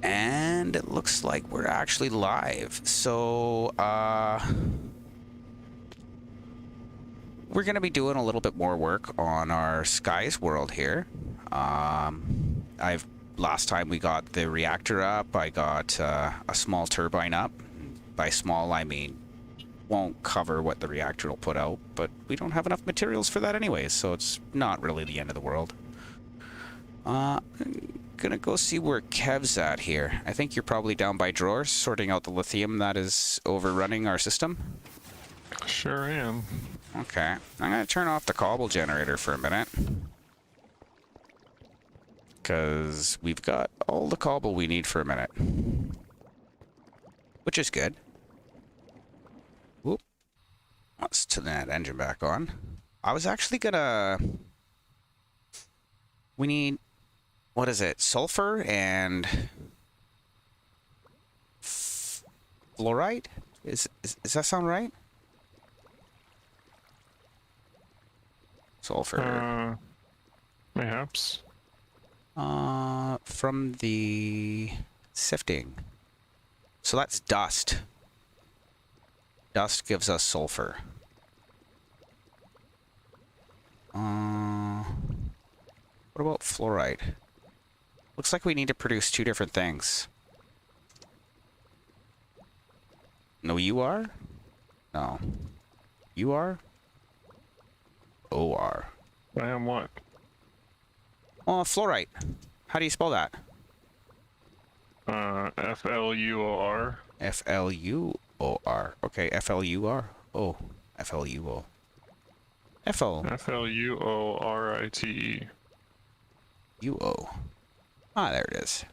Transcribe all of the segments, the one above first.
And it looks like we're actually live. So, we're going to be doing a little bit more work on our Skies world here. Last time we got the reactor up, I got a small turbine up. By small, I mean won't cover what the reactor will put out, but we don't have enough materials for that anyways, so it's not really the end of the world. Gonna go see where Kev's at here. I think you're probably down by drawers, sorting out the lithium that is overrunning our system. Sure am. Okay, I'm gonna turn off the cobble generator for a minute. Because we've got all the cobble we need for a minute. Which is good. Whoop. Let's turn that engine back on. I was actually gonna... We need... What is it? Sulfur and... fluorite? Does that sound right? Sulfur. Mayhaps. From the sifting. So that's dust. Dust gives us sulfur. What about fluoride? Looks like we need to produce two different things. No, you are? No. You are? O-R. I am what? Oh, fluorite. How do you spell that? F-L-U-O-R. F-L-U-O-R. Okay, F-L-U-R. Oh, F-L-U-O. F-O. F-L-U-O-R-I-T-E. U-O. Ah, there it is.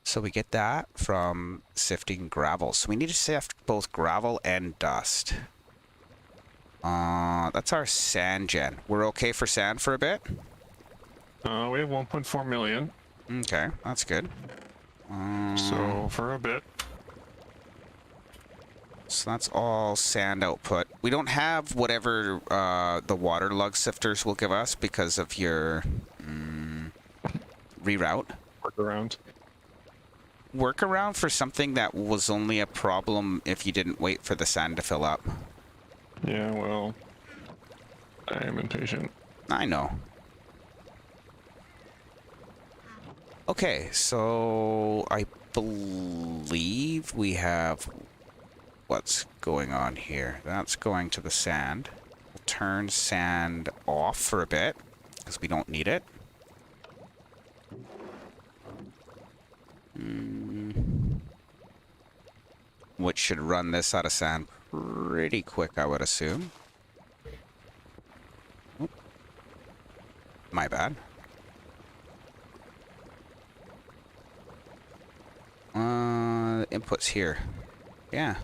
So we get that from sifting gravel. So we need to sift both gravel and dust. That's our sand gen. We're okay for sand for a bit? We have 1.4 million. Okay, that's good. So, for a bit. So that's all sand output. We don't have whatever the water lug sifters will give us because of your reroute. Workaround. Workaround for something that was only a problem if you didn't wait for the sand to fill up. Yeah, well, I am impatient. I know. Okay, so I believe we have what's going on here. That's going to the sand. We'll turn sand off for a bit because we don't need it. Which should run this out of sand pretty quick, I would assume. Oop. My bad. Inputs here. Yeah.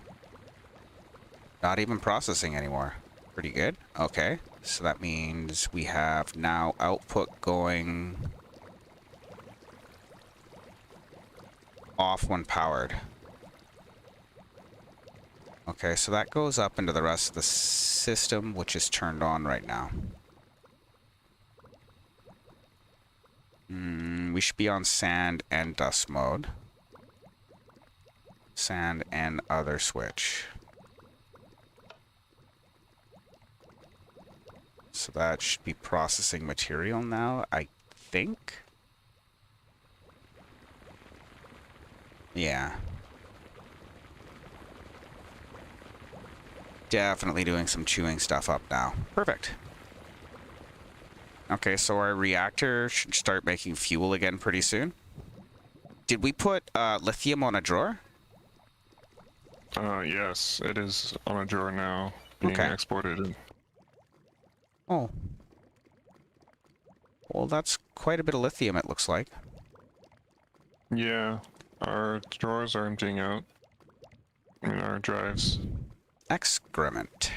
Not even processing anymore. Pretty good. Okay. So that means we have now output going off when powered. Okay, so that goes up into the rest of the system, which is turned on right now. We should be on sand and dust mode. Sand and other switch. So that should be processing material now, I think. Yeah. Definitely doing some chewing stuff up now. Perfect. Okay, so our reactor should start making fuel again pretty soon. Did we put lithium on a drawer? Yes, it is on a drawer now, being exported. Oh. Well, that's quite a bit of lithium, it looks like. Yeah, our drawers are emptying out. I mean, our drives. Excrement.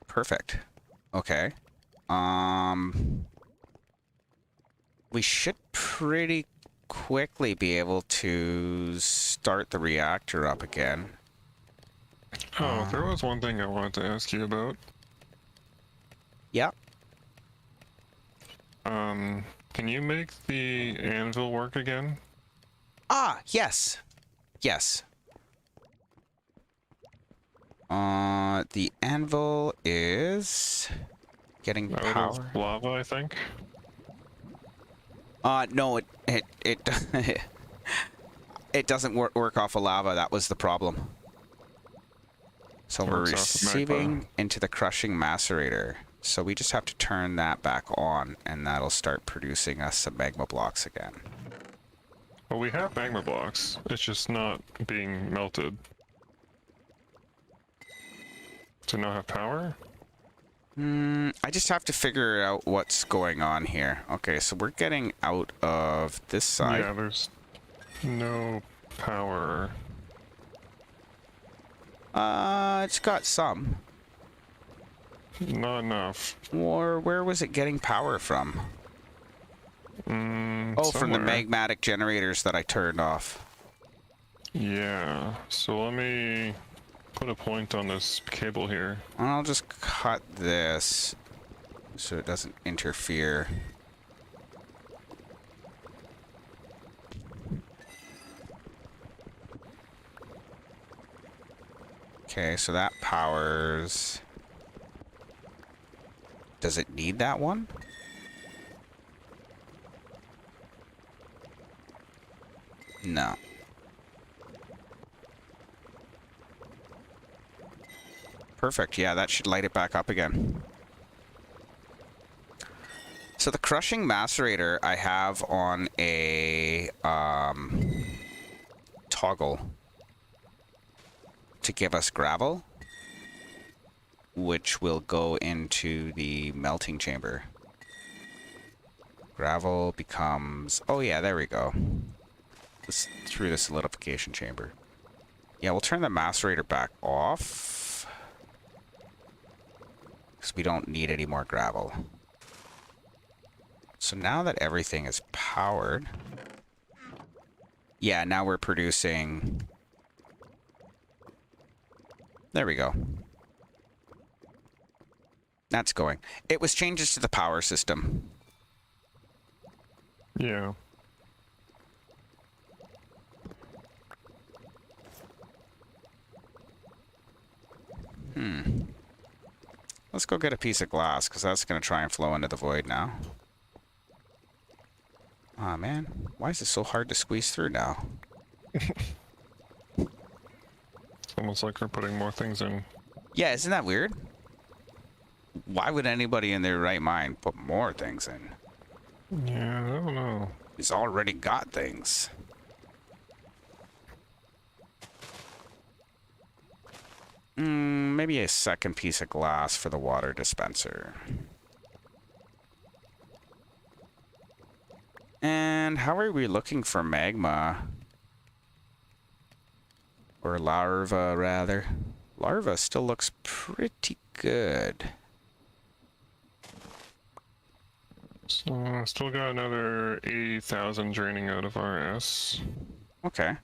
Perfect. Okay. We should pretty quickly be able to start the reactor up again. Oh, there was one thing I wanted to ask you about. Yeah. Can you make the anvil work again? Ah, yes. Yes. The anvil is getting Out power. of lava, I think. No, it it doesn't work off of lava. That was the problem. So It we're works off of magma. receiving into the crushing macerator. So we just have to turn that back on, and that'll start producing us some magma blocks again. Well, we have magma blocks. It's just not being melted. To not have power? I just have to figure out what's going on here. Okay, so we're getting out of this side. Yeah, there's no power. It's got some. Not enough. Or where was it getting power from? Oh, from the Somewhere. magmatic generators that I turned off. Yeah, so let me put a point on this cable here. I'll just cut this so it doesn't interfere. Okay, so that powers... Does it need that one? No. Perfect, yeah, that should light it back up again. So the crushing macerator I have on a toggle to give us gravel, which will go into the melting chamber. Gravel becomes... Oh yeah, there we go. This, through the solidification chamber. Yeah, we'll turn the macerator back off, because we don't need any more gravel. So now that everything is powered... Yeah, now we're producing... There we go. That's going. It was changes to the power system. Yeah. Let's go get a piece of glass, because that's going to try and flow into the void now. Aw, man. Why is it so hard to squeeze through now? It's almost like we're putting more things in. Yeah, isn't that weird? Why would anybody in their right mind put more things in? Yeah, I don't know. He's already got things. Maybe a second piece of glass for the water dispenser. And how are we looking for magma? Or larva, rather. Larva still looks pretty good. So, still got another 80,000 draining out of RS. Okay.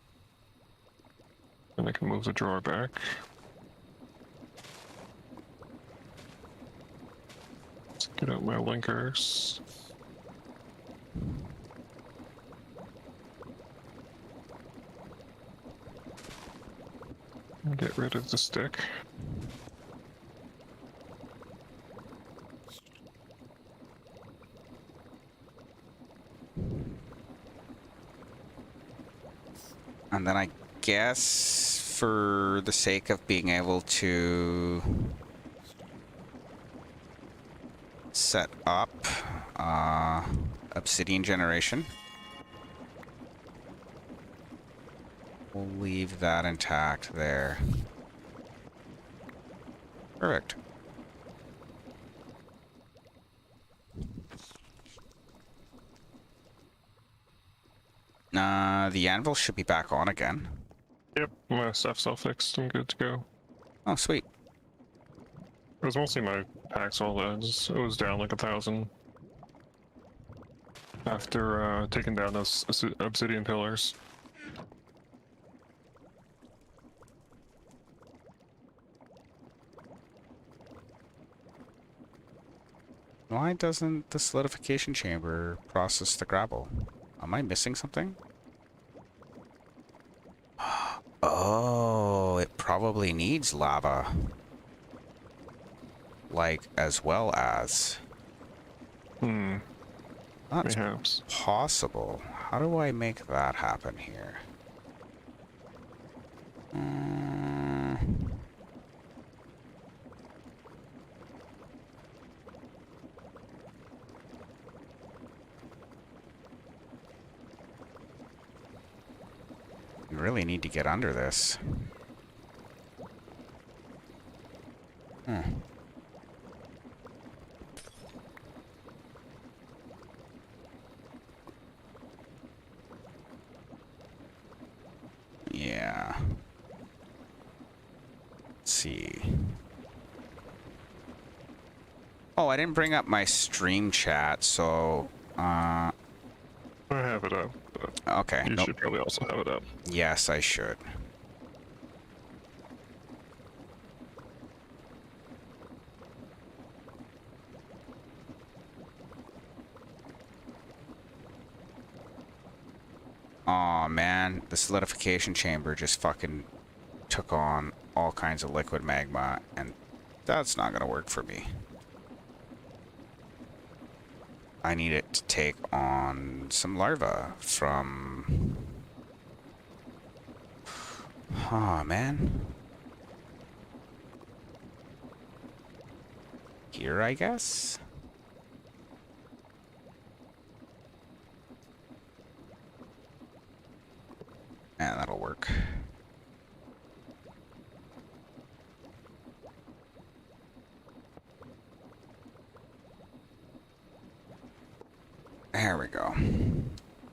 And I can move the drawer back. Let's get out my linkers. And get rid of the stick. And then I guess for the sake of being able to set up obsidian generation, we'll leave that intact there. Perfect. The anvil should be back on again. Yep, my stuff's all fixed. I'm good to go. Oh, sweet. It was mostly my packs all that. It was down like 1,000 after taking down those obsidian pillars. Why doesn't the solidification chamber process the gravel? Am I missing something? Oh, it probably needs lava. Like, as well as. Hmm. That's Perhaps. possible. How do I make that happen here? You really need to get under this. Hmm. Yeah. Let's see. Oh, I didn't bring up my stream chat, so I have it up, but okay. you Nope. should probably also have it up. Yes, I should. Aw, man, the solidification chamber just fucking took on all kinds of liquid magma, and that's not gonna work for me. I need it to take on some larvae from... Aw, man. Here, I guess? Yeah, that'll work. There we go.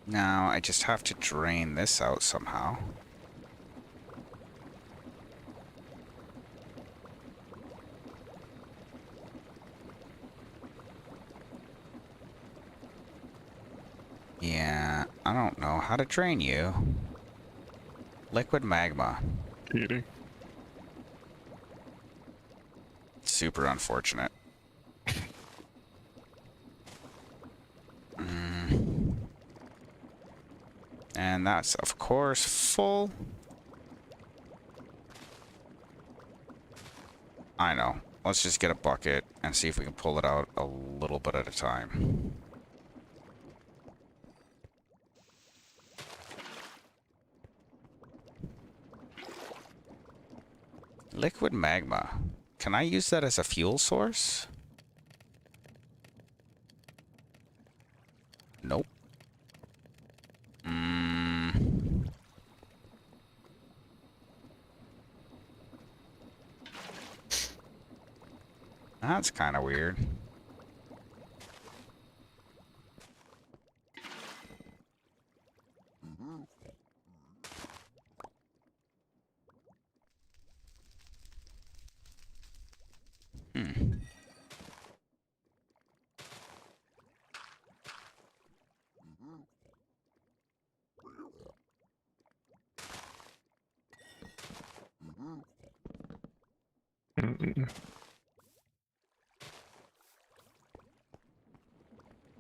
Now I just have to drain this out somehow. Yeah, I don't know how to drain you. Liquid magma. Eating. Super unfortunate. And that's, of course, full. I know. Let's just get a bucket and see if we can pull it out a little bit at a time. Liquid magma. Can I use that as a fuel source? Nope. That's kind of weird. Mm-mm.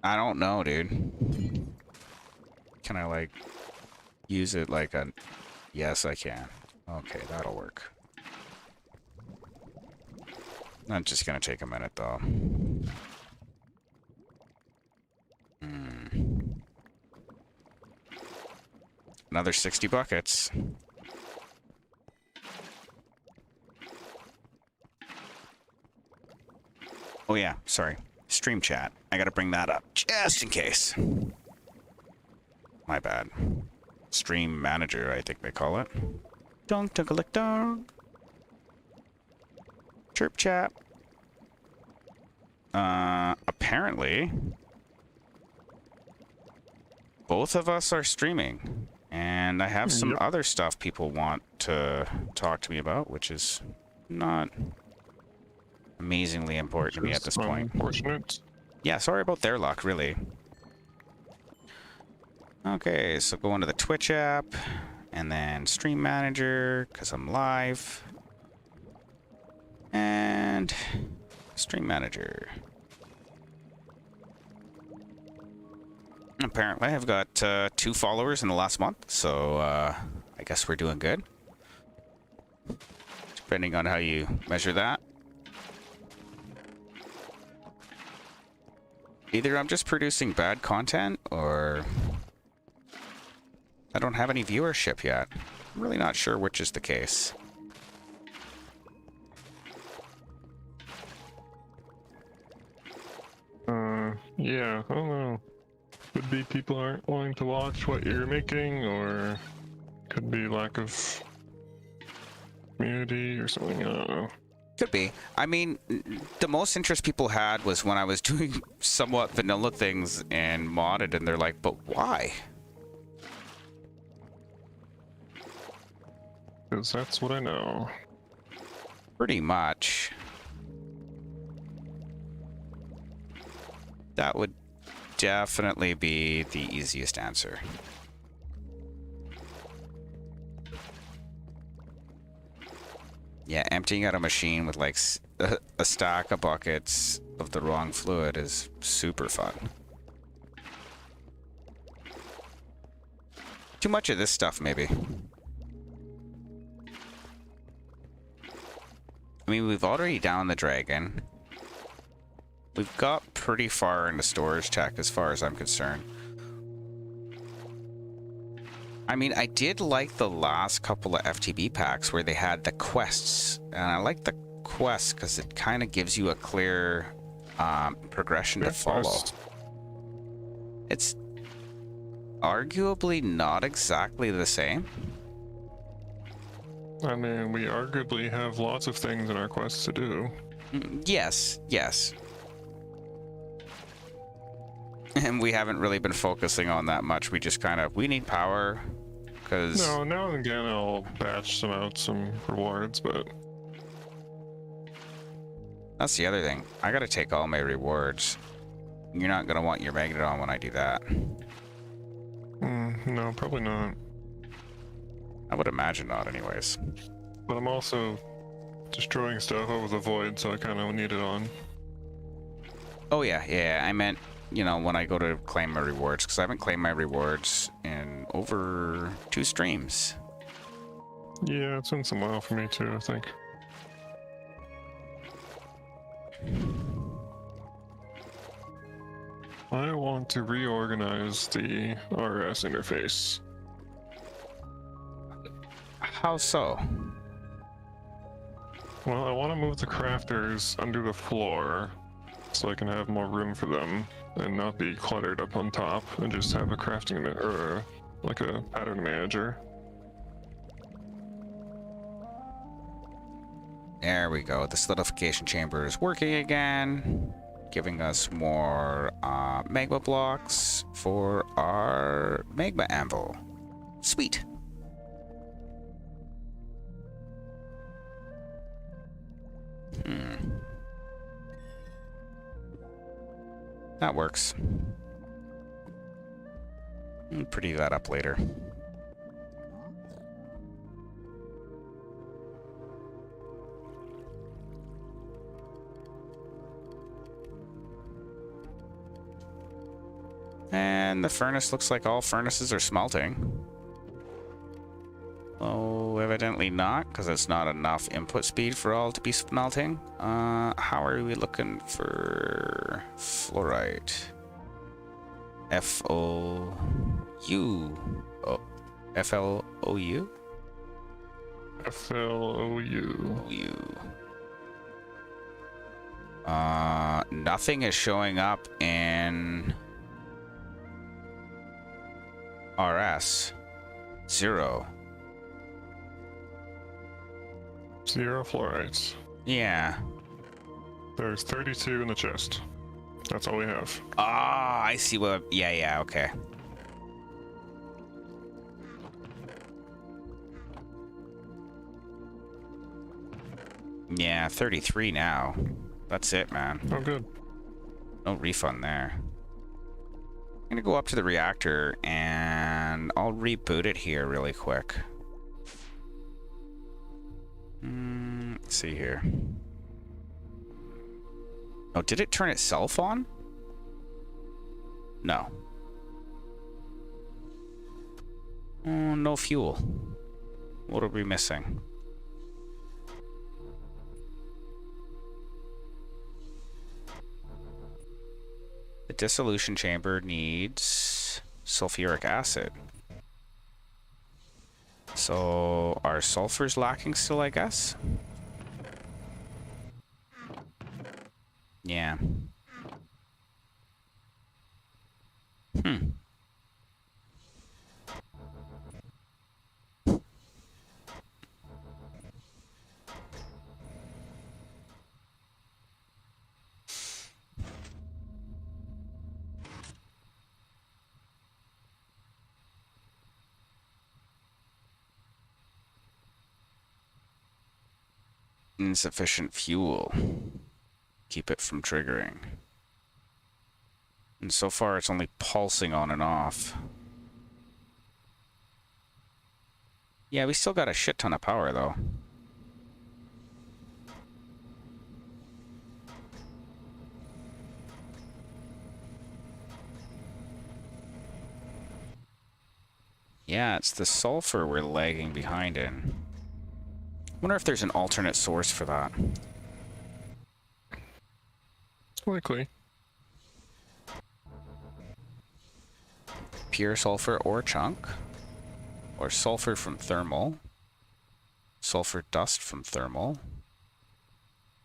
I don't know, dude. Can I, like, use it like a... Yes, I can. Okay, that'll work. That's just gonna take a minute, though. Another 60 buckets. Oh yeah, sorry. Stream chat. I gotta bring that up, just in case. My bad. Stream manager, I think they call it. Dunk, dunk, lick, dunk. Chirp chat. Apparently, both of us are streaming. And I have some Yep. other stuff people want to talk to me about, which is not amazingly important to me at this point. Unfortunate. Yeah, sorry about their luck, really. Okay, so go into the Twitch app, and then Stream Manager, because I'm live. And Stream Manager. Apparently, I've got 2 followers in the last month, so I guess we're doing good. Depending on how you measure that. Either I'm just producing bad content, or I don't have any viewership yet. I'm really not sure which is the case. Yeah, I don't know. Could be people aren't wanting to watch what you're making, or could be lack of community or something, I don't know. Could be. I mean, the most interest people had was when I was doing somewhat vanilla things and modded, and they're like, but why? Because that's what I know. Pretty much. That would definitely be the easiest answer. Yeah, emptying out a machine with like a stack of buckets of the wrong fluid is super fun. Too much of this stuff, maybe. I mean, we've already downed the dragon. We've got pretty far into storage tech as far as I'm concerned. I mean, I did like the last couple of FTB packs where they had the quests. And I like the quests because it kind of gives you a clear progression to follow. It's arguably not exactly the same. I mean, we arguably have lots of things in our quests to do. Yes, yes. And we haven't really been focusing on that much. We just kind of, we need power, because... No, now and again I'll batch some rewards, but... That's the other thing. I gotta take all my rewards. You're not gonna want your magnet on when I do that. No, probably not. I would imagine not anyways. But I'm also destroying stuff over the void, so I kind of need it on. Oh yeah, yeah, I meant, you know, when I go to claim my rewards, because I haven't claimed my rewards in over 2 streams. Yeah, it's been some while for me too, I think. I want to reorganize the RS interface. How so? Well, I want to move the crafters under the floor so I can have more room for them and not be cluttered up on top, and just have a crafting or like a pattern manager. There we go. The solidification chamber is working again, giving us more magma blocks for our magma anvil. Sweet. That works. I'll pretty that up later. And the furnace looks like all furnaces are smelting. Oh, evidently not, because it's not enough input speed for all to be smelting. How are we looking for fluorite? F-O-U. Oh, F-L-O-U? F-L-O-U. U. Nothing is showing up in RS. 0. 0 fluorites. Yeah. There's 32 in the chest. That's all we have. Ah, I see what... Yeah, okay. Yeah, 33 now. That's it, man. Oh, good. No refund there. I'm gonna go up to the reactor and I'll reboot it here really quick. Let's see here. Oh, did it turn itself on? No. Oh, no fuel. What are we missing? The dissolution chamber needs sulfuric acid. So our sulfur's lacking still, I guess? Yeah. Hmm. Insufficient fuel. Keep it from triggering. And so far it's only pulsing on and off. Yeah, we still got a shit ton of power though. Yeah, it's the sulfur we're lagging behind in. Wonder if there's an alternate source for that. Likely. Pure sulfur ore chunk. Or sulfur from thermal. Sulfur dust from thermal.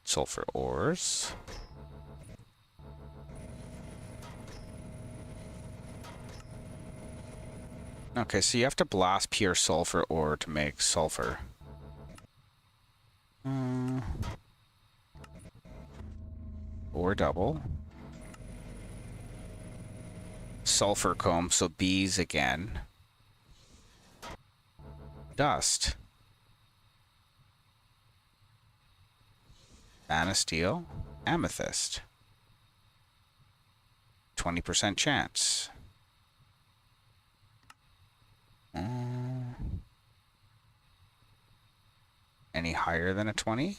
Sulfur ores. Okay, so you have to blast pure sulfur ore to make sulfur. Or double. Sulfur comb, so bees again. Dust. Steel. Amethyst. 20% chance. Any higher than a 20?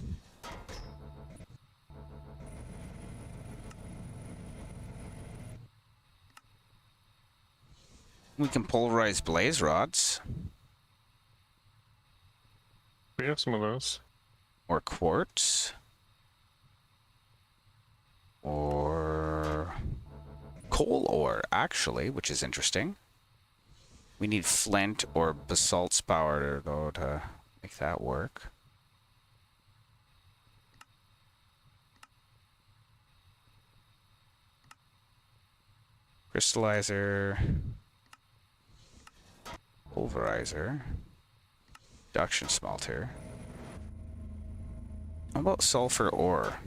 We can pulverize blaze rods. We have some of those. Or quartz. Or coal ore, actually, which is interesting. We need flint or basalt spouter, though, to make that work. Crystallizer. Pulverizer. Induction smelter. How about sulfur ore?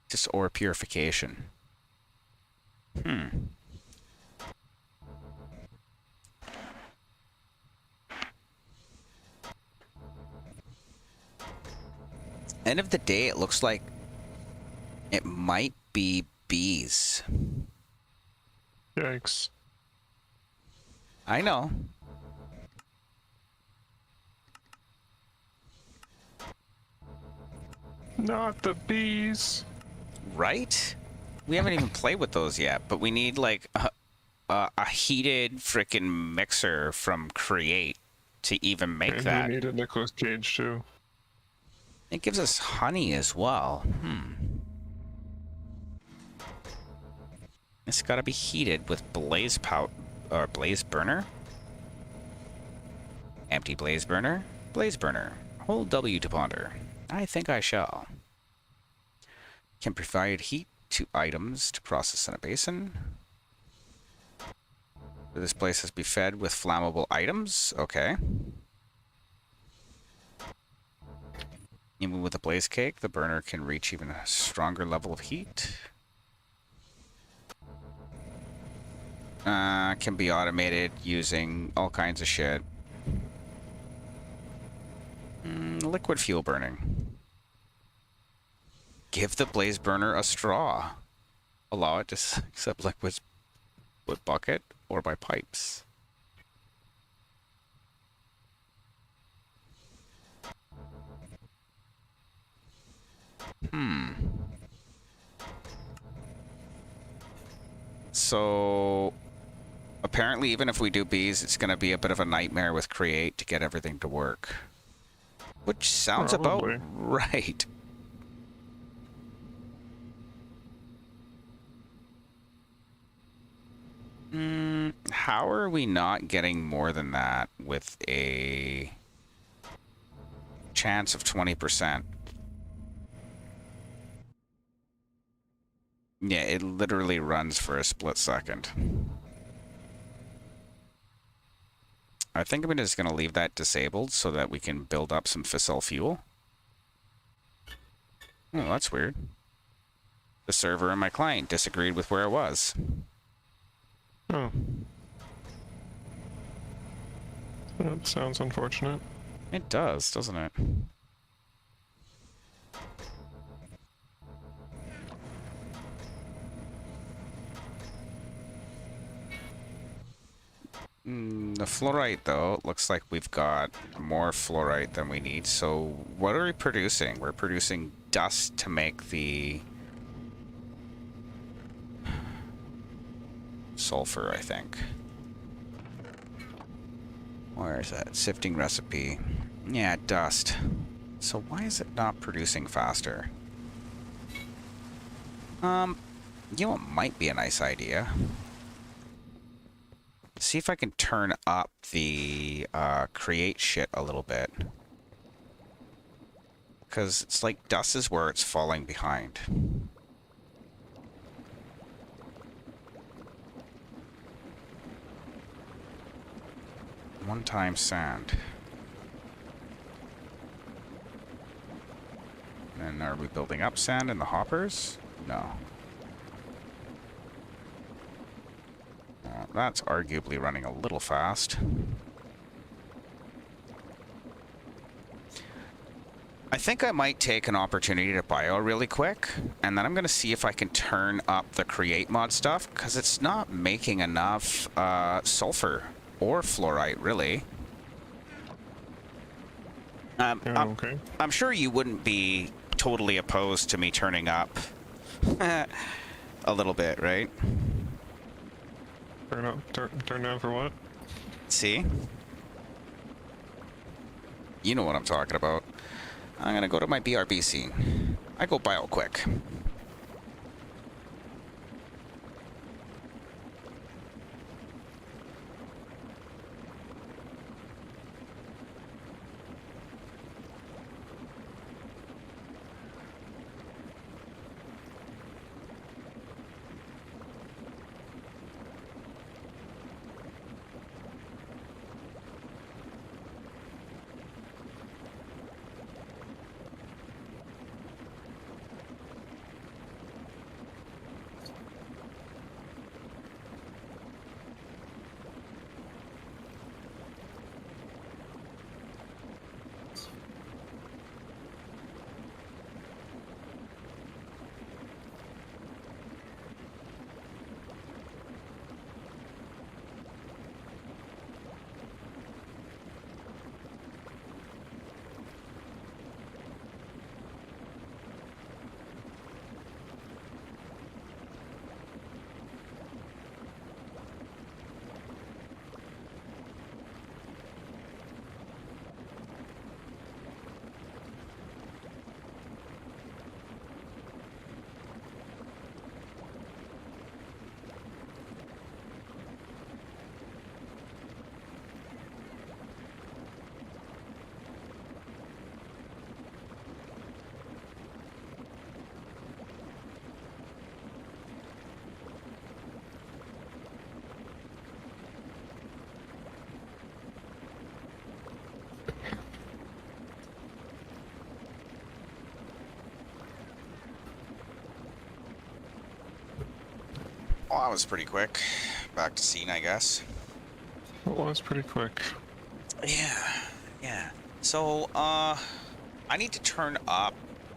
Just ore purification. End of the day, it looks like it might be bees. Yikes. I know. Not the bees. Right? We haven't even played with those yet, but we need like a heated frickin' mixer from Create to even make And that. we need a Nicolas Cage too. It gives us honey as well. It's got to be heated with blaze or blaze burner. Empty blaze burner. Blaze burner. Hold W to ponder. I think I shall. Can provide heat to items to process in a basin. This place has to be fed with flammable items. Okay. Even with a blaze cake, the burner can reach even a stronger level of heat. Can be automated using all kinds of shit. Liquid fuel burning. Give the blaze burner a straw. Allow it to accept liquids with bucket or by pipes. So Apparently, even if we do bees, it's going to be a bit of a nightmare with create to get everything to work. Which sounds about Probably. right. How are we not getting more than that with a chance of 20%? Yeah, it literally runs for a split second. I think I'm just going to leave that disabled so that we can build up some fissile fuel. Oh, that's weird. The server and my client disagreed with where it was. Oh. That sounds unfortunate. It does, doesn't it? The fluorite, though, looks like we've got more fluorite than we need. So what are we producing? We're producing dust to make the sulfur, I think. Where is that? Sifting recipe. Yeah, dust. So why is it not producing faster? You know what might be a nice idea? See if I can turn up the create shit a little bit. Because it's like dust is where it's falling behind. One-time sand. And are we building up sand in the hoppers? No. That's arguably running a little fast. I think I might take an opportunity to bio really quick, and then I'm going to see if I can turn up the create mod stuff, because it's not making enough sulfur or fluorite, really. Okay. I'm sure you wouldn't be totally opposed to me turning up a little bit, right? Turn down for what? See? You know what I'm talking about. I'm gonna go to my BRB scene. I go bio quick. Well, that was pretty quick. Back to scene, I guess. It was pretty quick. Yeah. So, I need to turn up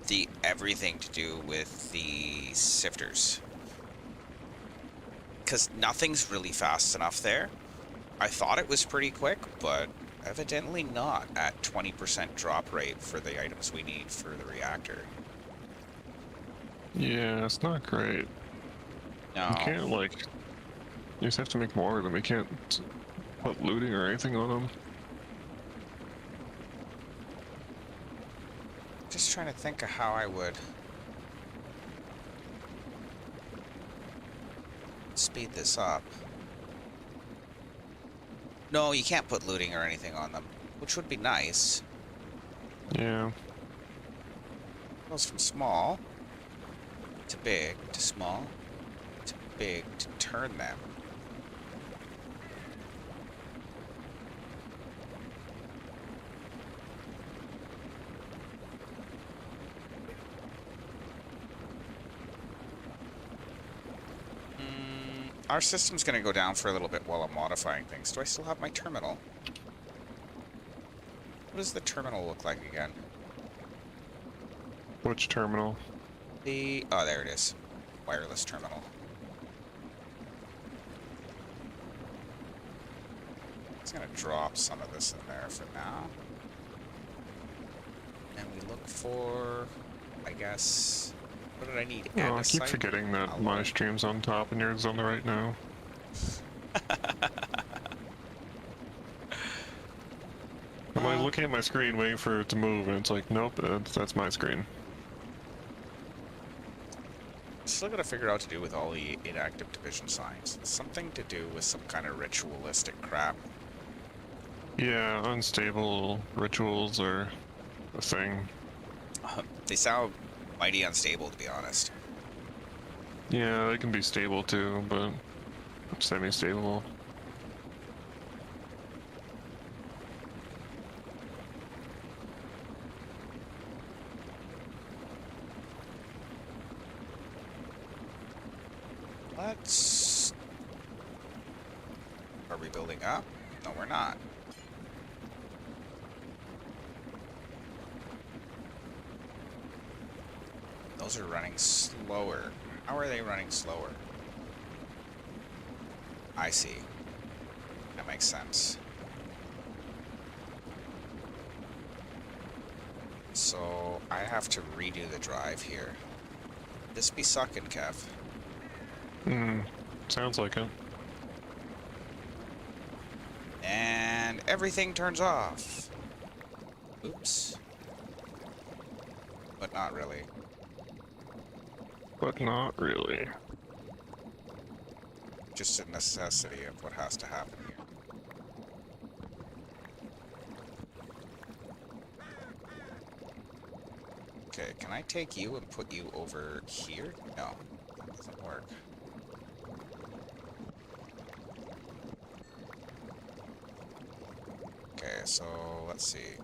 the everything to do with the sifters. Because nothing's really fast enough there. I thought it was pretty quick, but evidently not at 20% drop rate for the items we need for the reactor. Yeah, it's not great. No. You can't, like, You just have to make more of them. We can't put looting or anything on them. Just trying to think of how I would speed this up. No, you can't put looting or anything on them, which would be nice. Yeah. Goes from small to big to small to big to turn them. Our system's going to go down for a little bit while I'm modifying things. Do I still have my terminal? What does the terminal look like again? Which terminal? Oh, there it is. Wireless terminal. It's going to drop some of this in there for now. And we look for, I guess, what did I need? Oh, I keep forgetting that my stream's on top and yours on the right now. I'm like looking at my screen waiting for it to move and it's like, nope, that's my screen. Still gotta figure out what to do with all the inactive division signs. Something to do with some kind of ritualistic crap. Yeah, unstable rituals are a thing. They sound mighty unstable, to be honest. Yeah, they can be stable too, but semi-stable. Let's... Are we building up? No, we're not. Those are running slower. How are they running slower? I see. That makes sense. So I have to redo the drive here. This be sucking, Kev. Sounds like it. And everything turns off. Oops. But not really. But not really. Just a necessity of what has to happen here. Okay, can I take you and put you over here? No, that doesn't work. Okay, so let's see.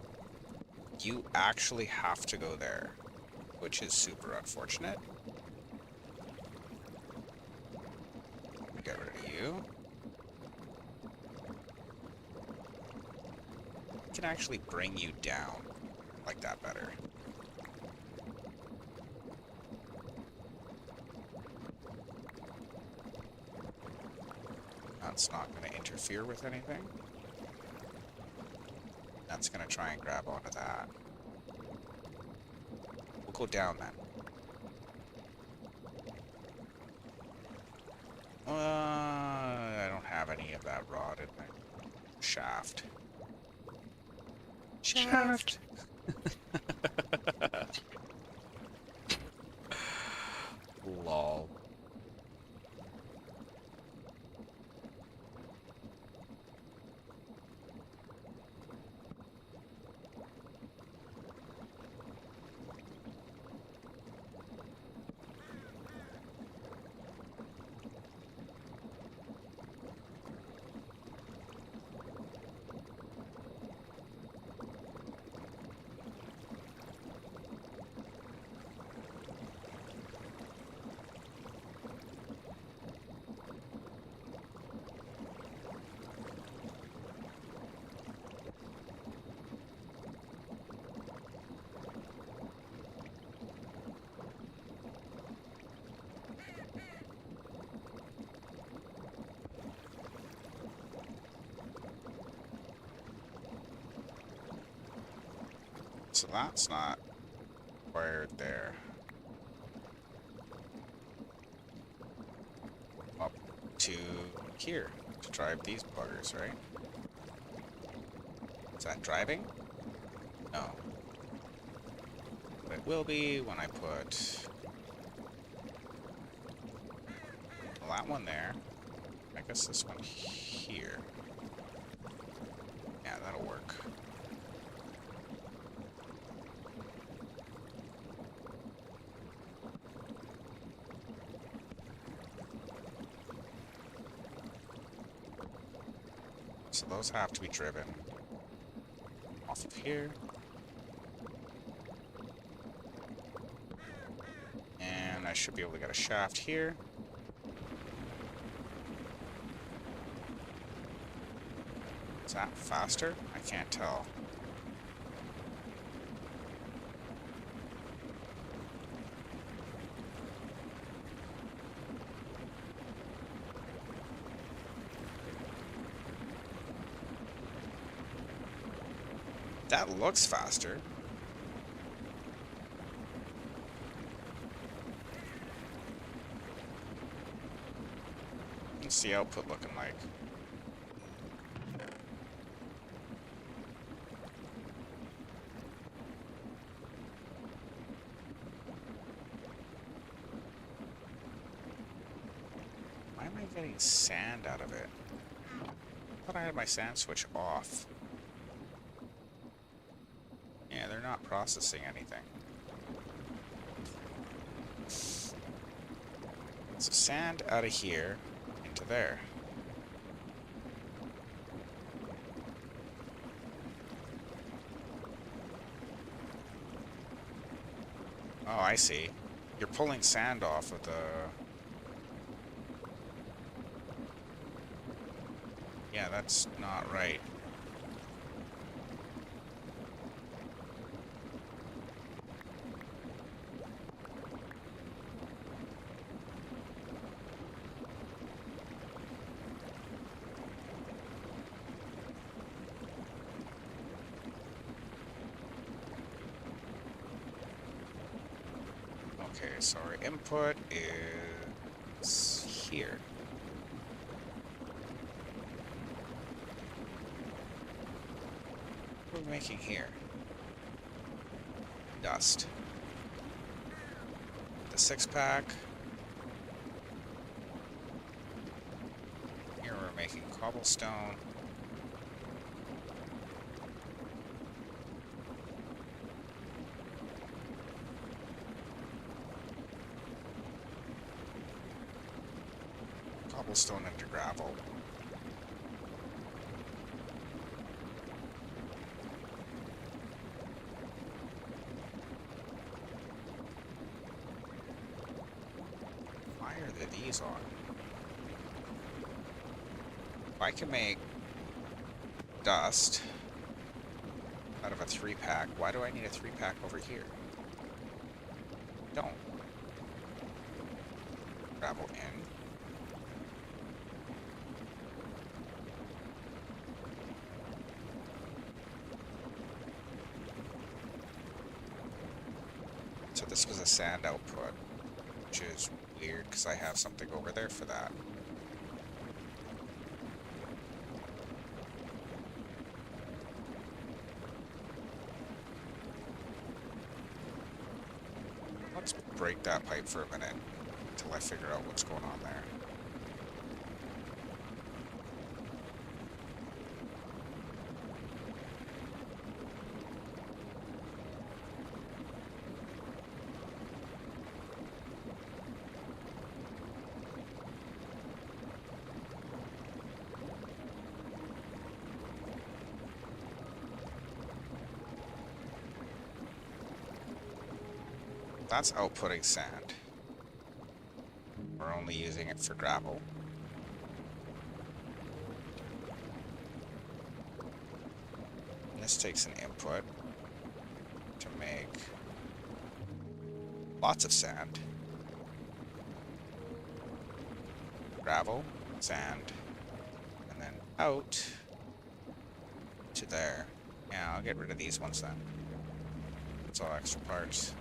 You actually have to go there, which is super unfortunate. Get rid of you. I can actually bring you down like that better. That's not going to interfere with anything. That's going to try and grab onto that. We'll go down then. I don't have any of that rod in my shaft. Shaft! Lol. So that's not wired there. Oh, to here to drive these buggers, right? Is that driving? No. But it will be when I put that one there. I guess this one here. Yeah, that'll work. So those have to be driven off of here. And I should be able to get a shaft here. Is that faster? I can't tell. That looks faster. What's the output looking like? Why am I getting sand out of it? I thought I had my sand switch off. Yeah, they're not processing anything. So sand out of here into there. Oh, I see. You're pulling sand off of the... Yeah, that's not right. Okay, so our input is here. What are we making here? Dust. The 6-pack. Here we're making cobblestone. Cobblestone into gravel. Why are these on? If I can make dust out of a 3-pack, why do I need a 3-pack over here? Don't. Gravel in. So this was a sand output, which is weird because I have something over there for that. Let's break that pipe for a minute until I figure out what's going on there. That's outputting sand. We're only using it for gravel. And this takes an input to make lots of sand. Gravel, sand, and then out to there. Yeah, I'll get rid of these ones then. It's all extra parts.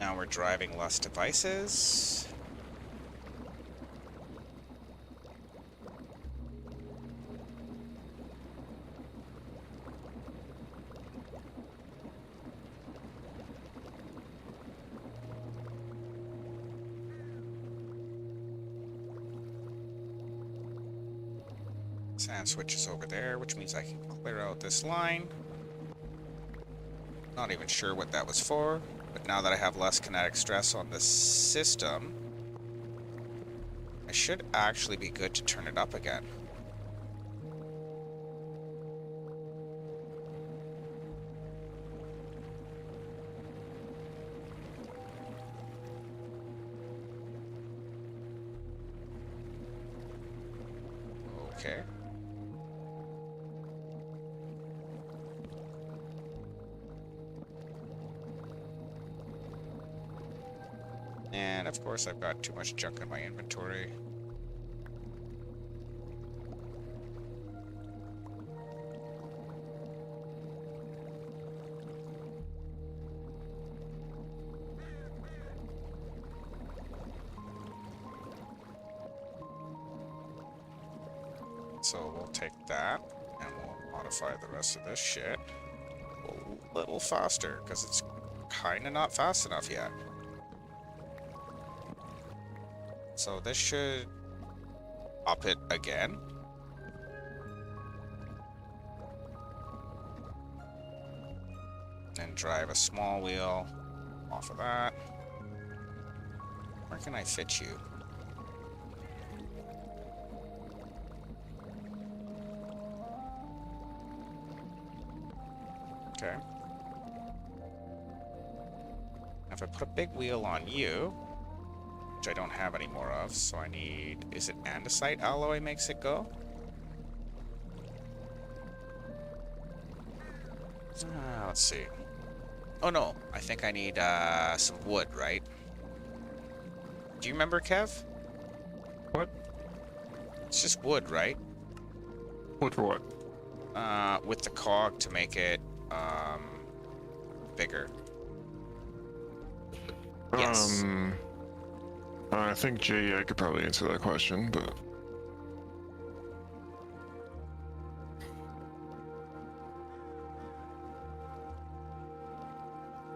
Now we're driving less devices. Sand switch is over there, which means I can clear out this line. Not even sure what that was for, but now that I have less kinetic stress on the system, I should actually be good to turn it up again. Okay. And of course I've got too much junk in my inventory. So we'll take that and we'll modify the rest of this shit a little faster because it's kind of not fast enough yet. So this should up it again. And drive a small wheel off of that. Where can I fit you? Okay. If I put a big wheel on you, which I don't have any more of, so I need... Is it andesite alloy makes it go? Let's see. Oh no, I think I need some wood, right? Do you remember, Kev? What? It's just wood, right? Wood for what? With the cog to make it bigger. Yes. I think I could probably answer that question, but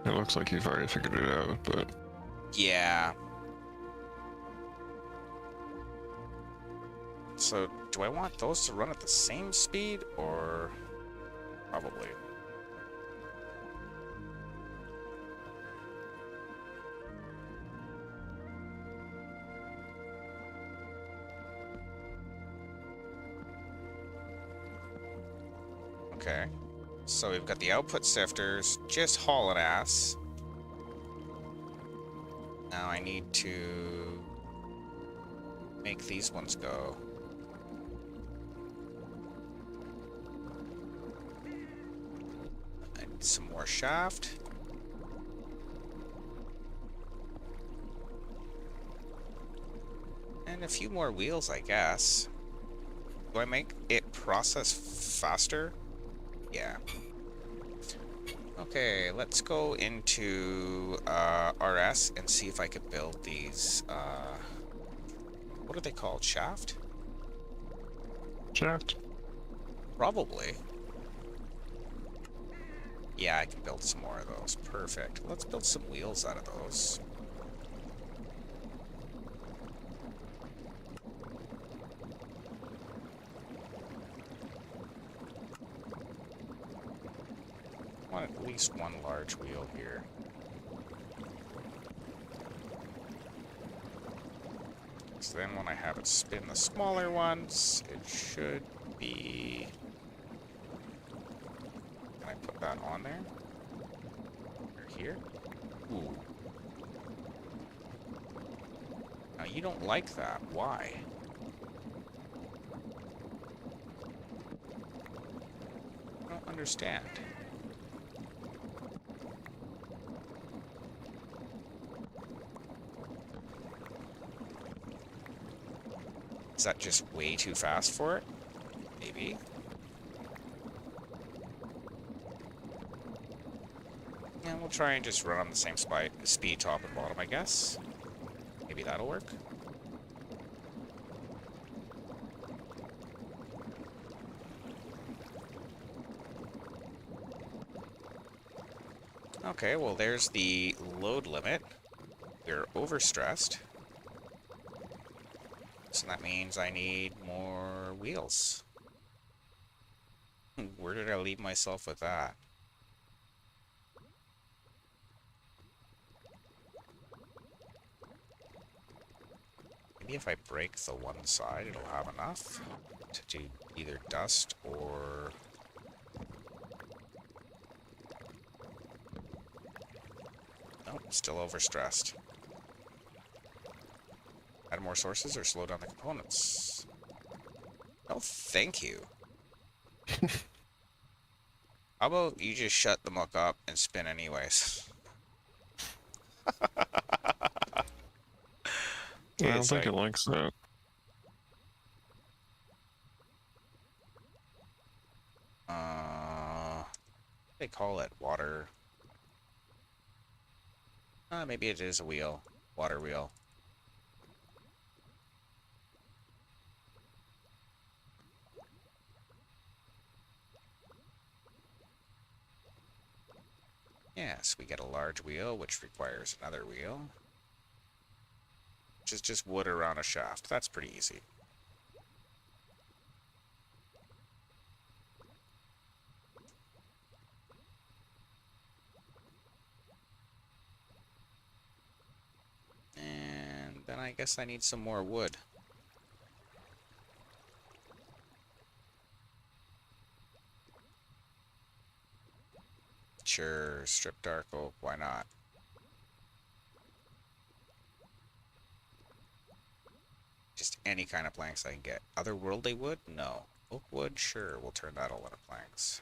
it looks like you've already figured it out, but Yeah. So, do I want those to run at the same speed, or probably? Okay. So we've got the output sifters just hauling ass. Now I need to make these ones go. I need some more shaft. And a few more wheels, I guess. Do I make it process faster? Yeah. Okay, let's go into RS and see if I can build these. What are they called? Shaft? shaft. Probably. Yeah, I can build some more of those. Perfect. Let's build some wheels out of those. I want at least one large wheel here. So then when I have it spin the smaller ones, it should be... Can I put that on there? Or here? Ooh. Now you don't like that. Why? I don't understand. Is that just way too fast for it? Maybe. And we'll try and just run on the same speed top and bottom, I guess. Maybe that'll work. Okay, well there's the load limit. We're overstressed. So that means I need more wheels. Where did I leave myself with that? Maybe if I break the one side, it'll have enough to do either dust or... Nope, still overstressed. Add more sources or slow down the components? No, thank you. How about you just shut the muck up and spin anyways? I don't think it likes that. They call it water. Maybe it is a wheel. Water wheel. Yes, we get a large wheel, which requires another wheel. Which is just wood around a shaft. That's pretty easy. And then I guess I need some more wood. Sure, strip dark oak, why not? Just any kind of planks I can get. Otherworldly wood? No. Oak wood? Sure, we'll turn that all into planks.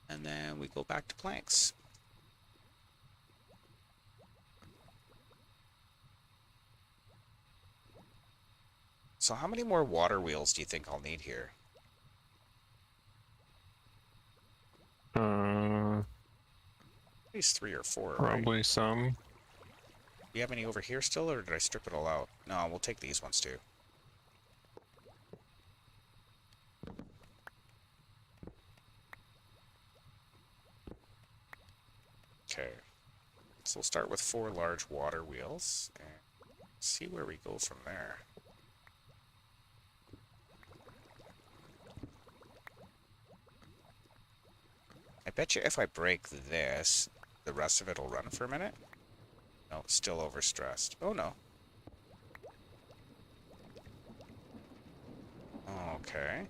And then we go back to planks. So how many more water wheels do you think I'll need here? At least 3 or 4, Probably right? some. Do you have any over here still, or did I strip it all out? No, we'll take these ones too. Okay. So we'll start with 4 large water wheels and see where we go from there. I bet you if I break this, the rest of it will run for a minute. No, it's still overstressed. Oh no. Okay.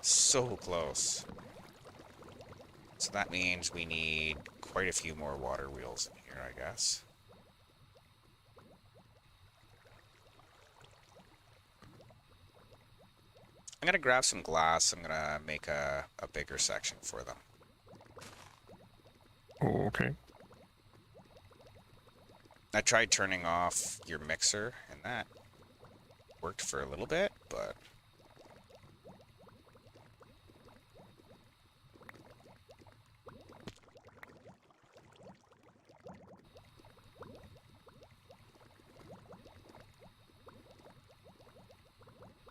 So close. So that means we need quite a few more water wheels in here, I guess. I'm gonna grab some glass. I'm gonna make a bigger section for them. Okay. I tried turning off your mixer, and that worked for a little bit, but...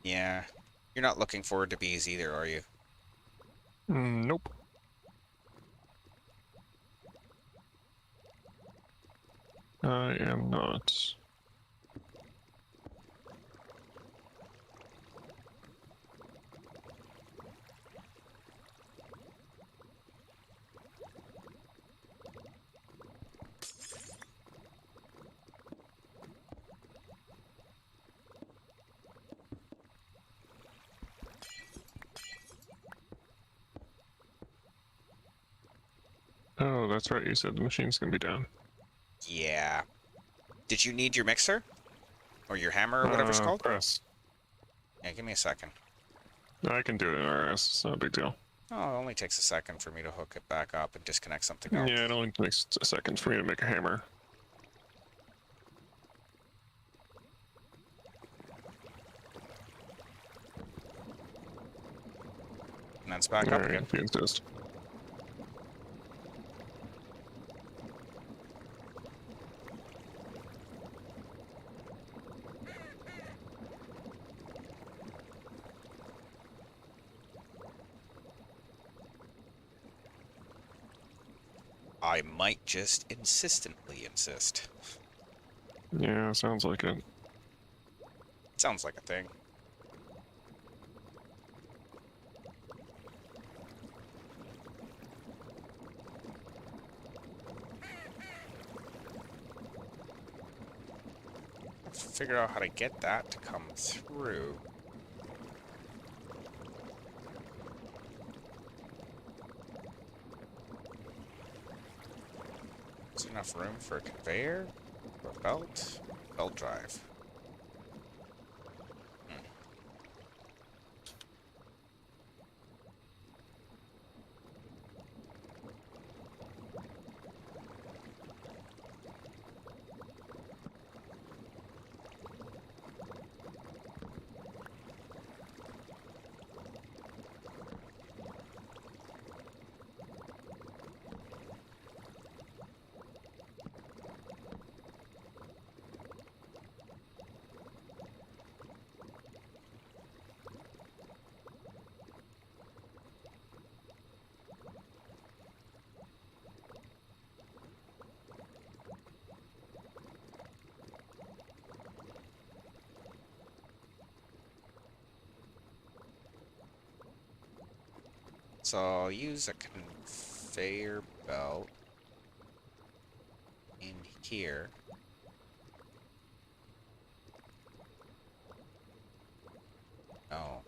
Yeah. You're not looking forward to bees either, are you? Nope. I am not. Oh, that's right. You said the machine's gonna be down. Yeah. Did you need your mixer? Or your hammer, or whatever it's called? Press. Yeah, give me a second. I can do it in RS. It's not a big deal. Oh, it only takes a second for me to hook it back up and disconnect something else. Yeah, it only takes a second for me to make a hammer. And then it's back up Alright, again. if you insist. I might just insistently insist. Yeah, sounds like it. Sounds like a thing. Figure out how to get that to come through. Is there enough room for a conveyor? Or a belt? Belt drive. So I'll use a conveyor belt in here. No.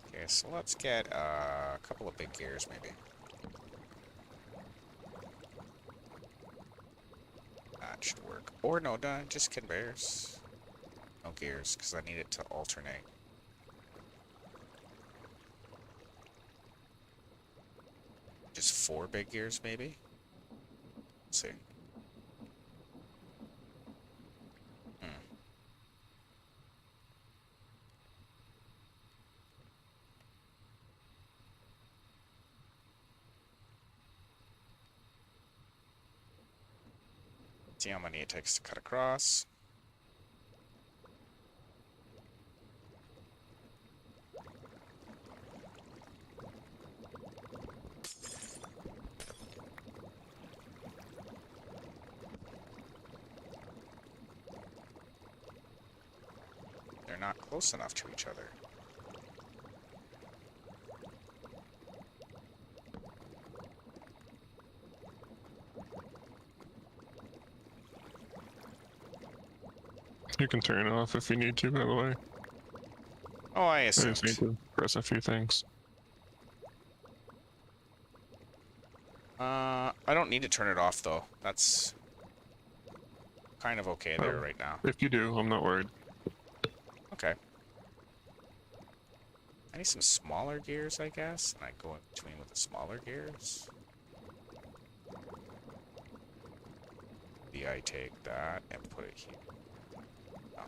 Okay, so let's get a couple of big gears maybe. That should work. Or no, just conveyors. No gears, because I need it to alternate. Just 4 big gears, maybe? Let's see. See how many it takes to cut across. They're not close enough to each other. You can turn it off if you need to, by the way. Oh, I I just need assumed. to press a few things. I don't need to turn it off though. That's kind of okay there right now. If you do, I'm not worried. Okay. I need some smaller gears, I guess, and I go in between with the smaller gears. Maybe I take that and put it here. Oh.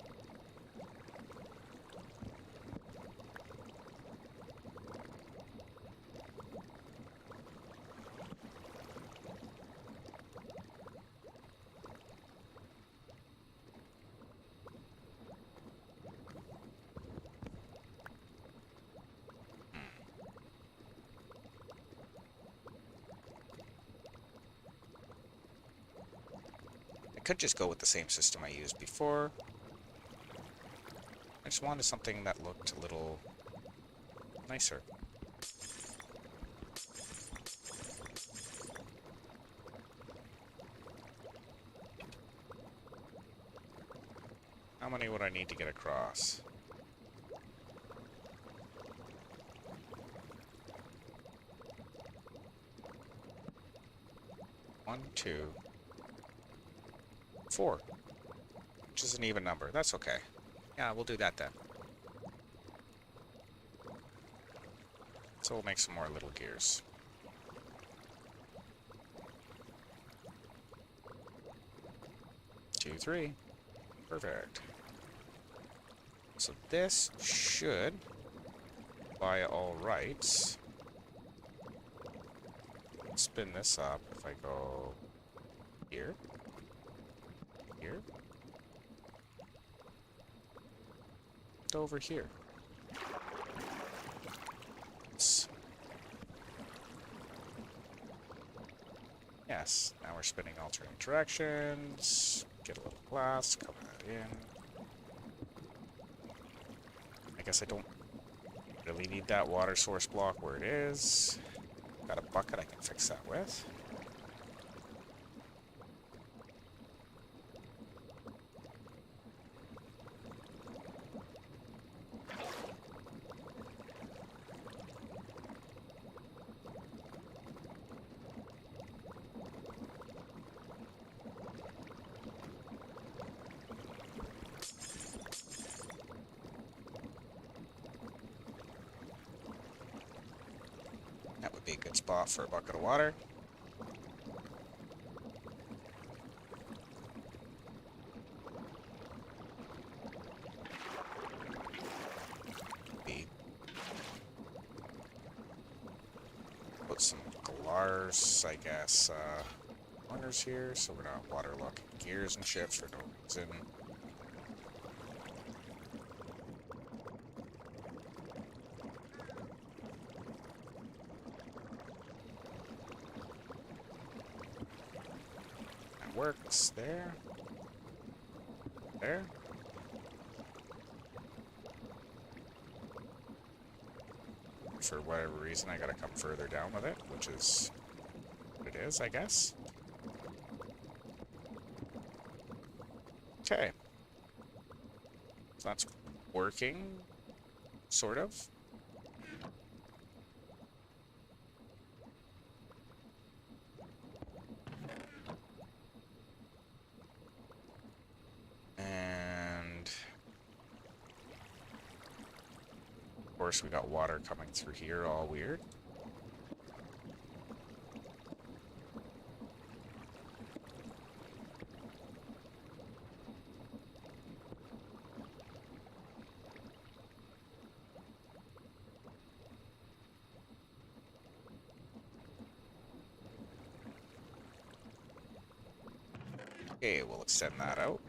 Could just go with the same system I used before. I just wanted something that looked a little nicer. How many would I need to get across? One, 2, 4. Which is an even number. That's okay. Yeah, we'll do that then. So we'll make some more little gears. 2, 3. Perfect. So this should fly all right. Spin this up if I go here, here, and over here. Yes, now we're spinning alternate directions. Get a little glass, cover that in. I guess I don't really need that water source block where it is. Got a bucket I can fix that with. That would be a good spot for a bucket of water. Put some galars, I guess, corners here, so we're not waterlocking gears and shit for no reason. That works. There. There. For whatever reason, I gotta come further down with it, which is what it is, I guess. Okay. So that's working, sort of. And of course, we got water coming through here, all weird. Okay, we'll extend that out.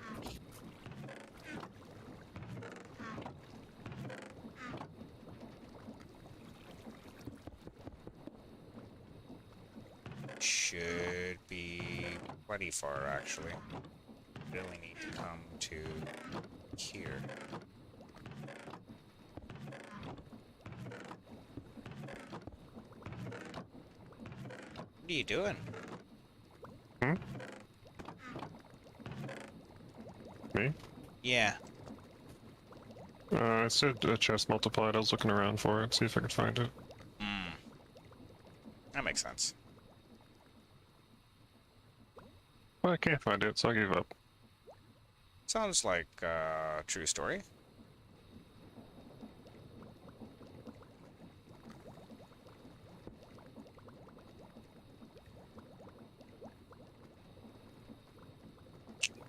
Should be plenty far, actually. Really need to come to here. What are you doing? Hmm? Me? Yeah. I said a chest multiplied. I was looking around for it, see if I could find it. Hmm. That makes sense. Well, I can't find it, so I gave up. Sounds like a true story.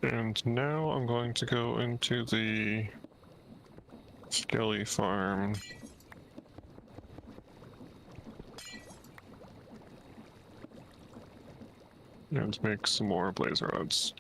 And now I'm going to go into the Skelly farm. And make some more blaze rods.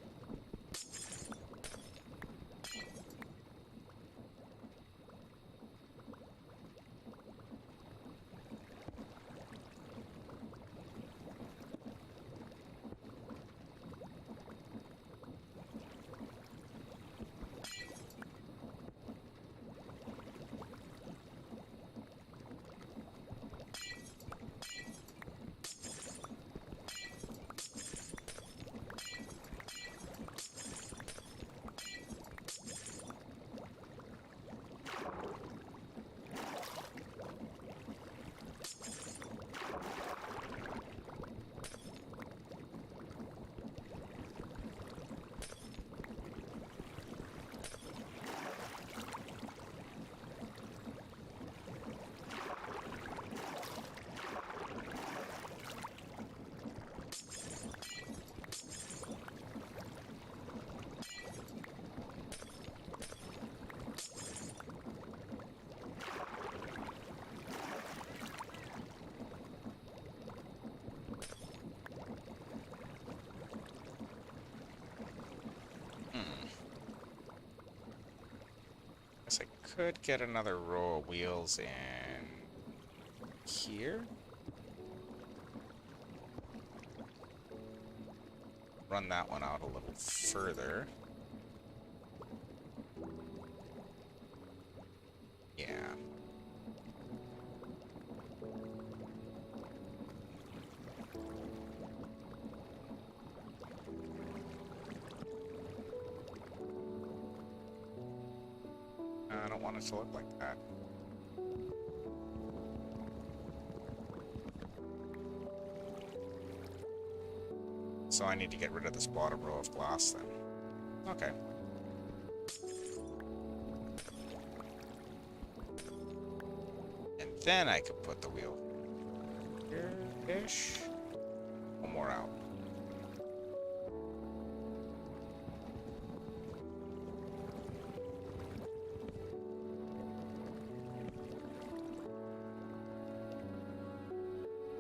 Guess I could get another row of wheels in here. Run that one out a little further. Yeah. I don't want it to look like that. So I need to get rid of this bottom row of glass then. Okay. And then I could put the wheel here-ish. One more out.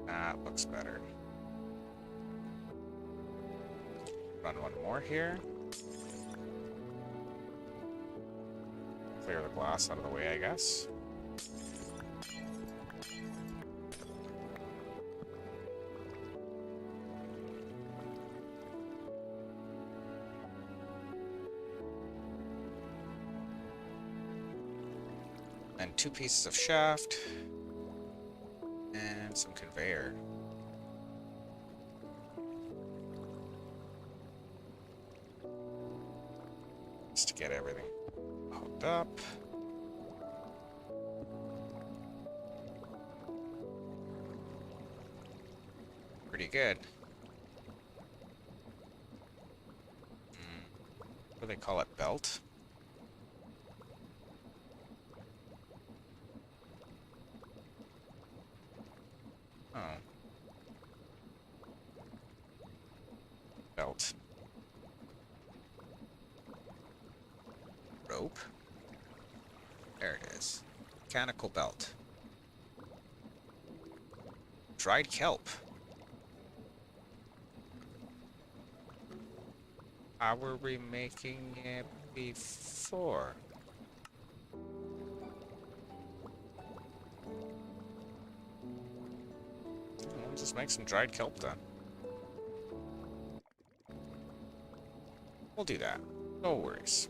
That looks better. Run one more here. Clear the glass out of the way, I guess. And 2 pieces of shaft. And some conveyor. Just to get everything hooked up. Pretty good. What do they call it? Belt? Oh. Belt. Rope. There it is. Mechanical belt. Dried kelp. How were we making it before? We'll just make some dried kelp then. We'll do that. No worries.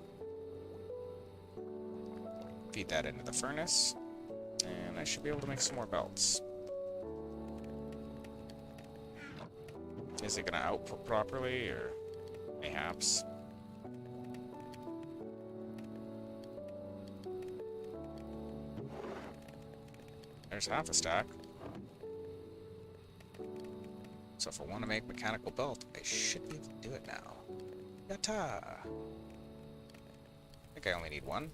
Feed that into the furnace. And I should be able to make some more belts. Is it going to output properly, or mayhaps? There's half a stack. So if I want to make mechanical belt, I should be able to do it now. Yatta! I think I only need one.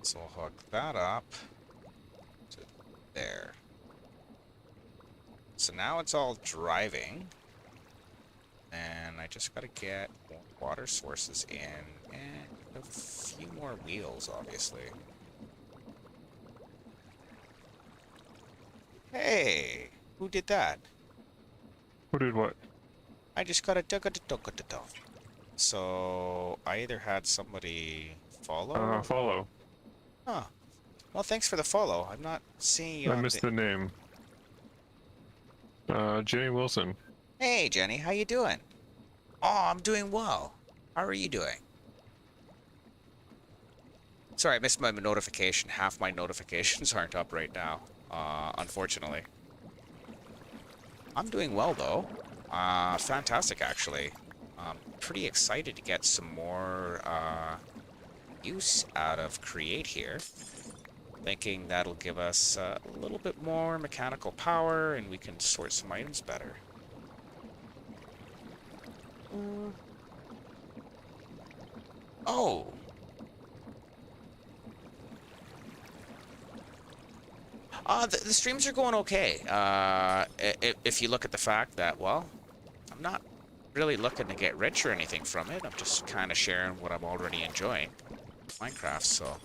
So we'll hook that up to there. So now it's all driving. And I just gotta get more water sources in and a few more wheels, obviously. Hey! Who did that? Who did what? I just got a dug-a-dug-a-dug. So I either had somebody follow. Follow. Huh. Well, thanks for the follow. I'm not seeing you I on missed the name. Jenny Wilson. Hey, Jenny, how you doing? Oh, I'm doing well. How are you doing? Sorry, I missed my notification. Half my notifications aren't up right now, unfortunately. I'm doing well, though. Fantastic, actually. Pretty excited to get some more use out of Create here. Thinking that'll give us a little bit more mechanical power and we can sort some items better. Oh! The streams are going okay. If you look at the fact that, well, I'm not really looking to get rich or anything from it. I'm just kind of sharing what I'm already enjoying. Minecraft, so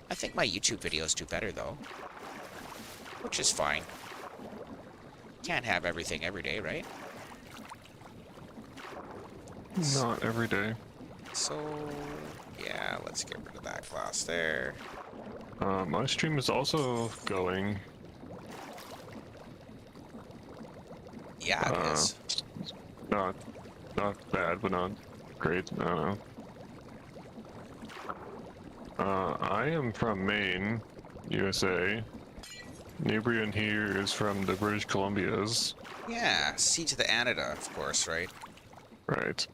I think my YouTube videos do better though, which is fine. Can't have everything every day, right? Not every day. So yeah, let's get rid of that glass there. My stream is also going. Yeah, it is. Not bad, but not great. I don't know. I am from Maine, USA. Nebrian here is from the British Columbias. Yeah, C to the Anida, of course, right? Right.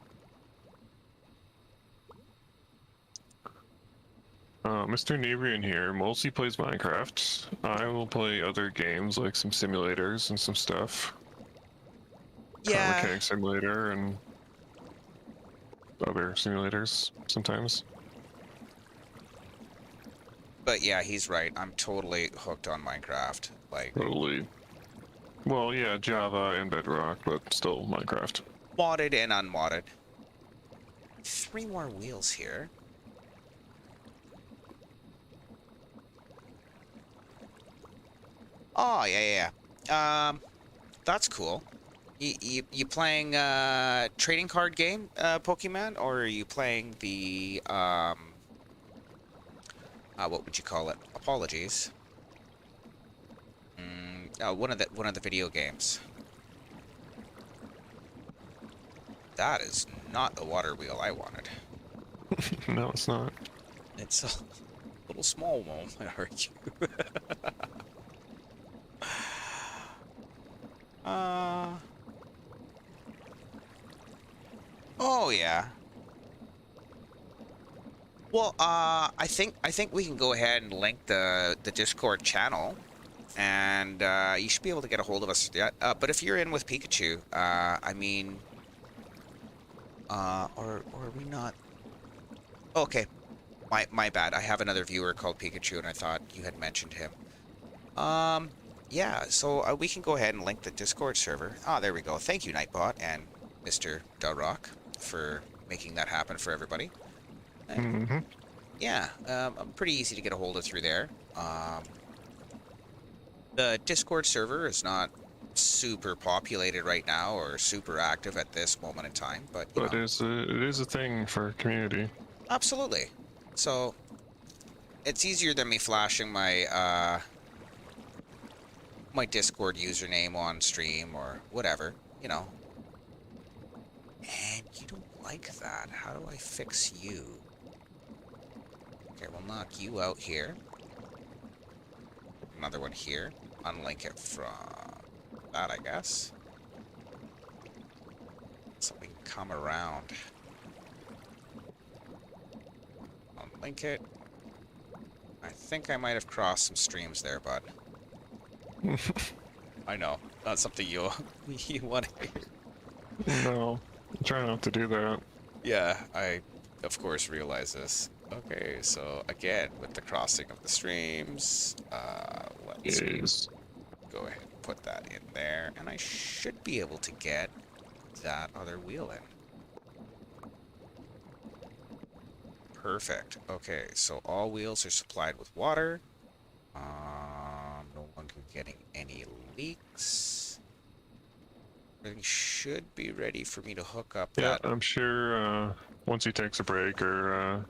Mr. Nebrian here mostly plays Minecraft. I will play other games like some simulators and some stuff. Car Yeah, Mechanic Simulator and other simulators sometimes. but yeah, he's right. I'm totally hooked on Minecraft. Like, Totally. Well, yeah, Java and Bedrock, but still Minecraft. modded and unmodded. 3 more wheels here. Oh, yeah. That's cool. You playing trading card game, Pokemon, or are you playing the what would you call it? Apologies. One of the video games. That is not the water wheel I wanted. No, it's not. It's a little small one, I heard you. Oh yeah. Well, I think we can go ahead and link the Discord channel, and you should be able to get a hold of us. Yeah. But if you're in with Pikachu, I mean, or are we not? Okay, my bad. I have another viewer called Pikachu, and I thought you had mentioned him. Yeah. So we can go ahead and link the Discord server. Ah, there we go. Thank you, Nightbot and Mr. Rock, for making that happen for everybody. Mm-hmm. Yeah, pretty easy to get a hold of through there. The Discord server is not super populated right now or super active at this moment in time, but you But know, it is a thing for community. absolutely. So it's easier than me flashing my my Discord username on stream or whatever, you know. And you don't like that. How do I fix you? Okay, we'll knock you out here. Another one here. Unlink it from that, I guess. So we can come around. Unlink it. I think I might have crossed some streams there, bud. I know. Not something you you want to hear. No, try not to do that. Yeah, I of course realize this. Okay, so again, with the crossing of the streams, let's Yes. go ahead and put that in there, and I should be able to get that other wheel in. Perfect. Okay, so all wheels are supplied with water. No longer getting any leaks. Everything should be ready for me to hook up Yeah, that. I'm sure once he takes a break or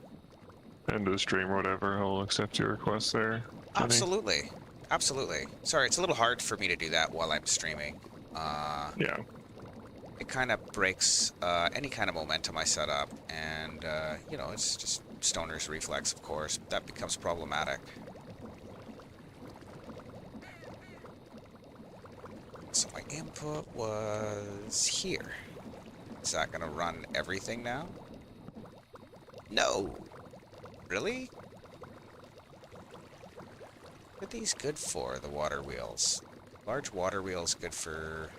end of the stream or whatever, he'll accept your request there. Absolutely. Absolutely. Sorry, it's a little hard for me to do that while I'm streaming. Yeah. It kind of breaks any kind of momentum I set up, and, you know, it's just stoner's reflex, of course. That becomes problematic. So my input was here. Is that going to run everything now? No. Really? What are these good for, the water wheels? Large water wheels good for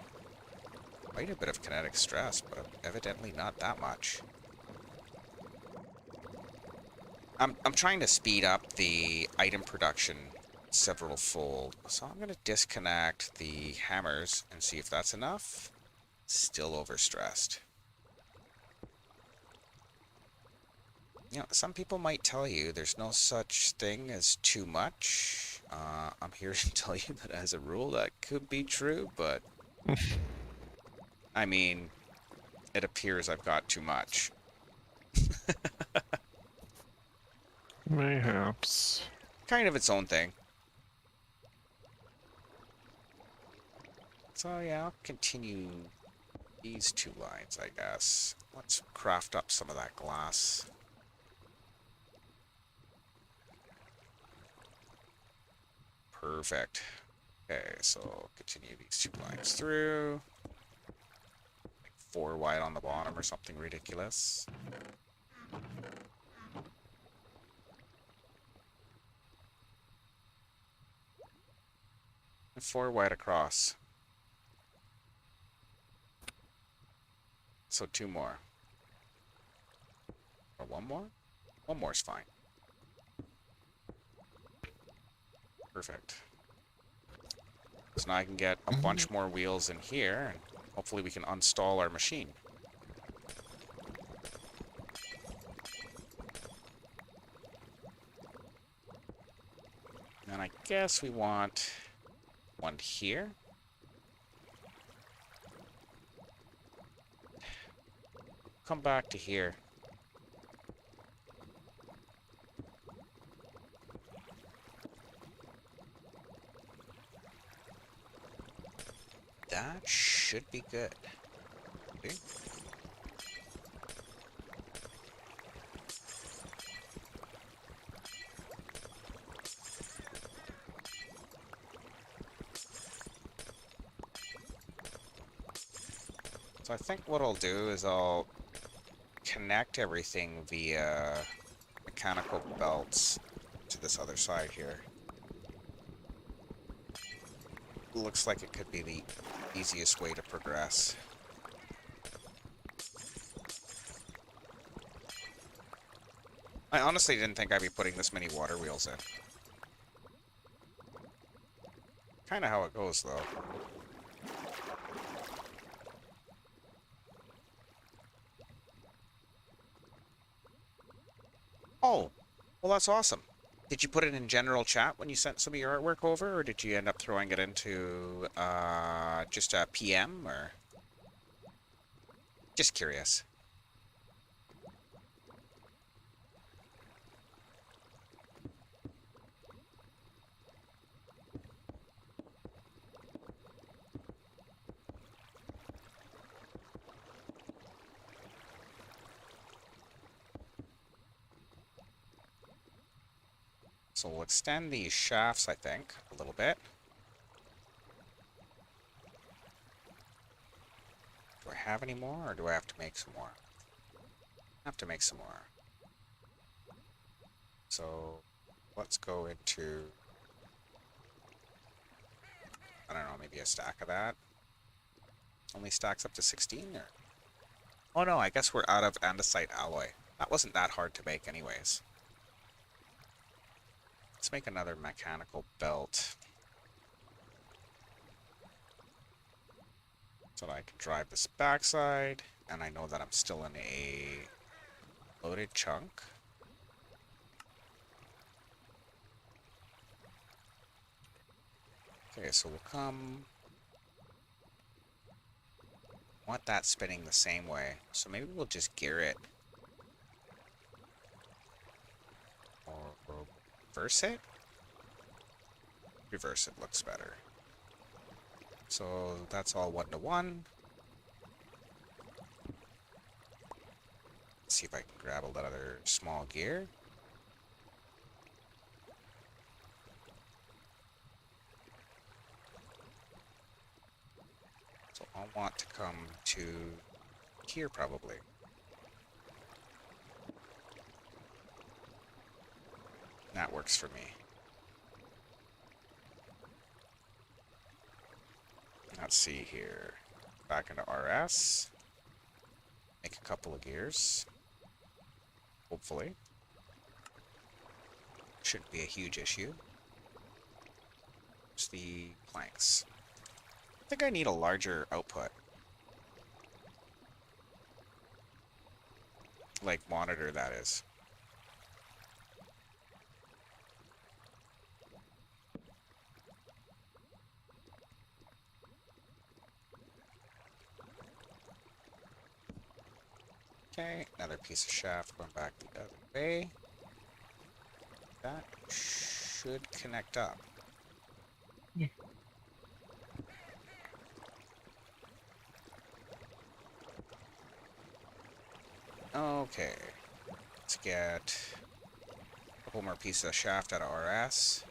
quite a bit of kinetic stress, but evidently not that much. I'm trying to speed up the item production several fold, so I'm going to disconnect the hammers and see if that's enough. Still overstressed. You know, some people might tell you there's no such thing as too much. I'm here to tell you that as a rule that could be true, but I mean, it appears I've got too much. Mayhaps. Kind of its own thing. So yeah, I'll continue these two lines, I guess. Let's craft up some of that glass. Perfect. Okay, so continue these two lines through. Like 4 wide on the bottom or something ridiculous. And 4 wide across. So 2 more. Or 1 more? 1 more is fine. Perfect. So now I can get a bunch more wheels in here, and hopefully we can install our machine. And I guess we want one here. Come back to here. That should be good. See? So I think what I'll do is I'll connect everything via mechanical belts to this other side here. Looks like it could be the easiest way to progress. I honestly didn't think I'd be putting this many water wheels in. Kinda how it goes, though. Oh, well that's awesome. Did you put it in general chat when you sent some of your artwork over, or did you end up throwing it into just a PM, or? Just curious. So we'll extend these shafts, I think, a little bit. Do I have any more, or do I have to make some more? I have to make some more. So let's go into, I don't know, maybe a stack of that. Only stacks up to 16, or? Oh no, I guess we're out of andesite alloy. That wasn't that hard to make anyways. Let's make another mechanical belt so that I can drive this backside, and I know that I'm still in a loaded chunk. Okay, so we'll come. Want that spinning the same way, so maybe we'll just gear it. Or reverse it? Reverse it looks better. So that's all 1 to 1. Let's see if I can grab another small gear. So I'll want to come to here probably. That works for me. Let's see here. Back into RS. Make a couple of gears. Hopefully. Shouldn't be a huge issue. Just the planks. I think I need a larger output. Like monitor, that is. Okay, another piece of shaft going back the other way. That should connect up. Okay, let's get a couple more pieces of shaft out of RS.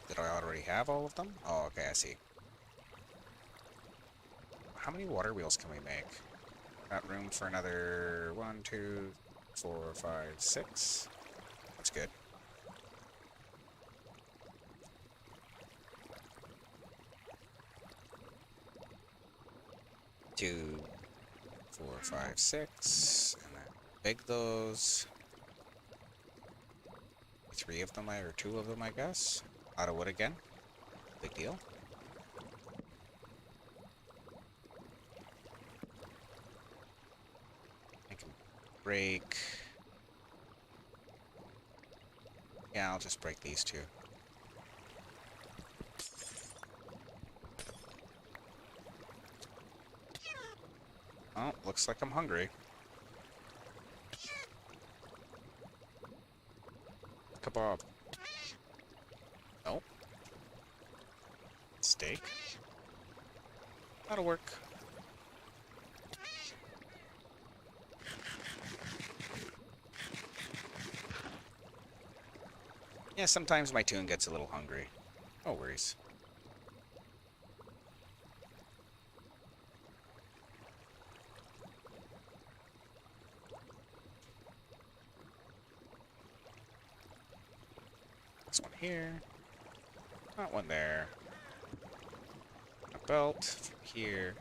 Did I already have all of them? Oh, okay, I see. How many water wheels can we make? Got room for another 1, 2, 4, 5, 6. That's good. Two, 4, 5, 6, and then big those. 3 of them, or 2 of them, I guess. Out of wood again. Big deal. I can break. Yeah, I'll just break these 2. Oh, looks like I'm hungry. Kebab. Nope. Steak. That'll work. Yeah, sometimes my tune gets a little hungry. No worries. This one here. That one there. A belt from here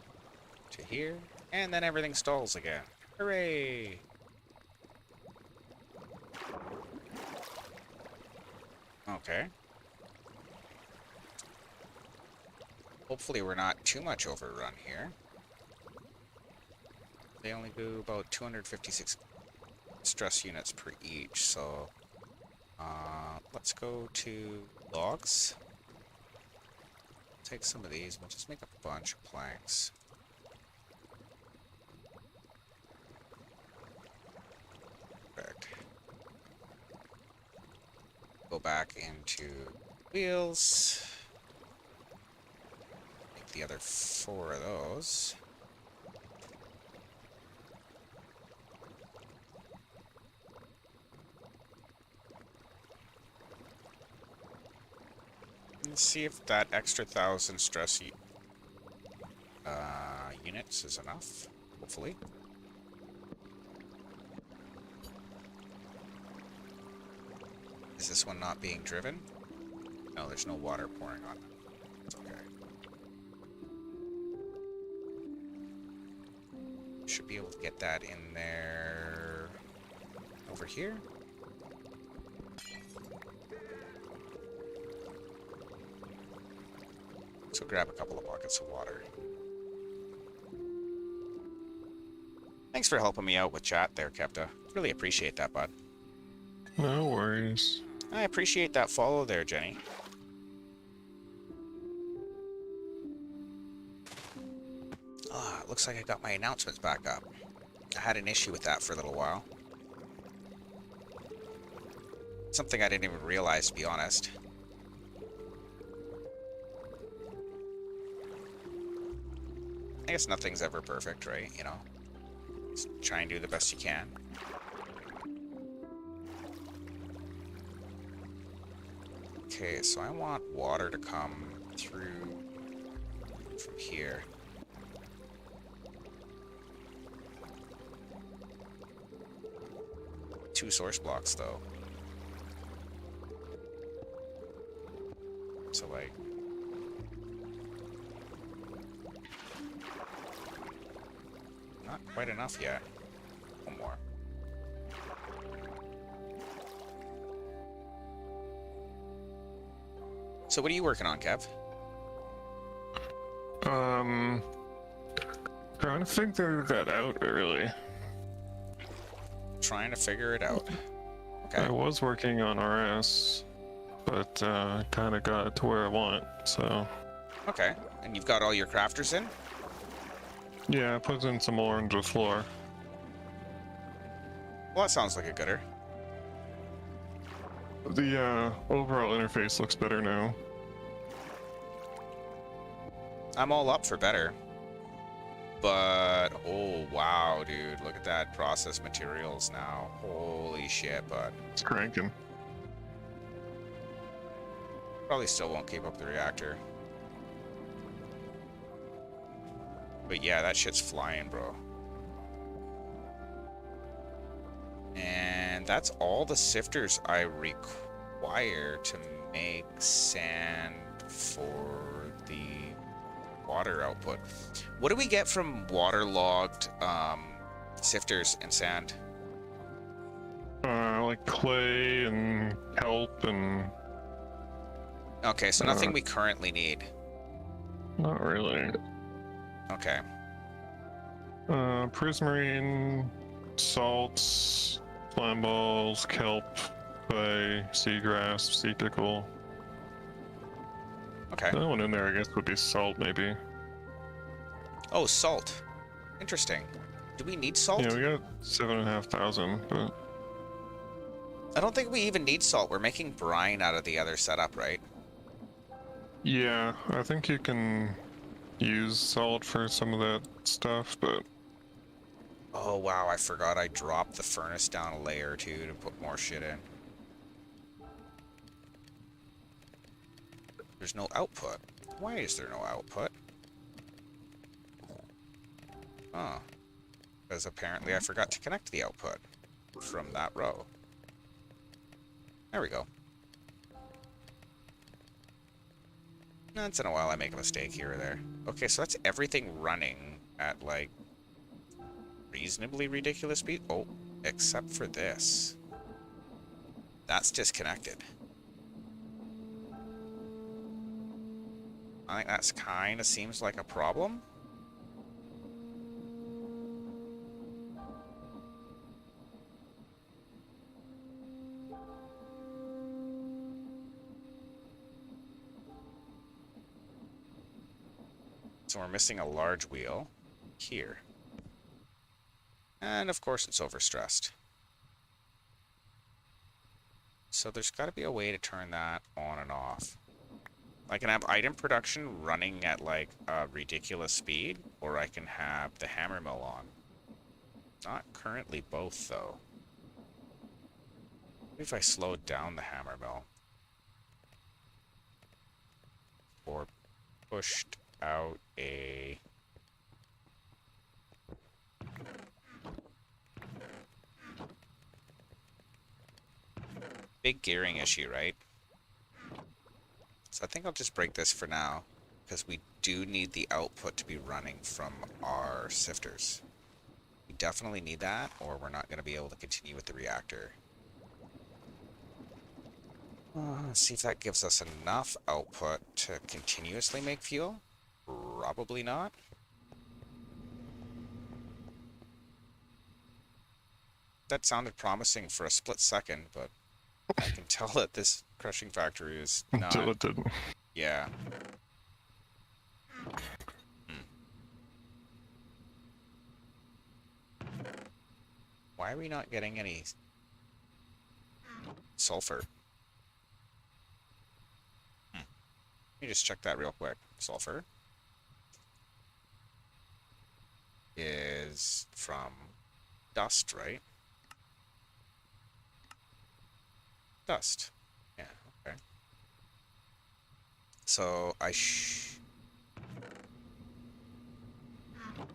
to here. And then everything stalls again. Hooray! Okay. Hopefully we're not too much overrun here. They only do about 256 stress units per each, so let's go to logs. Take some of these, we'll just make a bunch of planks. Perfect. Go back into wheels. Make the other 4 of those. Let's see if that extra 1,000 stress units is enough, hopefully. Is this one not being driven? No, there's no water pouring on it. It's okay. Should be able to get that in there over here. So grab a couple of buckets of water. Thanks for helping me out with chat there, Kepta. Really appreciate that, bud. No worries. I appreciate that follow there, Jenny. Ah, it looks like I got my announcements back up. I had an issue with that for a little while. Something I didn't even realize, to be honest. I guess nothing's ever perfect, right? You know? Just try and do the best you can. Okay, so I want water to come through from here. Two source blocks, though. So, like... not quite enough yet. One more. So what are you working on, Kev? Trying to figure that out, really. Trying to figure it out. Okay. I was working on RS, but kind of got it to where I want, so... Okay. And you've got all your crafters in? Yeah, put in some more into the floor. Well, that sounds like a gooder. The overall interface looks better now. I'm all up for better. But, oh, wow, dude. Look at that. Process materials now. Holy shit, bud. It's cranking. Probably still won't keep up the reactor. But yeah, that shit's flying, bro. And that's all the sifters I require to make sand for the water output. What do we get from waterlogged sifters and sand? Like clay and kelp and... Okay, so nothing we currently need. Not really. Okay. Prismarine, salts, flamballs, kelp, clay, seagrass, sea pickle. Okay. The only one in there, I guess, would be salt, maybe. Oh, salt. Interesting. Do we need salt? Yeah, we got 7,500, but... I don't think we even need salt. We're making brine out of the other setup, right? Yeah, I think you can use salt for some of that stuff, but... Oh, wow, I forgot I dropped the furnace down a layer or two to put more shit in. There's no output. Why is there no output? Oh. Because apparently I forgot to connect the output from that row. There we go. Once in a while I make a mistake here or there. Okay, so that's everything running at, like, reasonably ridiculous speed. Oh, except for this. That's disconnected. I think that's kind of seems like a problem. So we're missing a large wheel here. And of course it's overstressed. So there's got to be a way to turn that on and off. I can have item production running at like a ridiculous speed, or I can have the hammer mill on. Not currently both though. Maybe if I slowed down the hammer mill. Or pushed out a... big gearing issue, right? So I think I'll just break this for now, because we do need the output to be running from our sifters. We definitely need that, or we're not going to be able to continue with the reactor. Let's see if that gives us enough output to continuously make fuel. Probably not. That sounded promising for a split second, but I can tell that this crushing factory is not... Until it didn't. Yeah. Why are we not getting any sulfur? Let me just check that real quick. Sulfur is from dust, right? Dust. Yeah, okay. So I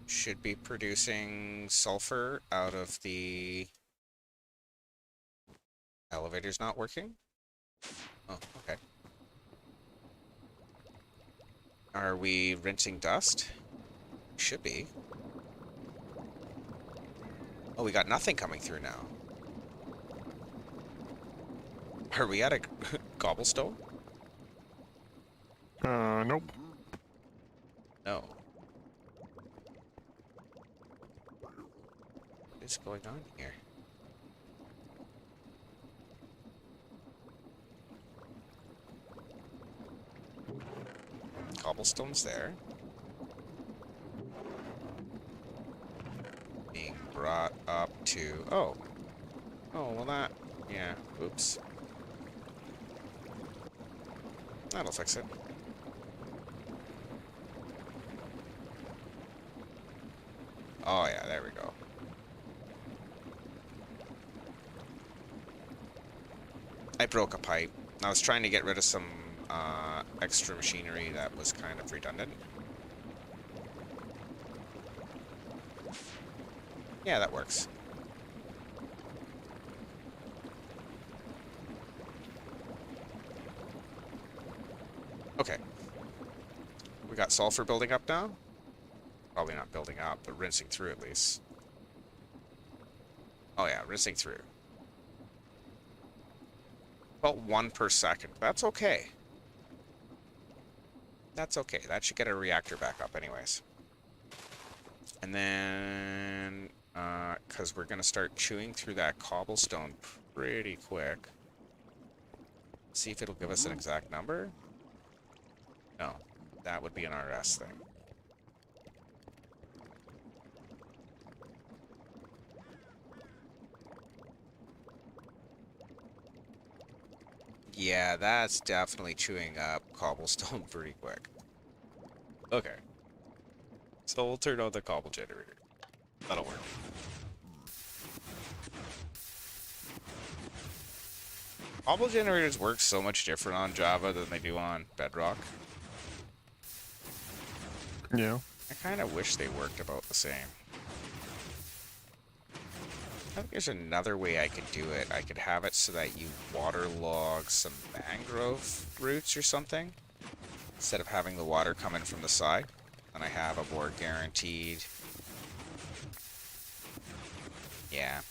should be producing sulfur out of the... elevator's not working? Oh, okay. Are we rinsing dust? Should be. Oh, we got nothing coming through now. Are we at a cobblestone? Nope. No. What is going on here? cobblestones there. Being brought up to... Oh. Oh, well that... Yeah, oops. That'll fix it. Oh yeah, there we go. I broke a pipe. I was trying to get rid of some extra machinery that was kind of redundant. Yeah, that works. Okay. We got sulfur building up now. Probably not building up, but rinsing through at least. Oh yeah, rinsing through. About 1 per second. That's okay. That's okay. That should get a reactor back up anyways. And then, because we're going to start chewing through that cobblestone pretty quick. See if it'll give us an exact number. No, that would be an RS thing. Yeah, that's definitely chewing up cobblestone pretty quick. Okay. So we'll turn on the cobble generator. That'll work. Cobble generators work so much different on Java than they do on Bedrock. Yeah. I kind of wish they worked about the same. I think there's another way I could do it. I could have it so that you waterlog some mangrove roots or something, instead of having the water come in from the side. And I have a more guaranteed... Yeah.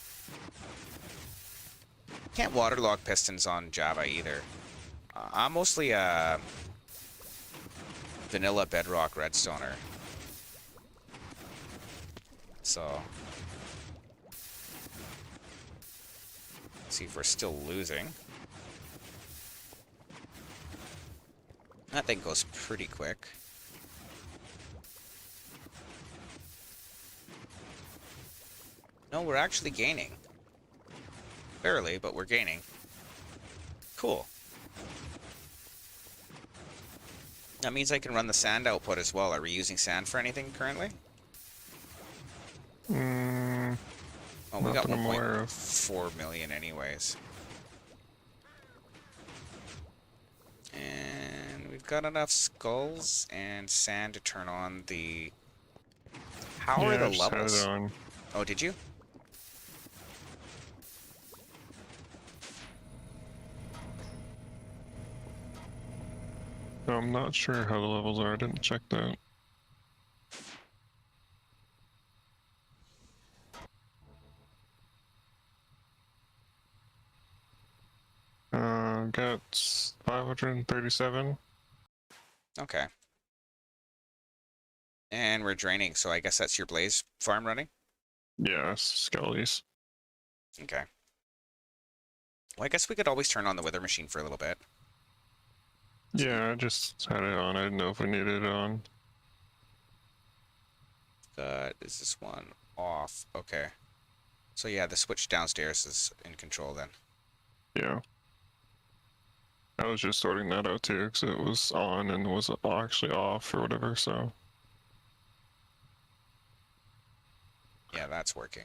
Can't waterlog pistons on Java either. I'm mostly a vanilla bedrock redstoner. So... see if we're still losing. That thing goes pretty quick. No, we're actually gaining. Barely, but we're gaining. Cool. That means I can run the sand output as well. Are we using sand for anything currently? Oh, we got 1.4 million anyways. And we've got enough skulls and sand to turn on the... How are the levels? Oh, did you? I'm not sure how the levels are. I didn't check that. Got 537. Okay. And we're draining, so I guess that's your blaze farm running? Yeah, skellies. Okay. Well, I guess we could always turn on the wither machine for a little bit. Yeah, I just had it on. I didn't know if we needed it on. Is this one off? Okay. So yeah, the switch downstairs is in control then. Yeah. I was just sorting that out too, because it was on and was actually off or whatever, so. Yeah, that's working.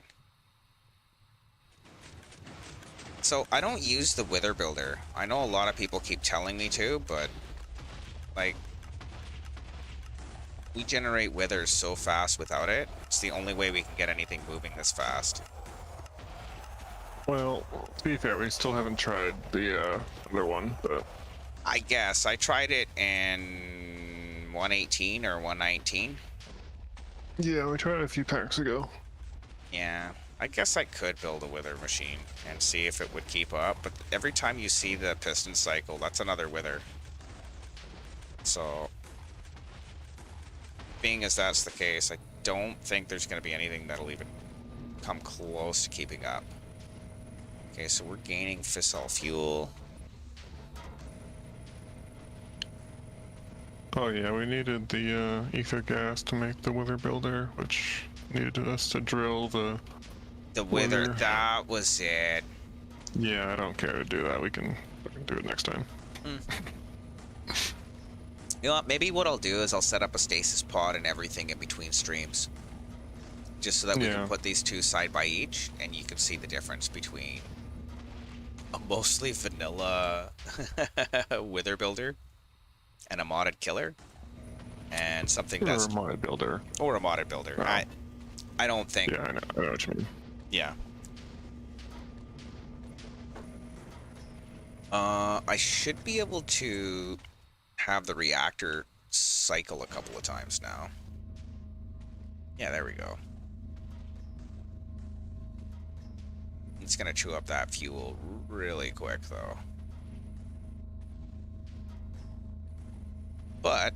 So I don't use the wither builder. I know a lot of people keep telling me to, but like we generate withers so fast without it. It's the only way we can get anything moving this fast. Well, to be fair, we still haven't tried the other one, but... I guess. I tried it in 118 or 119. Yeah, we tried it a few packs ago. Yeah, I guess I could build a wither machine and see if it would keep up, but every time you see the piston cycle, that's another wither. So, being as that's the case, I don't think there's going to be anything that'll even come close to keeping up. Okay, so we're gaining fissile fuel. Oh yeah, we needed the ether gas to make the wither builder, which needed us to drill the wither. wither. That was it. Yeah, I don't care to do that. We can do it next time. Mm. You know what? Maybe what I'll do is I'll set up a stasis pod and everything in between streams, just so that we can put these two side by each, and you can see the difference between a mostly vanilla wither builder and a modded killer, and something that's or a modded builder. Or a modded builder. Oh. I don't think. Yeah, I know what you mean. Yeah. I should be able to have the reactor cycle a couple of times now. Yeah, there we go. It's gonna chew up that fuel really quick, though. But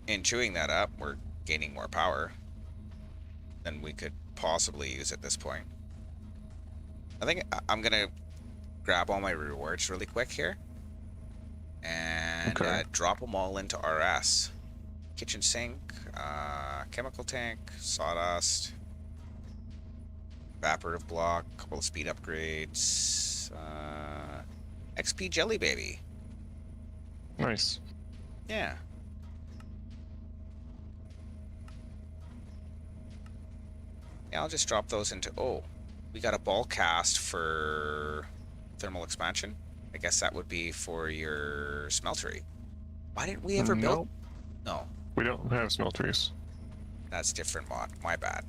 in chewing that up, we're gaining more power than we could possibly use at this point. I think I'm gonna grab all my rewards really quick here and drop them all into RS. Kitchen sink, chemical tank, sawdust, evaporative block, couple of speed upgrades, XP jelly baby. Nice. Yeah. Yeah, I'll just drop those into... Oh, we got a ball cast for thermal expansion. I guess that would be for your smeltery. Why didn't we ever build... No. We don't have smelteries. That's different mod. My bad.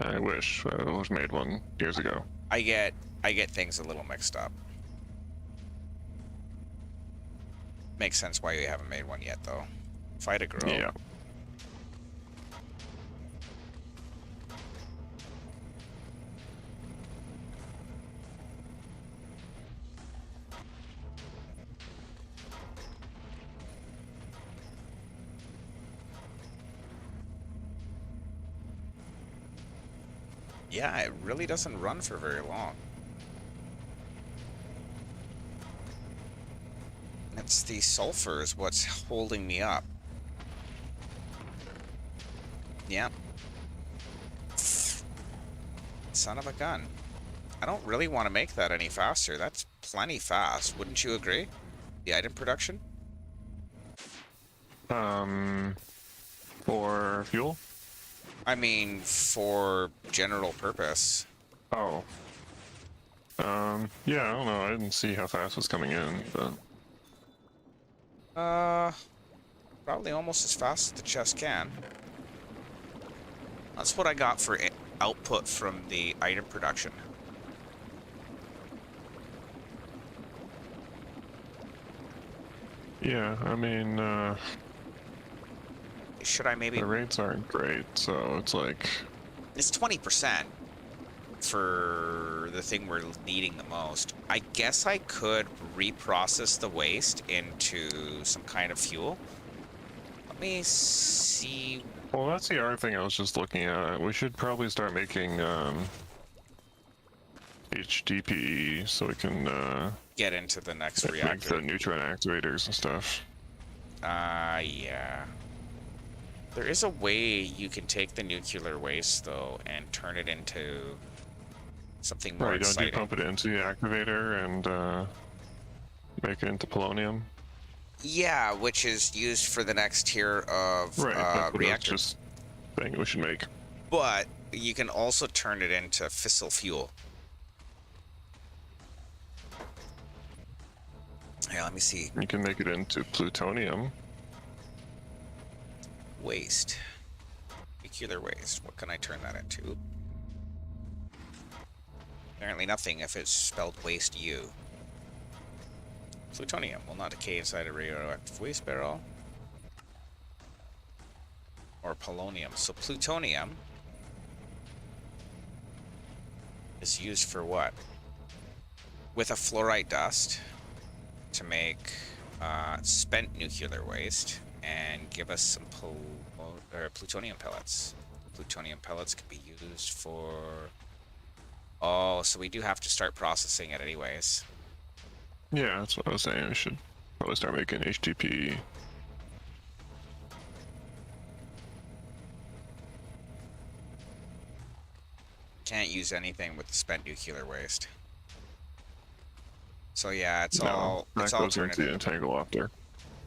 I wish I would have made one years ago. I get things a little mixed up. Makes sense why we haven't made one yet, though. Fight a grow. Yeah. Yeah, it really doesn't run for very long. It's the sulfur is what's holding me up. Yeah. Son of a gun. I don't really want to make that any faster. That's plenty fast. Wouldn't you agree? The item production? For fuel? I mean, for general purpose. Oh. Yeah, I don't know. I didn't see how fast it was coming in, but... Probably almost as fast as the chest can. That's what I got for output from the item production. Yeah, I mean, should I maybe... The rates aren't great, so it's like... It's 20% for the thing we're needing the most. I guess I could reprocess the waste into some kind of fuel. Let me see... Well, that's the other thing I was just looking at. We should probably start making, HDPE so we can, get into the next make reactor. the neutron activators and stuff. Yeah. There is a way you can take the nuclear waste, though, and turn it into something more exciting. Don't you pump it into the activator and make it into polonium? Yeah, which is used for the next tier of reactors. Just thing we should make. But you can also turn it into fissile fuel. Yeah, let me see. You can make it into plutonium. Waste. Nuclear waste. What can I turn that into? Apparently nothing if it's spelled waste U. Plutonium will not decay inside a radioactive waste barrel. Or polonium. So plutonium is used for what? With a fluorite dust to make spent nuclear waste and give us some plutonium pellets. Plutonium pellets can be used for... Oh, so we do have to start processing it anyways. Yeah, that's what I was saying. We should Probably start making HTP. Can't use anything with spent nuclear waste. So yeah, it's No, all that goes into the Entangleopter.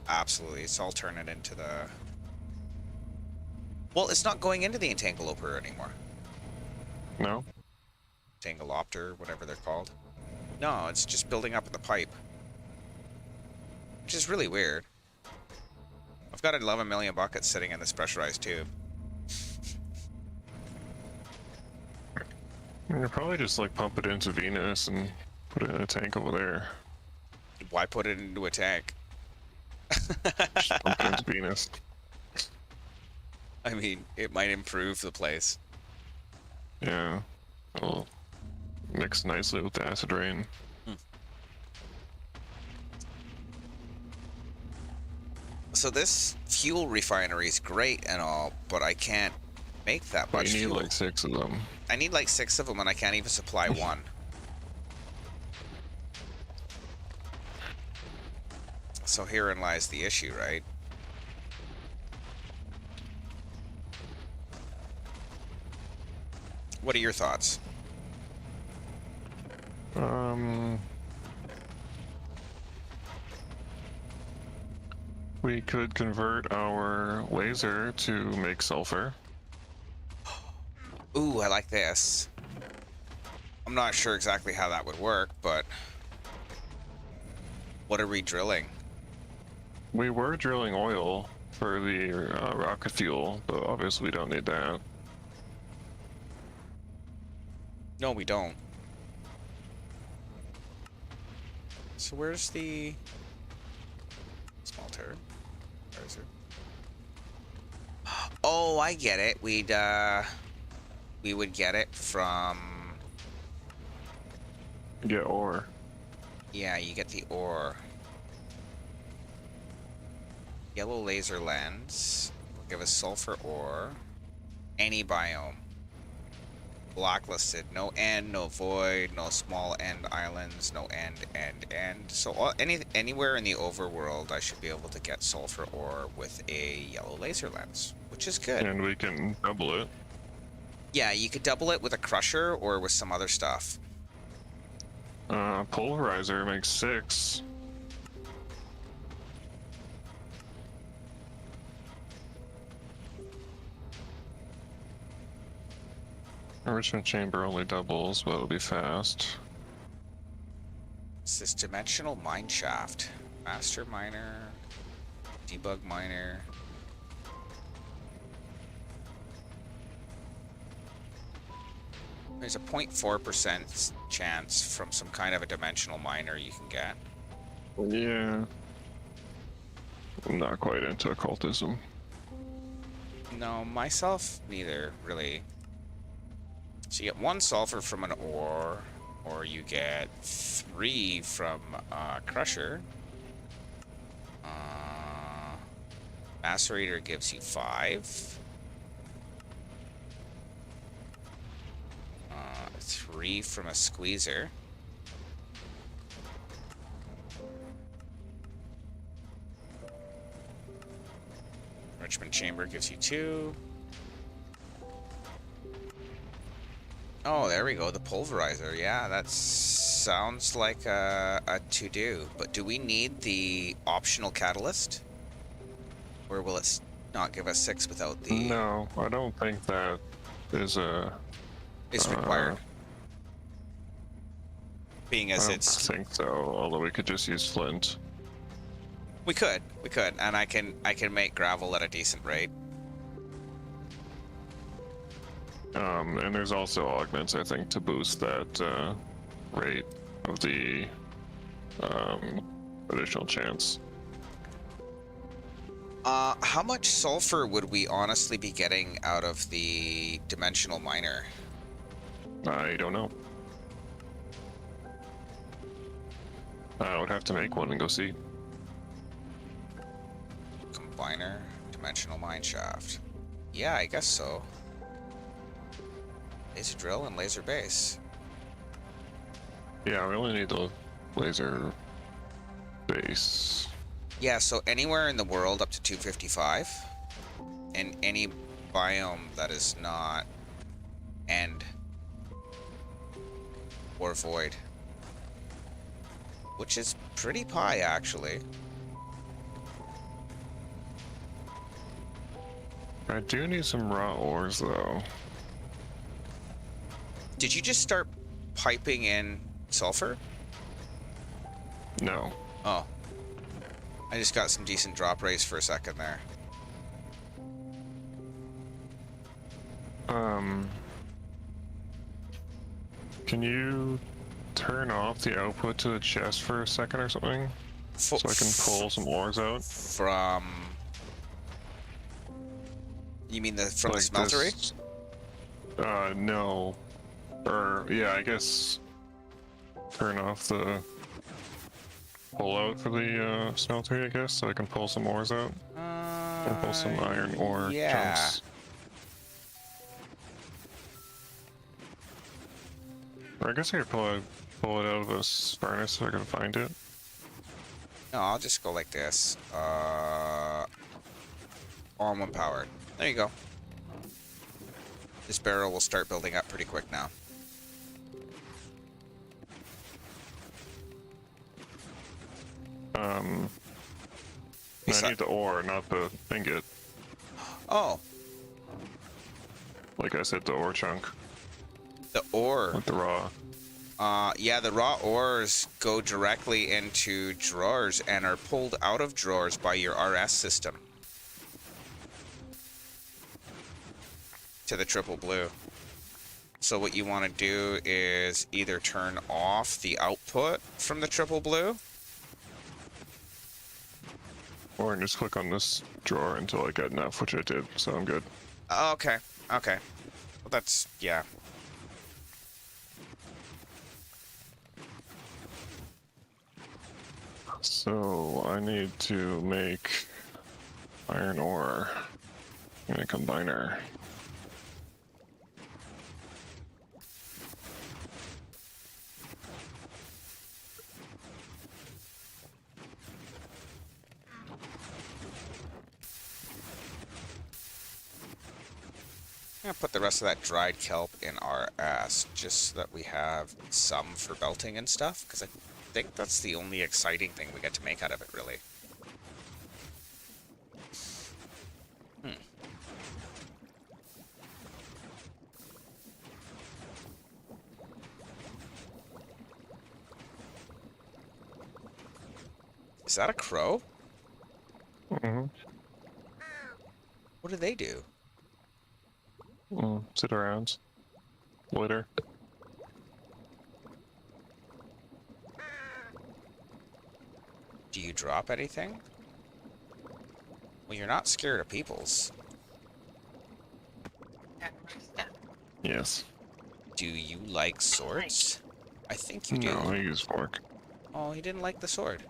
Absolutely, it's all turning into the. Well, it's not going into the Entangleopter anymore. No? Entangleopter, whatever they're called. No, it's just building up in the pipe. Which is really weird. I've got 11 million buckets sitting in this pressurized tube. You probably just like pump it into Venus and put it in a tank over there. Why put it into a tank? Just pump it into Venus. I mean, it might improve the place. Yeah. It'll mix nicely with the acid rain. So this fuel refinery is great and all, but I can't make that But much you need fuel. like 6 of them. I need like 6 of them and I can't even supply one. So herein lies the issue, right? What are your thoughts? We could convert our laser to make sulfur. Ooh, I like this. I'm not sure exactly how that would work, but what are we drilling? We were drilling oil for the rocket fuel, but obviously we don't need that. No, we don't. So where's the small turret? Where is it? Oh, I get it. We would get it from. Get ore. Yeah, you get the ore. Yellow laser lens. Will give us sulfur ore. Any biome. Blacklisted. No end, no void, no small end islands, no end. So anywhere in the overworld, I should be able to get sulfur ore with a yellow laser lens, which is good. And we can double it. Yeah, you could double it with a crusher or with some other stuff. Pulverizer makes 6. Enrichment chamber only doubles, but it'll be fast. It's this dimensional mine shaft. Master miner. Debug miner. There's a 0.4% chance from some kind of a dimensional miner you can get. Yeah. I'm not quite into occultism. No, myself neither, really. So you get 1 sulfur from an ore, or you get 3 from a crusher. Macerator gives you 5. 3 from a squeezer. Enrichment chamber gives you 2. Oh, there we go, the pulverizer. Yeah, that sounds like a to-do. But do we need the optional catalyst? Or will it not give us 6 without the... No, I don't think that is a... It's required. Being as I don't it's... think so, although we could just use flint. We could, and I can make gravel at a decent rate. And there's also augments, I think, to boost that rate of the additional chance. How much sulfur would we honestly be getting out of the dimensional miner? I don't know. I would have to make one and go see. Combiner, dimensional mine shaft. Yeah, I guess so. Laser drill and laser base. Yeah, we only need the laser base. Yeah, so anywhere in the world up to 255, and any biome that is not end or void, which is pretty pie actually. I do need some raw ores though. Did you just start piping in sulfur? No. Oh. I just got some decent drop rates for a second there. Can you turn off the output to the chest for a second or something? So I can pull some ores out? From... You mean from the Like smeltery? this... no. Or, yeah, I guess... Turn off the... pull out for the smeltery, I guess, so I can pull some ores out. Or pull some iron ore chunks. Or I guess I could pull it out of this furnace if I can find it. No, I'll just go like this. All-in-one powered. There you go. This barrel will start building up pretty quick now. I need the ore, not the ingot. Oh. Like I said, the ore chunk. The ore. Like the raw. Yeah, the raw ores go directly into drawers and are pulled out of drawers by your RS system. To the triple blue. So what you want to do is either turn off the output from the triple blue. Or just click on this drawer until I get enough, which I did, so I'm good. Okay, okay. Well, that's, yeah. So I need to make iron ore in a combiner. I'm gonna put the rest of that dried kelp in our ass, just so that we have some for belting and stuff, because I think that's the only exciting thing we get to make out of it, really. Is that a crow? Mm-hmm. What do they do? Sit around. Loiter. Do you drop anything? Well, you're not scared of peoples. Yes. Do you like swords? I think you do. No, I use fork. Oh, he didn't like the sword.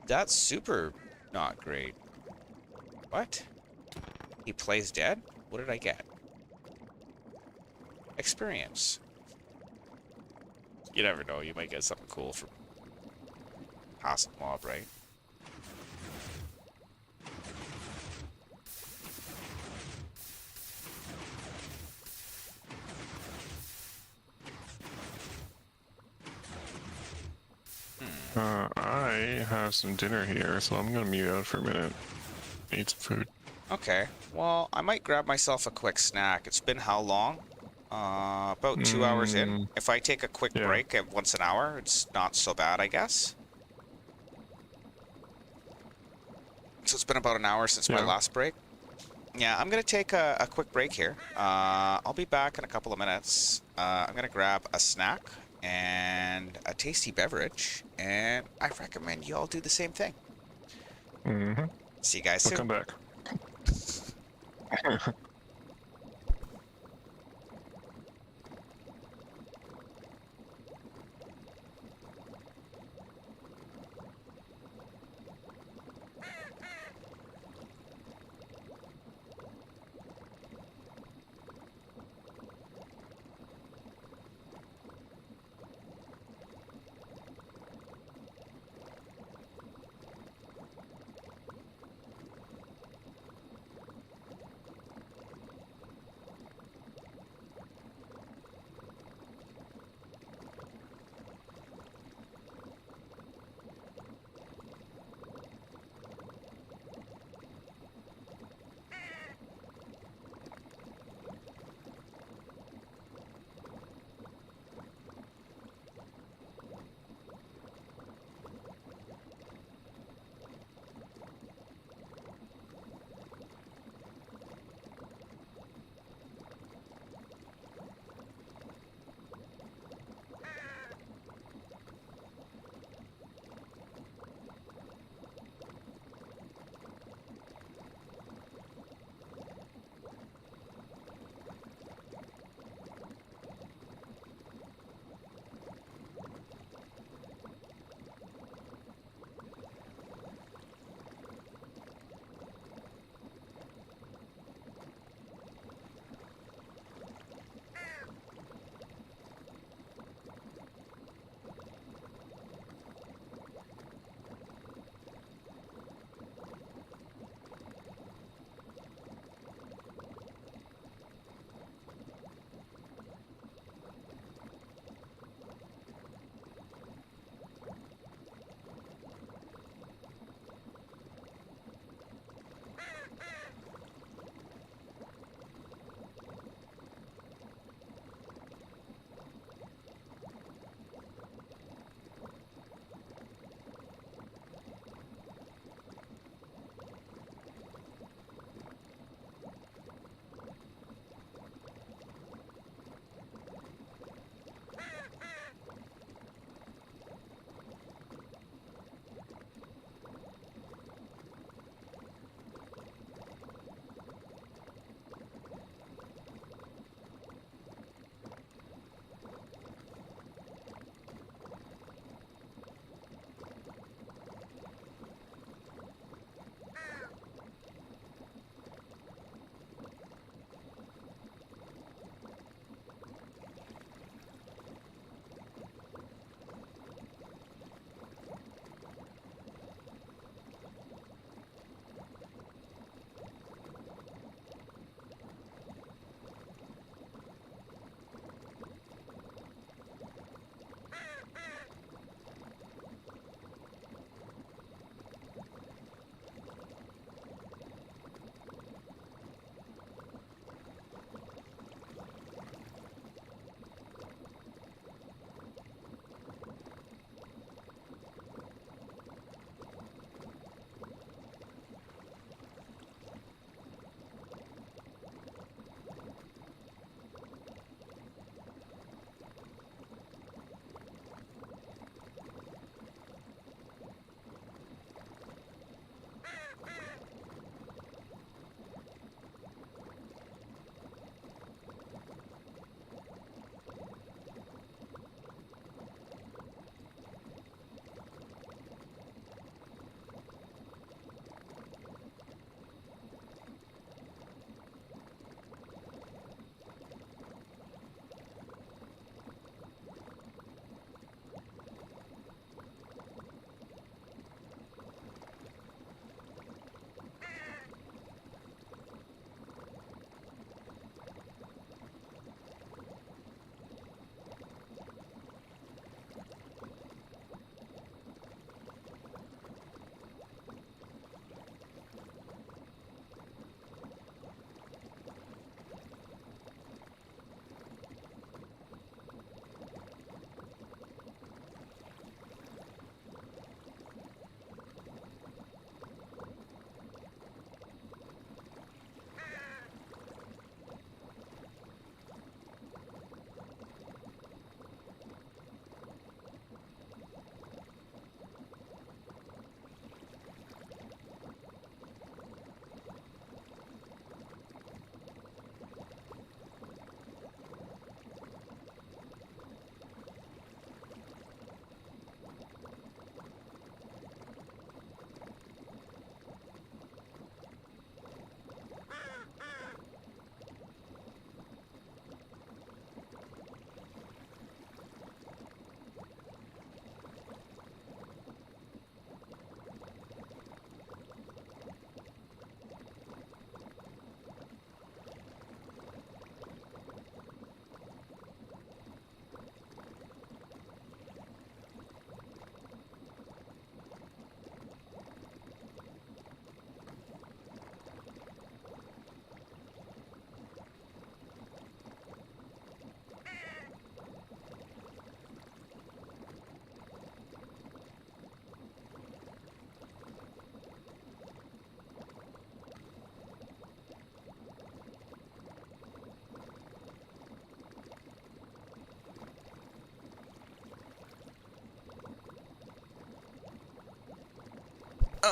That's super not great. What? He plays dead? What did I get? Experience. You never know, you might get something cool from passive mob, right? I have some dinner here, so I'm gonna mute out for a minute. Eat some food. Okay. Well, I might grab myself a quick snack. It's been how long? About 2 hours in. If I take a quick break at once an hour, it's not so bad, I guess. So it's been about an hour since my last break. Yeah, I'm gonna take a quick break here. I'll be back in a couple of minutes. I'm gonna grab a snack and a tasty beverage, and I recommend you all do the same thing. Mm-hmm. See you guys I'll soon. come back.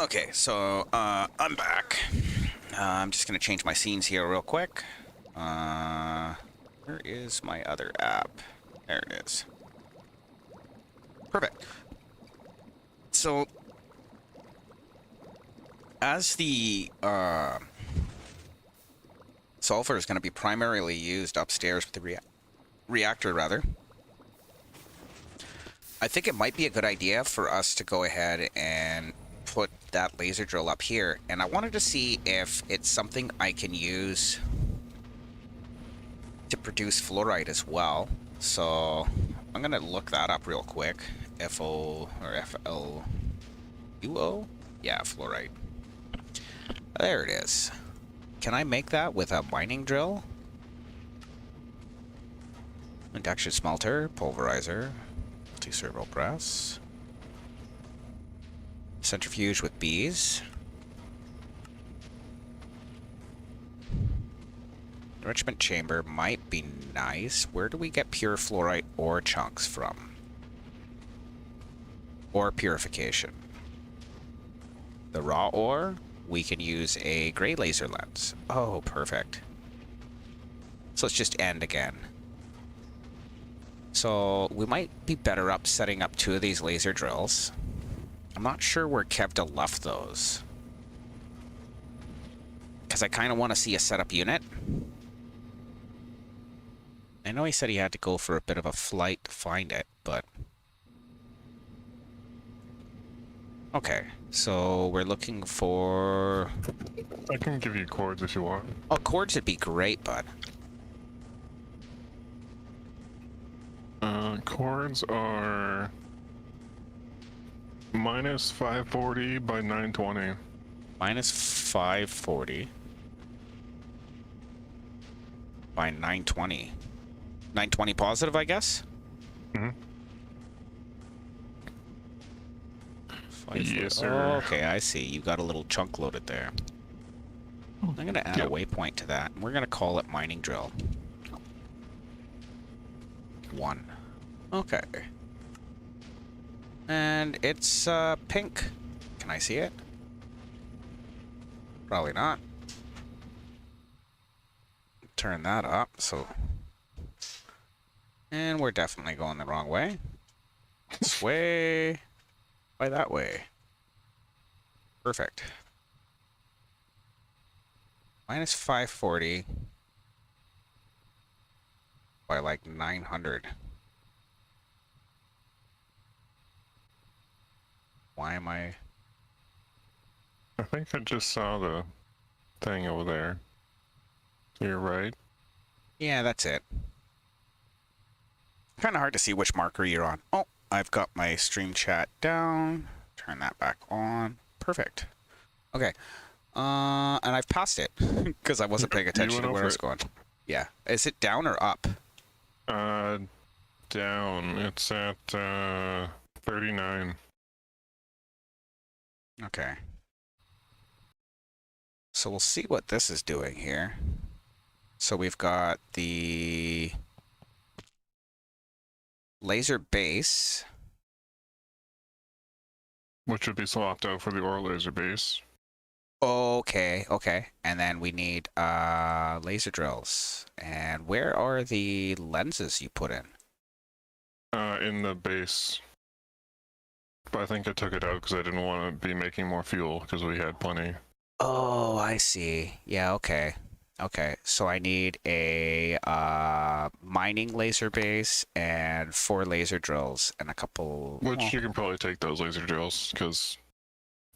Okay, so I'm back. I'm just gonna change my scenes here real quick. Where is my other app? There it is. Perfect. So, as the sulfur is going to be primarily used upstairs with the reactor, rather, I think it might be a good idea for us to go ahead and put that laser drill up here. And I wanted to see if it's something I can use to produce fluorite as well. So I'm going to look that up real quick. FO or FLUO? Yeah, fluorite. There it is. Can I make that with a mining drill? Induction smelter, pulverizer, multi-servo press, centrifuge with bees, enrichment chamber might be nice. Where do we get pure fluorite ore chunks from? Ore purification. The raw ore, we can use a gray laser lens. Oh, perfect. So let's just end again. So we might be better up setting up 2 of these laser drills. I'm not sure where Kevda left those, because I kind of want to see a setup unit. I know he said he had to go for a bit of a flight to find it, but... Okay, so we're looking for... I can give you cords if you want. Oh, cords would be great, bud. Cords are minus 540 by 920. Minus 540 by 920. 920 positive, I guess? Mm-hmm. Yes, sir. Oh, okay, I see. You got a little chunk loaded there. I'm going to add a waypoint to that. We're going to call it mining drill 1. Okay. And it's pink. Can I see it? Probably not. Turn that up, so... And we're definitely going the wrong way. This way. By that way. Perfect. Minus 540 by like 900. Why am I... I think I just saw the thing over there. You're right. Yeah, that's it. Kind of hard to see which marker you're on. Oh, I've got my stream chat down. Turn that back on. Perfect. Okay. And I've passed it because I wasn't paying attention to where I was going. Yeah. Is it down or up? Down. It's at 39. Okay. So we'll see what this is doing here. So we've got the laser base. Which would be swapped out for the ore laser base. Okay, okay. And then we need laser drills. And where are the lenses you put in? In the base. But I think I took it out because I didn't want to be making more fuel because we had plenty. Oh, I see. Yeah, okay. Okay, so I need a mining laser base and 4 laser drills and a couple... Which you can probably take those laser drills because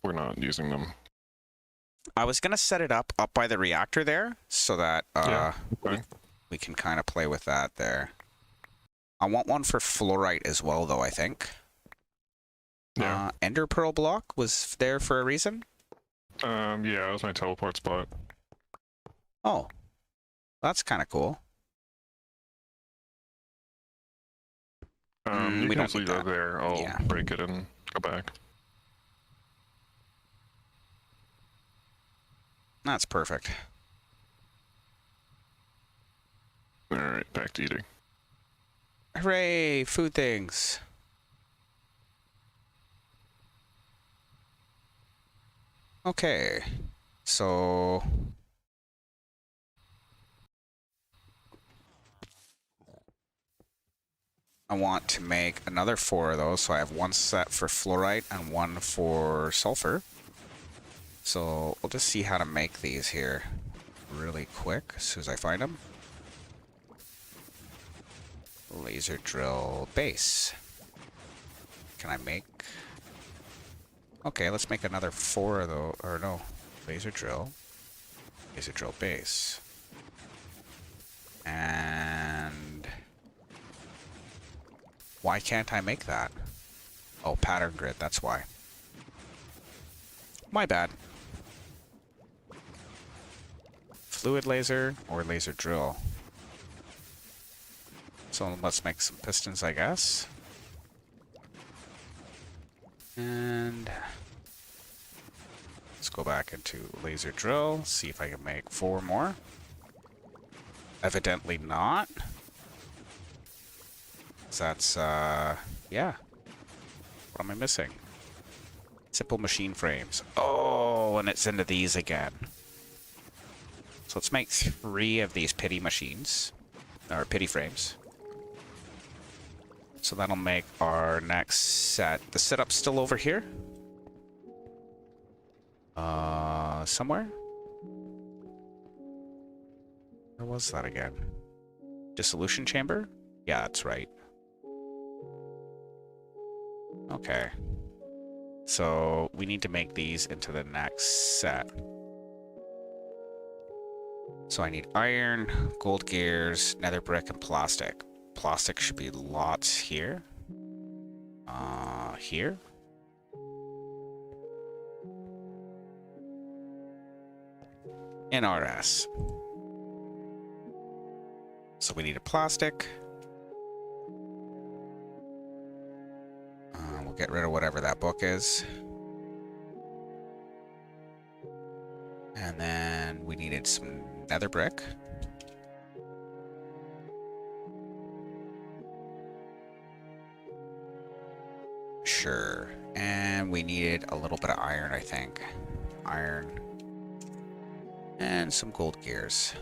we're not using them. I was going to set it up by the reactor there so that Yeah, okay. we can kind of play with that there. I want one for fluorite as well, though, I think. Yeah. Ender Pearl block was there for a reason? Yeah, that was my teleport spot. Oh, that's kind of cool. You we can don't just need leave that. it there. I'll Yeah. break it and go back. That's perfect. Alright, back to eating. Hooray, food things. Okay, so I want to make another 4 of those, so I have one set for fluorite and one for sulfur. So we'll just see how to make these here really quick as soon as I find them. Laser drill base. Can I make... Okay, let's make another 4 of those, or no, laser drill base. And why can't I make that? Oh, pattern grid, that's why. My bad. Fluid laser or laser drill. So let's make some pistons, I guess. And let's go back into laser drill, see if I can make 4 more. Evidently not. So that's, yeah. What am I missing? Simple machine frames. Oh, and it's into these again. So let's make 3 of these pity machines, or pity frames. So that'll make our next set. The setup's still over here. Somewhere? Where was that again? Dissolution chamber? Yeah, that's right. Okay. So we need to make these into the next set. So I need iron, gold gears, nether brick, and plastic. Plastic should be lots here. Here. And RS. So we need a plastic. We'll get rid of whatever that book is. And then we needed some nether brick. Sure. And we needed a little bit of iron, I think. Iron. And some gold gears.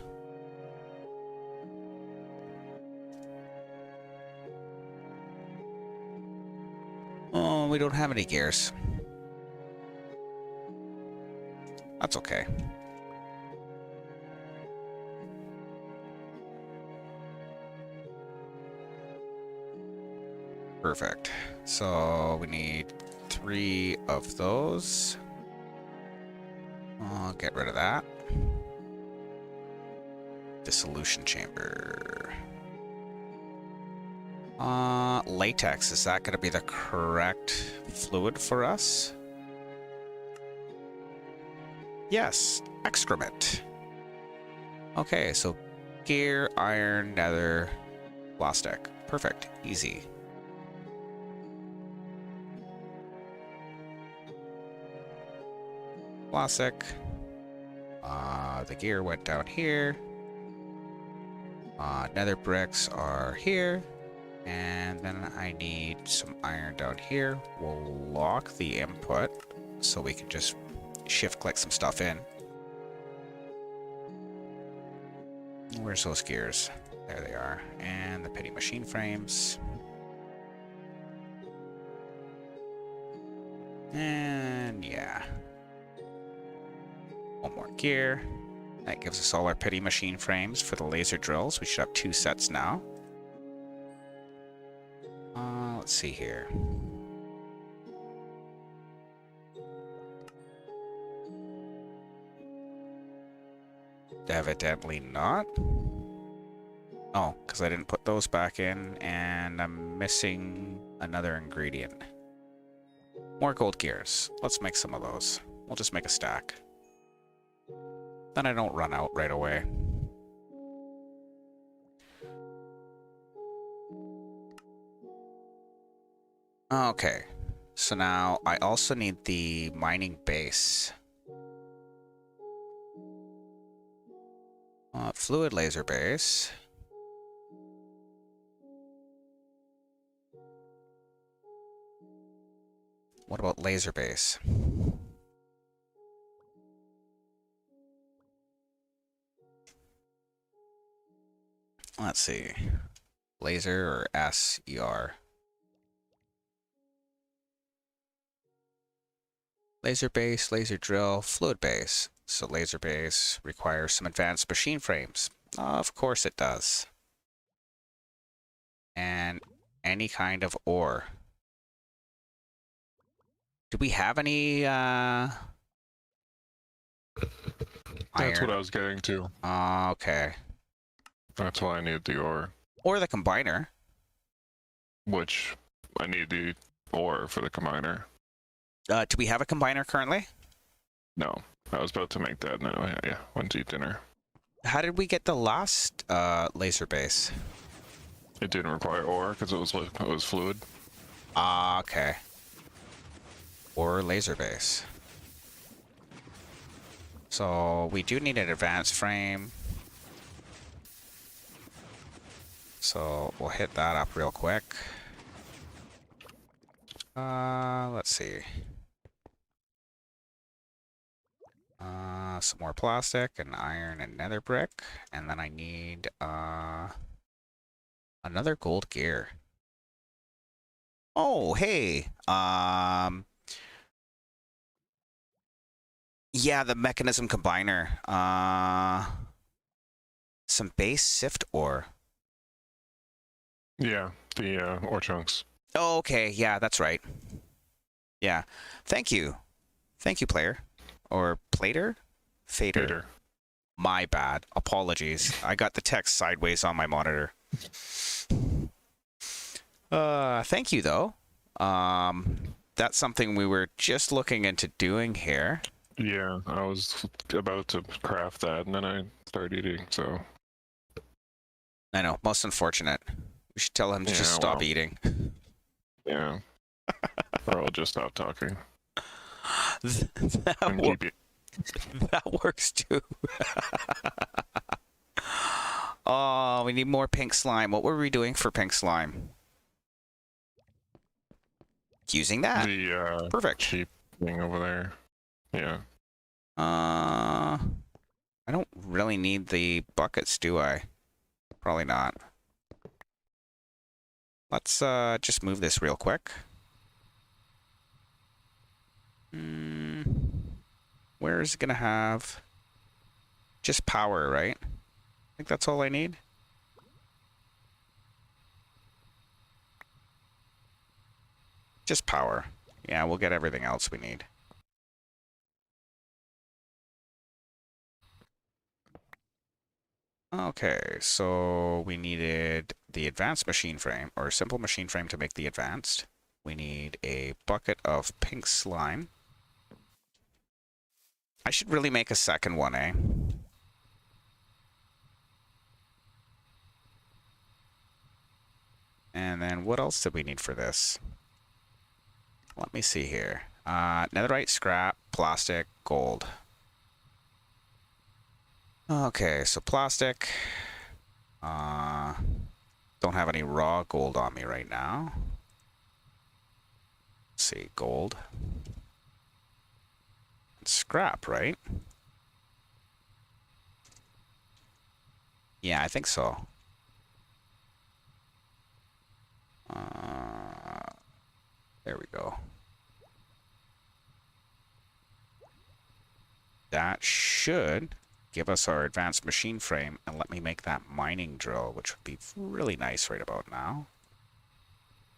Oh, we don't have any gears. That's okay. Perfect. So we need 3 of those. I'll get rid of that. Dissolution chamber. Latex, is that going to be the correct fluid for us? Yes, excrement. Okay, so gear, iron, nether, plastic. Perfect, easy. Plastic. The gear went down here. Nether bricks are here. And then I need some iron down here. We'll lock the input so we can just shift click some stuff in. Where's those gears? There they are. And the pity machine frames. And yeah. One more gear. That gives us all our pity machine frames for the laser drills. We should have 2 sets now. Let's see here. Evidently not. Oh, because I didn't put those back in, and I'm missing another ingredient. More gold gears. Let's make some of those. We'll just make a stack. Then I don't run out right away. Okay, so now I also need the mining base. Fluid laser base. What about laser base? Let's see. Laser or SER? Laser base, laser drill, fluid base. So laser base requires some advanced machine frames. Of course it does. And any kind of ore. Do we have any That's iron? what I was getting to. Okay. That's why I need the ore. Or the combiner. Which I need the ore for the combiner. Do we have a combiner currently? No, I was about to make that. No, yeah, went to eat dinner. How did we get the last laser base? It didn't require ore because it was fluid. Okay. Or laser base. So we do need an advanced frame. So we'll hit that up real quick. Let's see. Some more plastic and iron and nether brick. And then I need another gold gear. Oh, hey. Yeah, the mechanism combiner. Some base sift ore. Yeah, the ore chunks. Oh, okay. Yeah, that's right. Yeah. Thank you. Thank you, player. Or plater? Fader. Fader. My bad. Apologies. I got the text sideways on my monitor. Thank you, though. That's something we were just looking into doing here. Yeah, I was about to craft that, and then I started eating, so... I know. Most unfortunate. We should tell him to just stop eating. Yeah. Or I'll just stop talking. that works too. Oh, we need more pink slime. What were we doing for pink slime? Using that. The perfect. cheap thing over there. Yeah. I don't really need the buckets, do I? Probably not. Let's just move this real quick. Where is it gonna have just power, right? I think that's all I need. Just power. Yeah, we'll get everything else we need. Okay, so we needed the advanced machine frame, or a simple machine frame to make the advanced. We need a bucket of pink slime. I should really make a second one, eh? And then what else did we need for this? Let me see here. Netherite, scrap, plastic, gold. Okay, so plastic. Don't have any raw gold on me right now. Let's see, gold. Scrap, right? Yeah, I think so. There we go. That should give us our advanced machine frame and let me make that mining drill, which would be really nice right about now.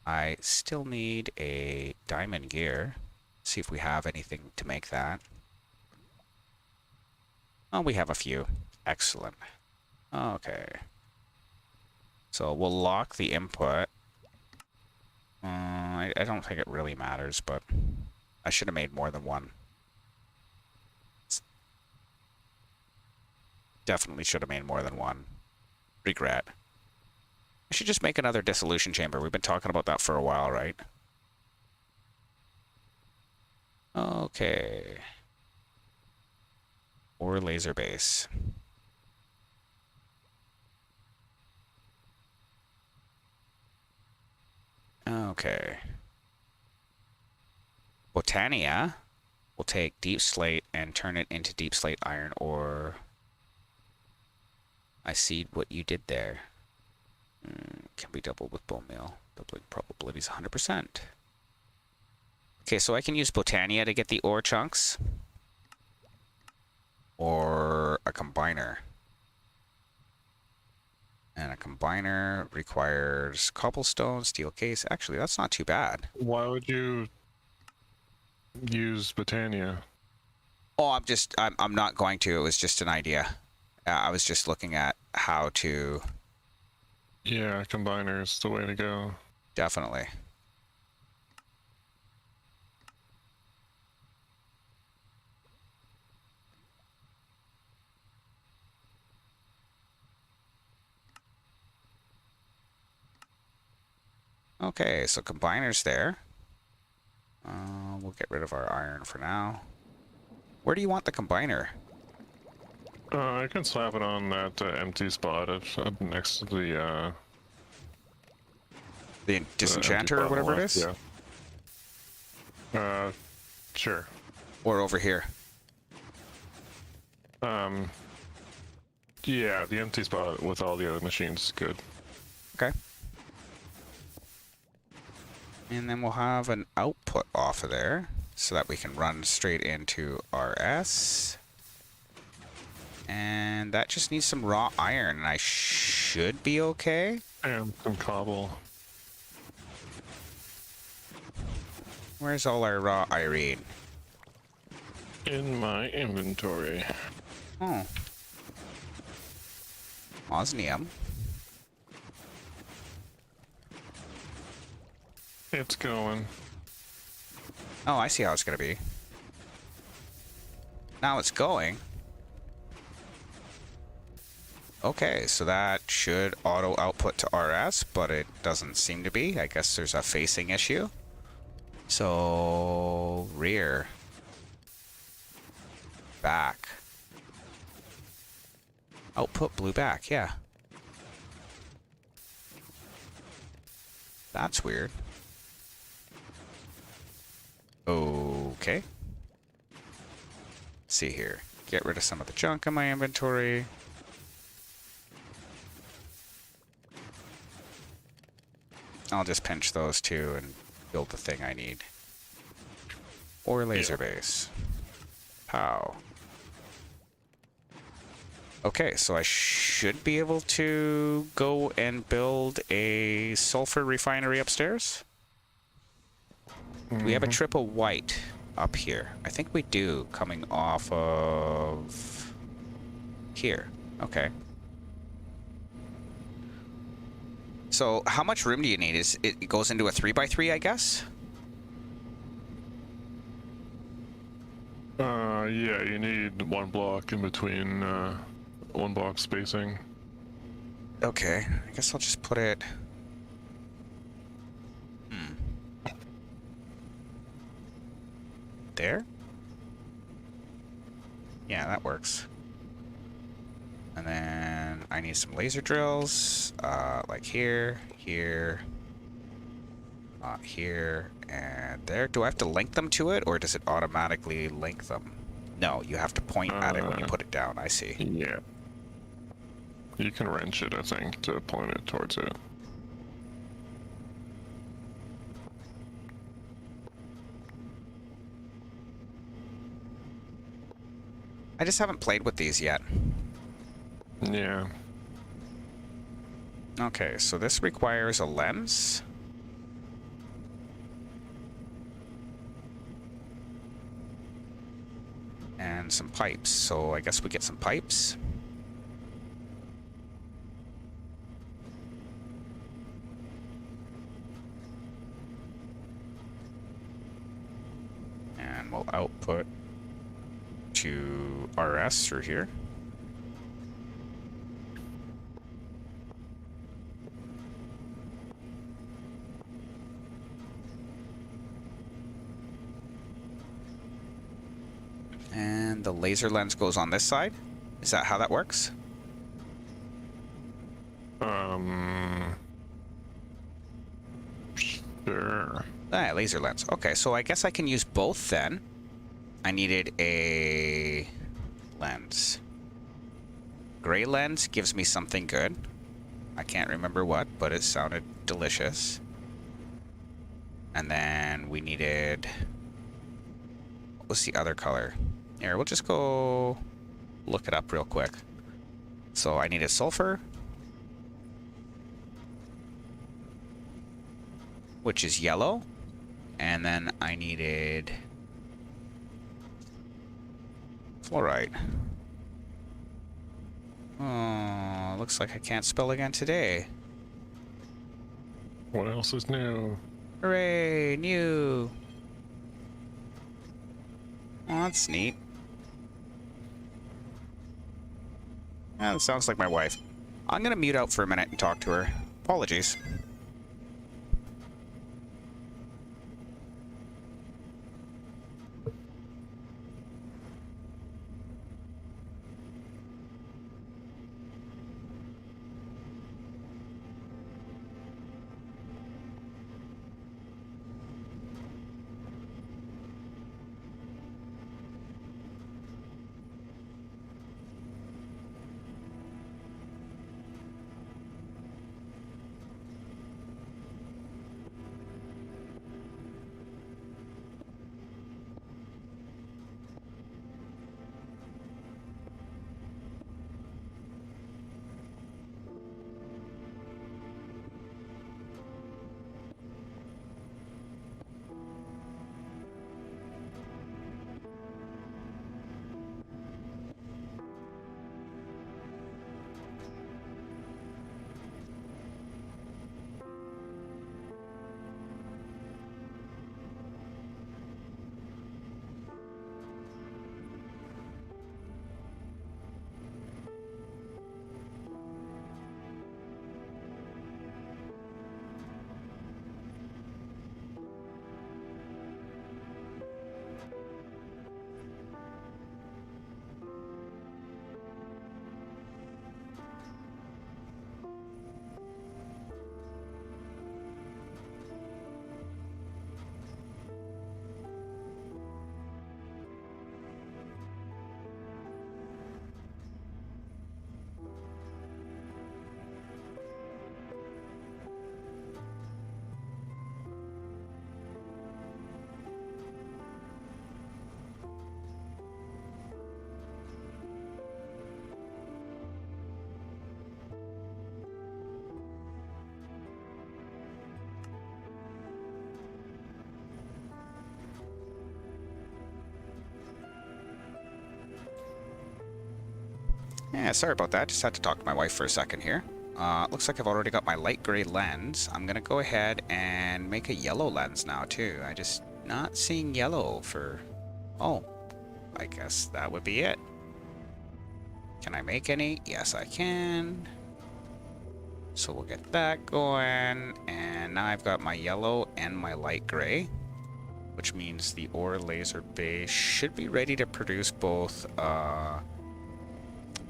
I still need a diamond gear. See if we have anything to make that. Oh, we have a few. Excellent. Okay. So we'll lock the input. I don't think it really matters, but I should have made more than one. Definitely should have made more than one. Regret. I should just make another dissolution chamber. We've been talking about that for a while, right? Okay. Or laser base. Okay. Botania will take deep slate and turn it into deep slate iron ore. I see what you did there. Can be doubled with bone meal. Doubling probabilities 100%. Okay, so I can use Botania to get the ore chunks. Or a combiner. And a combiner requires cobblestone, steel case. Actually, that's not too bad. Why would you use Botania? Oh, I'm not going to. It was just an idea. I was just looking at how to... Yeah, combiner's the way to go. Definitely. Okay, so combiner's there. We'll get rid of our iron for now. Where do you want the combiner? I can slap it on that empty spot up next to the Disenchanter or whatever it is? Yeah. Sure. Or over here? Yeah, the empty spot with all the other machines is good. Okay. And then we'll have an output off of there so that we can run straight into RS. And that just needs some raw iron, and I should be okay. And some cobble. Where's all our raw iron? In my inventory. Oh. Osmium. It's going. Oh, I see how it's going to be. Now it's going. Okay, so that should auto output to RS, but it doesn't seem to be. I guess there's a facing issue. So, rear. Back. Output blue back, yeah. That's weird. Okay. Let's see here. Get rid of some of the junk in my inventory. I'll just pinch those two and build the thing I need. Or laser base. Pow. Okay, so I should be able to go and build a sulfur refinery upstairs. We have a triple white up here. I think we do, coming off of here. Okay. So how much room do you need? It goes into a 3x3, I guess? Yeah, you need one block in between, one block spacing. Okay, I guess I'll just put it... There? Yeah, that works. And then I need some laser drills, like here, here, here, and there. Do I have to link them to it, or does it automatically link them? No, you have to point at it when you put it down. I see. Yeah. You can wrench it, I think, to point it towards it. I just haven't played with these yet. Yeah. Okay, so this requires a lens. And some pipes, so I guess we get some pipes. And we'll output to RS through here. And the laser lens goes on this side. Is that how that works? Sure. Ah, laser lens. Okay, so I guess I can use both then. I needed a lens. Gray lens gives me something good. I can't remember what, but it sounded delicious. And then we needed... What was the other color? Here, we'll just go look it up real quick. So I needed sulfur, which is yellow. And then I needed fluoride. Oh, looks like I can't spell again today. What else is new? Hooray, new. Oh, that's neat. Yeah, that sounds like my wife. I'm gonna mute out for a minute and talk to her. Apologies. Yeah, sorry about that. Just had to talk to my wife for a second here. Looks like I've already got my light gray lens. I'm gonna go ahead and make a yellow lens now too. I just not seeing yellow for... Oh, I guess that would be it. Can I make any? Yes, I can. So we'll get that going. And now I've got my yellow and my light gray, which means the ore laser base should be ready to produce both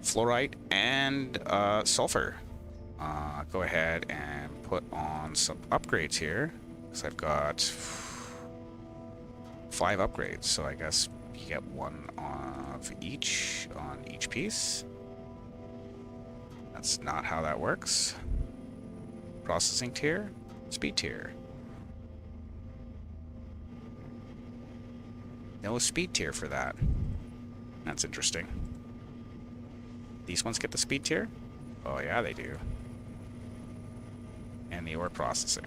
fluorite and sulfur. Go ahead and put on some upgrades here, because I've got 5 upgrades, so I guess you get one of each on each piece. That's not how that works. Processing tier, speed tier. No speed tier for that. That's interesting. These ones get the speed tier? Oh yeah, they do. And the ore processing.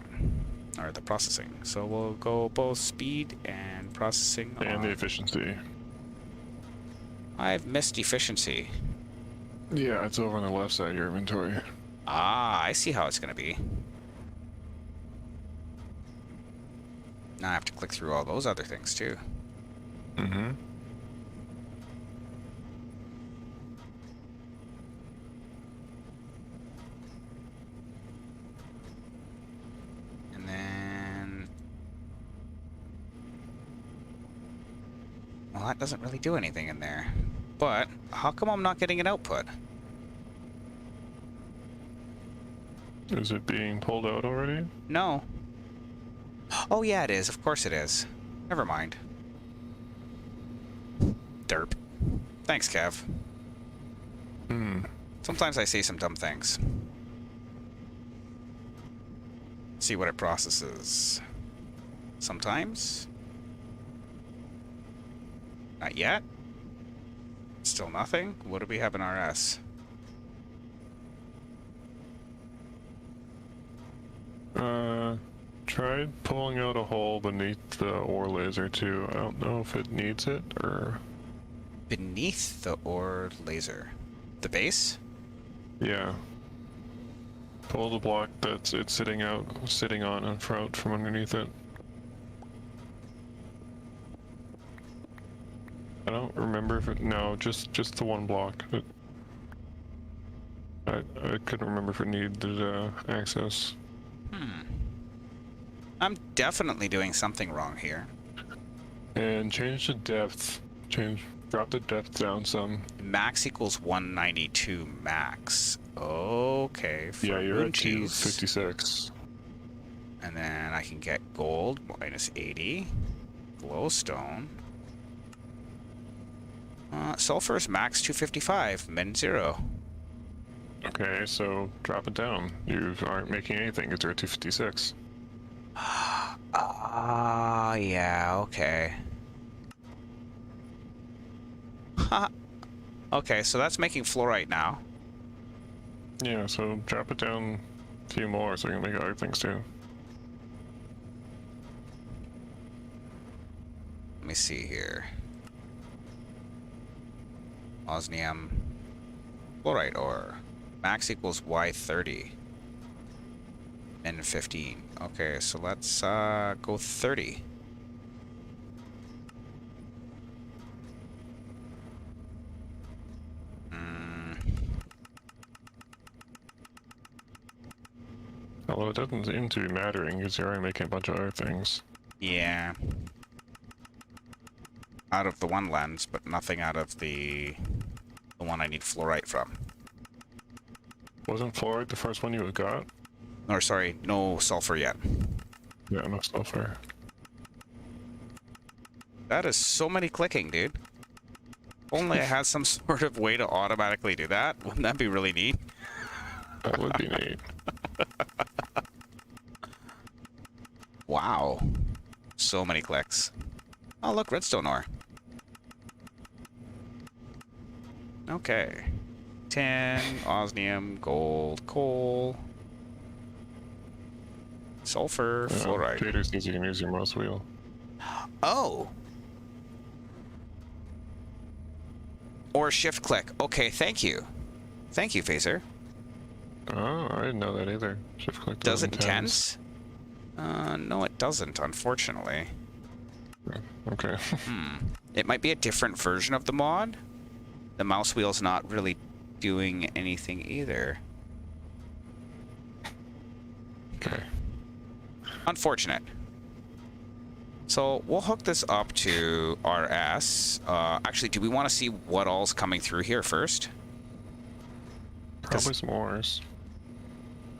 Or the processing. So we'll go both speed and processing. And the efficiency. I've missed efficiency. Yeah, it's over on the left side of your inventory. Ah, I see how it's going to be. Now I have to click through all those other things too. Mm-hmm. And then... Well, that doesn't really do anything in there. But, how come I'm not getting an output? Is it being pulled out already? No. Oh yeah, it is. Of course it is. Never mind. Derp. Thanks, Kev. Hmm. Sometimes I say some dumb things. See what it processes. Sometimes. Not yet. Still nothing. What do we have in RS? Tried pulling out a hole beneath the ore laser too. I don't know if it needs it or... Beneath the ore laser. The base? Yeah. Pull the block that's sitting on and out from underneath it. I don't remember if it... No, just the one block. I couldn't remember if it needed access. I'm definitely doing something wrong here. And change the depth. Drop the depth down some. Max equals 192 max. Okay. Yeah, you're at cheese. 256. And then I can get gold, minus 80. Glowstone. Sulfur is max 255, min 0. Okay, so drop it down. You aren't making anything because you're at 256. Yeah, okay. Huh. Okay, so that's making fluorite now. Yeah, so drop it down a few more so you can make other things too. Let me see here. Osmium. Fluorite ore. Max equals Y30. Min 15. Okay, so let's go 30. Although it doesn't seem to be mattering because you're already making a bunch of other things. Yeah. Out of the one lens, but nothing out of the one I need fluorite from. Wasn't fluoride the first one you got? Or sorry, no sulfur yet. Yeah, no sulfur. That is so many clicking, dude. Only I had some sort of way to automatically do that. Wouldn't that be really neat? That would be neat. Wow. So many clicks. Oh, look, redstone ore. Okay. Tin, osmium, gold, coal, sulfur, fluoride. Trader says you can use your mouse wheel. Oh! Or shift click. Okay, thank you. Thank you, Phaser. Oh, I didn't know that either. Shift click Does it intense? No, it doesn't, unfortunately. Okay. It might be a different version of the mod. The mouse wheel's not really doing anything either. Okay. Unfortunate. So we'll hook this up to RS. Actually, do we want to see what all's coming through here first? Probably some ores.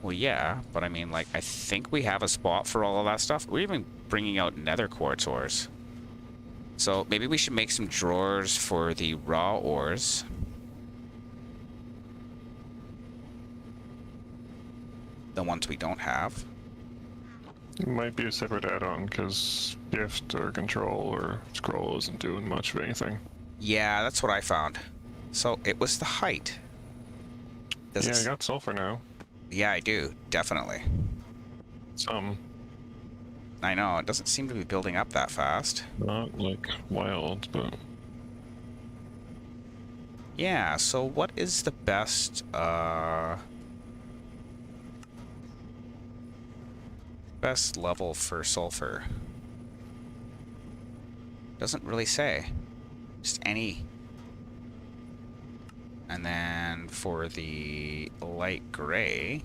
Well, yeah, but I mean, like, I think we have a spot for all of that stuff. We're even bringing out nether quartz ores. So maybe we should make some drawers for the raw ores. The ones we don't have. It might be a separate add-on because gift or control or scroll isn't doing much of anything. Yeah, that's what I found. So it was the height. Does Yeah, it... I got sulfur now. Yeah, I do. Definitely. Some. I know. It doesn't seem to be building up that fast. Not like wild, but... Yeah, so what is the best, best level for sulfur? Doesn't really say. Just any. And then for the light gray,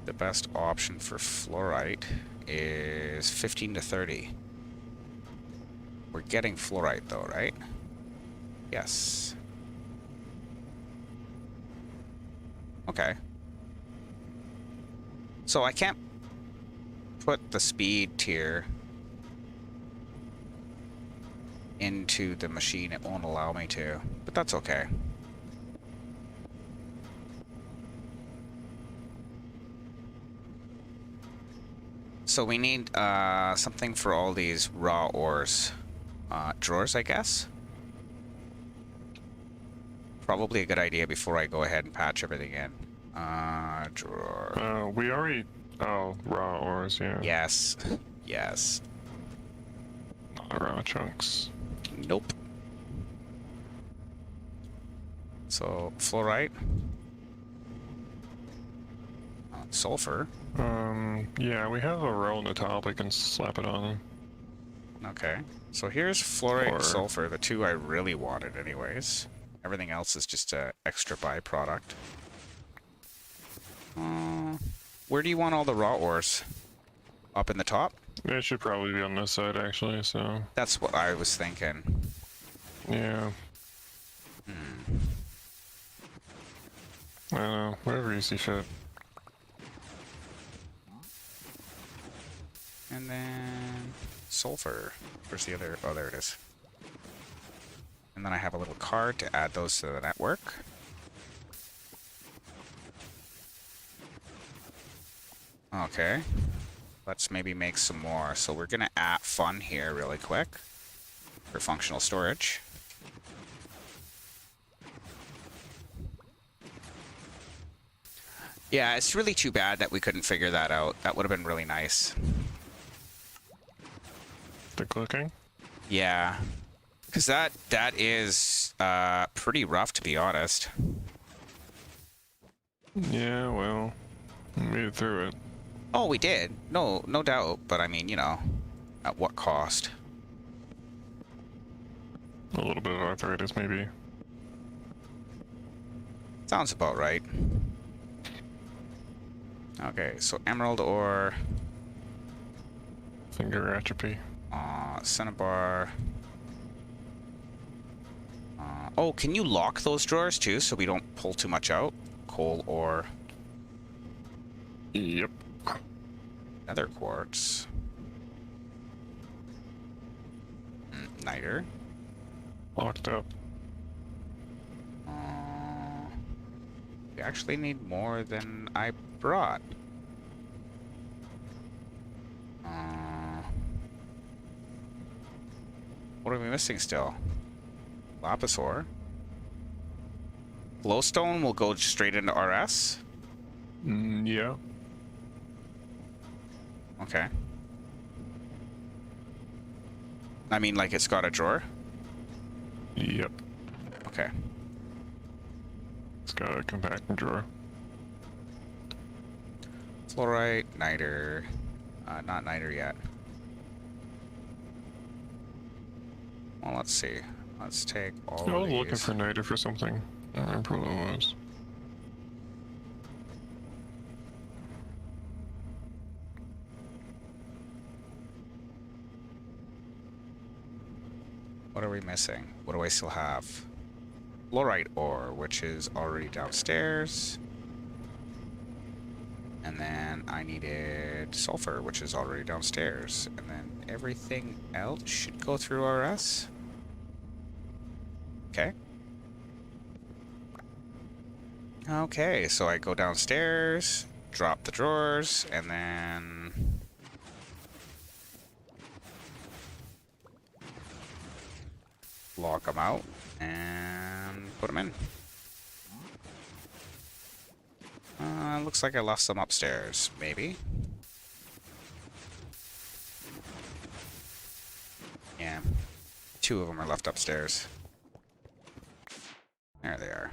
the best option for fluorite is 15 to 30. We're getting fluorite though, right? Yes. Okay. So I can't put the speed tier into the machine. It won't allow me to, but that's okay. So we need something for all these raw ores. Drawers, I guess? Probably a good idea before I go ahead and patch everything in. Drawer. We already... Oh, raw ores, yeah. Yes. Yes. Not raw chunks. Nope. So, fluorite. Sulfur. Yeah, we have a roll in the top. We can slap it on. Okay. So here's fluorite and Or- sulfur, the two I really wanted anyways. Everything else is just a extra byproduct. Where do you want all the raw ores? Up in the top? It should probably be on this side, actually, so... That's what I was thinking. Yeah. I don't know. Whatever you see fit. And then sulfur. Where's the other? Oh, there it is. And then I have a little card to add those to the network. Okay. Let's maybe make some more. So we're going to add fun here really quick for functional storage. Yeah, it's really too bad that we couldn't figure that out. That would have been really nice. The clicking? Yeah. Because that is pretty rough, to be honest. Yeah, well... we made it through it. Oh, we did. No doubt. But I mean, you know, at what cost? A little bit of arthritis, maybe. Sounds about right. Okay, so emerald ore, Finger atrophy. cinnabar. Oh, can you lock those drawers too so we don't pull too much out? Coal ore, Yep. nether quartz, niter. Locked up. We actually need more than I brought. What are we missing still? Lapis ore. Glowstone will go straight into RS. Yeah. Okay. I mean, like it's got a drawer? Yep. Okay. It's got a compacting drawer. Fluorite, niter. Not niter yet. Well, let's see. Let's take all I of was looking these. for niter for something. I don't remember what it was. What are we missing? What do I still have? Fluorite ore, which is already downstairs. And then I needed sulfur, which is already downstairs. And then everything else should go through RS. Okay. Okay, so I go downstairs, drop the drawers, and then... lock them out and put them in. Looks like I left some upstairs, maybe. Yeah, 2 of them are left upstairs. There they are.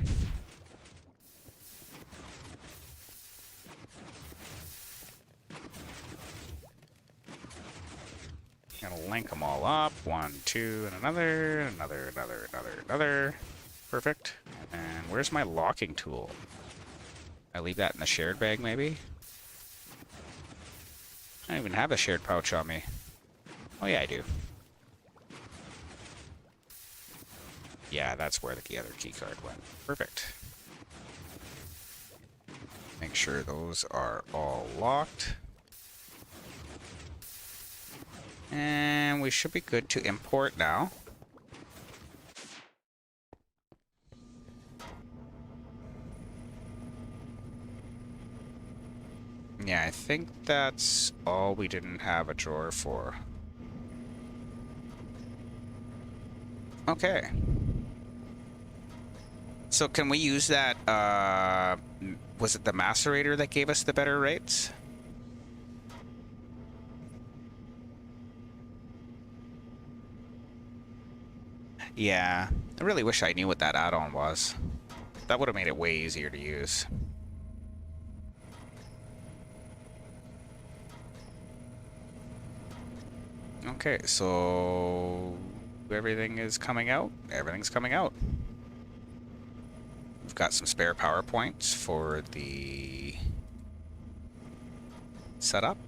Gonna link them all up. 1, 2, and another. Perfect. And where's my locking tool? I leave that in the shared bag, maybe? I don't even have a shared pouch on me. Oh yeah, I do. Yeah, that's where the other key card went. Perfect. Make sure those are all locked. And we should be good to import now. Yeah, I think that's all we didn't have a drawer for. Okay. So can we use that, was it the macerator that gave us the better rates? Yeah, I really wish I knew what that add-on was. That would have made it way easier to use. Okay, so everything is coming out. Everything's coming out. We've got some spare power points for the setup.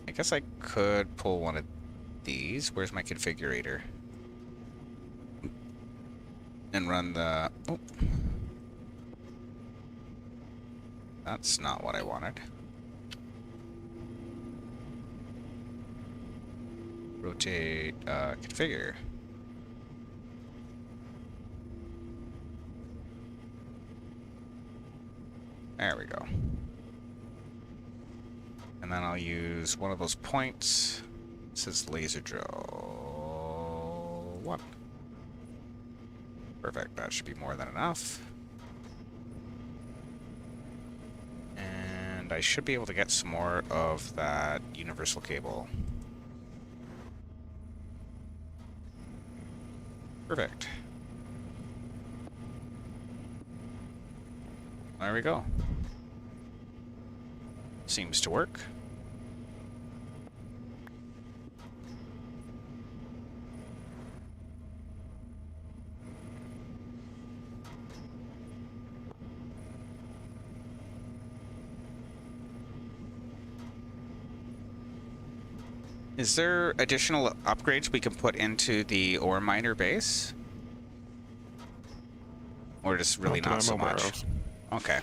I guess I could pull one of these. Where's my configurator? And run the... Oh. That's not what I wanted. Rotate, configure. There we go. And then I'll use one of those points. It says laser drill 1. Perfect, that should be more than enough. And I should be able to get some more of that universal cable. Perfect. There we go. Seems to work. Is there additional upgrades we can put into the ore miner base? Or just really not so much? Okay.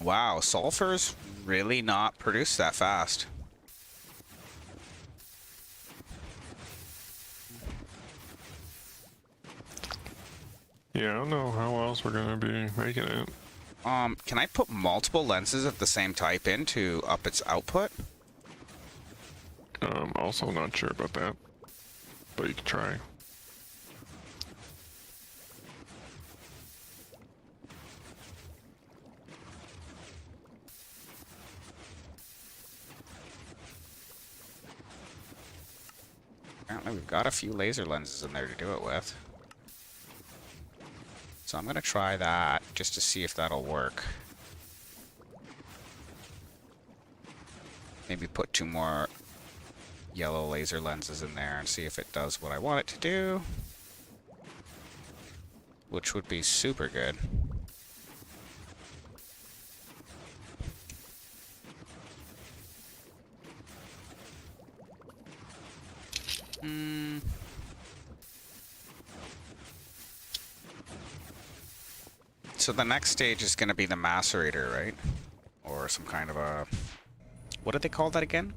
Wow, sulfur's really not produced that fast. Yeah, I don't know how else we're gonna be making it. Can I put multiple lenses of the same type in to up its output? Also not sure about that, but you can try. Apparently we've got a few laser lenses in there to do it with. So I'm gonna try that just to see if that'll work. Maybe put 2 more yellow laser lenses in there and see if it does what I want it to do. Which would be super good. So the next stage is going to be the macerator, right? Or some kind of a... What did they call that again?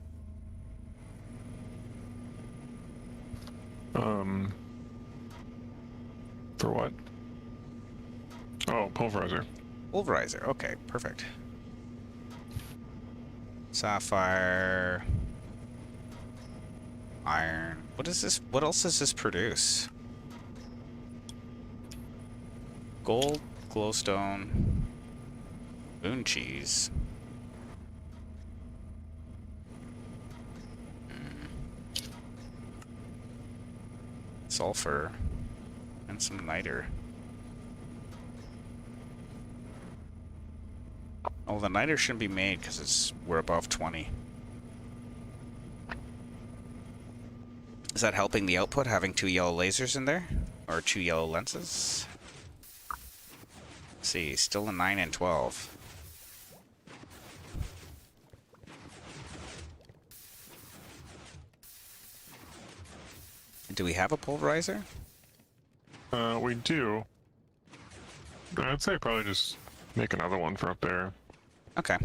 For what? Oh, pulverizer. Pulverizer. Okay, perfect. Sapphire. Iron. What is this? What else does this produce? Gold, glowstone, moon cheese. Sulfur. And some niter. Oh, the niter shouldn't be made because we're above 20. Is that helping the output, having 2 yellow lasers in there? Or 2 yellow lenses? Let's see, still a 9 and 12. Do we have a pulverizer? We do. I'd say probably just make another one for up there. Okay.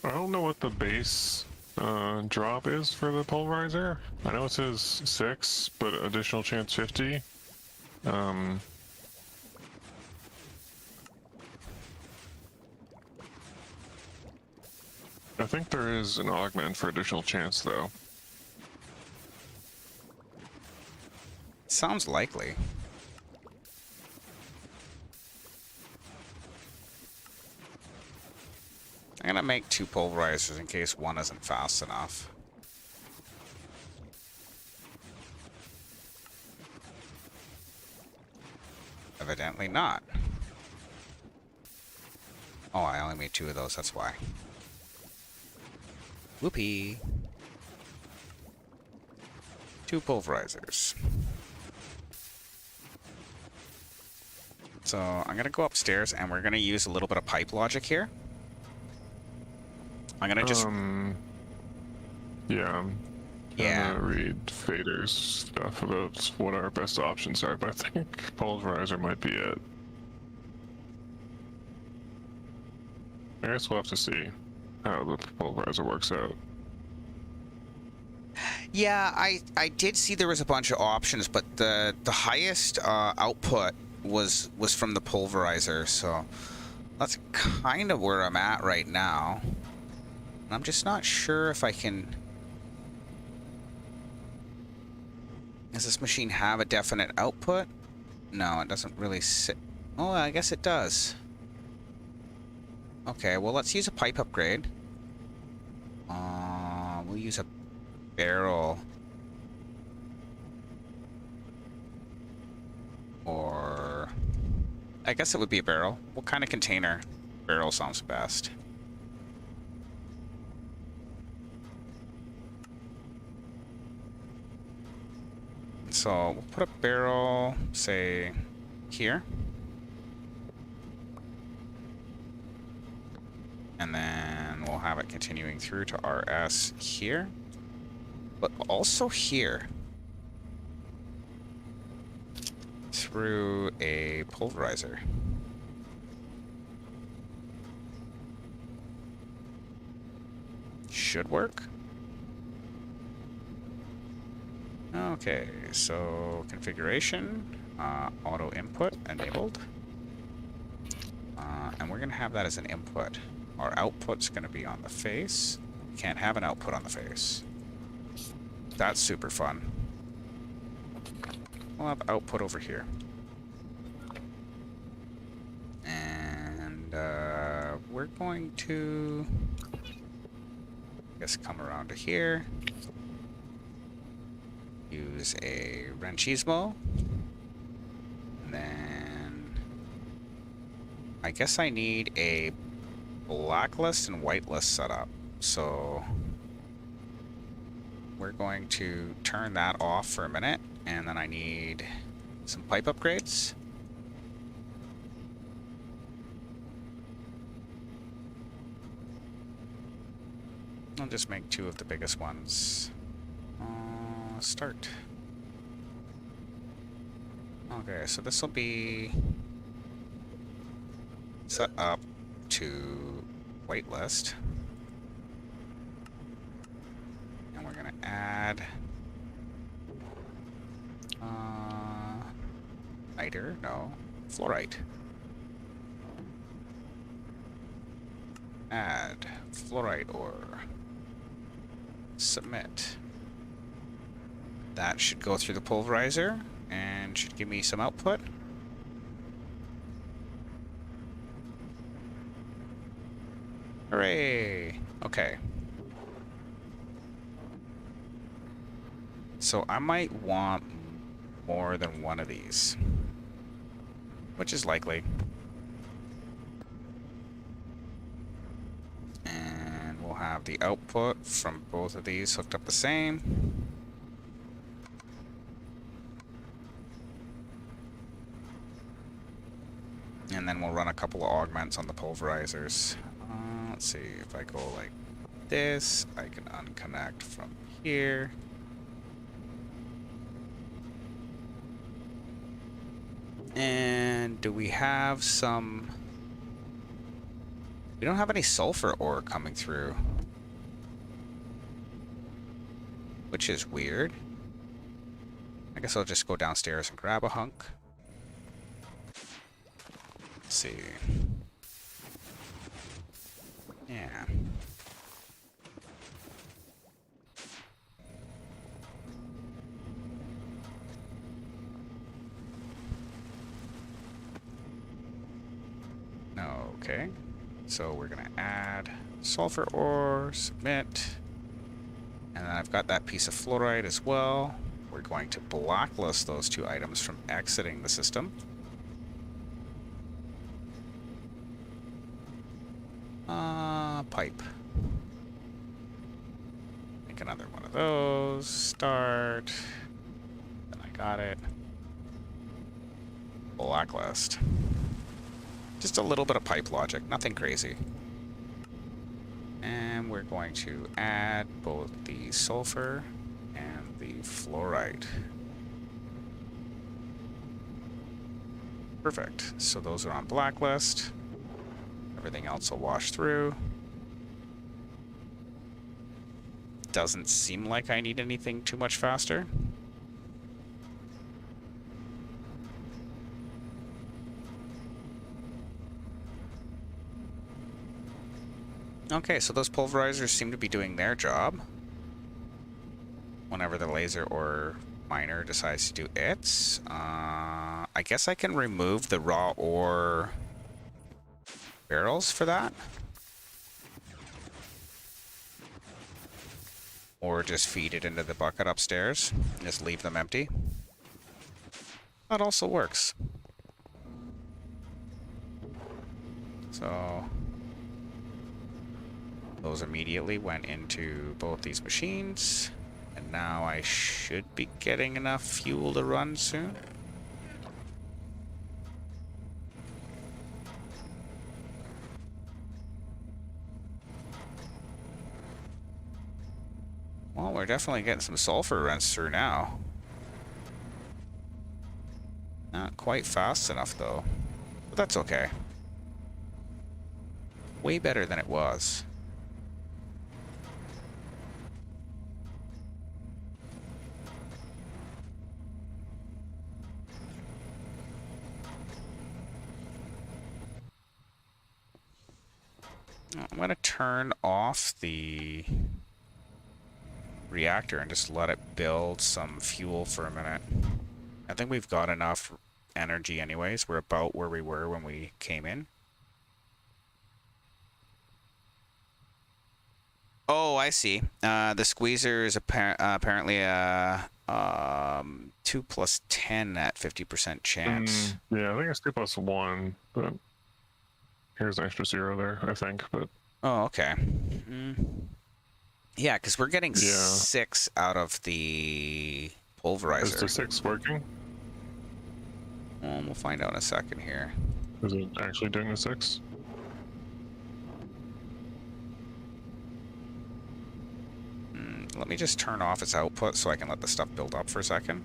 I don't know what the base drop is for the pulverizer. I know it says 6, but additional chance 50. I think there is an augment for additional chance, though. Sounds likely. I'm gonna make 2 pulverizers in case one isn't fast enough. Evidently not. Oh, I only made 2 of those, that's why. Whoopee. 2 pulverizers. So I'm gonna go upstairs and we're gonna use a little bit of pipe logic here. I'm gonna just... Yeah, I'm trying to read Fader's stuff about what our best options are, but I think pulverizer might be it. I guess we'll have to see how the pulverizer works out. Yeah, I did see there was a bunch of options, but the highest output was from the pulverizer, so that's kind of where I'm at right now. I'm just not sure if I can... Does this machine have a definite output? No, it doesn't really sit... Oh, I guess it does. Okay, well, let's use a pipe upgrade. We'll use a barrel. Or... I guess it would be a barrel. What kind of container? Barrel sounds best. So we'll put a barrel, say, here. And then we'll have it continuing through to RS here. But also here. Through a pulverizer. Should work. Okay, so configuration, auto input enabled. And we're gonna have that as an input. Our output's gonna be on the face. Can't have an output on the face. That's super fun. We'll have output over here. And we're going to, I guess, come around to here. Use a Renchismo. And then I guess I need a blacklist and whitelist setup. So we're going to turn that off for a minute, and then I need some pipe upgrades. I'll just make 2 of the biggest ones. Start. Okay, so this will be set up to whitelist. And we're gonna add niter, no, fluorite. Add fluorite ore. Submit. That should go through the pulverizer and should give me some output. Hooray! Okay. So I might want more than one of these, which is likely. And we'll have the output from both of these hooked up the same. And then we'll run a couple of augments on the pulverizers. Let's see, if I go like this, I can unconnect from here. And do we have some We don't have any sulfur ore coming through, which is weird. I guess I'll just go downstairs and grab a hunk. Let's see. Yeah. Okay. So we're gonna add sulfur ore, submit. And then I've got that piece of fluorite as well. We're going to blacklist those two items from exiting the system. Pipe. Make another one of those. Start. Then I got it. Blacklist. Just a little bit of pipe logic, nothing crazy. And we're going to add both the sulfur and the fluorite. Perfect. So those are on blacklist. Everything else will wash through. Doesn't seem like I need anything too much faster. Okay, so those pulverizers seem to be doing their job. Whenever the laser or miner decides to do its. I guess I can remove the raw ore barrels for that. Or just feed it into the bucket upstairs. And just leave them empty. That also works. So those immediately went into both these machines. And now I should be getting enough fuel to run soon. Well, we're definitely getting some sulfur runs through now. Not quite fast enough, though. But that's okay. Way better than it was. I'm going to turn off the reactor and just let it build some fuel for a minute. I think we've got enough energy anyways. We're about where we were when we came in. Oh, I see. The squeezer is apparently a 2 plus 10 at 50% chance. Yeah, I think it's 2 plus 1, but here's an extra 0 there, I think. But oh, okay. Yeah, because we're getting 6 out of the pulverizer. Is the 6 working? Well, we'll find out in a second here. Is it actually doing the 6? Let me just turn off its output so I can let the stuff build up for a second.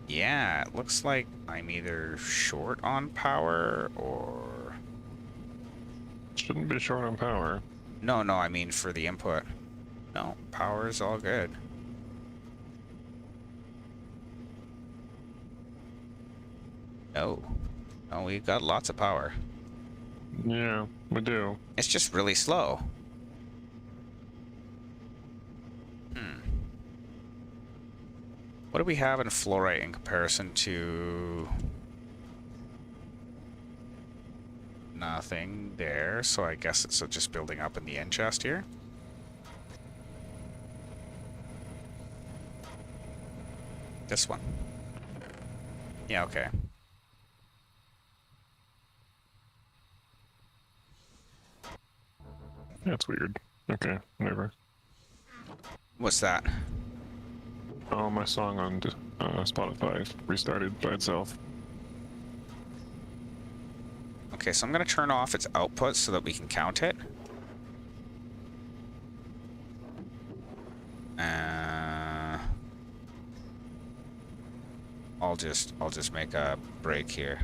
Yeah, it looks like I'm either short on power or... Shouldn't be short on power. No, I mean for the input. No, power is all good. No. Oh, we've got lots of power. Yeah, we do. It's just really slow. What do we have in fluorite in comparison to... Nothing there, so I guess it's just building up in the end chest here. This one. Yeah, okay. That's weird. Okay, whatever. What's that? Oh, my song on Spotify restarted by itself. Okay, so I'm going to turn off its output so that we can count it. I'll just make a break here.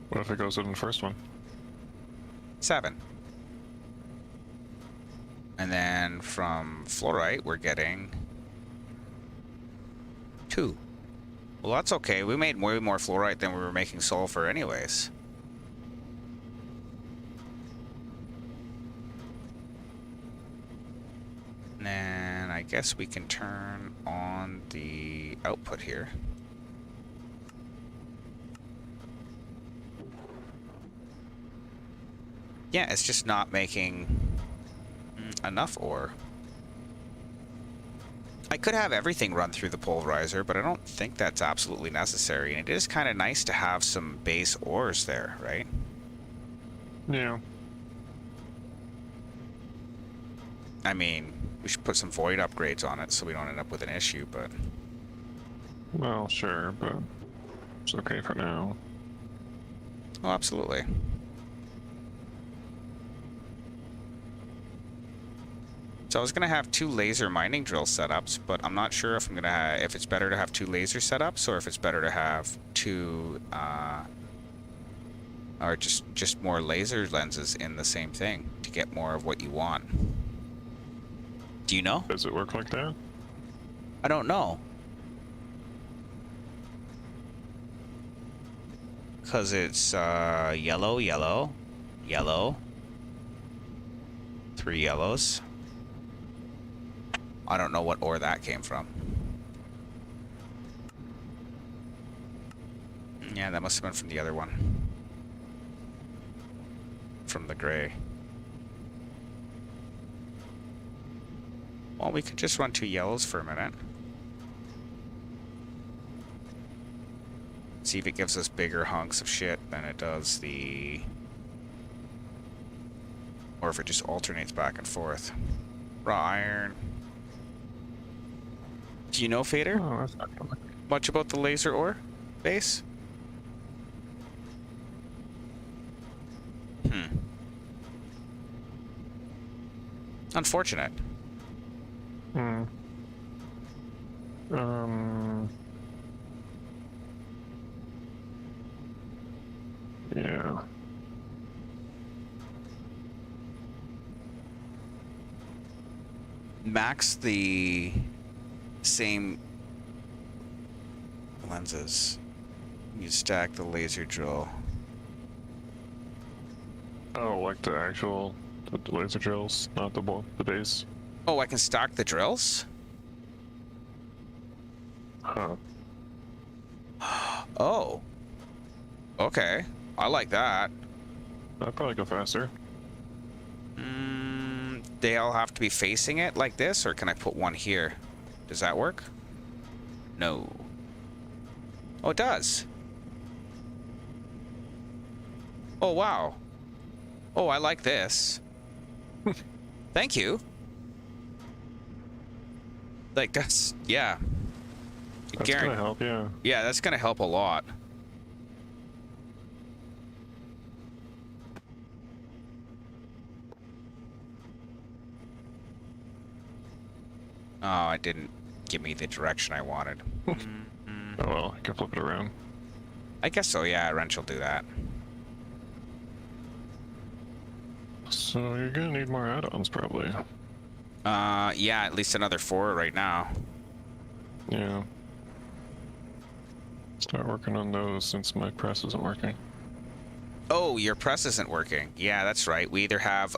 What if it goes in the first one? 7. And then from fluorite, we're getting 2. Well, that's okay. We made way more fluorite than we were making sulfur anyways. And then I guess we can turn on the output here. Yeah, it's just not making enough ore. I could have everything run through the pulverizer, but I don't think that's absolutely necessary. And it is kind of nice to have some base ores there, right? Yeah. I mean, we should put some void upgrades on it so we don't end up with an issue, but... Well, sure, but it's okay for now. Oh, absolutely. So I was gonna have 2 laser mining drill setups, but I'm not sure if I'm gonna if it's better to have 2 laser setups or if it's better to have 2 or just more laser lenses in the same thing to get more of what you want. Do you know? Does it work like that? I don't know. Cause it's yellow, yellow, yellow. 3 yellows. I don't know what ore that came from. Yeah, that must have been from the other one. From the gray. Well, we could just run 2 yellows for a minute. See if it gives us bigger hunks of shit than it does the... Or if it just alternates back and forth. Raw iron. Do you know, Fader? Oh, that's not gonna work. Much about the laser ore base? Unfortunate. Hmm. Yeah. Max the same lenses. You stack the laser drill. Oh, like the actual the laser drills, not the base. Oh, I can stack the drills? Huh. Oh. Okay. I like that. That'd probably go faster. They all have to be facing it like this, or can I put one here? Does that work? No. Oh, it does. Oh, wow. Oh, I like this. Thank you. Like, that's... Yeah. That's gonna help, yeah. Yeah, that's gonna help a lot. Oh, it didn't give me the direction I wanted. Oh well, I can flip it around. I guess so, yeah, wrench will do that. So you're gonna need more add-ons, probably. Yeah, at least another 4 right now. Yeah. Start working on those since my press isn't working. Oh, your press isn't working. Yeah, that's right. We either have,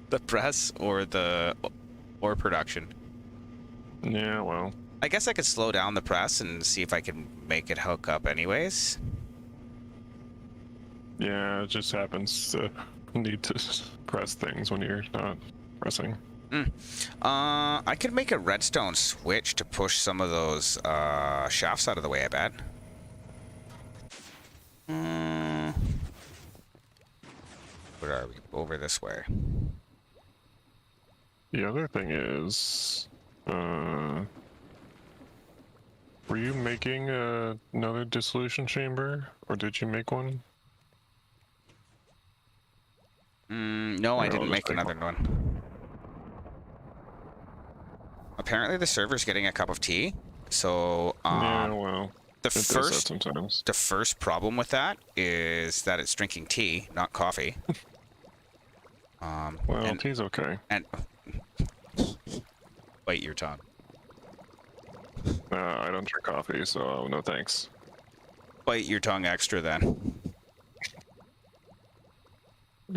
the press or the ore production. Yeah, well. I guess I could slow down the press and see if I can make it hook up anyways. Yeah, it just happens to need to press things when you're not pressing. I could make a redstone switch to push some of those shafts out of the way, I bet. Where are we? Over this way. The other thing is, were you making another dissolution chamber, or did you make one? No, I Or I'll didn't just make another one. Apparently the server's getting a cup of tea. So, Yeah, well, the it does that sometimes. first problem with that is that it's drinking tea, not coffee. Well, tea's okay. And bite your tongue. I don't drink coffee, so no thanks. Bite your tongue extra then.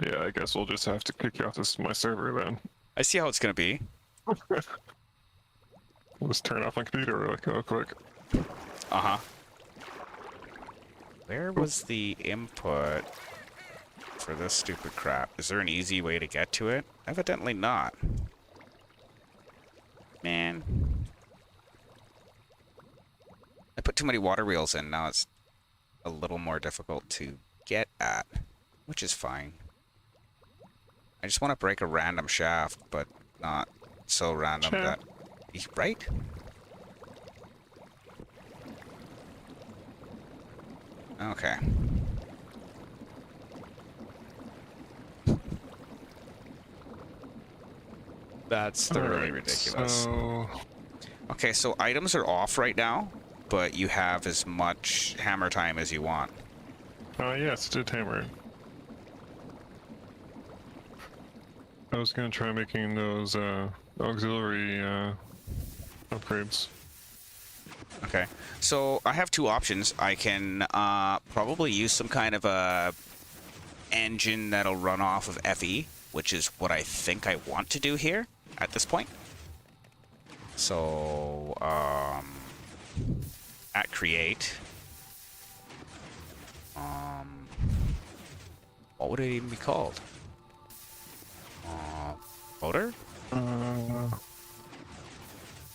Yeah, I guess we'll just have to kick you off my server then. I see how it's gonna be. We'll just turn off my computer real quick. Uh-huh. Where was the input for this stupid crap? Is there an easy way to get to it? Evidently not. Man. I put too many water wheels in. Now it's a little more difficult to get at, which is fine. I just want to break a random shaft, but not so random that... Right? Okay. That's thoroughly ridiculous. So... Okay, so items are off right now, but you have as much hammer time as you want. Yes, it did hammer. I was gonna try making those auxiliary upgrades. Okay, so I have two options. I can probably use some kind of a engine that'll run off of FE, which is what I think I want to do here at this point. So, at create, what would it even be called? Motor?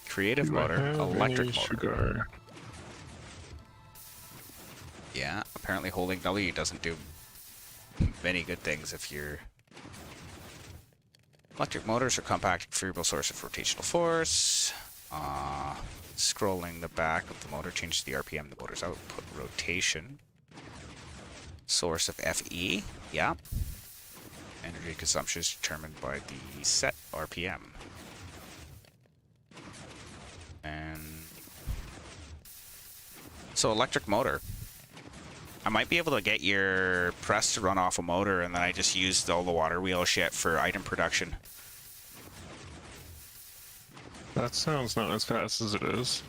Creative motor, electric motor. Sugar? Yeah, apparently holding W doesn't do many good things if you're... Electric motors are compact, variable source of rotational force. Scrolling the back of the motor changes the RPM, the motor's output rotation. Source of FE, yeah. Energy consumption is determined by the set RPM. And so electric motor. I might be able to get your press to run off a motor, and then I just used all the water wheel shit for item production. That sounds not as fast as it is.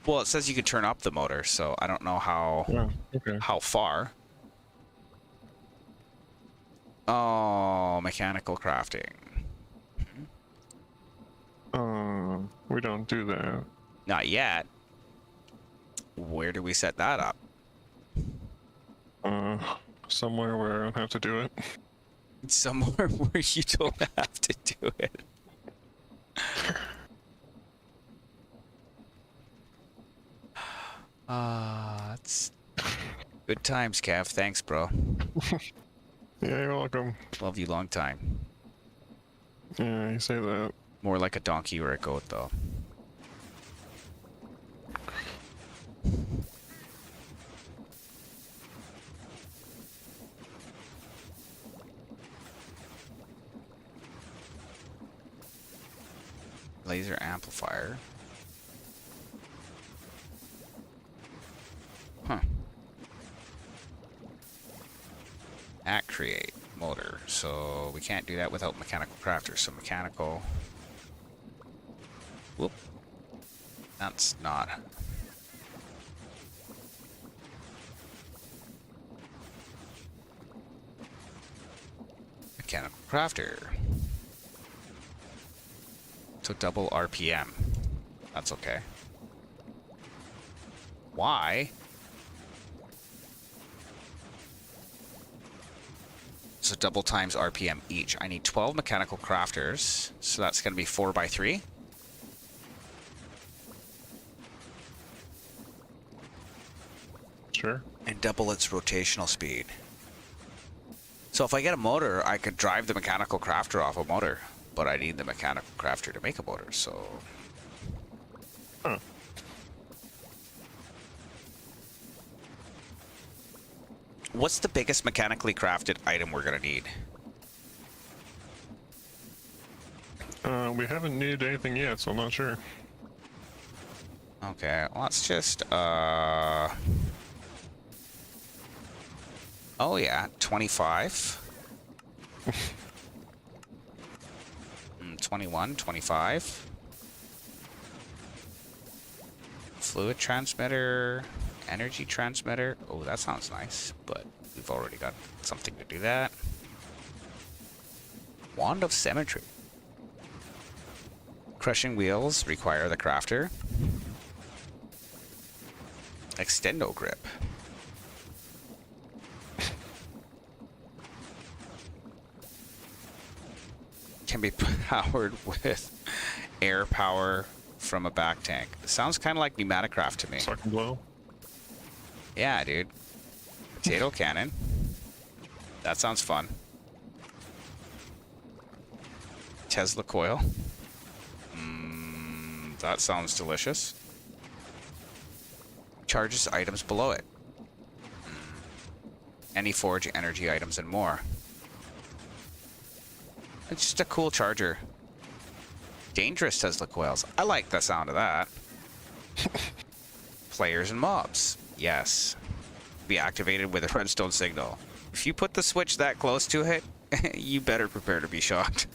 Well, it says you could turn up the motor, so I don't know how how far. Oh, mechanical crafting. We don't do that. Not yet. Where do we set that up? Somewhere where I don't have to do it. Somewhere where you don't have to do it. It's good times, Kev. Thanks, bro. Yeah, you're welcome. Love you long time. Yeah, you say that. More like a donkey or a goat, though. Laser amplifier. Huh. At create motor. So we can't do that without mechanical crafters. So mechanical. Whoop. That's not. Mechanical crafter. So double RPM. That's okay. Why? So double times RPM each. I need 12 mechanical crafters. So that's going to be 4 by 3. Sure. And double its rotational speed. So if I get a motor, I could drive the mechanical crafter off a motor. But I need the mechanical crafter to make a motor, so... Huh. What's the biggest mechanically crafted item we're gonna need? We haven't needed anything yet, so I'm not sure. Okay, let's just, oh yeah, 25. 21, 25. Fluid transmitter, energy transmitter. Oh, that sounds nice, but we've already got something to do that. Wand of Symmetry. Crushing wheels require the crafter. Extendo grip. Can be powered with air power from a back tank. Sounds kind of like pneumatic craft to me. Suck and blow. Yeah, dude. Potato cannon. That sounds fun. Tesla coil. That sounds delicious. Charges items below it. Any forge energy items and more. It's just a cool charger. Dangerous Tesla coils. I like the sound of that. Players and mobs. Yes. Be activated with a redstone signal. If you put the switch that close to it, you better prepare to be shocked.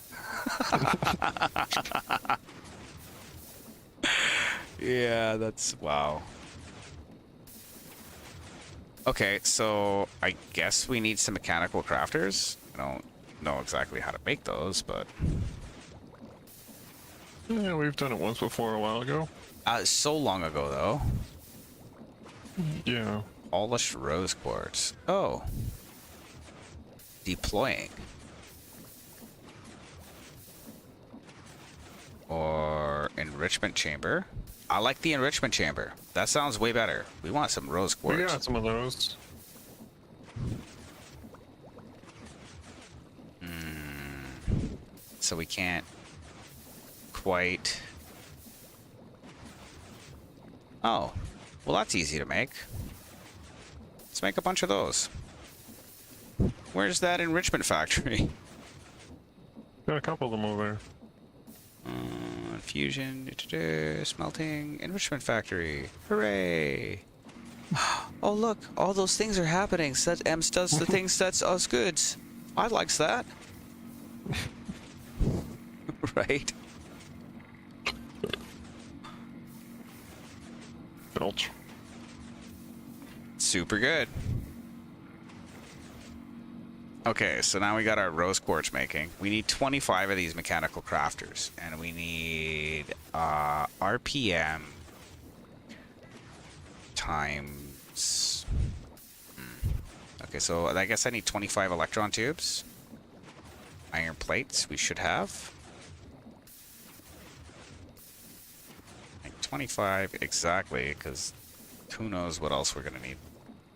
Yeah, that's... wow. Okay, so I guess we need some mechanical crafters. I don't know exactly how to make those, but... Yeah, we've done it once before a while ago. So long ago, though. Yeah. Polished rose quartz. Oh. Deploying. Or enrichment chamber. I like the enrichment chamber. That sounds way better. We want some rose quartz. We got some of those. So we can't quite... Oh. Well, that's easy to make. Let's make a bunch of those. Where's that enrichment factory? Got a couple of them over there. Fusion, smelting, enrichment factory. Hooray! Oh look, all those things are happening. Set Ems does the things that's us goods. I likes that. Right? Belch. Super good. Okay, so now we got our rose quartz making. We need 25 of these mechanical crafters, and we need RPM times... Okay, so I guess I need 25 electron tubes. Iron plates we should have. Like 25 exactly, because who knows what else we're going to need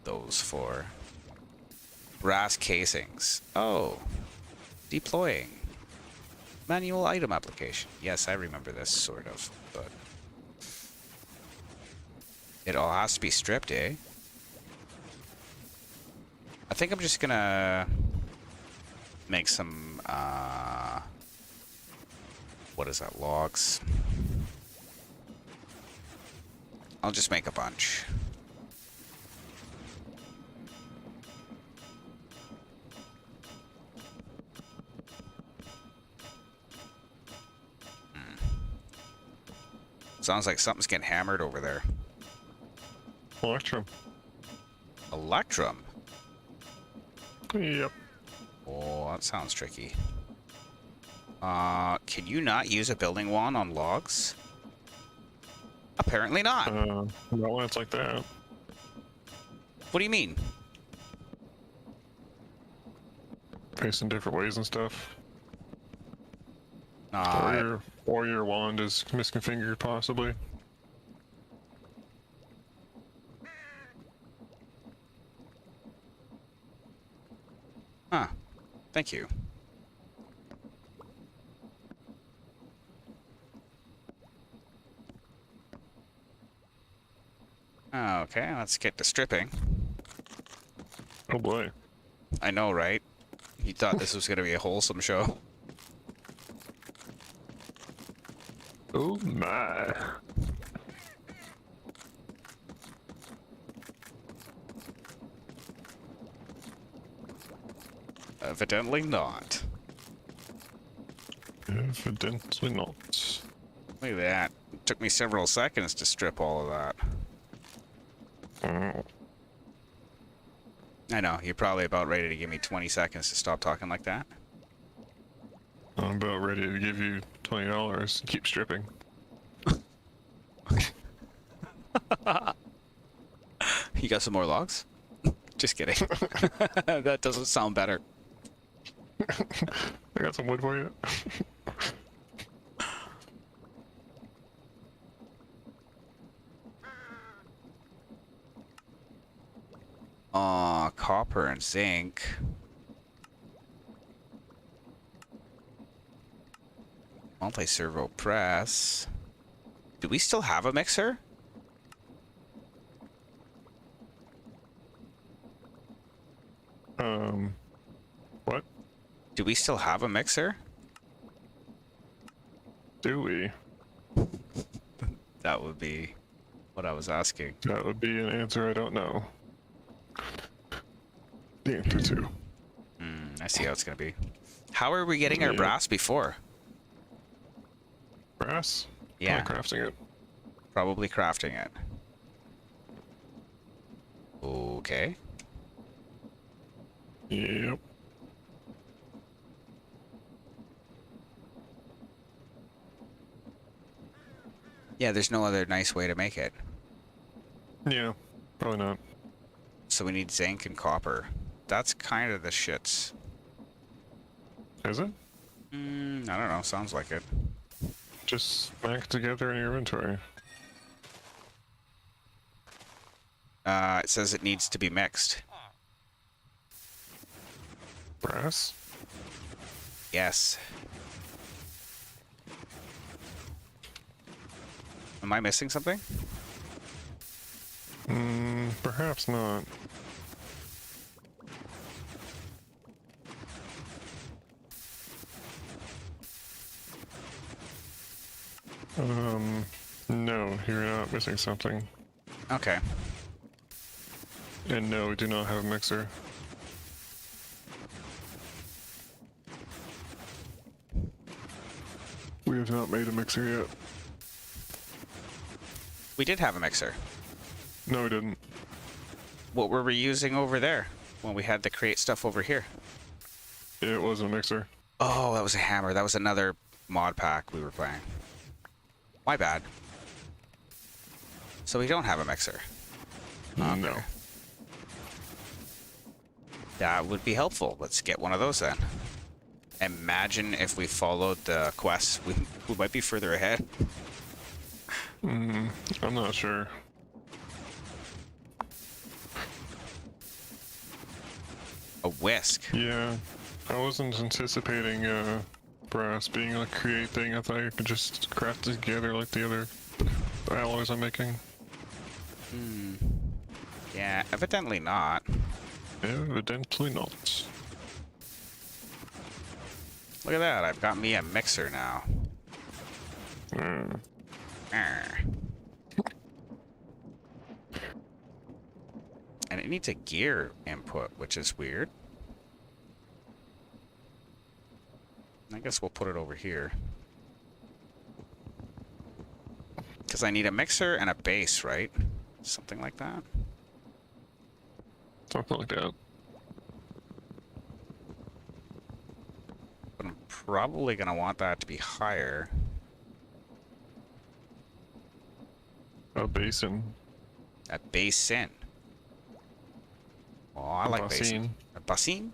those for. Brass casings. Oh. Deploying. Manual item application. Yes, I remember this, sort of, but... It all has to be stripped, eh? I think I'm just gonna... make some, what is that, logs? I'll just make a bunch. Sounds like something's getting hammered over there. Electrum. Electrum? Yep. Oh, that sounds tricky. Can you not use a building wand on logs? Apparently not. Not when it's like that. What do you mean? Facing different ways and stuff. Uh, Or your wand is misconfigured, possibly. Huh. Thank you. Okay, let's get to stripping. Oh boy. I know, right? You thought this was going to be a wholesome show. Oh my. Evidently not. Evidently not. Look at that. It took me several seconds to strip all of that. Oh. I know, you're probably about ready to give me 20 seconds to stop talking like that. I'm about ready to give you $20 and keep stripping. You got some more logs? Just kidding. That doesn't sound better. I got some wood for you. Aw, copper and zinc. Multi-servo press. Do we still have a mixer? What? Do we still have a mixer? Do we? That would be what I was asking. That would be an answer I don't know. The answer to. I see how it's gonna be. How are we getting our Yeah. brass before? Brass? Yeah. Probably crafting it. Probably crafting it. Okay. Yep. Yeah, there's no other nice way to make it. Yeah. Probably not. So we need zinc and copper. That's kind of the shits. Is it? I don't know. Sounds like it. Just smack together in your inventory. It says it needs to be mixed. Brass? Yes. Am I missing something? Perhaps not. No, you're not missing something. Okay. And no, we do not have a mixer. We have not made a mixer yet. We did have a mixer. No, we didn't. What were we using over there when we had to create stuff over here? It wasn't a mixer. Oh, that was a hammer. That was another mod pack we were playing. My bad. So we don't have a mixer. No. That would be helpful. Let's get one of those then. Imagine if we followed the quests. We might be further ahead. I'm not sure. A whisk. Yeah, I wasn't anticipating brass being a create thing. I thought you could just craft it together like the other alloys I'm making. Yeah, evidently not. Evidently not. Look at that. I've got me a mixer now. Mm. Arr. And it needs a gear input, which is weird. I guess we'll put it over here. Because I need a mixer and a base, right? Something like that. Something like that. But I'm probably going to want that to be higher. A basin. A basin. Oh, I like basin. A basin?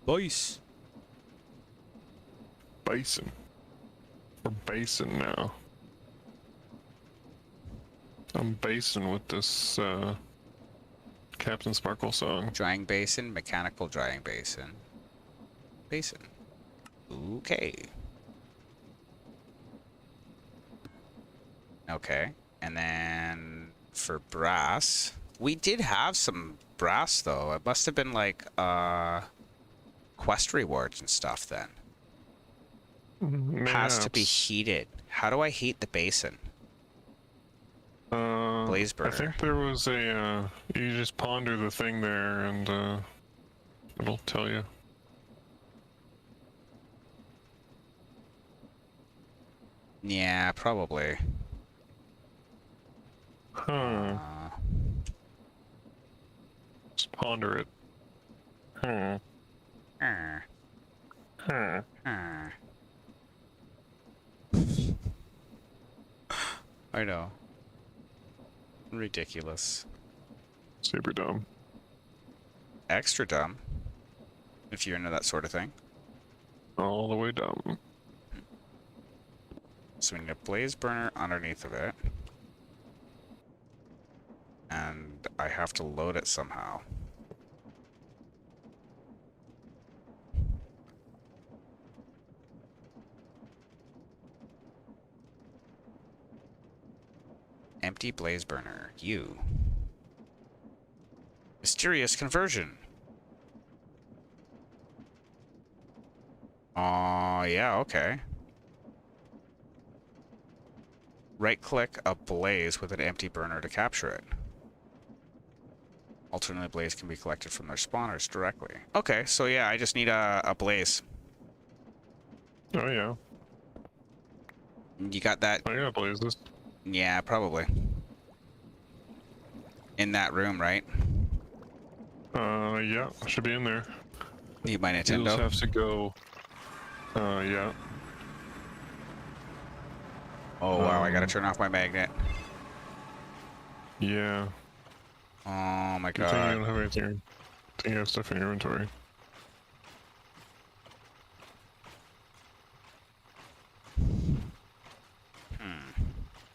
Base. Basin. Or basin now. I'm basing with this Captain Sparkle song. Drying basin, mechanical drying basin. Basin. Okay. Okay. And then for brass, we did have some brass though. It must have been like quest rewards and stuff then. Has to be Perhaps. heated. How do I heat the basin? Blaze I burner. think there was a, you just ponder the thing there and, it'll tell you. Yeah, probably. Huh. Just ponder it. Hmm. Uh, Huh. uh. I know. Ridiculous. Super dumb. Extra dumb. If you're into that sort of thing. All the way dumb. So we need a blaze burner underneath of it. And I have to load it somehow. Empty blaze burner. You. Mysterious conversion. Oh, yeah, okay. Right-click a blaze with an empty burner to capture it. Alternately, blaze can be collected from their spawners directly. Okay, so yeah, I just need a blaze. Oh yeah. You got that? Oh yeah, blazes. Yeah, probably. In that room, right? Yeah, should be in there. Need my You'll Nintendo. just have to go. Yeah. Oh wow, I gotta turn off my magnet. Yeah. Oh my Good thing you god. don't have anything. I think you have stuff in your inventory.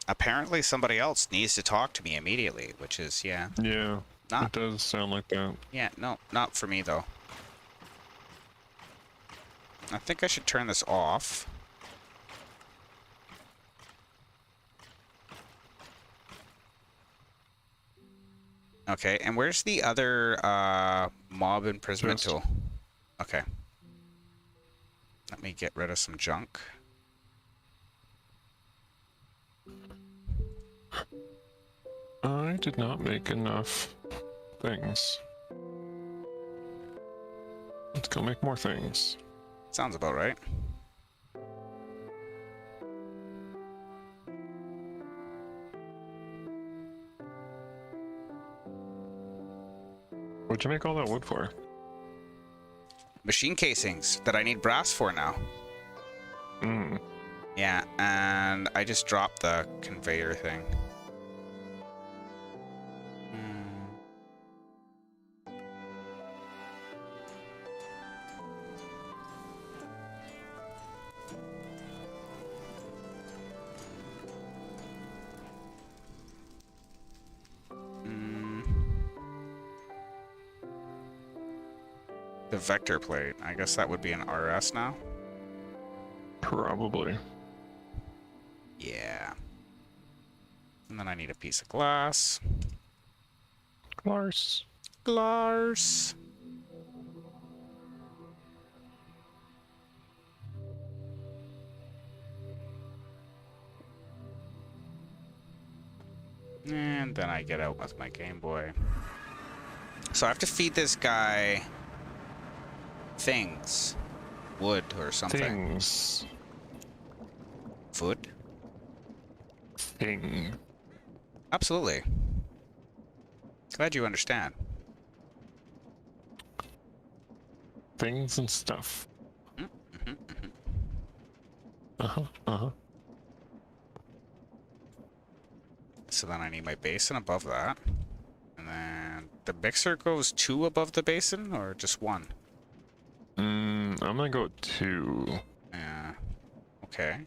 Apparently somebody else needs to talk to me immediately, which is, yeah. Yeah. Not, It does sound like that. yeah, no, not for me though. I think I should turn this off. Okay, and where's the other mob imprisonment Just- tool? Okay. Let me get rid of some junk. I did not make enough things. Let's go make more things. Sounds about right. What'd you make all that wood for? Machine casings that I need brass for now. Hmm. Yeah, and I just dropped the conveyor thing. The vector plate. I guess that would be an RS now. Probably. Yeah. And then I need a piece of glass. Glass. Glass. And then I get out with my Game Boy. So I have to feed this guy things. Wood or something. Things. Food? Thing. Absolutely. Glad you understand. Things and stuff. Uh-huh. Uh-huh. So then I need my basin above that. And then the mixer goes 2 above the basin or just 1? I'm gonna go with 2. Yeah. Okay.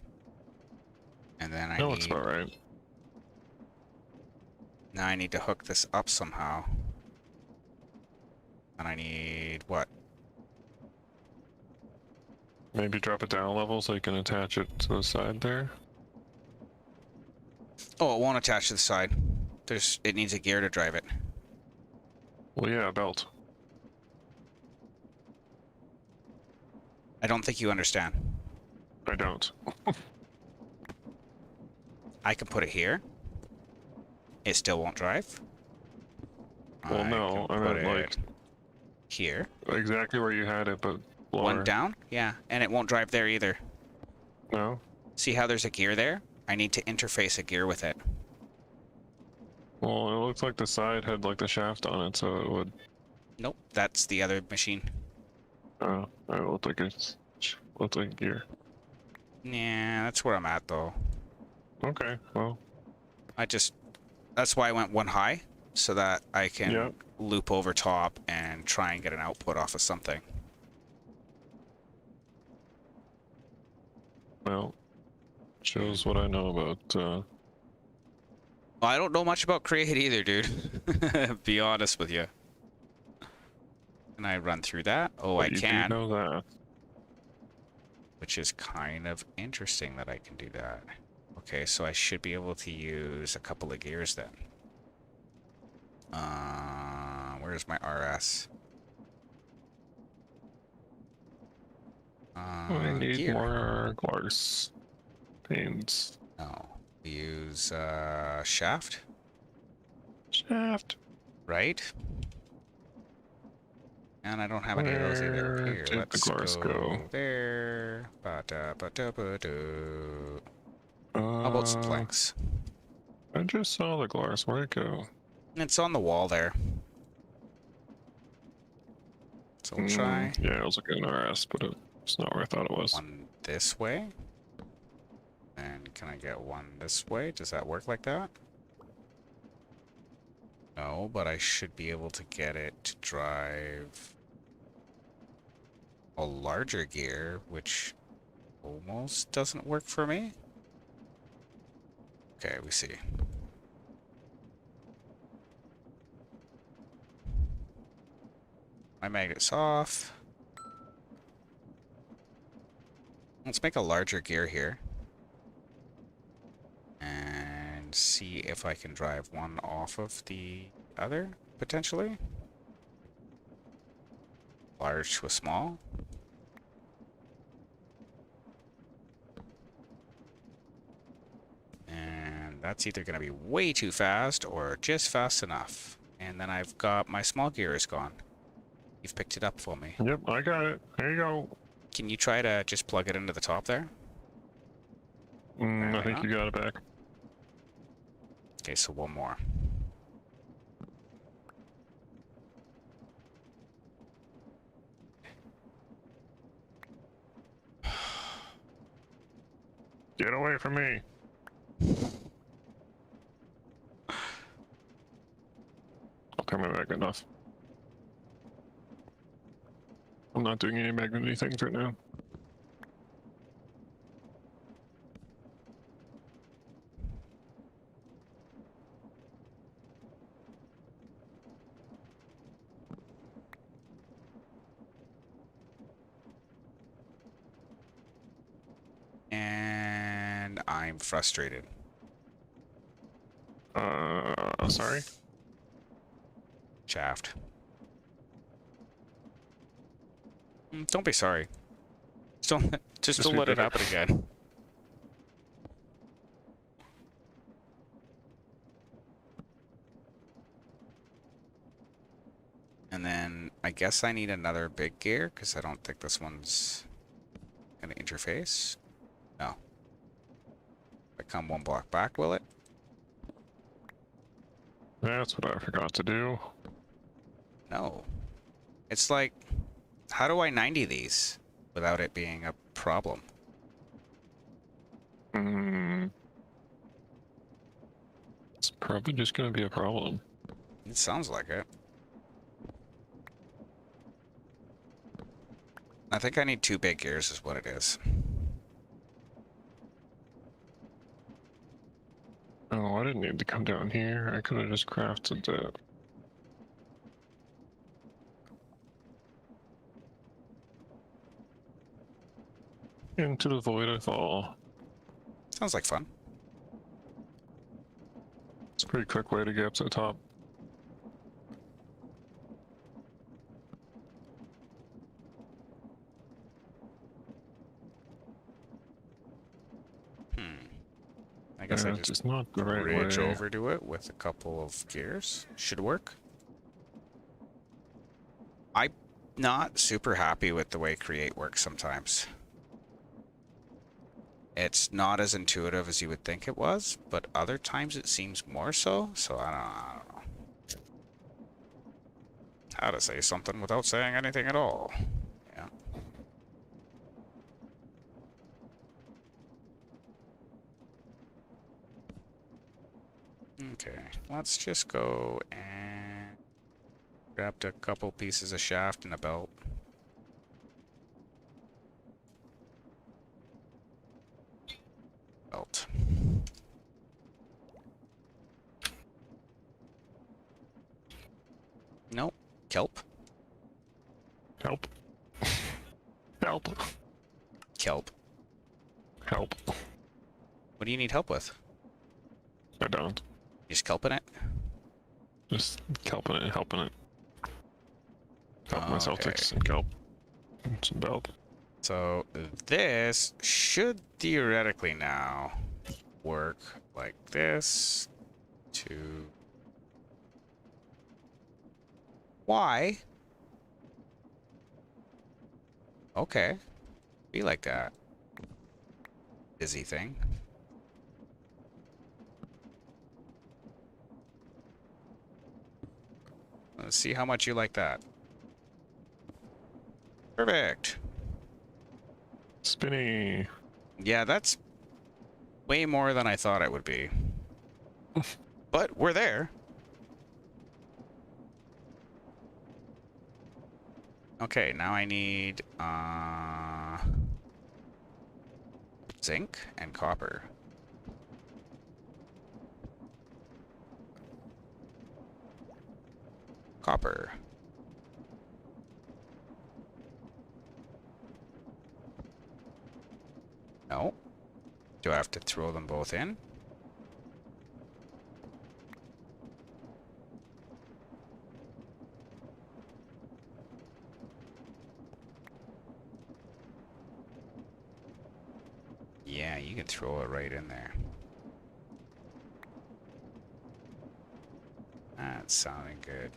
And then I No, need... it's about right. Now I need to hook this up somehow. And I need what? Maybe drop it down a level so you can attach it to the side there. Oh, it won't attach to the side. It needs a gear to drive it. Well, yeah, a belt. I don't think you understand. I don't. I can put it here. It still won't drive. Well, I no, can I put meant it like here. exactly where you had it, but One lower. down? Yeah, and it won't drive there either. No? See how there's a gear there? I need to interface a gear with it. Well, it looks like the side had like the shaft on it, so it would. Nope, that's the other machine. It looked like it's looked like gear. Yeah, that's where I'm at though. Okay, well, That's why I went one high, so that I can yeah. loop over top and try and get an output off of something. Well, shows what I know about. Well, I don't know much about Create either, dude. Be honest with you. Can I run through that? Oh, I But you can. do know that. Which is kind of interesting that I can do that. Okay, so I should be able to use a couple of gears then. Where's my RS? I need Gear. more glass panes. No. We use shaft, Shaft. right? And I don't have any of those either. Where Here, did the let's glass go? there. Ba-da-ba-da-ba-do. How about some Uh, planks? I just saw the glass. Where'd it go? It's on the wall there. So we'll try Yeah, I was looking at RS, but it's not where I thought it was. one this way. And can I get one this way? Does that work like that? No, but I should be able to get it to drive a larger gear, which almost doesn't work for me. Okay, we see. My magnet's off. Let's make a larger gear here. And see if I can drive one off of the other, potentially. Large to a small. And that's either going to be way too fast or just fast enough. And then I've got my small gear is gone. You've picked it up for me. Yep, I got it. There you go. Can you try to just plug it into the top there? I think not. you got it back. Okay, so one more. Get away from me. I'll turn my back enough. I'm not doing any magnet things right now. And I'm frustrated. Sorry? Shaft. Don't be sorry. Just don't let it happen again. And then I guess I need another big gear because I don't think this one's gonna interface. No. If I come one block back, will it? That's what I forgot to do. No. It's like, how do I 90 these without it being a problem? It's probably just gonna be a problem. It sounds like it. I think I need two big gears is what it is. Oh, I didn't need to come down here. I could have just crafted that. Into the void I fall. Sounds like fun. It's a pretty quick way to get up to the top. I guess I That just is not the right bridge way. over to it with a couple of gears. Should work. I'm not super happy with the way create works sometimes. It's not as intuitive as you would think it was, but other times it seems more so. So I don't know how to say something without saying anything at all. Yeah. Okay, let's just go and grabbed a couple pieces of shaft and a belt. Belt. Nope. Kelp. Help. Help. Kelp. Help. What do you need help with? I don't. You just kelping it? Just kelping it, helping it. Help myself Okay. take some kelp. And some belt. So this should theoretically now work like this to Y. Okay. Be like that. Busy thing. Let's see how much you like that. Perfect. Spinny. Yeah, that's way more than I thought it would be. But we're there. Okay, now I need zinc and copper. Copper. No. Do I have to throw them both in? Yeah, you can throw it right in there. That's sounding good.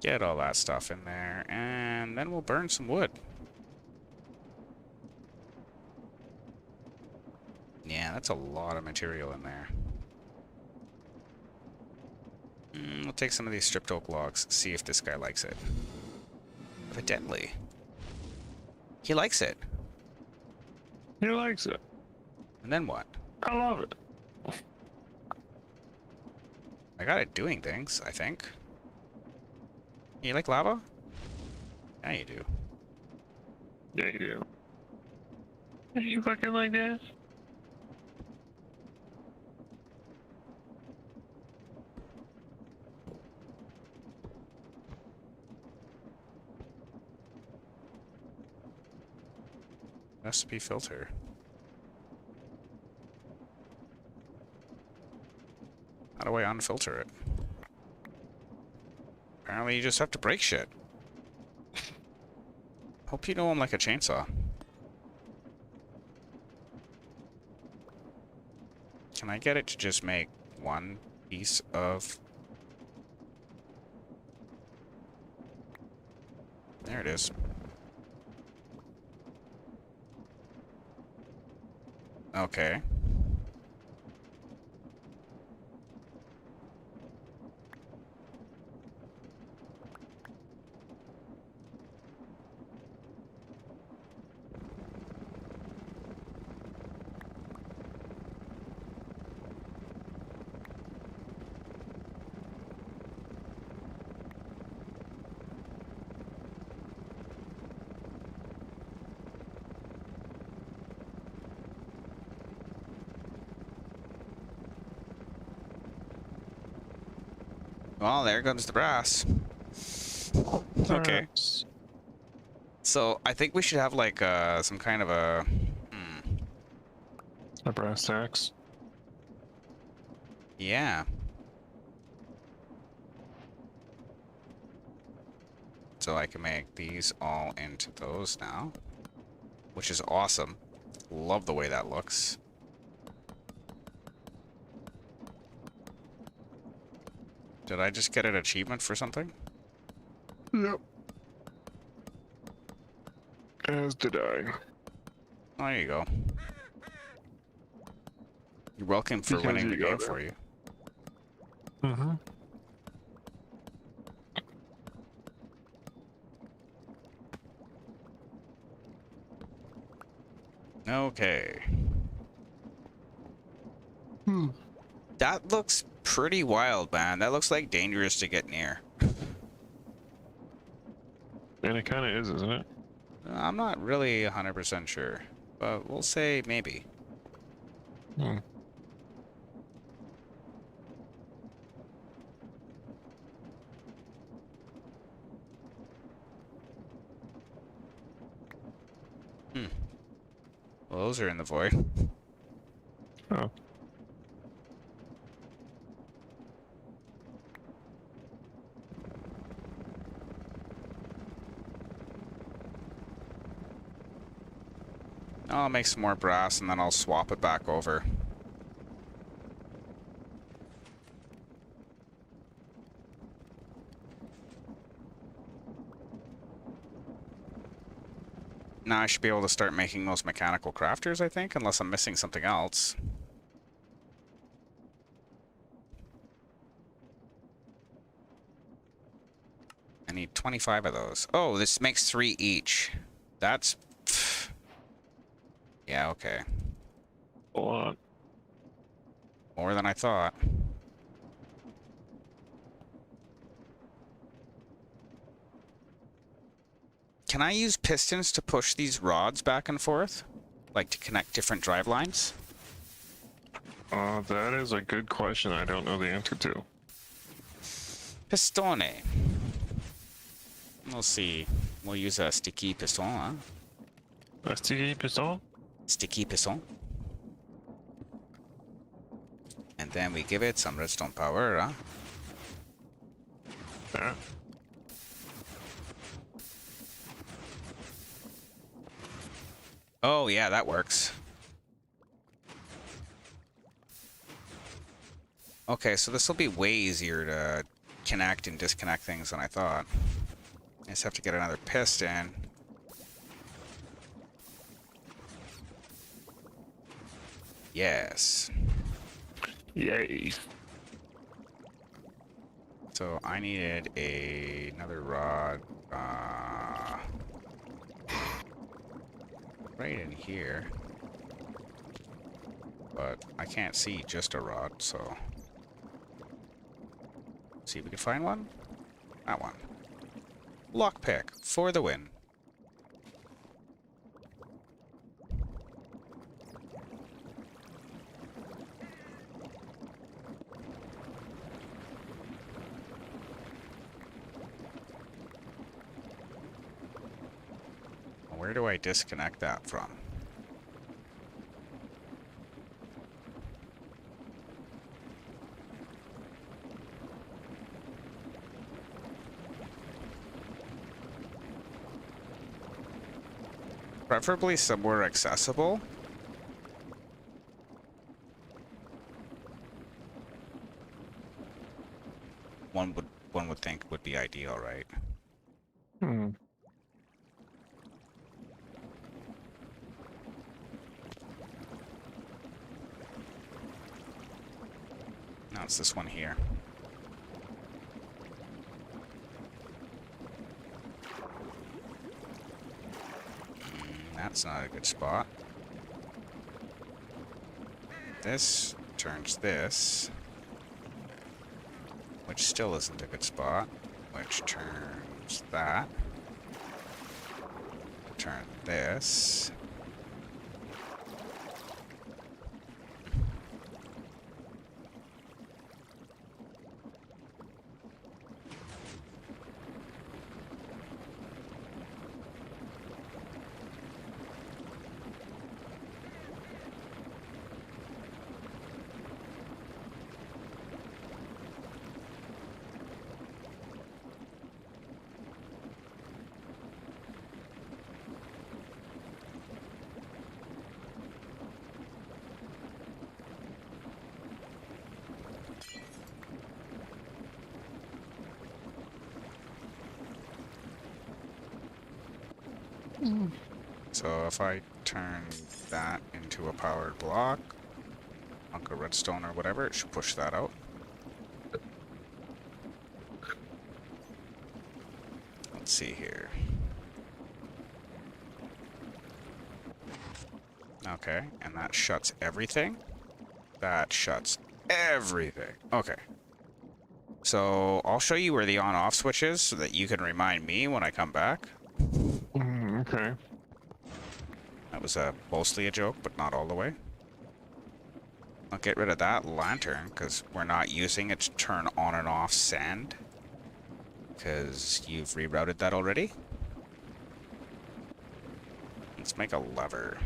Get all that stuff in there, and then we'll burn some wood. Yeah, that's a lot of material in there. We'll take some of these stripped oak logs, see if this guy likes it. Evidently. He likes it. He likes it. And then what? I love it. I got it doing things, I think. You like lava? Yeah, you do. Yeah, you do. You fucking like that? Recipe filter. How do I unfilter it? Apparently you just have to break shit. Hope you know I'm like a chainsaw. Can I get it to just make one piece of... There it is. Okay. Well, there goes the brass. Okay. So I think we should have like some kind of a... A brass tacks. Yeah. So I can make these all into those now, which is awesome. Love the way that looks. Did I just get an achievement for something? Yep. As did I. Oh, there you go. You're welcome for Because winning you the got game it. for you. Mm-hmm. Okay. Hmm. That looks pretty wild, man. That looks like dangerous to get near. And it kind of is, isn't it? I'm not really 100% sure, but we'll say maybe. Hmm. Hmm. Well, those are in the void. Oh. I'll make some more brass and then I'll swap it back over. Now I should be able to start making those mechanical crafters, I think, unless I'm missing something else. I need 25 of those. Oh, this makes 3 each. That's... Yeah, okay. A lot. More than I thought. Can I use pistons to push these rods back and forth? Like to connect different drive lines? That is a good question I don't know the answer to. Pistone. We'll see. We'll use a sticky piston, huh? STD pistol? Sticky piston. And then we give it some redstone power, huh? Yeah. Oh, yeah, that works. Okay, so this will be way easier to connect and disconnect things than I thought. I just have to get another piston. Yes. Yay. So I needed another rod right in here. But I can't see just a rod, so... See if we can find one? That one. Lockpick for the win. Where do I disconnect that from? Preferably somewhere accessible. One would think would be ideal, right? Hmm. No, it's this one here. That's not a good spot. This turns this, which still isn't a good spot, which turns that. Turn this. So if I turn that into a powered block, uncut redstone or whatever, it should push that out. Let's see here. Okay, and that shuts everything. That shuts everything. Okay. So I'll show you where the on-off switch is so that you can remind me when I come back. Okay. That was mostly a joke, but not all the way. I'll get rid of that lantern because we're not using it to turn on and off sand. Because you've rerouted that already. Let's make a lever.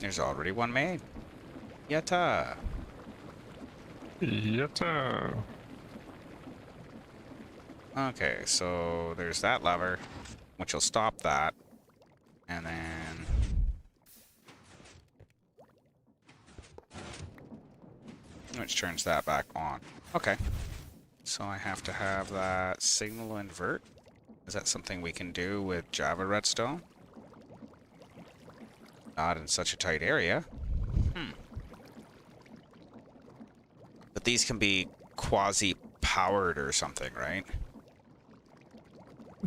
There's already one made. Yatta! Yatta! Okay, so there's that lever, which will stop that. And then... which turns that back on. Okay. So I have to have that signal invert. Is that something we can do with Java redstone? Not in such a tight area. But these can be quasi-powered or something, right?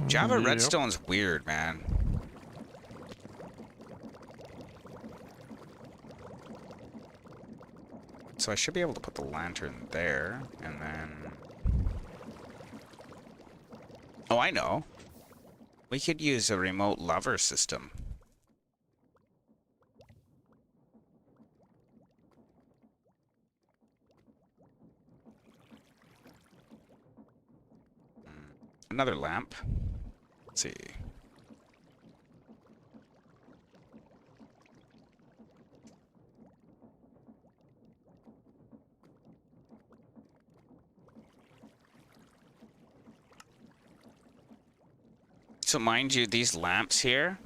Java Yep. redstone's weird, man. So I should be able to put the lantern there, and then... oh, I know. We could use a remote lever system. Another lamp. Let's see. So mind you, these lamps here...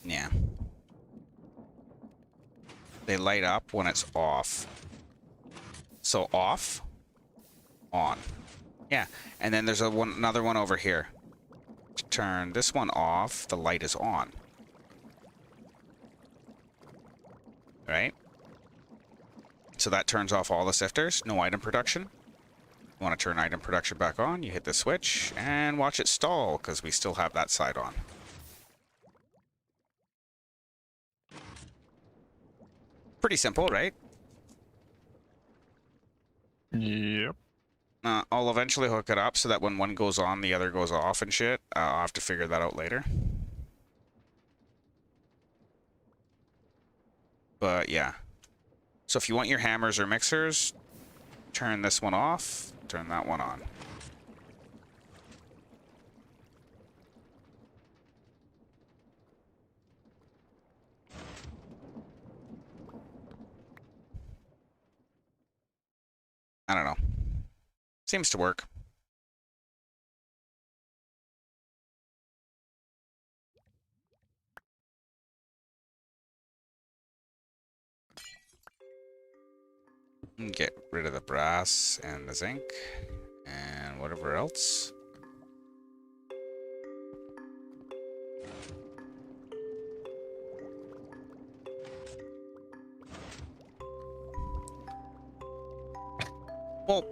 yeah. They light up when it's off. So off, on. Yeah, and then there's another one over here. Turn this one off, the light is on. Right? So that turns off all the sifters, no item production. You want to turn item production back on, you hit the switch, and watch it stall, because we still have that side on. Pretty simple, right? Yep. I'll eventually hook it up so that when one goes on, the other goes off and shit. I'll have to figure that out later. But yeah. So if you want your hammers or mixers, turn this one off, turn that one on. I don't know. Seems to work. Get rid of the brass and the zinc and whatever else. Well,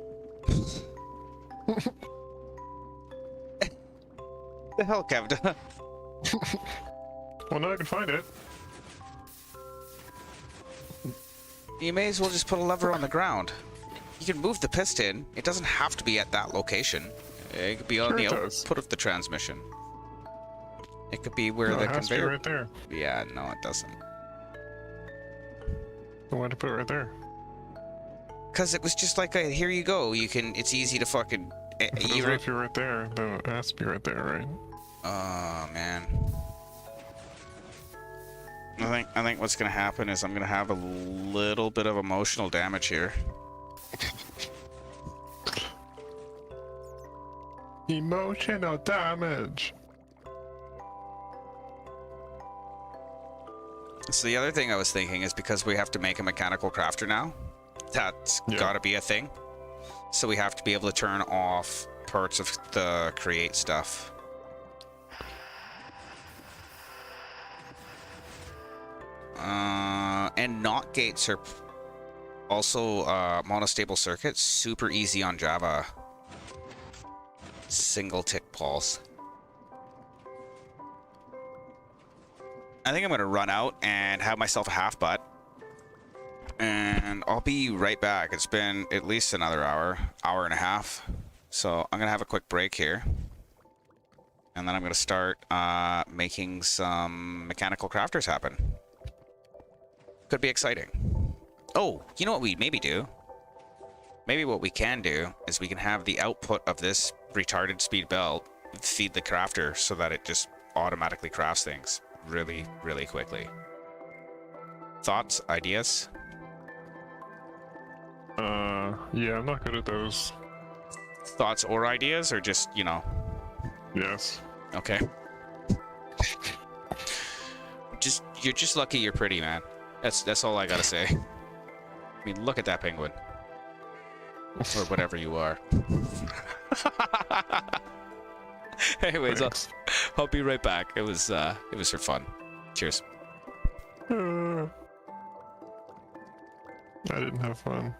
the hell, Kev? Well, now I can find it. You may as well just put a lever on the ground. You can move the piston. It doesn't have to be at that location. It could be on the output of the transmission. It could be where the it has to be conveyor... right there. Yeah, no, it doesn't. I wanted to put it right there. Because it was just like a, here you go. You can... it's easy to fucking... If you're right there, then it has to be right there, right? Oh, man. I think what's gonna happen is I'm gonna have a little bit of emotional damage here. Emotional damage. So the other thing I was thinking is because we have to make a mechanical crafter now, that's gotta be a thing. So we have to be able to turn off parts of the create stuff. And NOT gates are also monostable circuits. Super easy on Java. Single tick pulse. I think I'm going to run out and have myself a half butt. And I'll be right back. It's been at least another hour and a half. So I'm going to have a quick break here. And then I'm going to start making some mechanical crafters happen. Could be exciting. Oh, you know what we maybe do? Maybe what we can do is we can have the output of this retarded speed belt feed the crafter so that it just automatically crafts things really, really quickly. Thoughts? Ideas? Yeah, I'm not good at those. Thoughts or ideas, or just, you know? Yes. Okay. You're just lucky you're pretty, man. That's all I gotta say. I mean, look at that penguin. Or whatever you are. Anyways, I'll be right back. It was for fun. Cheers. I didn't have fun.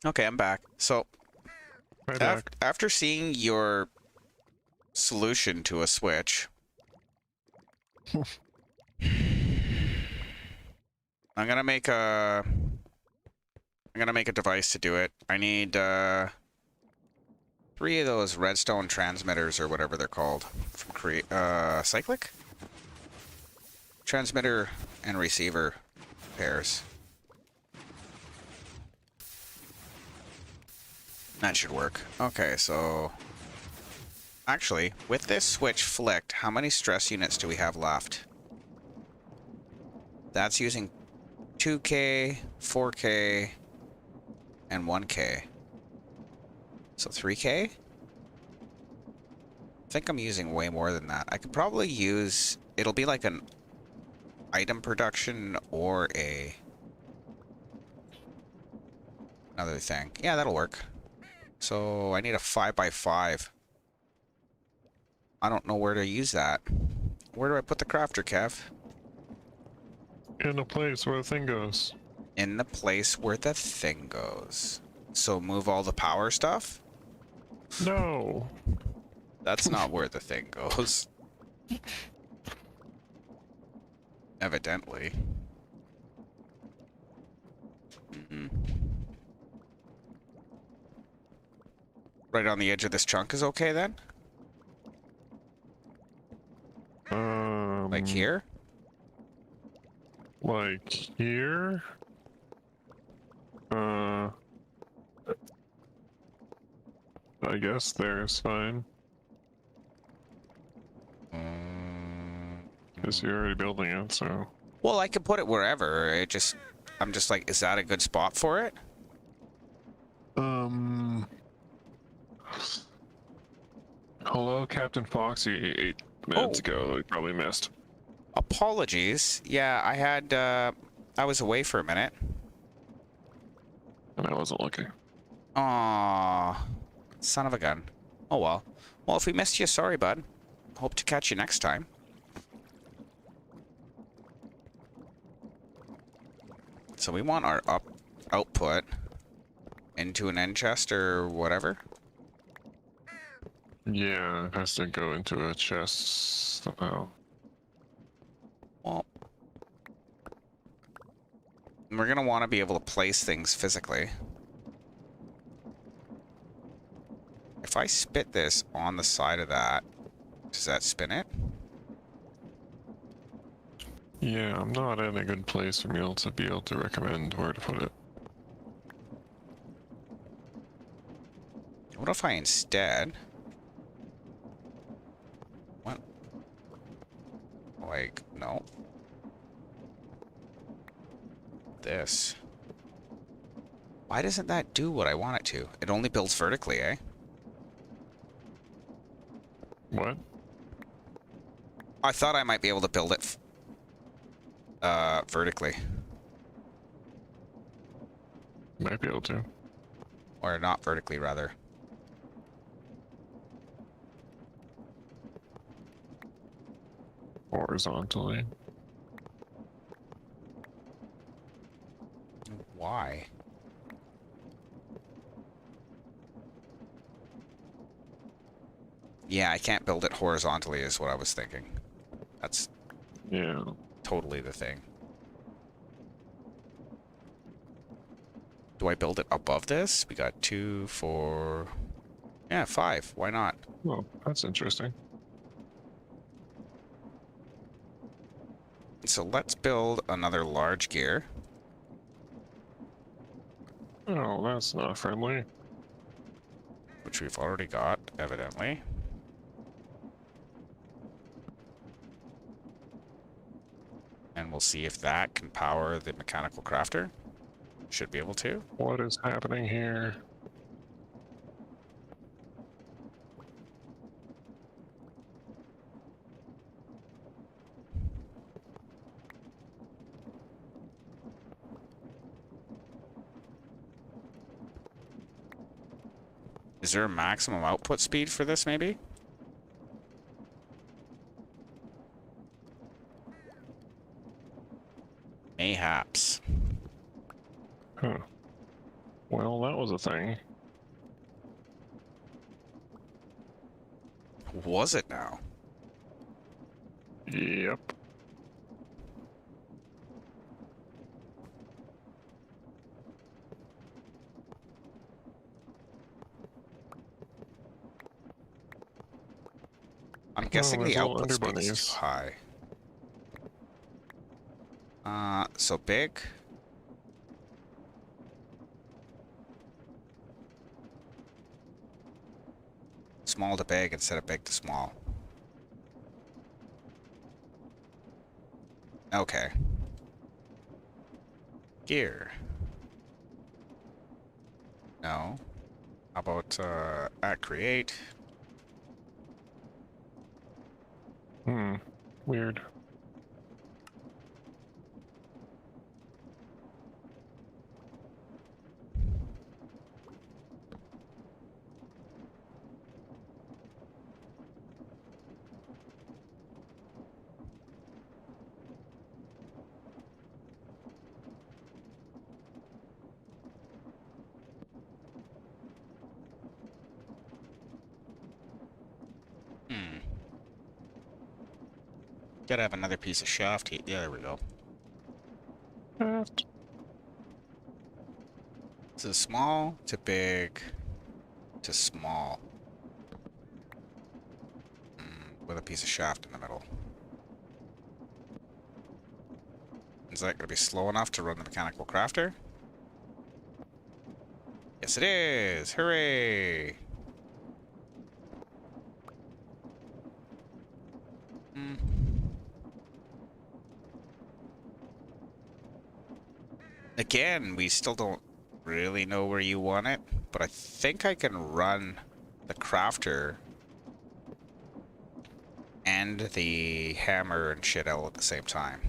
Okay, I'm back. So, Right back. after seeing your solution to a switch, I'm gonna make a device to do it. I need 3 of those redstone transmitters or whatever they're called from Cyclic? Transmitter and receiver pairs. That should work. Okay, so actually, with this switch flicked, how many stress units do we have left? That's using 2K, 4K, and 1K. So 3K? I think I'm using way more than that. I could probably use... It'll be like an item production or another thing. Yeah, that'll work. So I need a 5x5. I don't know where to use that. Where do I put the crafter, Kev? In a place where the thing goes. In the place where the thing goes. So move all the power stuff? No. That's not where the thing goes. Evidently. Right on the edge of this chunk is okay then? Like here? Like here? I guess there's fine. Because you're already building it, so... Well, I could put it wherever. I'm just like, is that a good spot for it? Hello, Captain Foxy, 8 minutes ago. You probably missed. Apologies. Yeah, I was away for a minute. And I wasn't looking. Aww. Son of a gun. Oh well. Well, if we missed you, sorry, bud. Hope to catch you next time. So we want our output into an end chest or whatever. Yeah, it has to go into a chest somehow. Well, we're going to want to be able to place things physically. If I spit this on the side of that, does that spin it? Yeah, I'm not in a good place for me to be able to recommend where to put it. What if I instead... What? Like, no. This. Why doesn't that do what I want it to? It only builds vertically, eh? What? I thought I might be able to build it vertically. Might be able to. Or not vertically, rather. Horizontally. Why? Yeah, I can't build it horizontally is what I was thinking. That's Yeah. totally the thing. Do I build it above this? We got 2, 4... Yeah, 5. Why not? Well, that's interesting. So let's build another large gear. Oh, that's not friendly. Which we've already got, evidently. And we'll see if that can power the mechanical crafter. Should be able to. What is happening here? Is there a maximum output speed for this, maybe? Mayhaps. Huh. Well, that was was a thing. Was it now? Yep. I'm guessing there's the little output speed is bunnies. too high. So big. Small to big instead of big to small. Okay. Gear. No. How about at create? Weird. Hmm. Gotta have another piece of shaft here. Yeah, there we go. Shaft. So small to big to small. With a piece of shaft in the middle. Is that going to be slow enough to run the mechanical crafter? Yes, it is! Hooray! Hmm. Again, we still don't really know where you want it, but I think I can run the crafter and the hammer and shit all at the same time.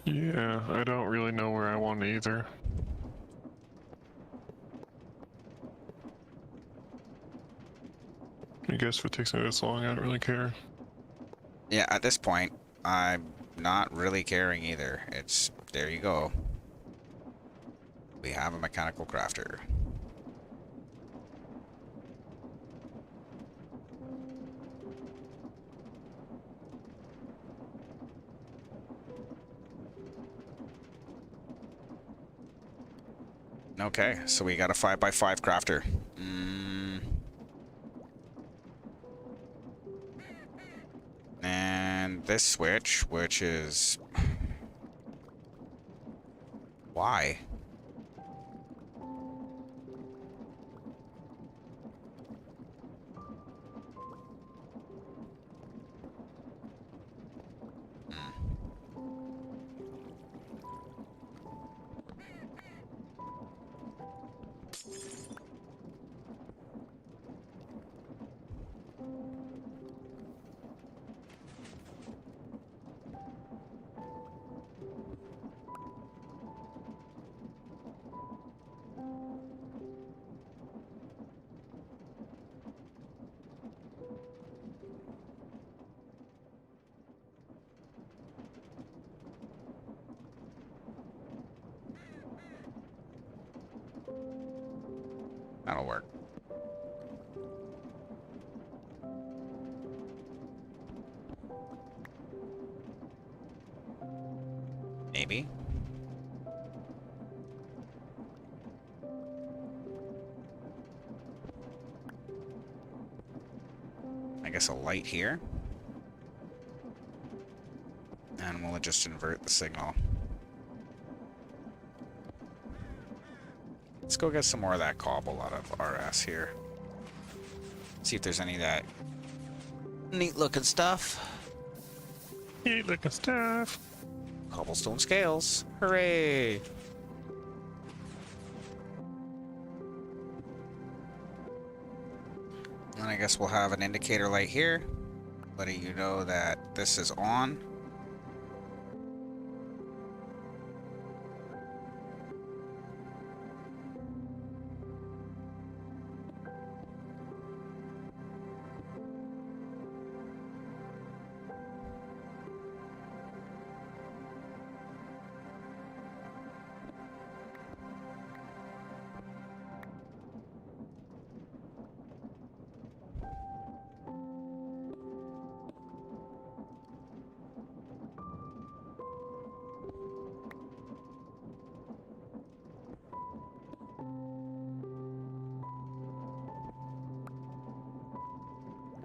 Yeah, I don't really know where I want it either. I guess if it takes me this long, I don't really care. Yeah, at this point, I'm not really caring either. It's, there you go. We have a mechanical crafter. Okay, so we got a 5x5 crafter. And this switch, which is... Why? That'll work. Maybe. I guess a light here. And we'll just invert the signal. Let's go get some more of that cobble out of RS here. See if there's any of that neat looking stuff. Neat looking stuff. Cobblestone scales. Hooray! And I guess we'll have an indicator light here, letting you know that this is on.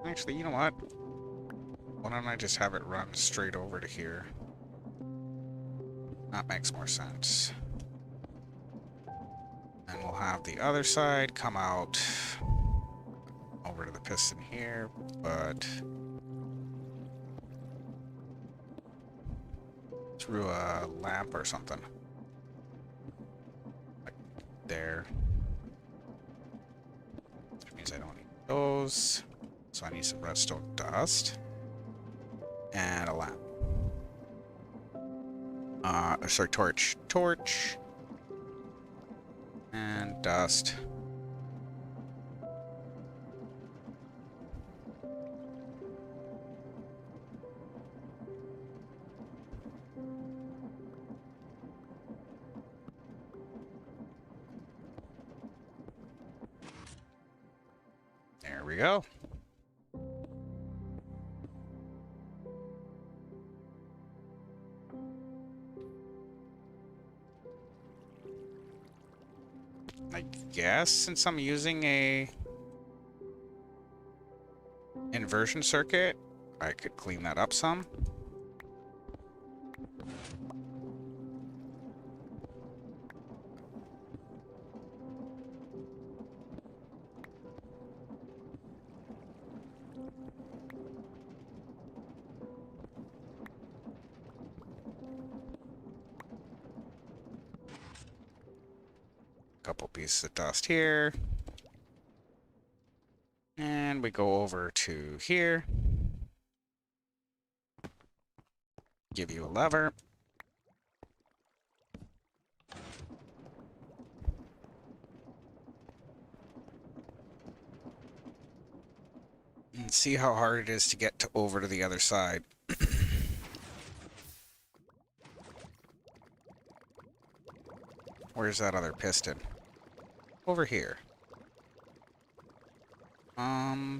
Actually, you know what? Why don't I just have it run straight over to here? That makes more sense. And we'll have the other side come out over to the piston here, but through a lamp or something. Like there. Which means I don't need those. So I need some redstone dust. And a lamp. Sorry, torch. Torch. And dust. There we go. I guess since I'm using a inversion circuit, I could clean that up some. Couple pieces of dust here. And we go over to here. Give you a lever. And see how hard it is to get to over to the other side. Where's that other piston? Over here. Hmm.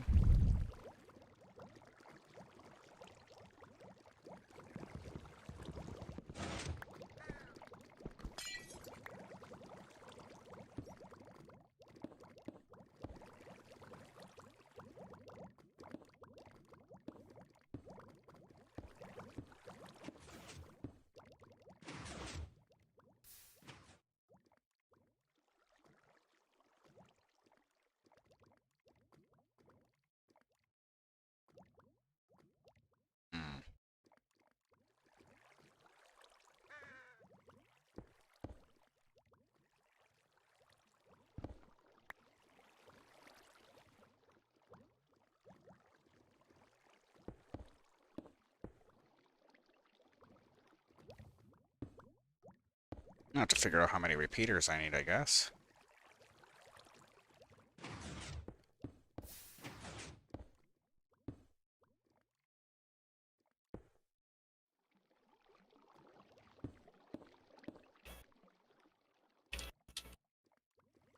I have to figure out how many repeaters I need, I guess.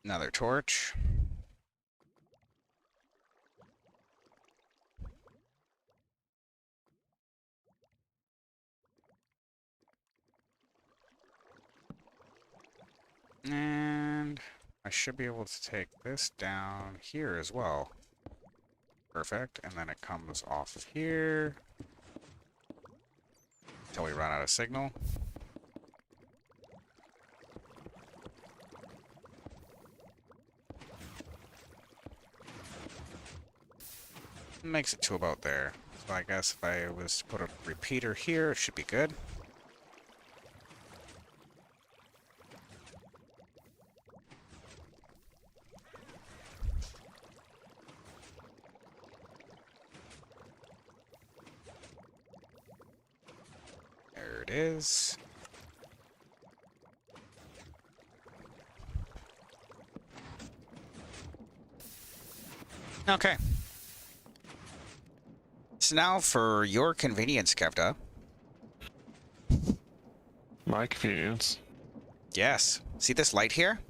Another torch. And I should be able to take this down here as well. Perfect. And then it comes off of here until we run out of signal. Makes it to about there. So I guess if I was to put a repeater here, it should be good. There it is. Okay. So now for your convenience, Kevda. My convenience. Yes. See this light here?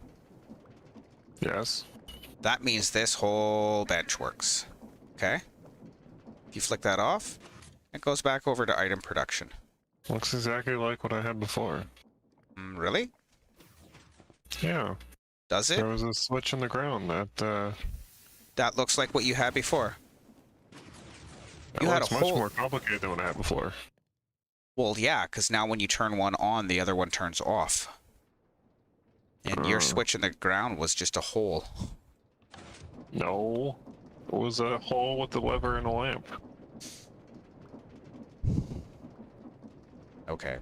Yes. That means this whole bench works. Okay? If you flick that off, it goes back over to item production. Looks exactly like what I had before. Really? Yeah. Does it? There was a switch in the ground that, That looks like what you had before. You Oh, had a it's much whole... more complicated than what I had before. Well, yeah, because now when you turn one on, the other one turns off. And your switch in the ground was just a hole. No. It was a hole with the lever and a lamp. Okay.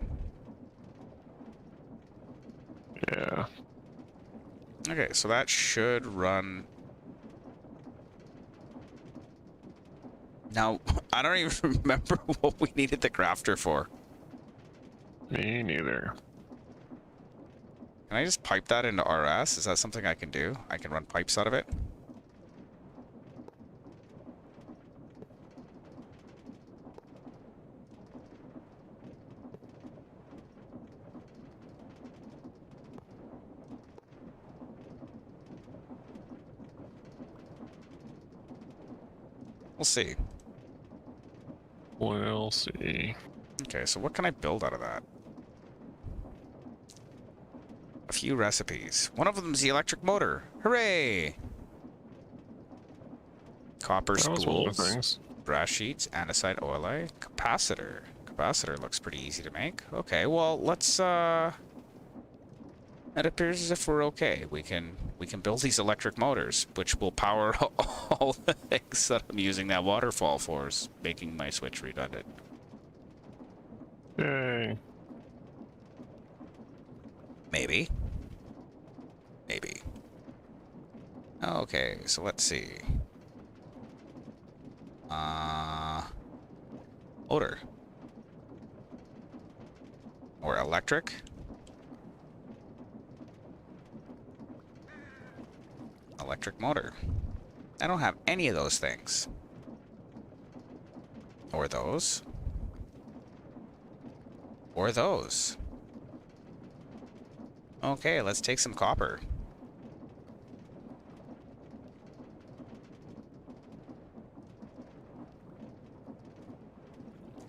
Yeah. Okay, so that should run... Now, I don't even remember what we needed the crafter for. Me neither. Can I just pipe that into RS? Is that something I can do? I can run pipes out of it? We'll see. We'll see. Okay, so what can I build out of that? A few recipes. One of them's the electric motor. Hooray! Copper That was one of the spools, things. brass sheets, andesite oil, capacitor. Capacitor looks pretty easy to make. Okay, well, let's, it appears as if we're okay. We can build these electric motors, which will power all the things that I'm using that waterfall for, is making my switch redundant. Yay. Maybe. Maybe. Okay, so let's see. Motor. Or electric. Electric motor. I don't have any of those things. Or those. Or those. Okay, let's take some copper.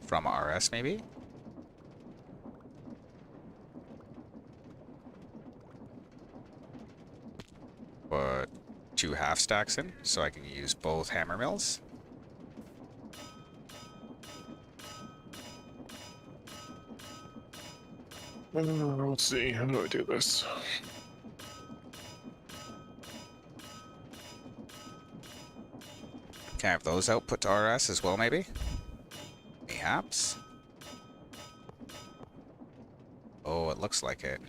From RS, maybe? Put 2 half stacks in, so I can use both hammer mills. Let's see, how do I do this? Can I have those output to RS as well, maybe? Perhaps? Oh, it looks like it.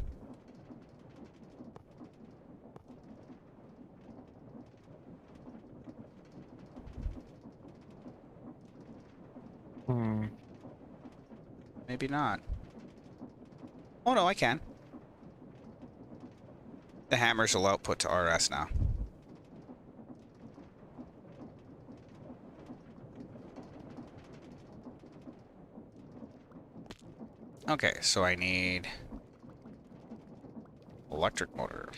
Maybe not. Oh no, I can. The hammers will output to RS now. Okay, so I need electric motor.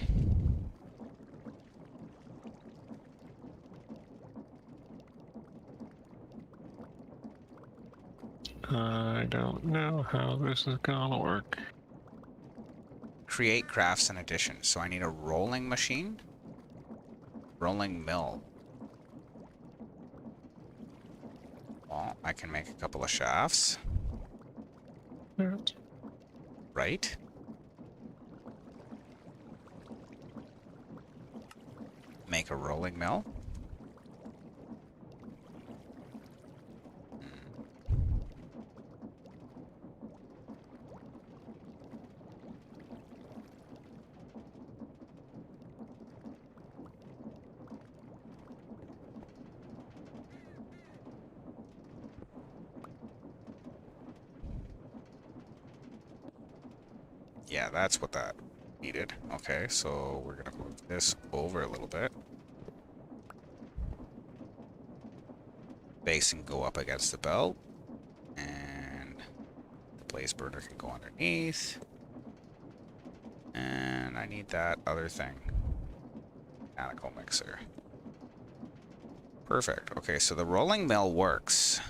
I don't know how this is gonna work. Create crafts and additions. So I need a rolling machine. Rolling mill. Well, I can make a couple of shafts. Right? Make a rolling mill. Yeah, that's what that needed. Okay, so we're gonna move this over a little bit. Base can go up against the belt. And the blaze burner can go underneath. And I need that other thing. Mechanical mixer. Perfect. Okay, so the rolling mill works.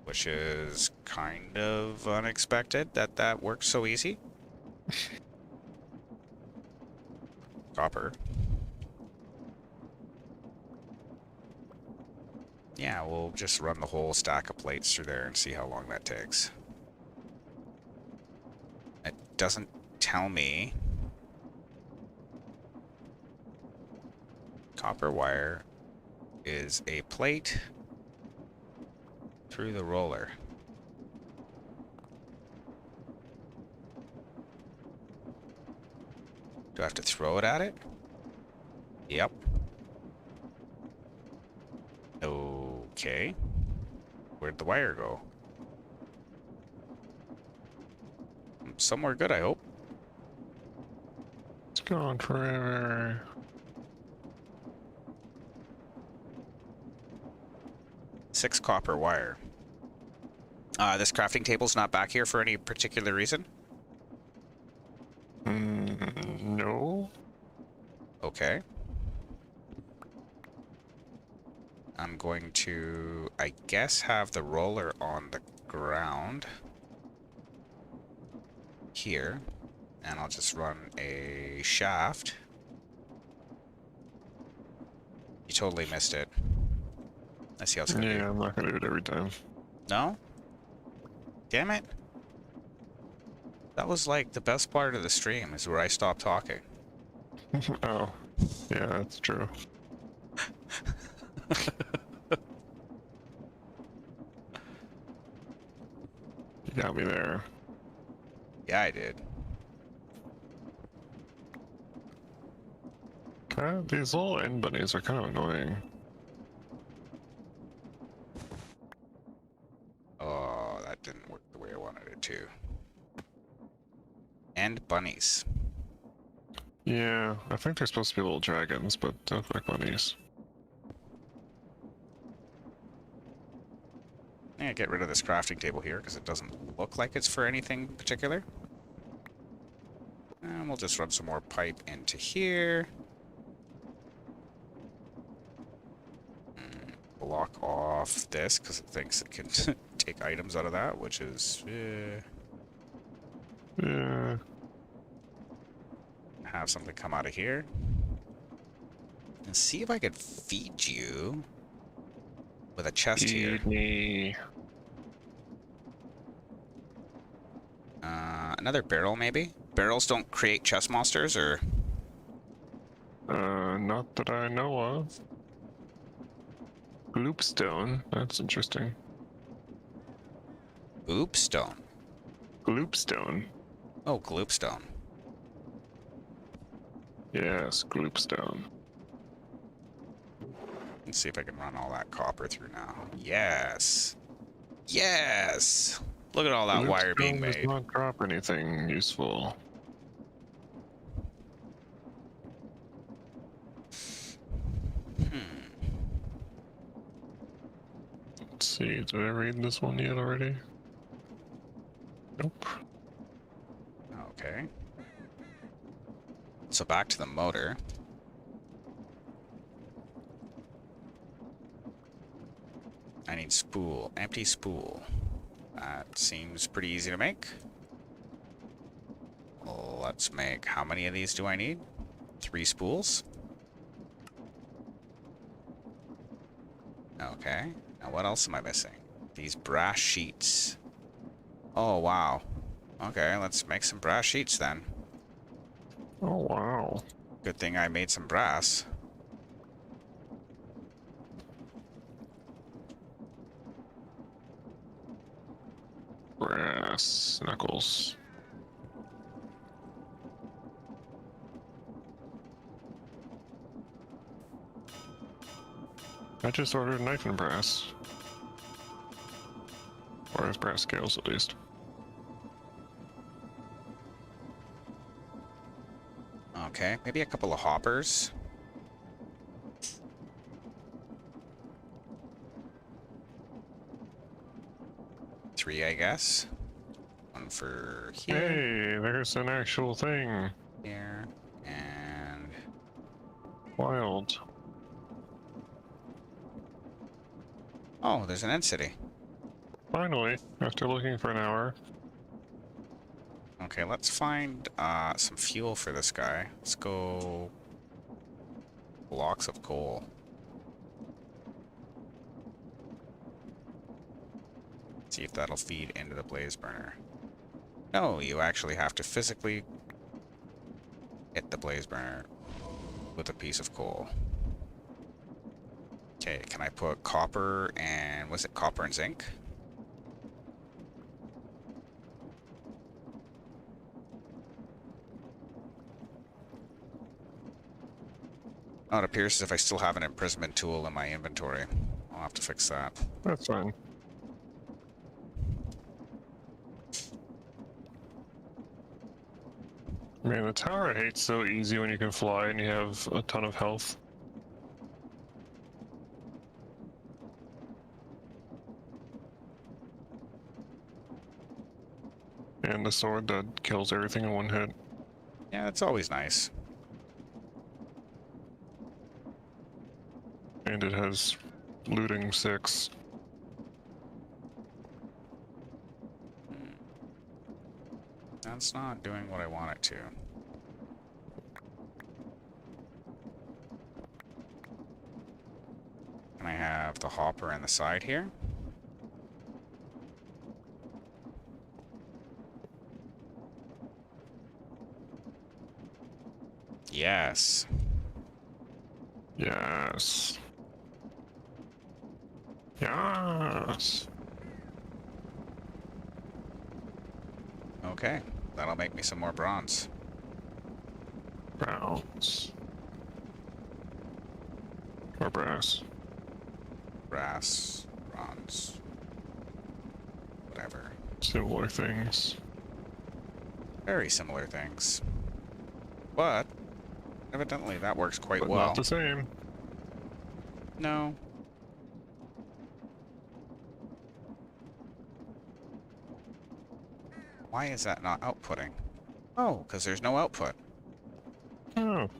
Which is kind of unexpected that that works so easy. Copper. Yeah, we'll just run the whole stack of plates through there and see how long that takes. It doesn't tell me. Copper wire is a plate through the roller. Do I have to throw it at it? Yep. Okay. Where'd the wire go? Somewhere good, I hope. It's gone forever. Six copper wire. This crafting table's not back here for any particular reason? No. Okay. I'm going to, I guess, have the roller on the ground here, and I'll just run a shaft. You totally missed it. Let's see how it's gonna be. Yeah, I'm not gonna do it every time. No? Damn it. That was like the best part of the stream, is where I stopped talking. Oh, yeah, that's true. You got me there. Yeah, I did. These little end bunnies are kind of annoying. Oh, that didn't work the way I wanted it to. And bunnies. Yeah, I think they're supposed to be little dragons, but they look like bunnies. Yeah, get rid of this crafting table here, because it doesn't look like it's for anything particular. And we'll just run some more pipe into here. Block off this, because it thinks it can take items out of that, which is... Yeah. Have something come out of here. And see if I could feed you with a chest here. Feed me. Another barrel, maybe? Barrels don't create chest monsters, or... Not that I know of. Gloopstone, that's interesting. Oopstone. Gloopstone. Oh, gloopstone. Yes, gloopstone. Let's see if I can run all that copper through now. Yes! Yes! Look at all that wire being Gloopstone does made. not drop anything useful. Let's see, did I read this one yet already? Nope. Okay. So back to the motor. I need spool. Empty spool. That seems pretty easy to make. Let's make... How many of these do I need? 3 spools? Okay. Now what else am I missing? These brass sheets. Oh, wow. Okay, let's make some brass sheets then. Oh, wow. Good thing I made some brass. Brass knuckles. I just ordered a knife and brass. Or as brass scales, at least. Okay, maybe a couple of hoppers. Three, I guess. One for here, Hey, there's an actual thing. here, and... Wild. Oh, there's an end city. Finally, after looking for an hour. Okay, let's find some fuel for this guy. Let's go... Blocks of coal. See if that'll feed into the blaze burner. No, you actually have to physically hit the blaze burner with a piece of coal. Okay, can I put copper and... was it copper and zinc? Oh, it appears as if I still have an imprisonment tool in my inventory. I'll have to fix that. That's fine. Man, the tower I hate so easy when you can fly and you have a ton of health. And the sword that kills everything in one hit. Yeah, that's always nice. And it has looting 6. That's not doing what I want it to. Can I have the hopper in the side here? Yes. Yes. Yes. Okay, that'll make me some more bronze. Browns. Or brass. Brass, bronze, whatever. Similar things. Very similar things. But, evidently that works quite But well. not the same. No. Why is that not outputting? Oh, because there's no output. Oh.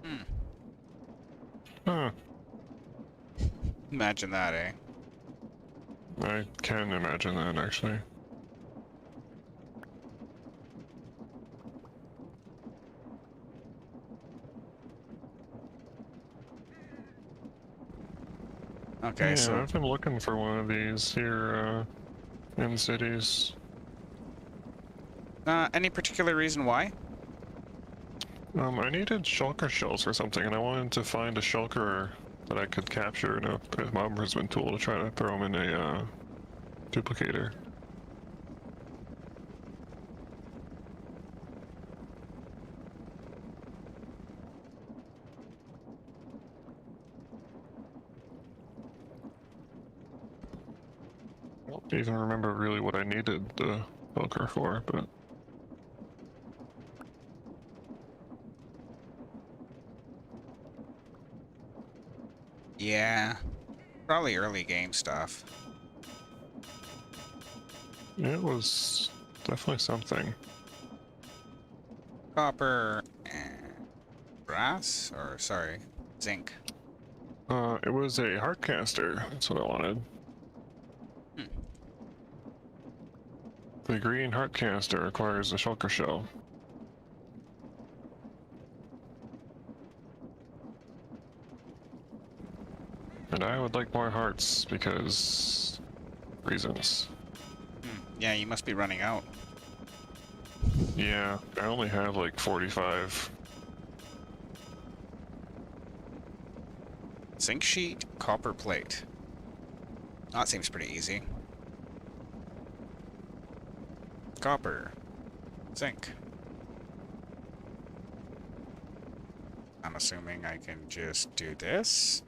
Hmm. Huh. Imagine that, eh? I can imagine that, actually. Okay, Yeah, so... I've been looking for one of these here in cities. any particular reason why? I needed shulker shells or something, and I wanted to find a shulker that I could capture in a mob imprisonment tool to try to throw them in a duplicator. I don't even remember really what I needed the shulker for, but... Yeah. Probably early game stuff. It was definitely something. Copper and brass? Or, sorry, zinc. It was a heartcaster. That's what I wanted. Hmm. The green heartcaster requires a shulker shell. And I would like more hearts because reasons. Yeah, you must be running out. Yeah, I only have like 45. Zinc sheet, copper plate. That seems pretty easy. Copper. Zinc. I'm assuming I can just do this.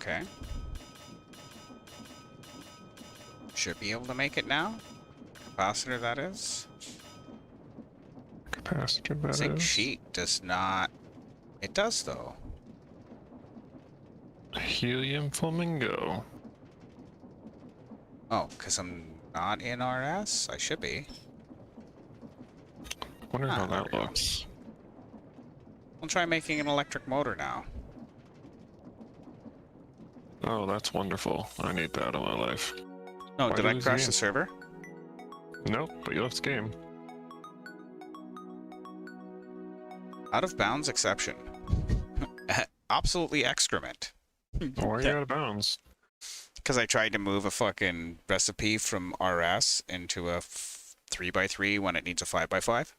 Okay. Should be able to make it now. Capacitor, that is. Capacitor, that Zinc is. sheet does not... It does, though. Helium flamingo. Oh, because I'm not in RS? I should be. Wonder how there that we go. looks. We'll try making an electric motor now. Oh, that's wonderful. I need that in my life. No, Why did I lose crash again? the server? Nope, but you left the game. Out of bounds exception. Absolutely excrement. Why are you out of bounds? Because I tried to move a fucking recipe from RS into a 3x3 when it needs a 5x5.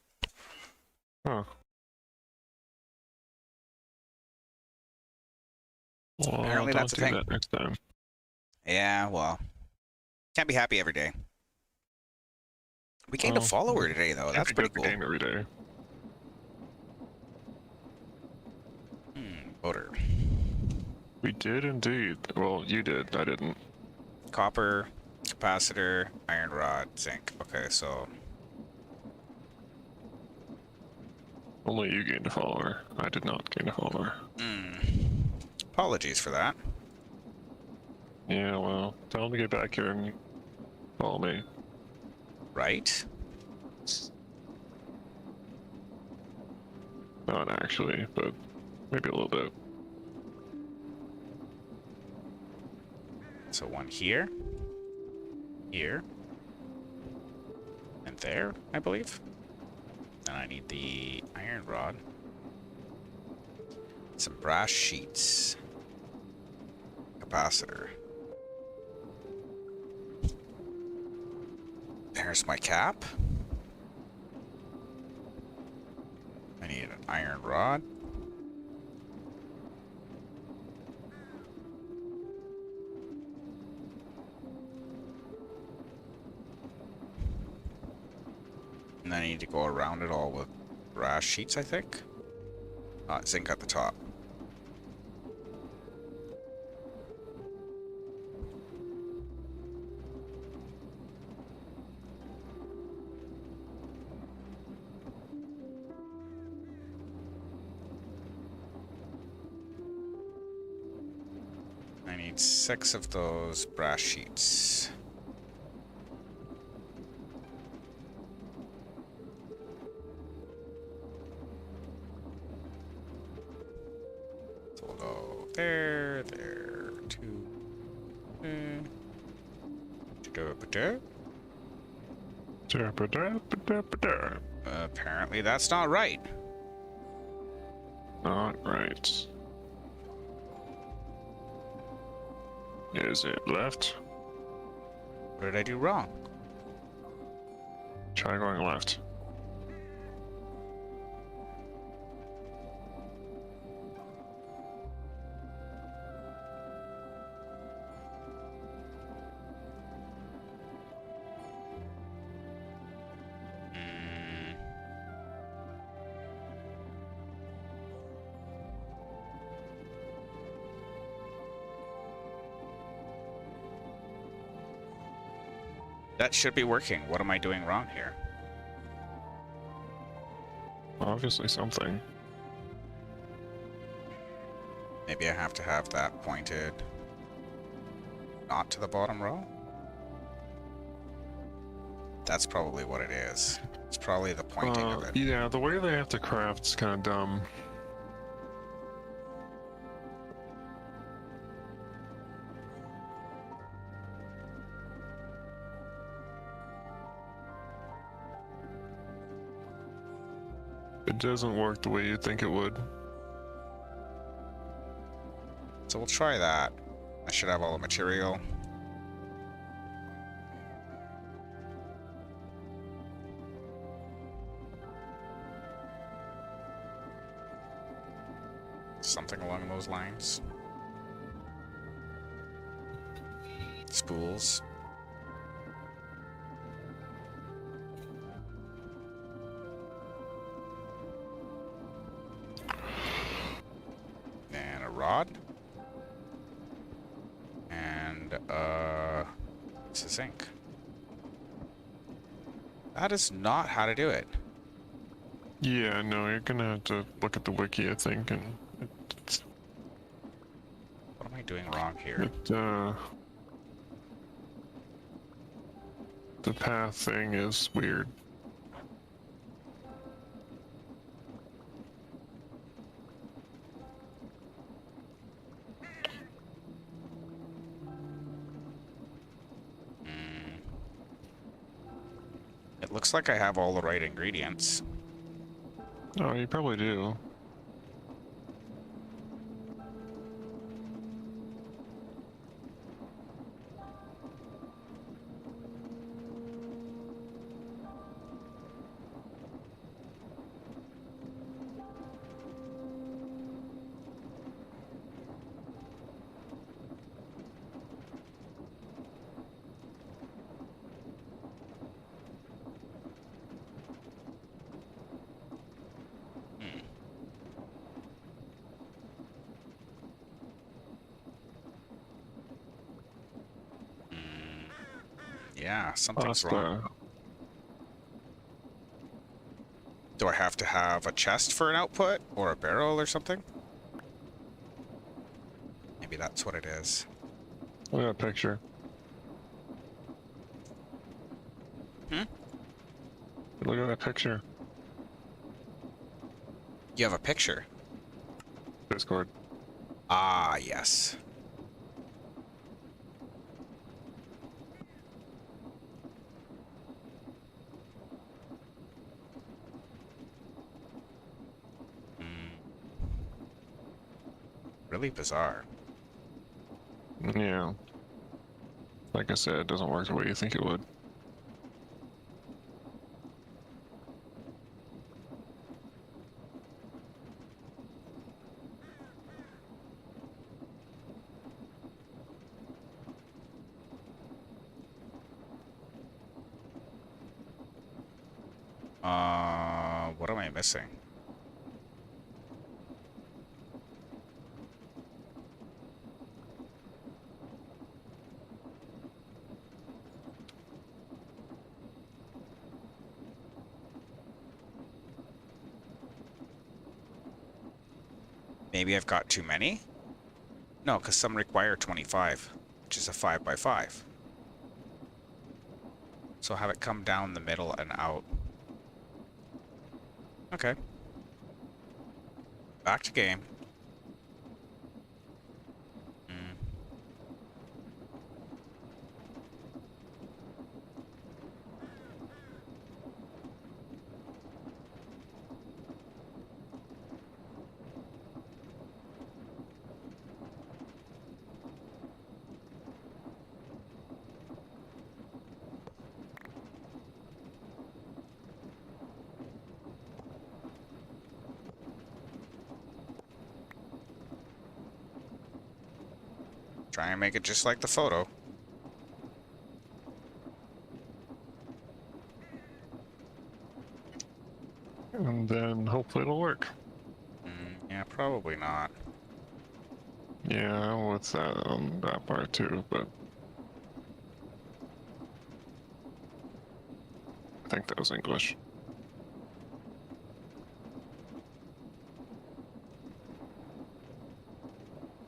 Huh. Well, Apparently don't that's a do thing. that next time. Yeah, well, can't be happy every day. We gained a Well, follower today, though. That's pretty cool. Game every day. Motor. We did indeed. Well, you did. I didn't. Copper, capacitor, iron rod, zinc. Okay, so Only you gained a follower. I did not gain a follower. apologies for that. Yeah, well, tell him to get back here and follow me. Right? Not actually, but maybe a little bit. So one here, here, and there, I believe. And I need the iron rod. Some brass sheets. Capacitor. There's my cap. I need an iron rod. And then I need to go around it all with brass sheets, I think. Zinc at the top. I need 6 of those brass sheets. So we'll go there, 2. Apparently that's not right. Not right. Is it left? What did I do wrong? Try going left. That should be working. What am I doing wrong here? Obviously something. Maybe I have to have that pointed not to the bottom row? That's probably what it is. It's probably the pointing of it. Yeah, the way they have to craft's kind of dumb. It doesn't work the way you'd think it would. So we'll try that. I should have all the material. Something along those lines. Spools. And a rod. And it's a zinc. That is not how to do it. Yeah, no, you're gonna have to look at the wiki, I think, and What am I doing wrong here? the path thing is weird. It looks like I have all the right ingredients. Oh, you probably do. Yeah, something's Pasta. wrong. Do I have to have a chest for an output? Or a barrel or something? Maybe that's what it is. Look at that picture. Hmm? Look at that picture. You have a picture? Discord. Ah, yes. Really bizarre. Yeah. Like I said, it doesn't work the way you think it would. What am I missing? Maybe I've got too many? No, because some require 25, which is a 5 by 5. So have it come down the middle and out. Okay. Back to game. Mm. Try and make it just like the photo. And then hopefully it'll work. Yeah, probably not. Yeah, with that part too, but I think that was English.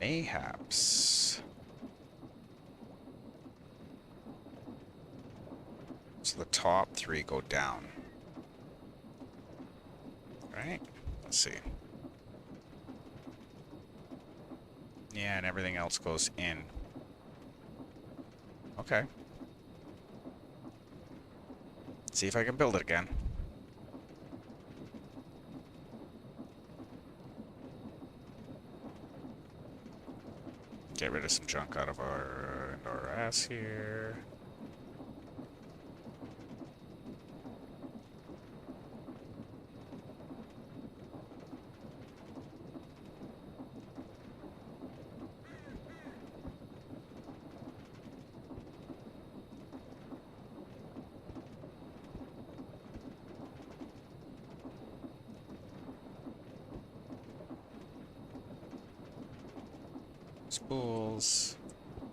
Mayhaps. So the top 3 go down. Right? Let's see. Yeah, and everything else goes in. Okay. See if I can build it again. Get rid of some junk out of our ass here. Spools.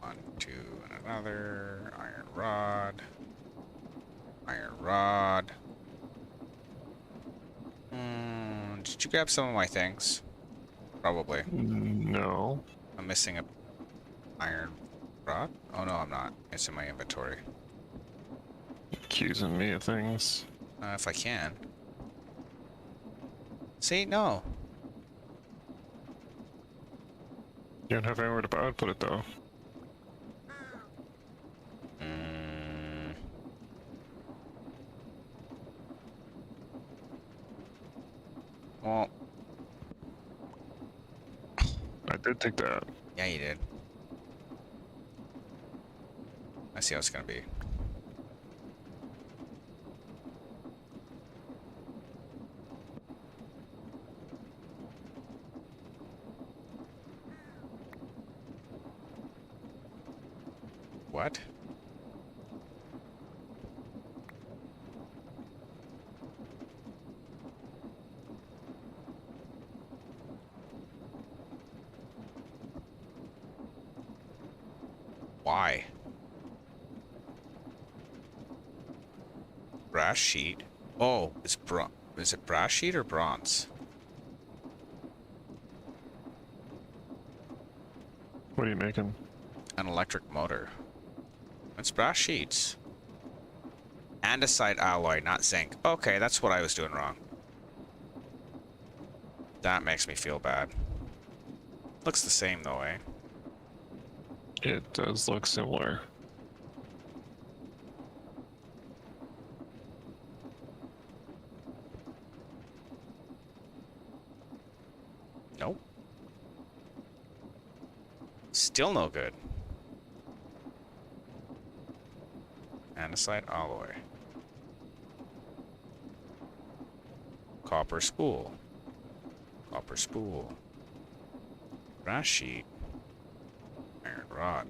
1, 2, and another. Iron rod. Iron rod. Did you grab some of my things? Probably. No. I'm missing a iron rod? Oh no, I'm not. It's in my inventory. Accusing me of things. If I can. See, no. You don't have anywhere to output it though. Well, I did take that. yeah, you did. I see how it's gonna be. What? Why? Brass sheet. Oh, is it brass sheet or bronze? What are you making? An electric motor. It's brass sheets. Andesite alloy, not zinc. Okay, that's what I was doing wrong. That makes me feel bad. Looks the same though, eh? It does look similar. Nope. Still no good. Andesite alloy. Copper spool. Copper spool. Brass sheet. Iron rod.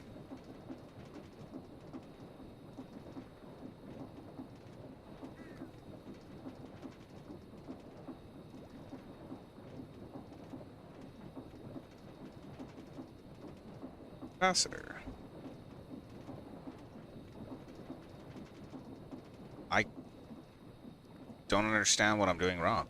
Capacitor. I don't understand what I'm doing wrong.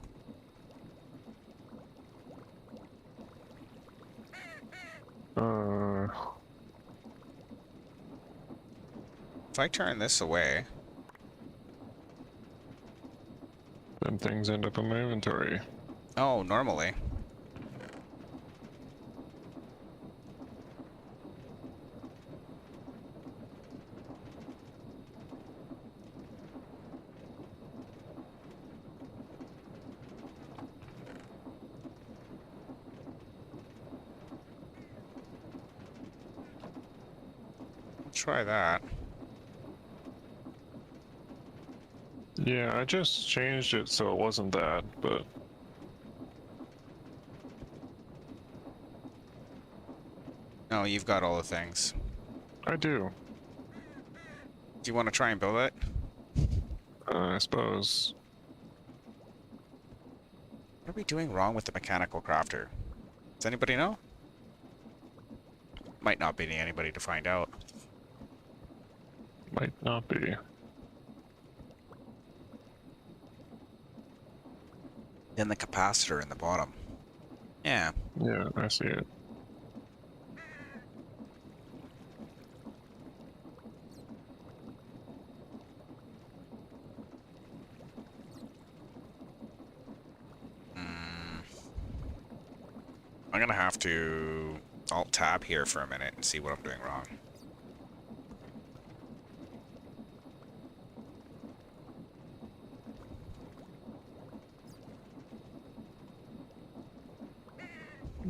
If I turn this away, Then things end up in my inventory. oh, normally. Try that. Yeah, I just changed it so it wasn't that, but No, you've got all the things. I do. Do you want to try and build it? I suppose. What are we doing wrong with the mechanical crafter? Does anybody know? Might not be anybody to find out. Might not be. Then the capacitor in the bottom. Yeah. Yeah, I see it. I'm gonna have to Alt-Tab here for a minute and see what I'm doing wrong.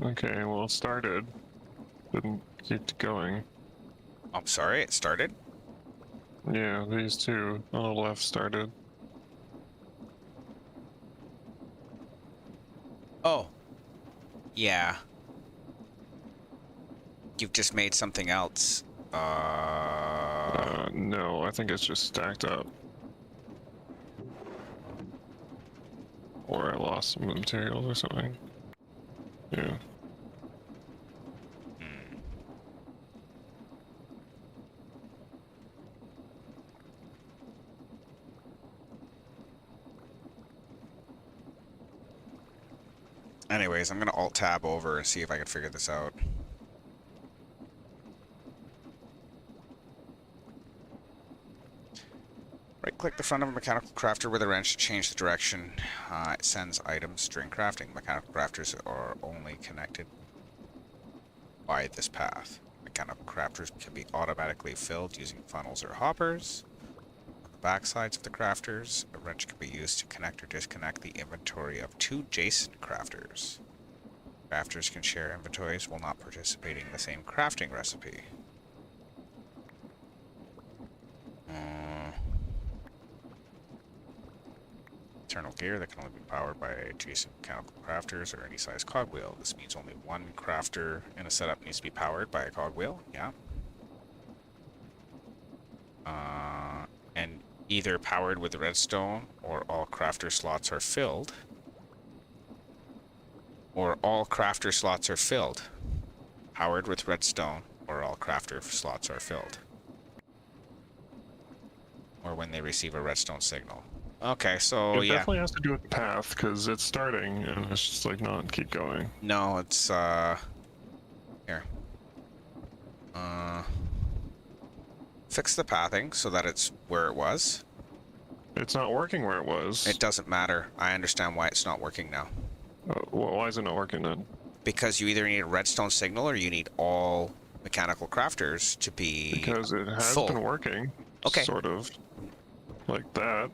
Okay, well, it started. Didn't keep going. I'm sorry, it started? Yeah, these two on the left started. Oh. Yeah. You've just made something else. No, I think it's just stacked up. Or I lost some materials or something. Yeah. Anyways, I'm gonna Alt-Tab over and see if I can figure this out. Right-click the front of a mechanical crafter with a wrench to change the direction. It sends items during crafting. Mechanical crafters are only connected by this path. Mechanical crafters can be automatically filled using funnels or hoppers. On the back sides of the crafters, a wrench can be used to connect or disconnect the inventory of two adjacent crafters. Crafters can share inventories while not participating in the same crafting recipe. Internal gear that can only be powered by adjacent mechanical crafters or any size cogwheel. This means only one crafter in a setup needs to be powered by a cogwheel. Yeah. And either powered with redstone or all crafter slots are filled. Or all crafter slots are filled. Powered with redstone or all crafter slots are filled. Or when they receive a redstone signal. Okay, so It yeah. definitely has to do with the path, because it's starting, and it's just like not keep going. No, it's here. Fix the pathing so that it's where it was. It's not working where it was. It doesn't matter. I understand why it's not working now. Why is it not working then? Because you either need a redstone signal or you need all mechanical crafters to be Because it has full. been working. Okay. Sort of. Like that.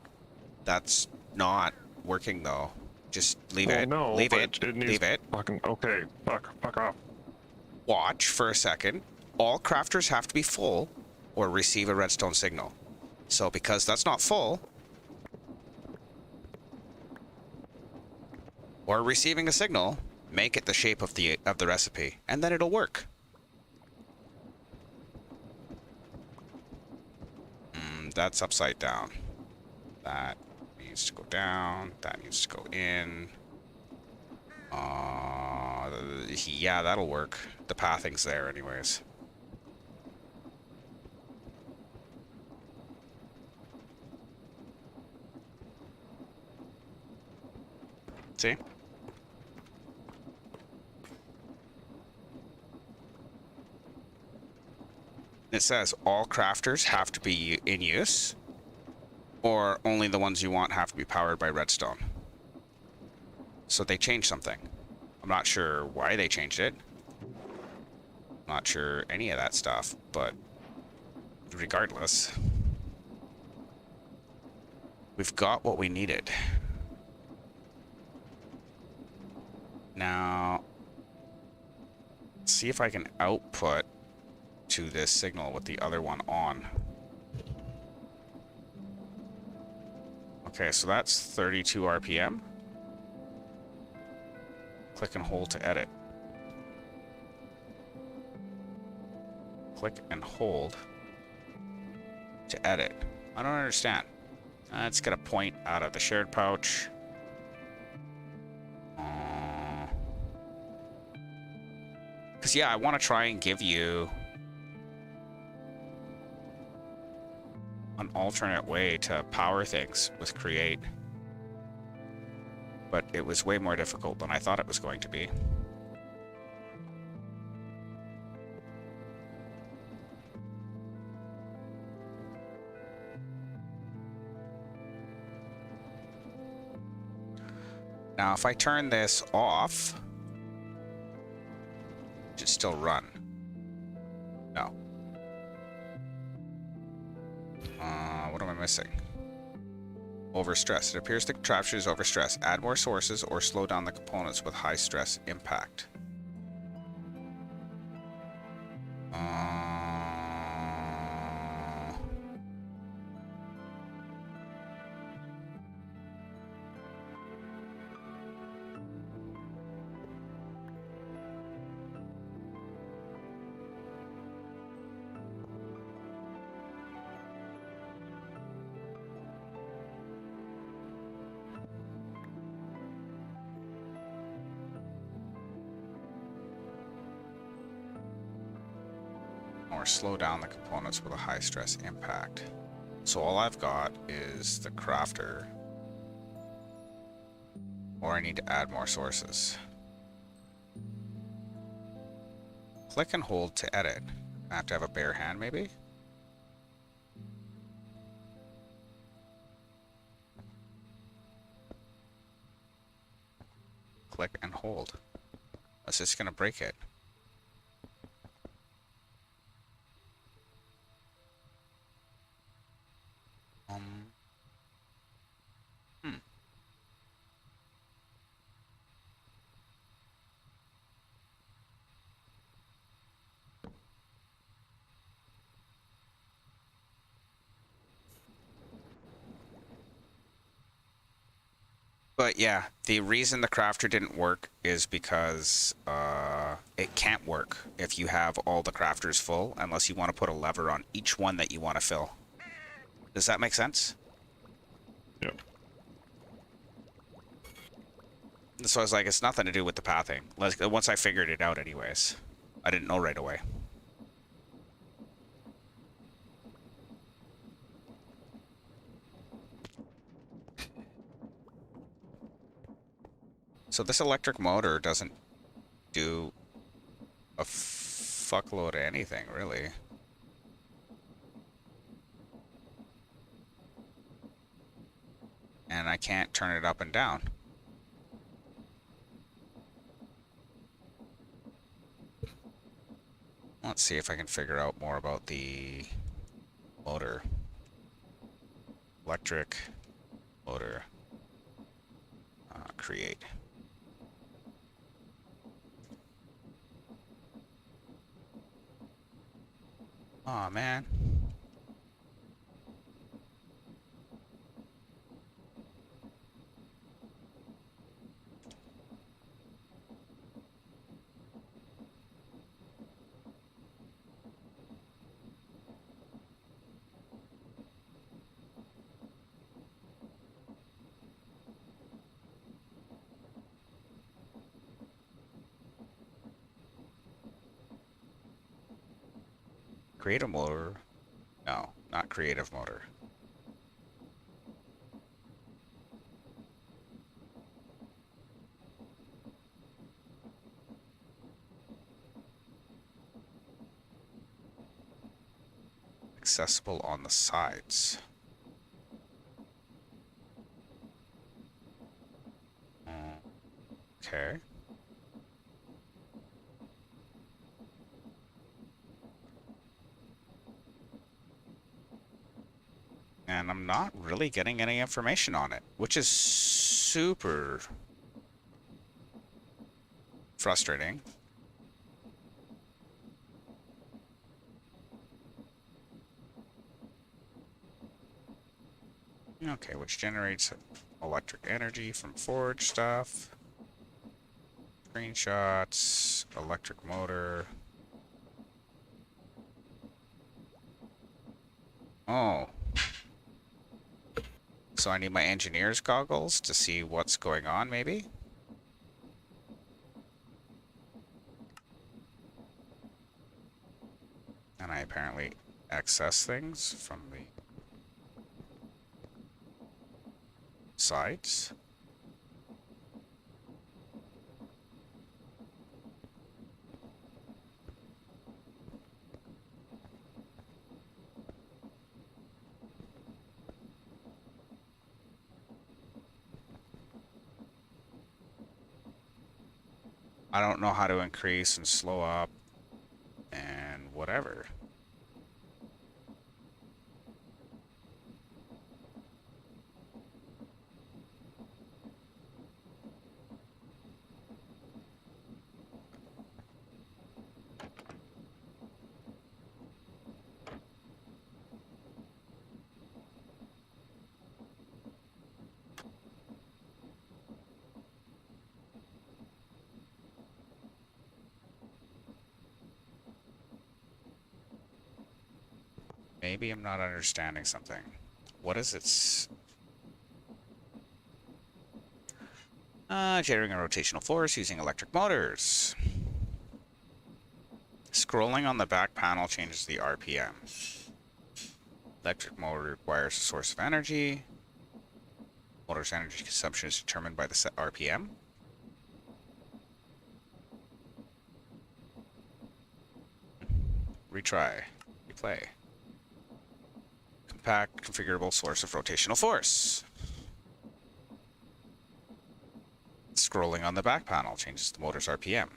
That's not working though. Just leave Well, it. no, leave but it. it needs Leave it. Fucking, okay, fuck off. Watch for a second. All crafters have to be full or receive a redstone signal. So because that's not full, or receiving a signal, make it the shape of the recipe, and then it'll work. That's upside down. That needs to go down. That needs to go in. Yeah, that'll work. The pathing's there anyways. See? It says all crafters have to be in use, or only the ones you want have to be powered by redstone. So they changed something. I'm not sure why they changed it. Not sure any of that stuff, but regardless, we've got what we needed. Now, let's see if I can output to this signal with the other one on. Okay, so that's 32 RPM. Click and hold to edit. Click and hold to edit. I don't understand. Let's get a point out of the shared pouch. Because, yeah, I want to try and give you an alternate way to power things with Create. But it was way more difficult than I thought it was going to be. Now, if I turn this off, it should still run. No. What am I missing? Overstress. It appears the contraption is overstressed. Add more sources or slow down the components with high stress impact. Or slow down the components with a high stress impact. So all I've got is the crafter. Or I need to add more sources. Click and hold to edit. I have to have a bare hand maybe? Click and hold. That's just gonna break it. But yeah, the reason the crafter didn't work is because it can't work if you have all the crafters full, unless you want to put a lever on each one that you want to fill. Does that make sense? Yep. So I was like, it's nothing to do with the pathing. Once I figured it out anyways. I didn't know right away. So this electric motor doesn't do a fuckload of anything, really. And I can't turn it up and down. Let's see if I can figure out more about the motor. Electric motor. Create. Aw, man. Creative motor. No, not creative motor. Accessible on the sides. Okay. And I'm not really getting any information on it, which is super frustrating. Okay, which generates electric energy from forge stuff. Screenshots, electric motor. Oh. So I need my engineer's goggles to see what's going on, maybe? And I apparently access things from the sides. I don't know how to increase and slow up and whatever. Maybe I'm not understanding something. What is its... generating a rotational force using electric motors. Scrolling on the back panel changes the RPM. Electric motor requires a source of energy. Motor's energy consumption is determined by the set RPM. Retry. Replay. Compact, configurable source of rotational force. Scrolling on the back panel changes the motor's RPM.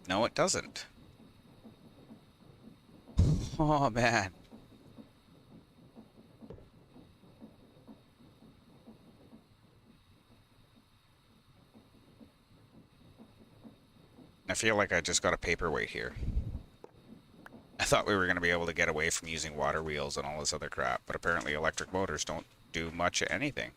No, it doesn't. Oh, man. I feel like I just got a paperweight here. I thought we were going to be able to get away from using water wheels and all this other crap, but apparently electric motors don't do much of anything.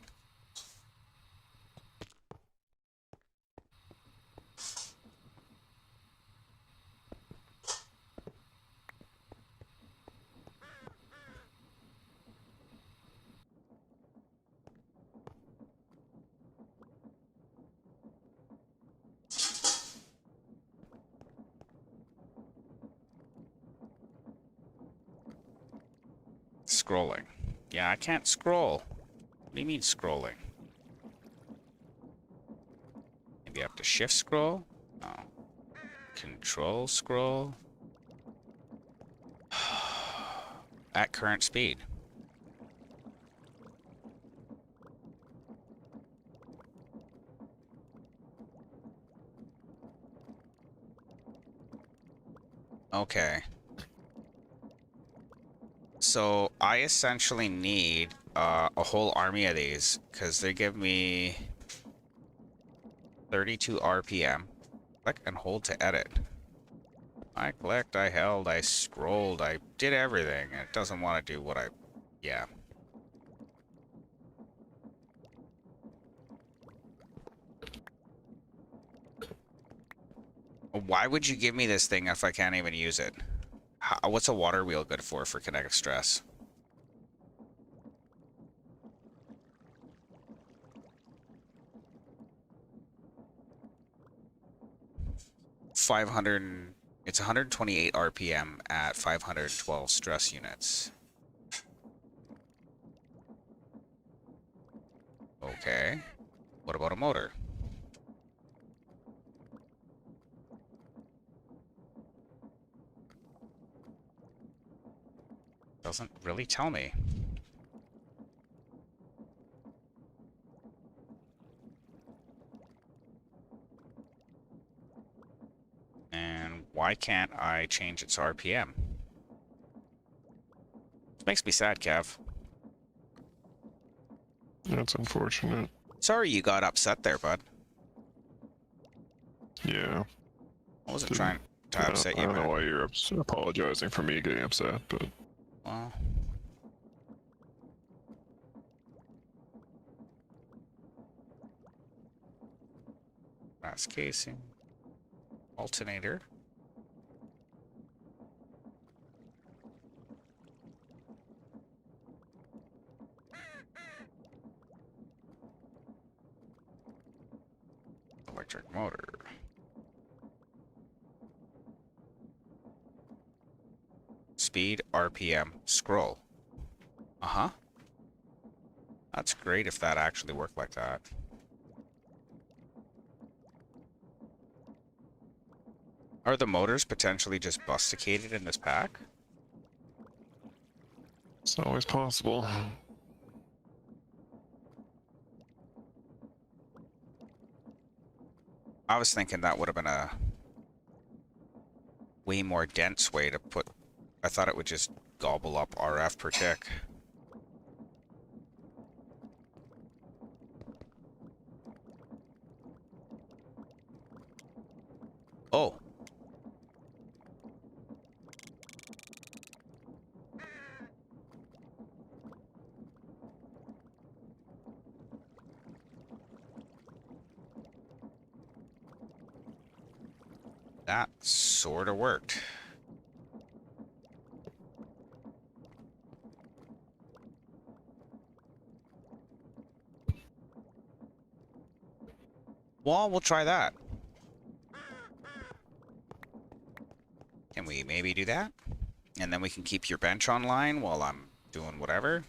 scrolling. Yeah, I can't scroll. What do you mean scrolling? Maybe I have to shift scroll? No. Control scroll? At current speed. Okay. So I essentially need a whole army of these because they give me 32 RPM. Click and hold to edit. I clicked, I held, I scrolled, I did everything. It doesn't want to do what I... Yeah. Why would you give me this thing if I can't even use it? What's a water wheel good for kinetic stress? 500... It's 128 RPM at 512 stress units. Okay. What about a motor? Doesn't really tell me. And why can't I change its RPM? This makes me sad, Kev. That's unfortunate. Sorry you got upset there, bud. Yeah. I wasn't trying to upset you, I don't know but... why you're apologizing for me getting upset, but... Well... Brass casing. Alternator. Electric motor. Speed, RPM, scroll. Uh-huh. That's great if that actually worked like that. Are the motors potentially just busticated in this pack? It's always possible. I was thinking that would have been a way more dense way to put... I thought it would just gobble up RF per tick. Oh. That sort of worked. Well, we'll try that. Can we maybe do that? And then we can keep your bench online while I'm doing whatever.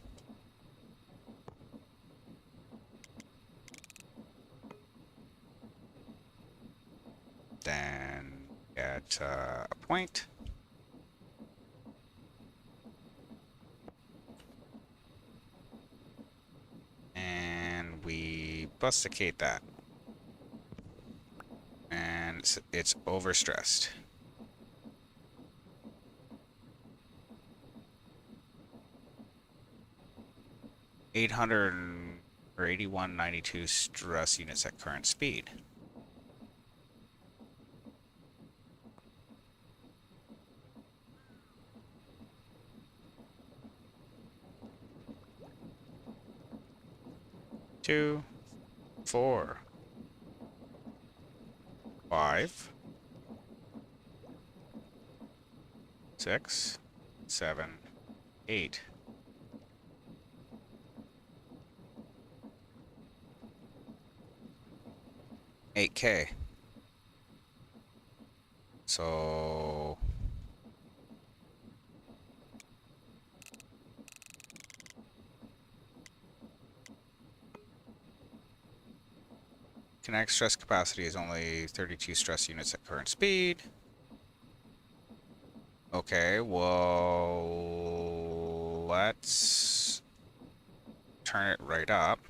Then get a point. And we busticate that. And it's overstressed. $800 or 8192 stress units at current speed. Two, 4, 5, 6, 7, 8. $8K. So Kinetic stress capacity is only 32 stress units at current speed. Okay, well, let's turn it right up.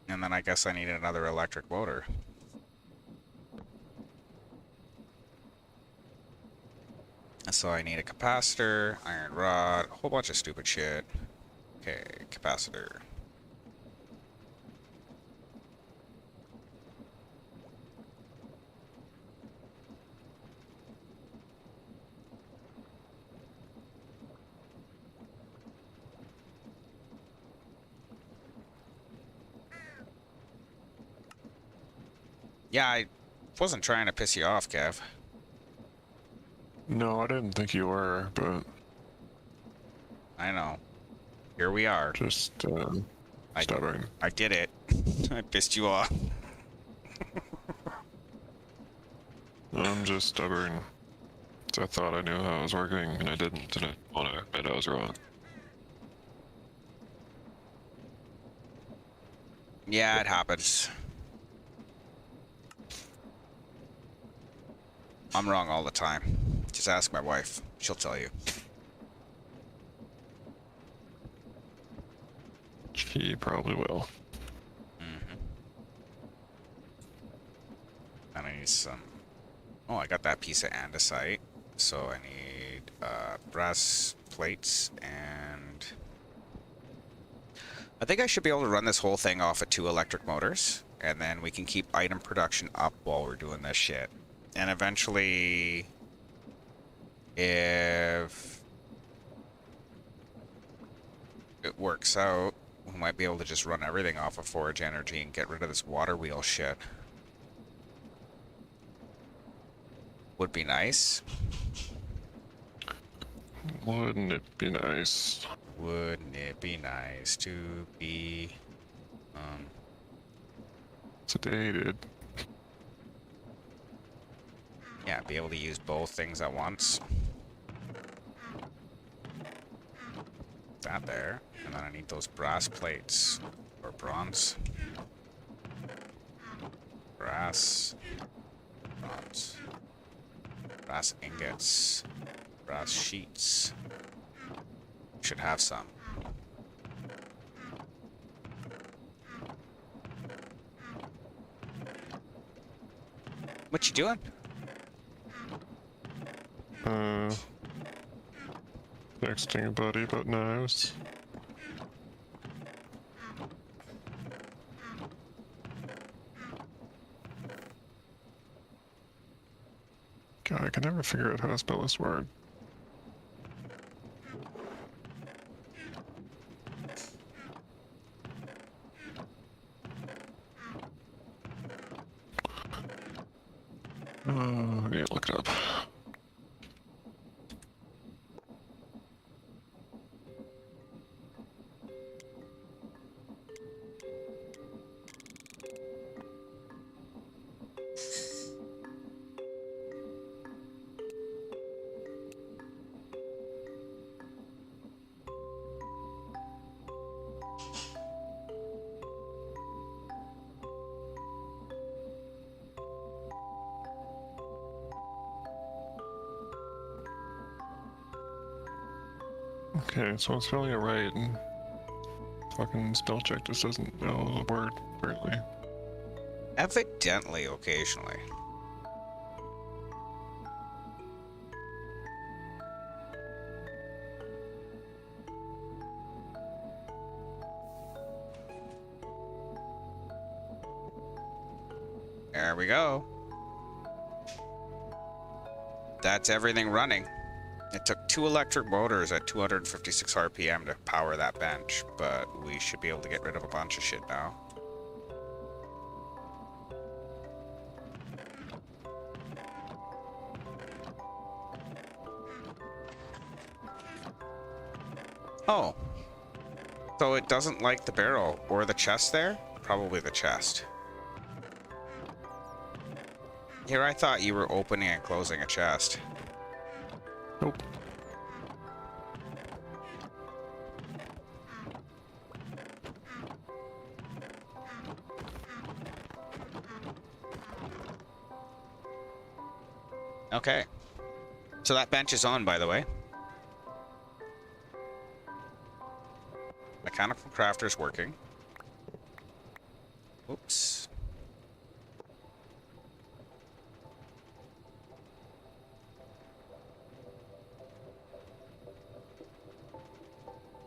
And then I guess I need another electric motor. So I need a capacitor, iron rod, a whole bunch of stupid shit. Okay, capacitor. Yeah, I wasn't trying to piss you off, Kev. No, I didn't think you were, but I know. Here we are. just stubborn. I did it. I pissed you off. I'm just stubborn. I thought I knew how it was working, and I didn't, and I want to admit I was wrong. Yeah, it happens. I'm wrong all the time. Just ask my wife. She'll tell you. She probably will. Mm-hmm. And I need some... Oh, I got that piece of andesite. So I need brass plates and... I think I should be able to run this whole thing off of 2 electric motors. And then we can keep item production up while we're doing this shit. And eventually... if it works out, we might be able to just run everything off of forage energy and get rid of this water wheel shit. Would be nice. Wouldn't it be nice? Wouldn't it be nice to be Sedated. yeah, be able to use both things at once. That there. And then I need those brass plates. Or bronze. Brass. Bronze. Brass ingots. Brass sheets. Should have some. What you doing? Texting a buddy about knives. God, I can never figure out how to spell this word. I need to look it up. Okay, so I'm spelling it right, and fucking spell check just doesn't know the word, apparently. Evidently, occasionally. There we go. That's everything running. It took 2 electric motors at 256 RPM to power that bench, but we should be able to get rid of a bunch of shit now. Oh. So it doesn't like the barrel or the chest there? Probably the chest. Here, I thought you were opening and closing a chest. Nope. Okay. So that bench is on, by the way. Mechanical crafter's working. Oops.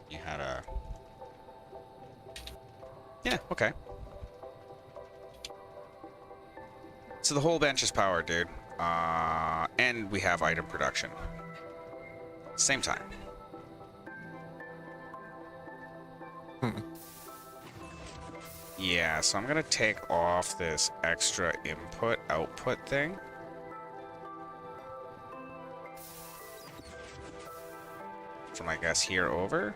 You had a... Yeah, okay. So the whole bench is powered, dude. And we have item production. Same time. Hmm. Yeah, so I'm gonna take off this extra input-output thing. From, I guess, here over.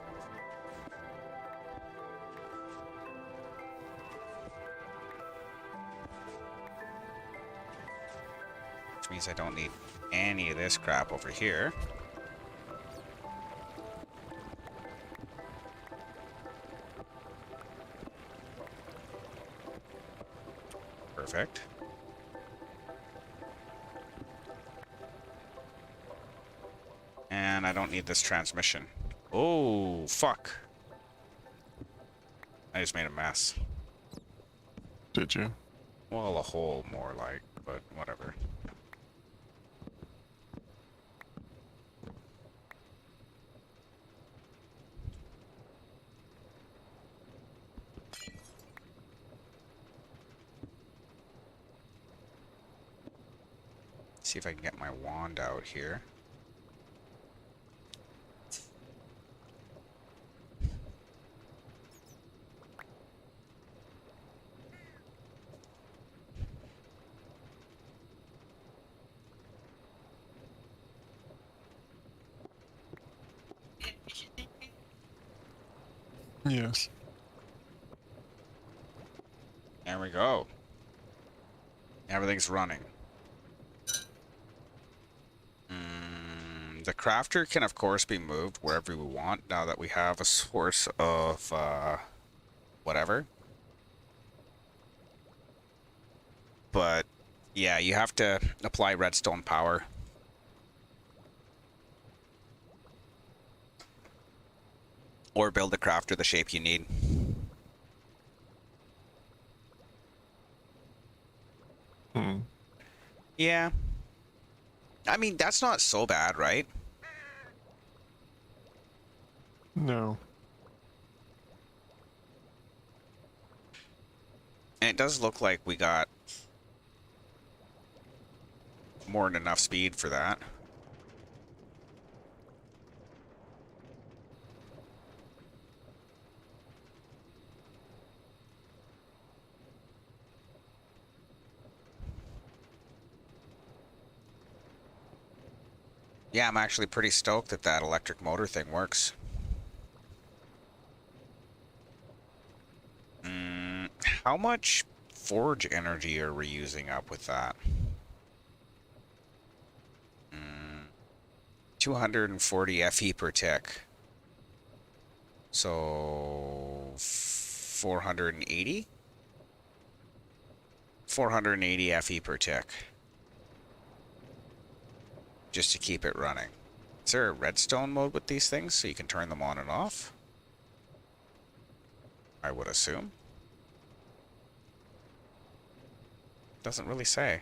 Which means I don't need any of this crap over here. Perfect. And I don't need this transmission. Oh, fuck. I just made a mess. Did you? Well, a hole more like, but whatever. See if I can get my wand out here. Yes. There we go. Everything's running. The crafter can, of course, be moved wherever we want now that we have a source of whatever. But yeah, you have to apply redstone power. Or build the crafter the shape you need. Hmm. Yeah. I mean, that's not so bad, right? No. And it does look like we got more than enough speed for that. Yeah, I'm actually pretty stoked that that electric motor thing works. How much forge energy are we using up with that? 240 FE per tick. So 480? 480 FE per tick. Just to keep it running. Is there a redstone mode with these things so you can turn them on and off? I would assume. Doesn't really say.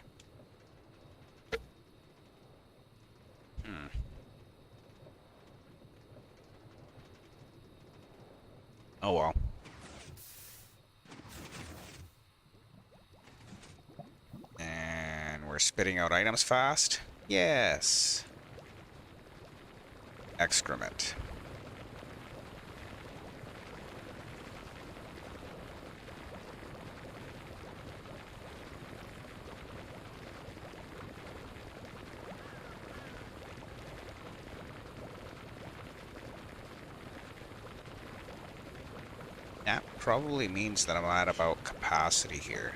Oh well. And we're spitting out items fast. Yes. Excrement. That probably means that I'm at about capacity here.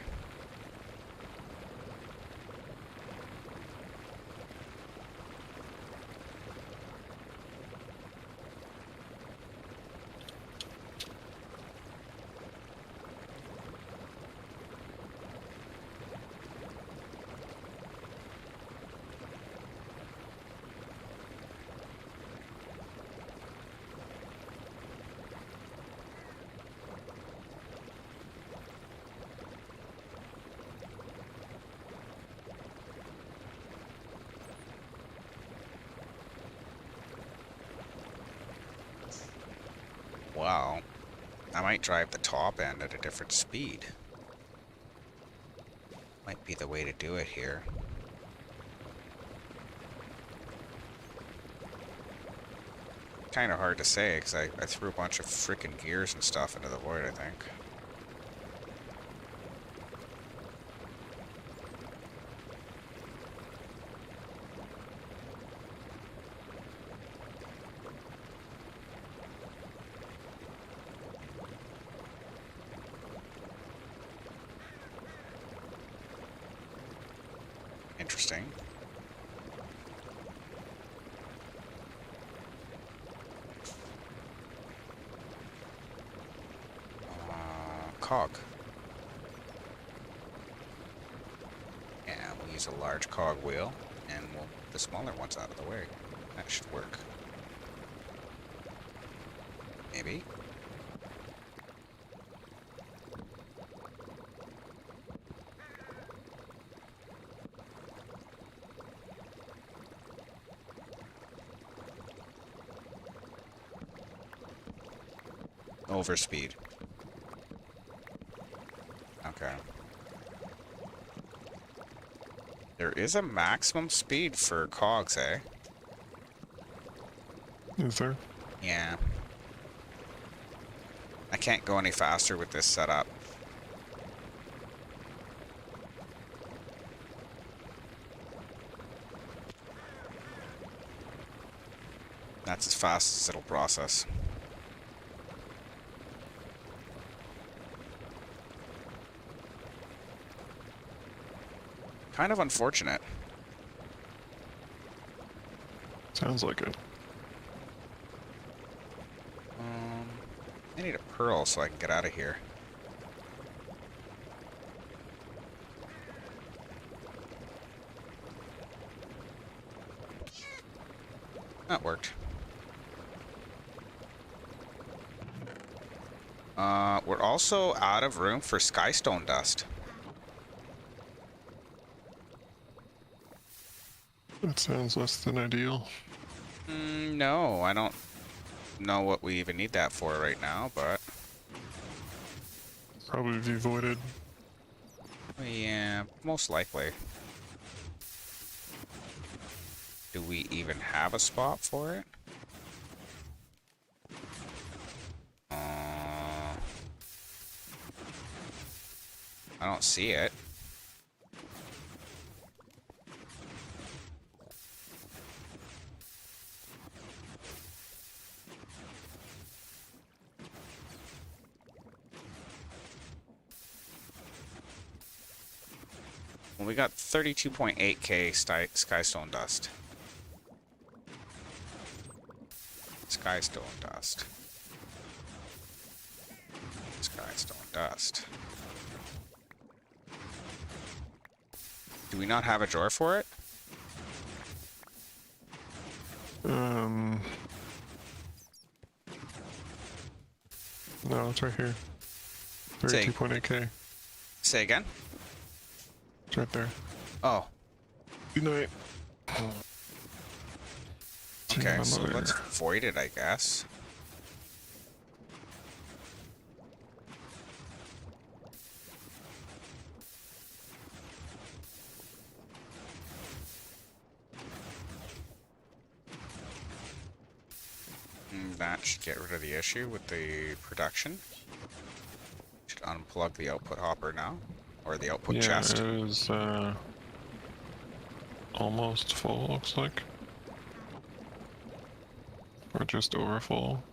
well, I might drive the top end at a different speed. Might be the way to do it here. Kind of hard to say because I threw a bunch of freaking gears and stuff into the void, I think. Interesting. Cog. Yeah, we'll use a large cog wheel, and we'll move the smaller ones out of the way. That should work. Maybe. Overspeed. Okay. There is a maximum speed for cogs, eh? Is there? Yeah. I can't go any faster with this setup. That's as fast as it'll process. Kind of unfortunate. Sounds like it. I need a pearl so I can get out of here. That worked. We're also out of room for skystone dust. That sounds less than ideal. No, I don't know what we even need that for right now, but... Probably be voided. Yeah, most likely. Do we even have a spot for it? I don't see it. Well, we got 32.8k skystone dust. Skystone dust. Skystone dust. Do we not have a drawer for it? No, it's right here. Say- 32.8k. Say again? It's right there. Oh, Good night. okay, Yeah, so I'm let's over. void it, I guess. That should get rid of the issue with the production. Should unplug the output hopper now, or the output Yeah, chest. it is almost full, looks like. Or just over full.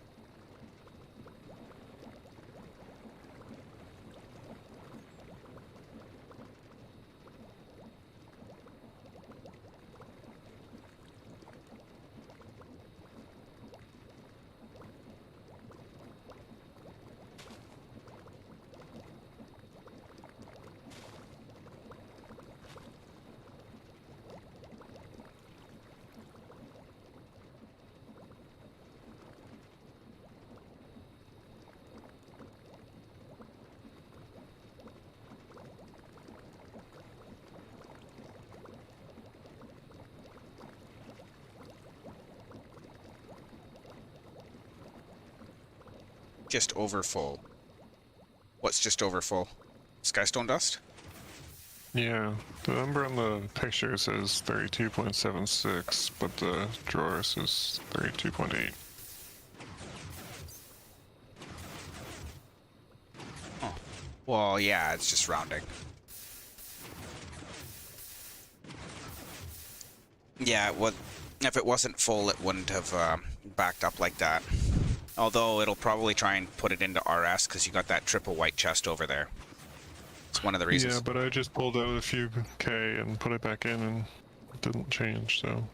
Just over full. What's just over full? Skystone dust? Yeah, the number on the picture says 32.76, but the drawer says 32.8. Oh. Well, yeah, it's just rounding. Yeah, if it wasn't full, it wouldn't have backed up like that. Although it'll probably try and put it into RS because you got that triple white chest over there. It's one of the reasons. Yeah, but I just pulled out a few K and put it back in and it didn't change, so...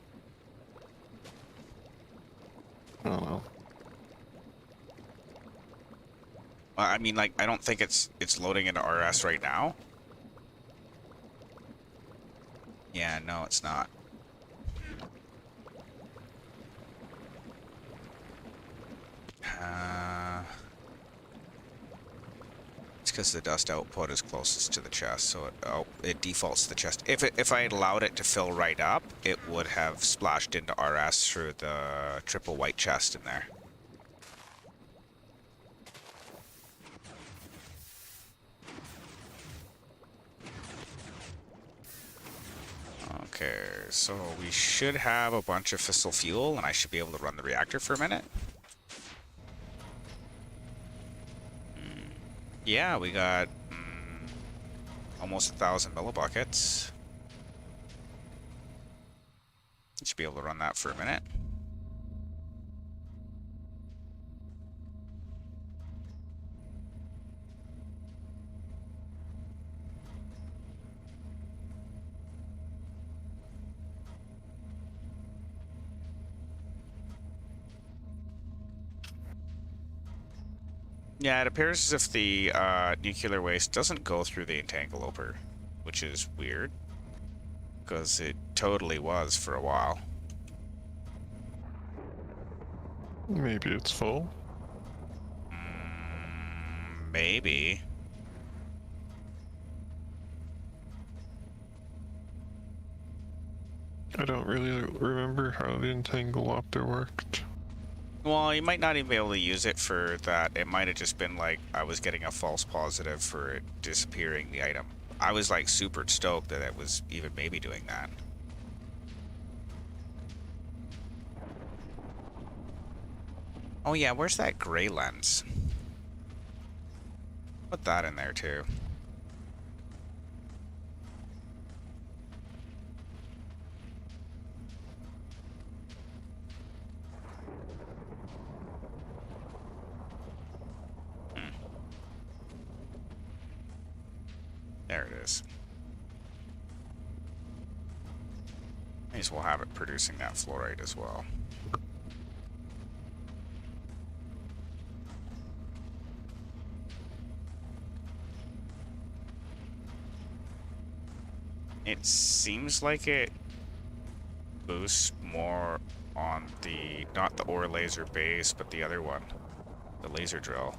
I don't know. Well, I mean, like, I don't think it's loading into RS right now. Yeah, no, it's not. It's because the dust output is closest to the chest, so it defaults to the chest. If I had allowed it to fill right up, it would have splashed into RS through the triple white chest in there. Okay, so we should have a bunch of fissile fuel, and I should be able to run the reactor for a minute. Yeah, we got almost 1,000 millibuckets. Should be able to run that for a minute. Yeah, it appears as if the nuclear waste doesn't go through the entangloper, which is weird, because it totally was for a while. Maybe it's full? Maybe. I don't really remember how the entangleopter worked. Well, you might not even be able to use it for that. It might have just been like I was getting a false positive for it disappearing the item. I was like super stoked that it was even maybe doing that. Oh yeah, where's that gray lens? Put that in there too. There it is. May as well have it producing that fluorite as well. It seems like it boosts more on the, not the ore laser base, but the other one, the laser drill.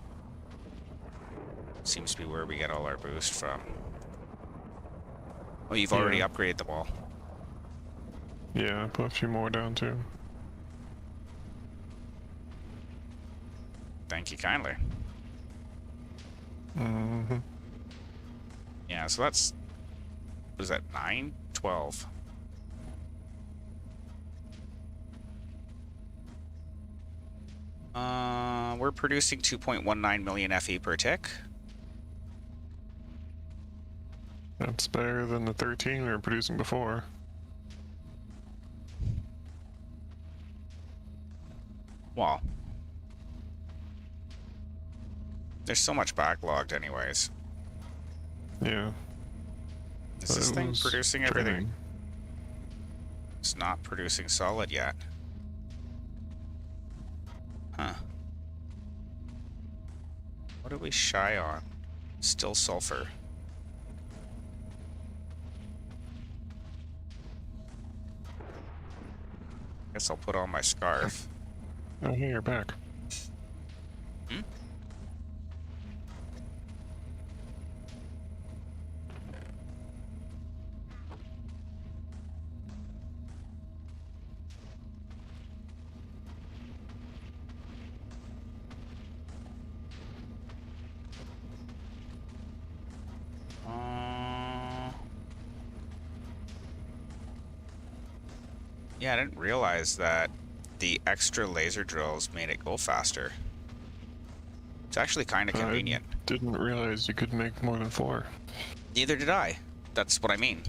Seems to be where we get all our boost from. Oh, you've already upgraded them all. Yeah, I put a few more down too. Thank you kindly. Mm-hmm. Yeah, so that's, what is that, 9? 12. We're producing 2.19 million FE per tick. That's better than the 13 we were producing before. Well, there's so much backlogged anyways. Yeah. Is this thing producing everything? Training. It's not producing solid yet. Huh. What are we shy on? Still sulfur. Guess I'll put on my scarf. Oh, hey, you're back. Hmm? Yeah, I didn't realize that the extra laser drills made it go faster. It's actually kind of I convenient. didn't realize you could make more than 4. Neither did I. That's what I mean.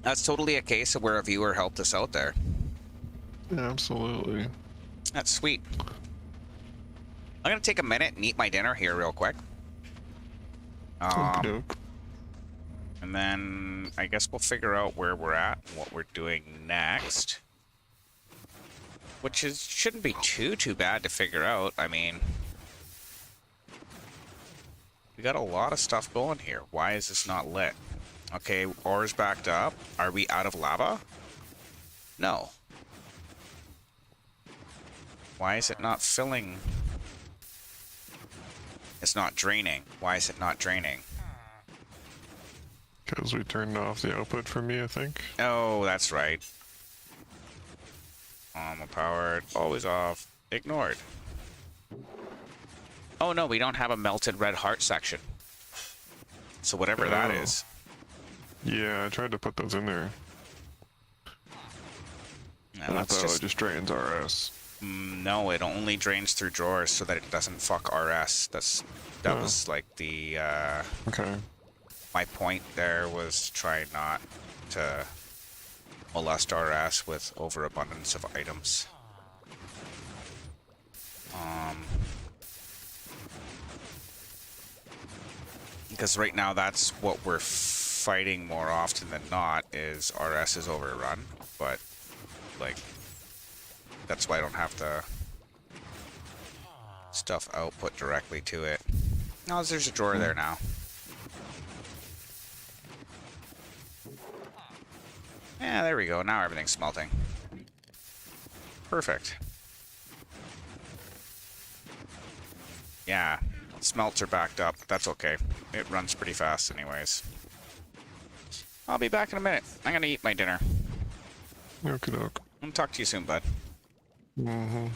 That's totally a case of where a viewer helped us out there. Absolutely. That's sweet. I'm gonna take a minute and eat my dinner here real quick. Okey-doke. And then I guess we'll figure out where we're at and what we're doing next. Which shouldn't be too bad to figure out. I mean, we got a lot of stuff going here. Why is this not lit? Okay, ore's backed up. Are we out of lava? No. Why is it not filling? It's not draining. Why is it not draining? Because we turned off the output for me, I think. Oh, that's right. Powered, always off, ignored. Oh no, we don't have a melted red heart section. So whatever that is. Yeah, I tried to put those in there. No, I that's thought just... it just drains RS. No, it only drains through drawers so that it doesn't fuck RS. That was like the Okay. my point there was try not to molest RS with overabundance of items. Because right now that's what we're fighting more often than not is RS is overrun, but like that's why I don't have to stuff output directly to it. Oh, there's a drawer there now. Yeah, there we go. Now everything's smelting. Perfect. Yeah, smelts are backed up. That's okay. It runs pretty fast anyways. I'll be back in a minute. I'm gonna eat my dinner. Okey-doke. I'll talk to you soon, bud. Mm-hmm.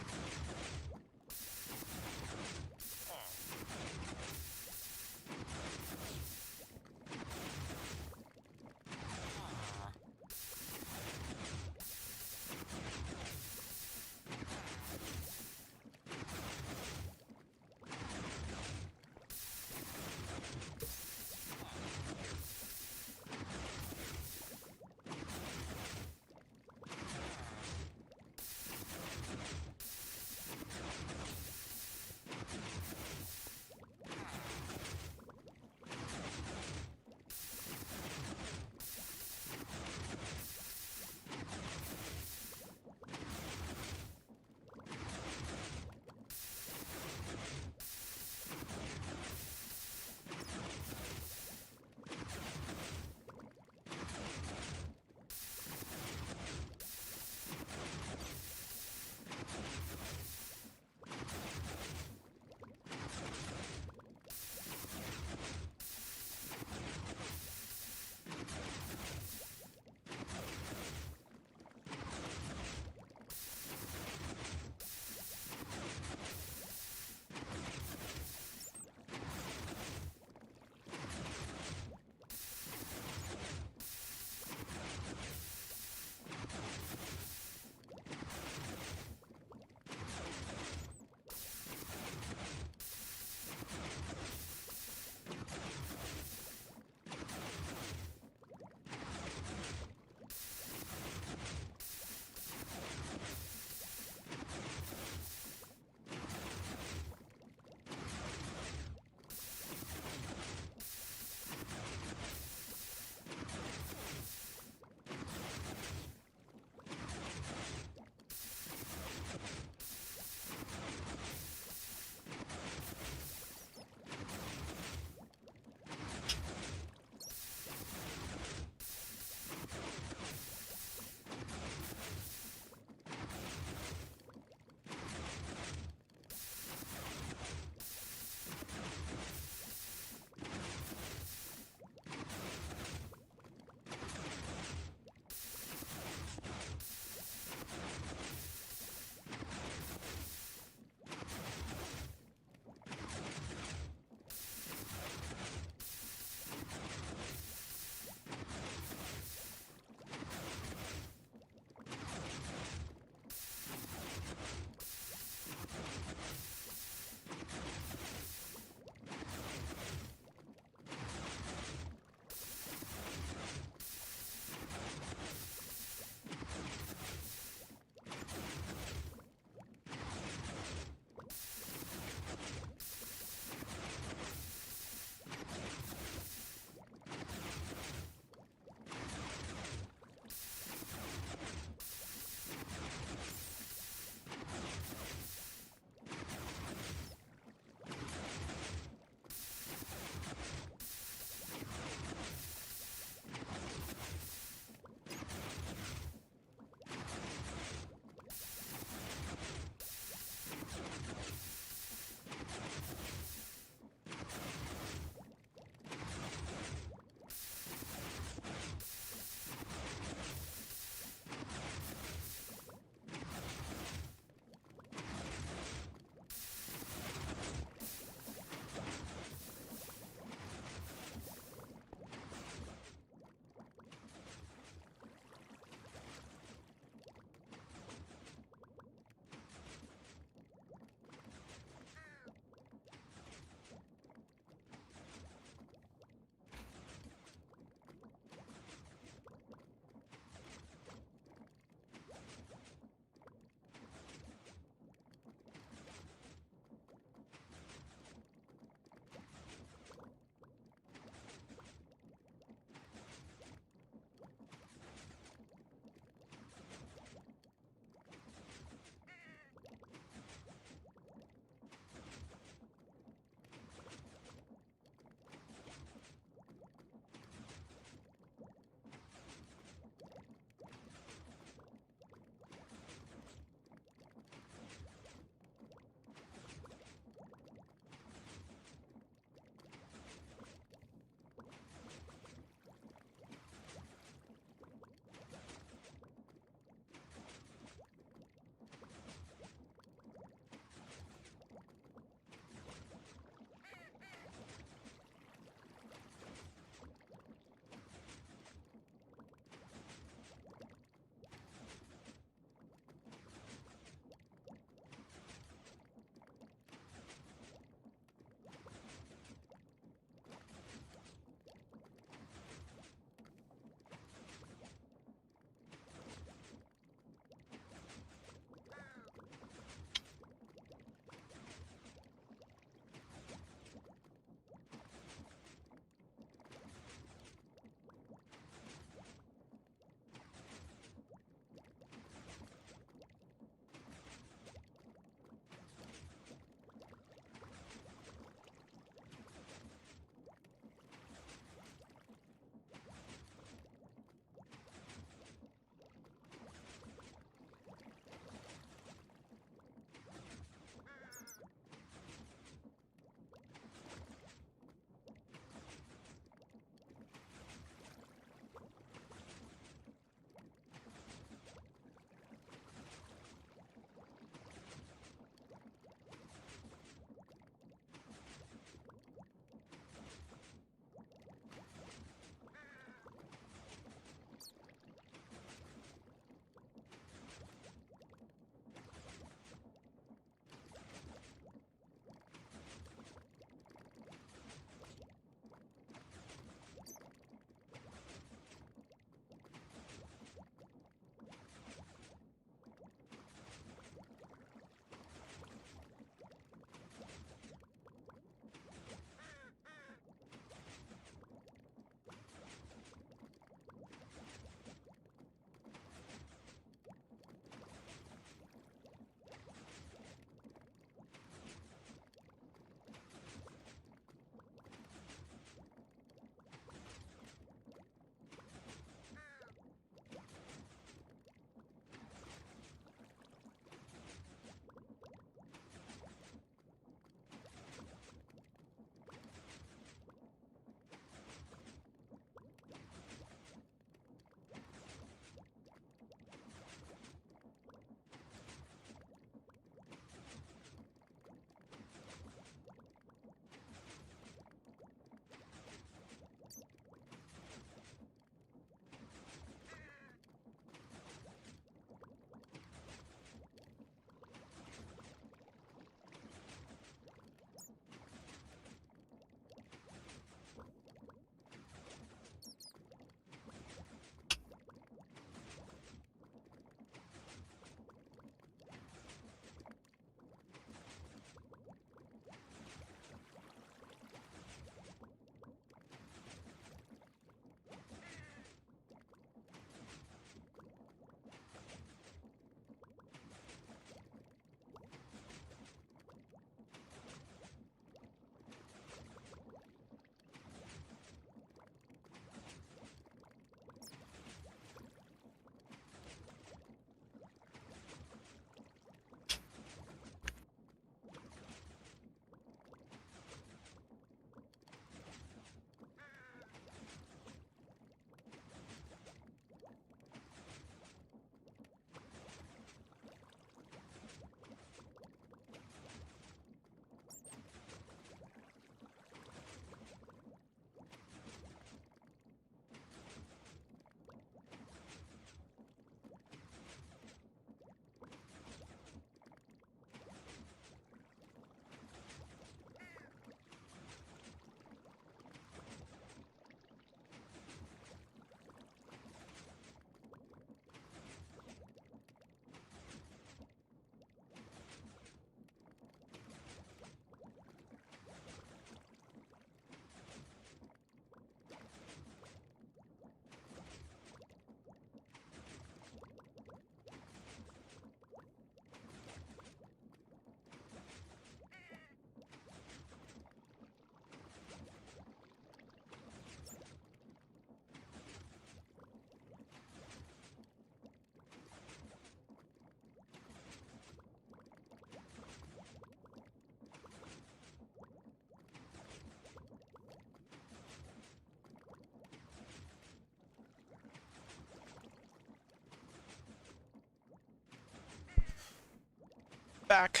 back.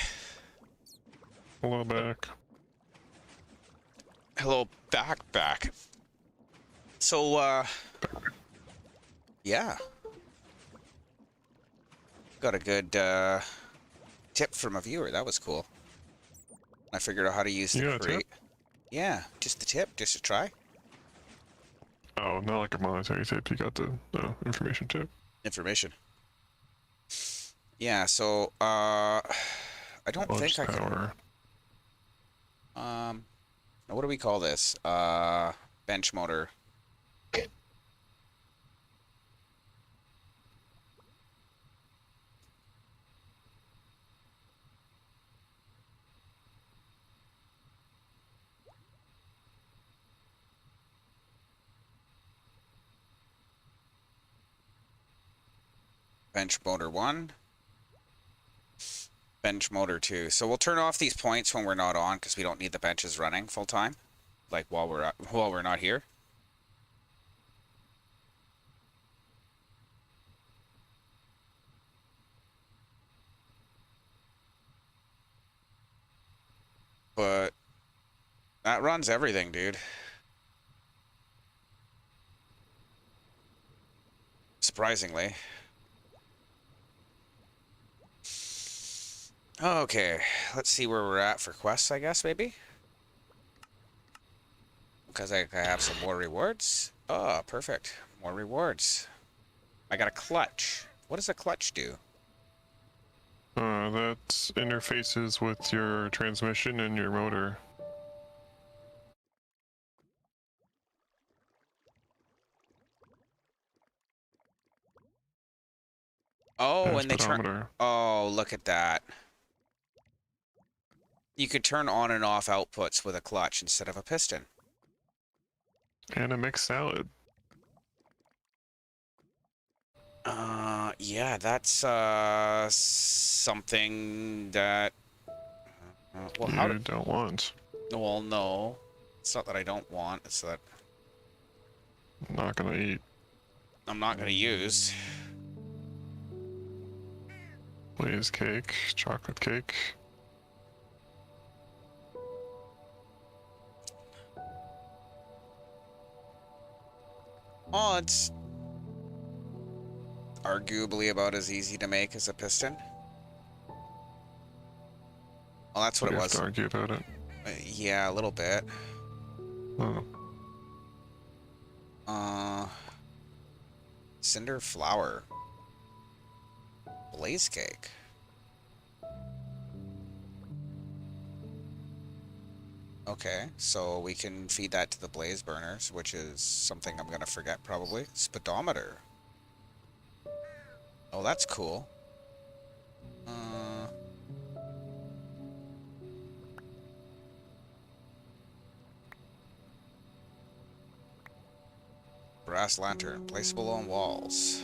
Hello back. Hello, back. So, yeah. Got a good, tip from a viewer. That was cool. I figured out how to use the You got a crate. tip? Yeah, just the tip, just a try. Oh, not like a monetary tip. You got the information tip. Information. Yeah, so, I don't think I can... Power. What do we call this? Bench motor. Bench motor 1. Bench motor 2. So we'll turn off these points when we're not on because we don't need the benches running full time. Like while we're not here. But that runs everything, dude. Surprisingly. Okay, let's see where we're at for quests, I guess, maybe? Because I have some more rewards. Oh, perfect. More rewards. I got a clutch. What does a clutch do? That interfaces with your transmission and your motor. Oh, And and they turn... speedometer. Oh, look at that. You could turn on and off outputs with a clutch instead of a piston. And a mixed salad. Yeah, that's, something that... well, how You don't want. Well, no. It's not that I don't want, it's that Not gonna eat. I'm not gonna use. Blaze cake, chocolate cake. Oh, it's arguably about as easy to make as a piston. Well, that's what You it have was. to argue about it. Yeah, a little bit. Oh. Cinder flour. Blaze cake. Okay, so we can feed that to the blaze burners, which is something I'm gonna forget probably. Speedometer. Oh, that's cool. Brass lantern, placeable on walls.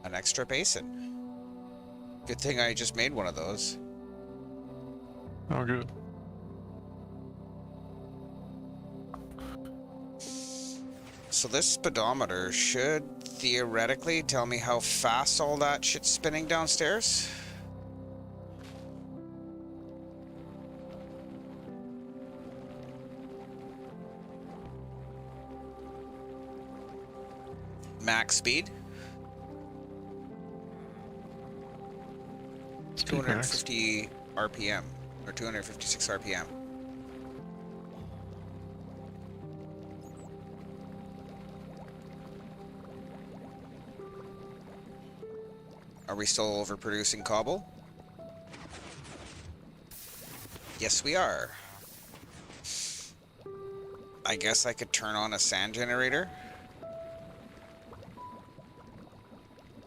An extra basin. Good thing I just made one of those. Oh, good. So this speedometer should theoretically tell me how fast all that shit's spinning downstairs. Max speed. Speed max. 250 RPM or 256 RPM. Are we still overproducing cobble? Yes, we are. I guess I could turn on a sand generator.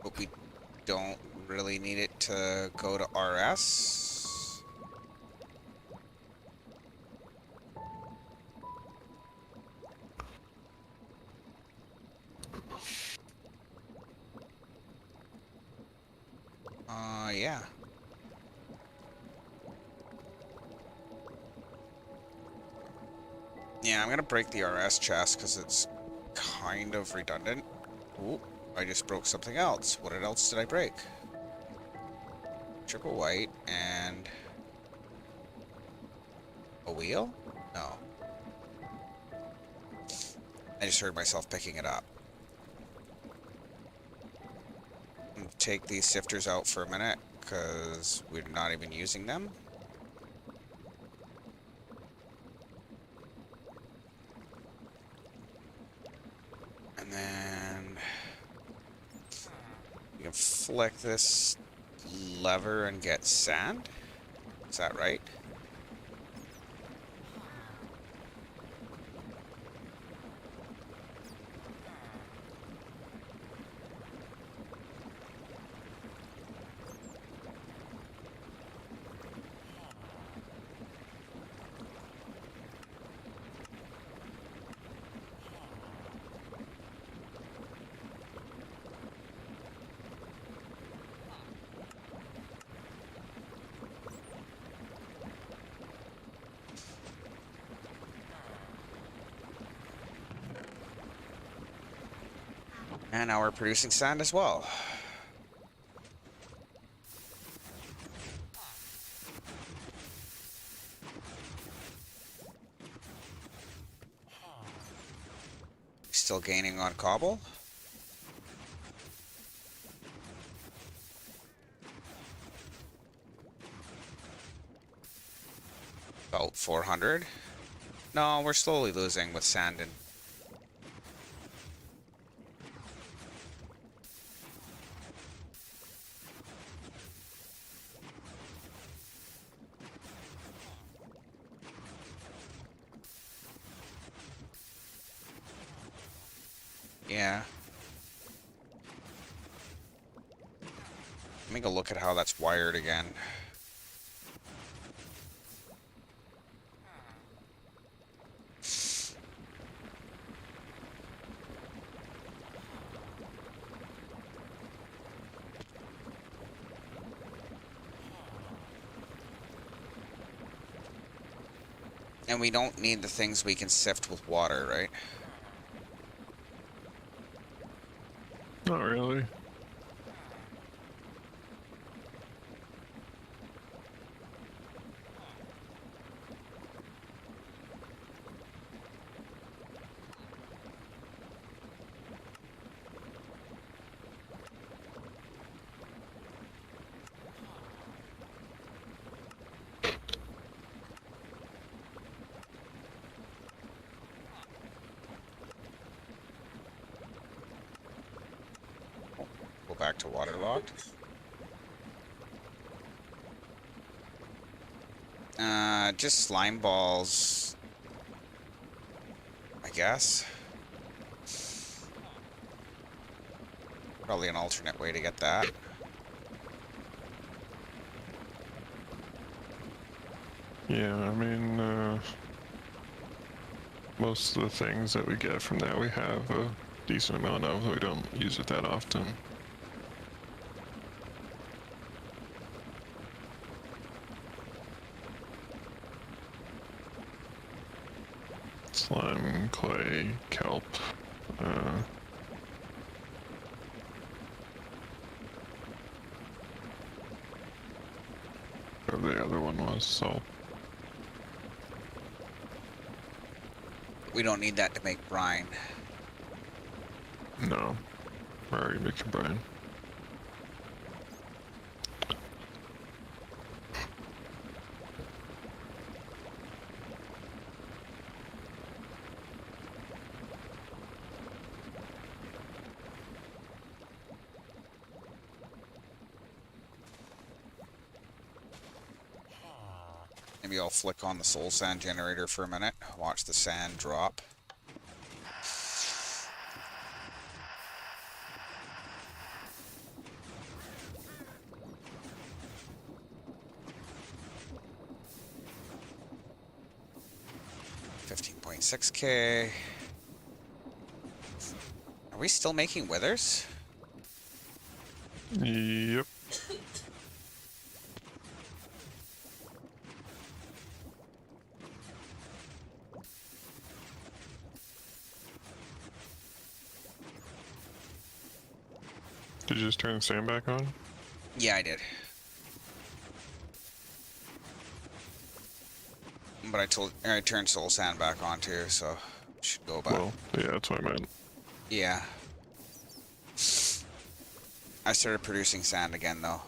But we don't really need it to go to RS. Yeah. Yeah, I'm gonna break the RS chest because it's kind of redundant. Ooh, I just broke something else. What else did I break? electrical white, and a wheel? No. I just heard myself picking it up. Take these sifters out for a minute, because we're not even using them. And then you can flick this lever and get sand. Is that right? And now we're producing sand as well. Still gaining on cobble. About 400. No, we're slowly losing with sand and... Yeah. Let me go look at how that's wired again. And we don't need the things we can sift with water, right? Not really. Go back to waterlogged. Just slime balls, I guess. Probably an alternate way to get that. Yeah, I mean, most of the things that we get from that we have a decent amount of. We don't use it that often. Slime, clay, kelp, whatever the other one was, salt. We don't need that to make brine. No, we're already making brine. Maybe I'll flick on the soul sand generator for a minute. Watch the sand drop. $15.6K. Are we still making withers? Yep. Did you just turn the sand back on? Yeah, I did. But I turned soul sand back on too, so should go back. Well, yeah, that's what I meant. Yeah. I started producing sand again though.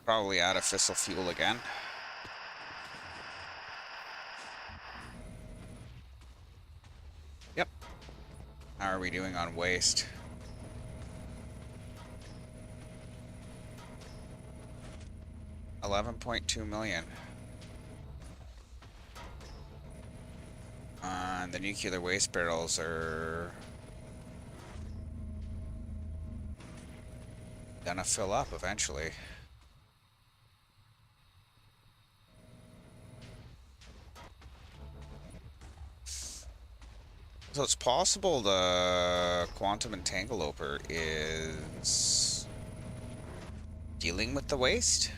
Probably out of fissile fuel again. Yep. How are we doing on waste? $11.2 million. And the nuclear waste barrels are gonna fill up eventually. So it's possible the quantum entangloper is dealing with the waste?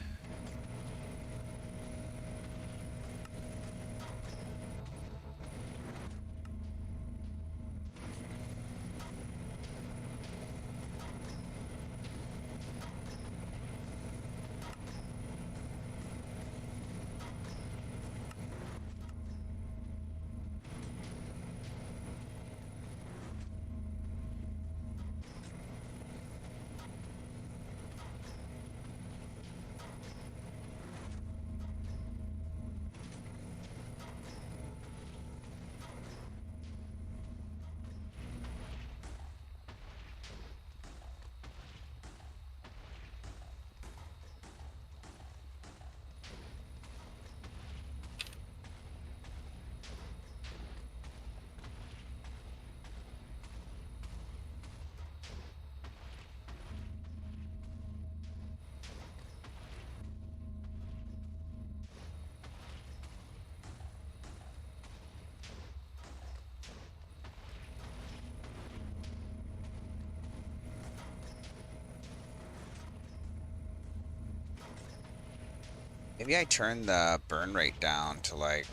Maybe I turn the burn rate down to like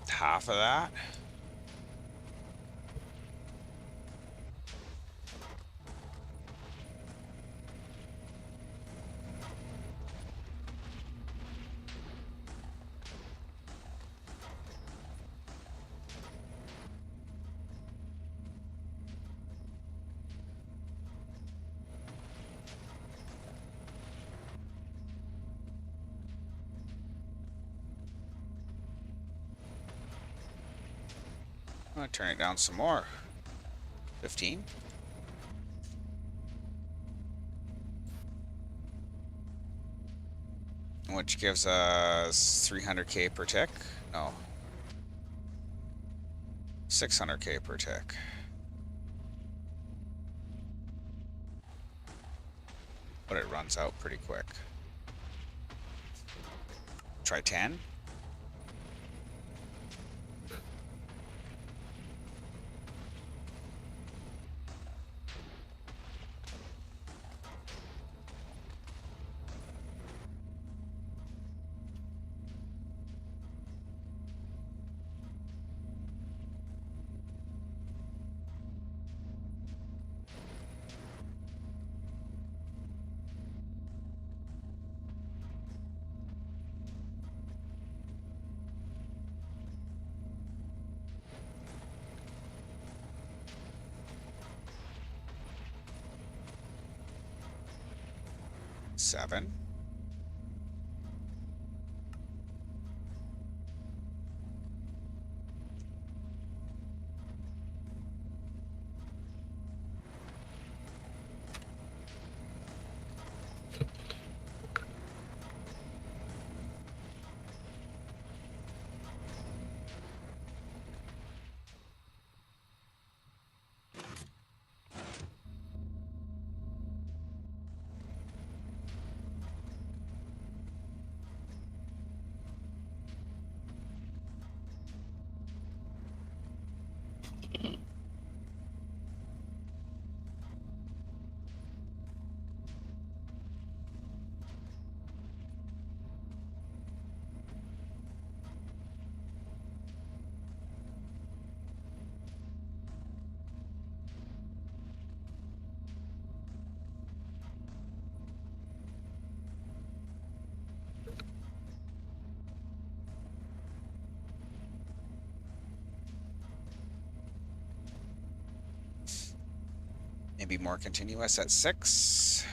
half of that. I'm gonna turn it down some more. 15. Which gives us 300k per tick. No. 600k per tick. But it runs out pretty quick. Try 10. Seven. Maybe more continuous at 6.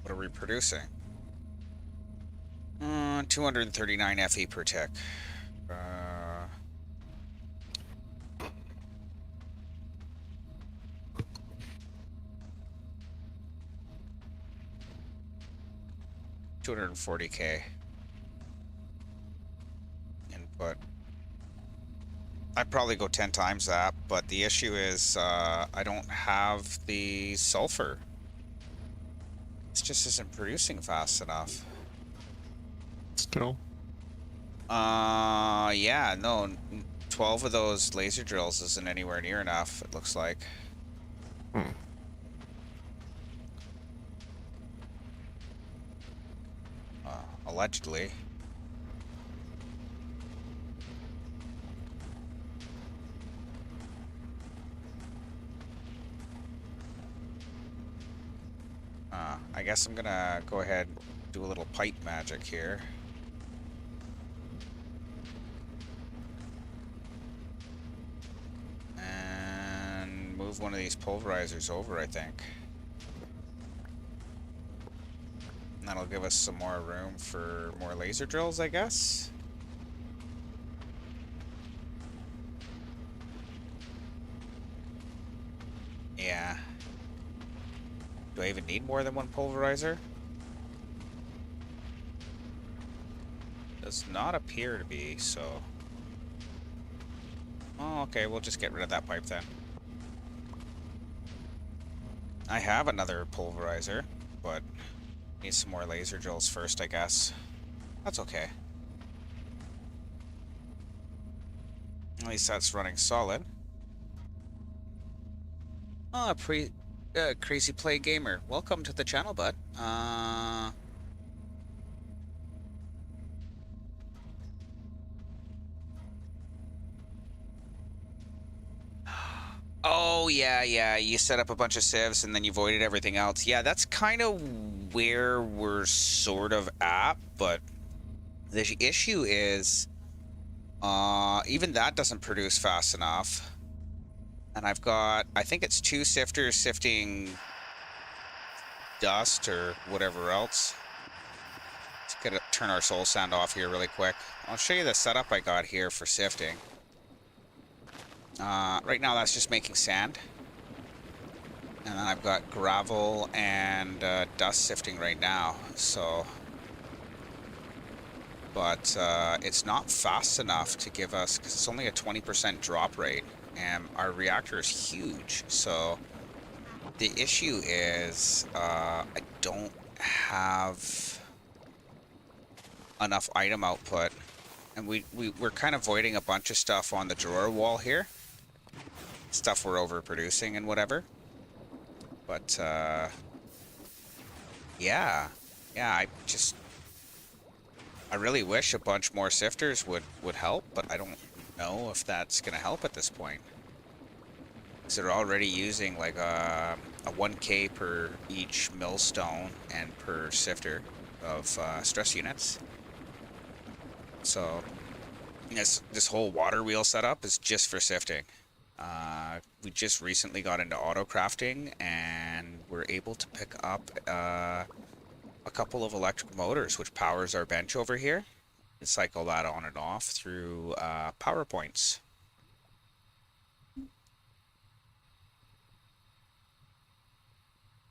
What are we producing? 239 FE per tick. 240K input. I'd probably go 10 times that, but the issue is I don't have the sulfur. This just isn't producing fast enough. Still? Yeah, no, 12 of those laser drills isn't anywhere near enough, it looks like. Hmm. Allegedly. I guess I'm gonna go ahead and do a little pipe magic here. And move one of these pulverizers over, I think. And that'll give us some more room for more laser drills, I guess. Yeah. Do I even need more than one pulverizer? Does not appear to be, so... Oh, okay, we'll just get rid of that pipe then. I have another pulverizer, but need some more laser drills first, I guess. That's okay. At least that's running solid. Oh, Crazy Play Gamer. Welcome to the channel, bud. Oh, yeah. You set up a bunch of civs and then you voided everything else. Yeah, that's kind of where we're sort of at, but the issue is even that doesn't produce fast enough. And I've got, I think it's 2 sifters sifting dust or whatever else. Let's turn our soul sand off here really quick. I'll show you the setup I got here for sifting. Right now that's just making sand. And then I've got gravel and dust sifting right now, so... But it's not fast enough to give us, because it's only a 20% drop rate, and our reactor is huge, so... The issue is, I don't have enough item output, and we're kind of voiding a bunch of stuff on the drawer wall here. Stuff we're overproducing and whatever. But, yeah, I really wish a bunch more sifters would help, but I don't know if that's gonna help at this point. Because they're already using like a 1K per each millstone and per sifter of stress units. So this whole water wheel setup is just for sifting. We just recently got into auto crafting and we're able to pick up a couple of electric motors, which powers our bench over here. And cycle that on and off through power points.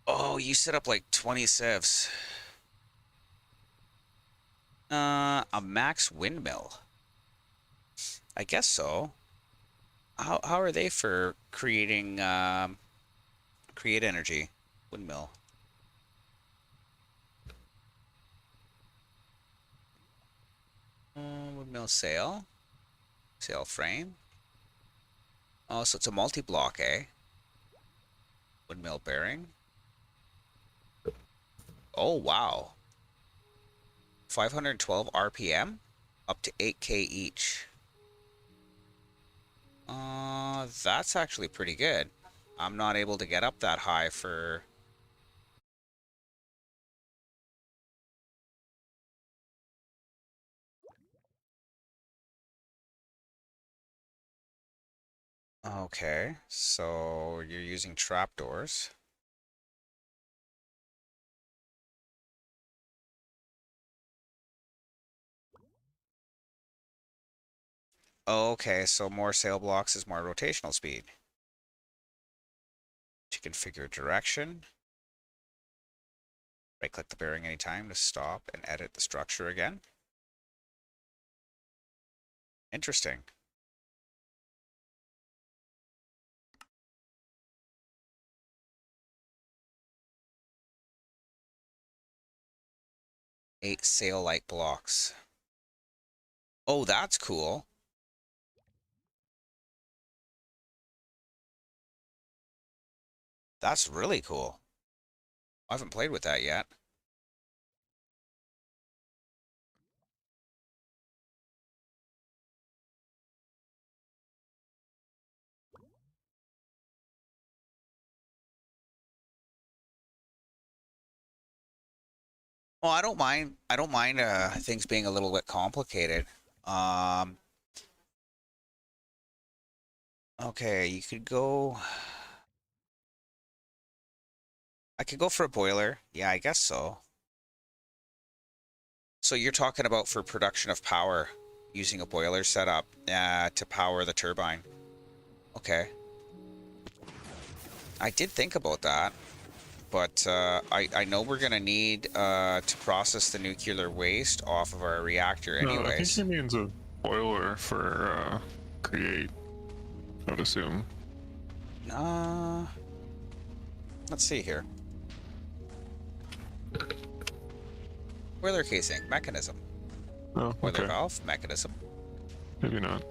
Oh, you set up like 20 civs. A max windmill. I guess so. How are they for creating create energy? Windmill. Windmill sail. Sail frame. Oh, so it's a multi-block, eh? Windmill bearing. Oh, wow. 512 RPM, up to 8K each. That's actually pretty good. I'm not able to get up that high for... Okay, so you're using trapdoors. Okay, so more sail blocks is more rotational speed. To configure direction, right-click the bearing anytime to stop and edit the structure again. Interesting. Eight sail light blocks. Oh, that's cool. That's really cool. I haven't played with that yet. Well, I don't mind. I don't mind things being a little bit complicated. Um, okay, you could go. I could go for a boiler. Yeah, I guess so. So you're talking about for production of power, using a boiler setup to power the turbine. Okay. I did think about that, but I know we're gonna need to process the nuclear waste off of our reactor No, I think he anyways. means a boiler for create, I would assume. Uh, let's see here. Boiler casing, mechanism. Oh, Boiler okay. valve, mechanism. Maybe not.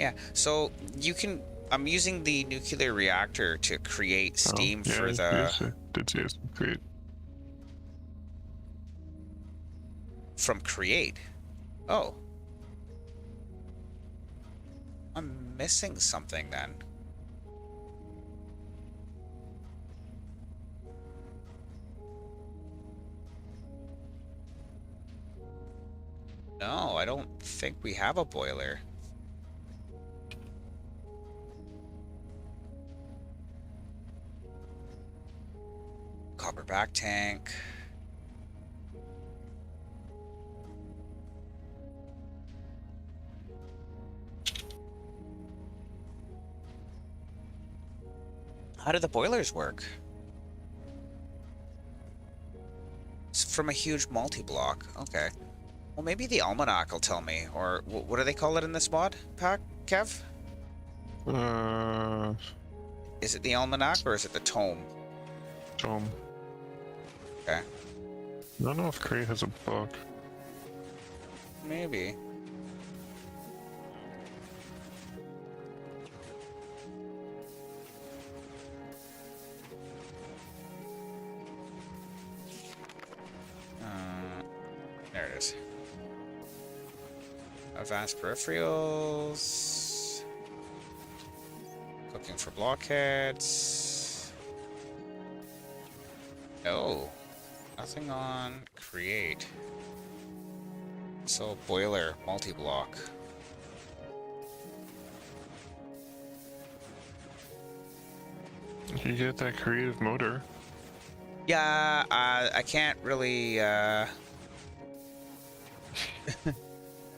Yeah, so you can... I'm using the nuclear reactor to create Oh, steam yeah, for the... did see it create. From create. Oh. I'm missing something then. No, I don't think we have a boiler. Copper back tank. How do the boilers work? It's from a huge multi-block. Okay. Well, maybe the almanac will tell me. Or what do they call it in this mod pack, Kev? Uh, Is it the almanac or is it the tome? Tom. Okay. I don't know if create has a book. Maybe. There it is. Advanced peripherals. Looking for blockheads. No. Nothing on create. So boiler, multi-block. You get that creative motor. Yeah, I can't really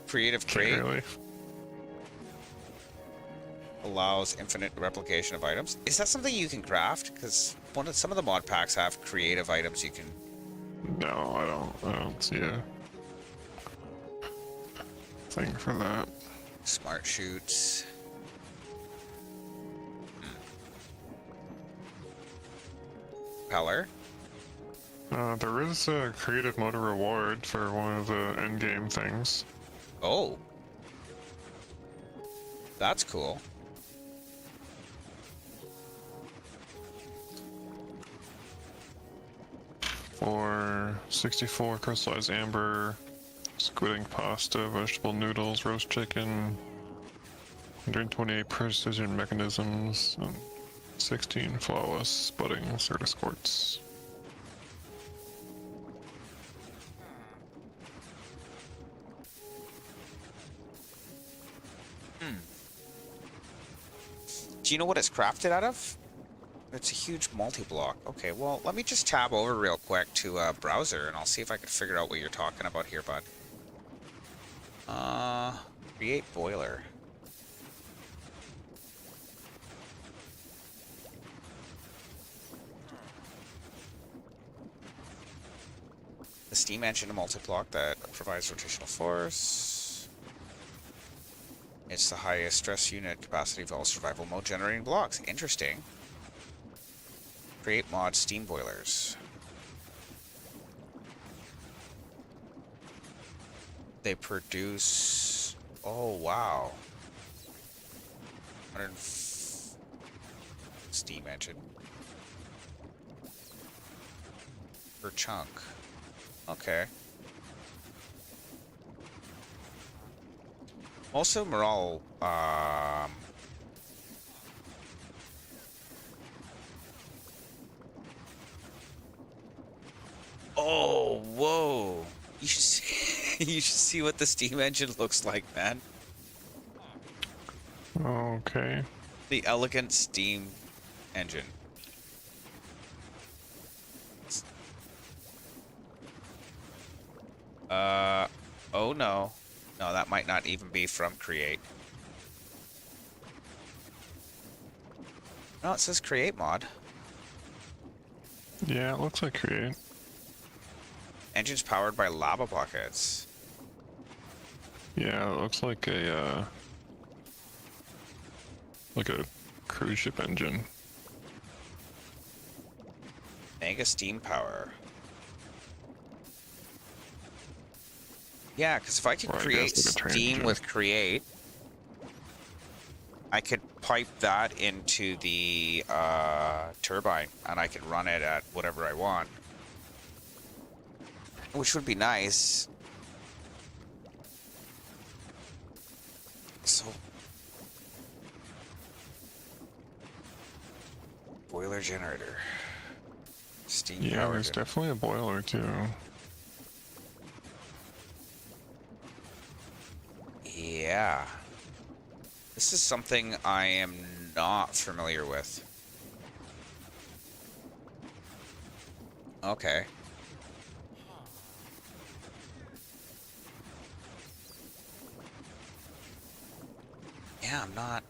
creative Can't crate really. allows infinite replication of items. Is that something you can craft? Because some of the mod packs have creative items you can. No, I don't see a thing for that. Smart shoots. Propeller. There is a creative motor reward for one of the endgame things. Oh. That's cool. For 64 crystallized amber, squid ink pasta, vegetable noodles, roast chicken, 128 precision mechanisms, and 16 flawless budding Certus quartz. Do you know what it's crafted out of? It's a huge multi-block. Okay, well, let me just tab over real quick to browser, and I'll see if I can figure out what you're talking about here, bud. Create boiler. The steam engine multi-block that provides rotational force. It's the highest stress unit capacity of all survival mode generating blocks. Interesting. Create mod steam boilers. They produce... Oh, wow. 100... Steam engine. Per chunk. Okay. Most of them are all, Oh, whoa. You should see, you should see what the steam engine looks like, man. Okay. The elegant steam engine. Oh no. No, that might not even be from Create. No, it says Create mod. Yeah, it looks like Create. Engine's powered by lava buckets. Yeah, it looks like a cruise ship engine. Mega steam power. Yeah, because if I could Or I create guess like a steam transjet. with Create, I could pipe that into the turbine, and I could run it at whatever I want. Which would be nice. So... Boiler generator. Steam Yeah, power there's definitely a boiler too. Yeah. This is something I am not familiar with. Okay. Yeah, I'm not...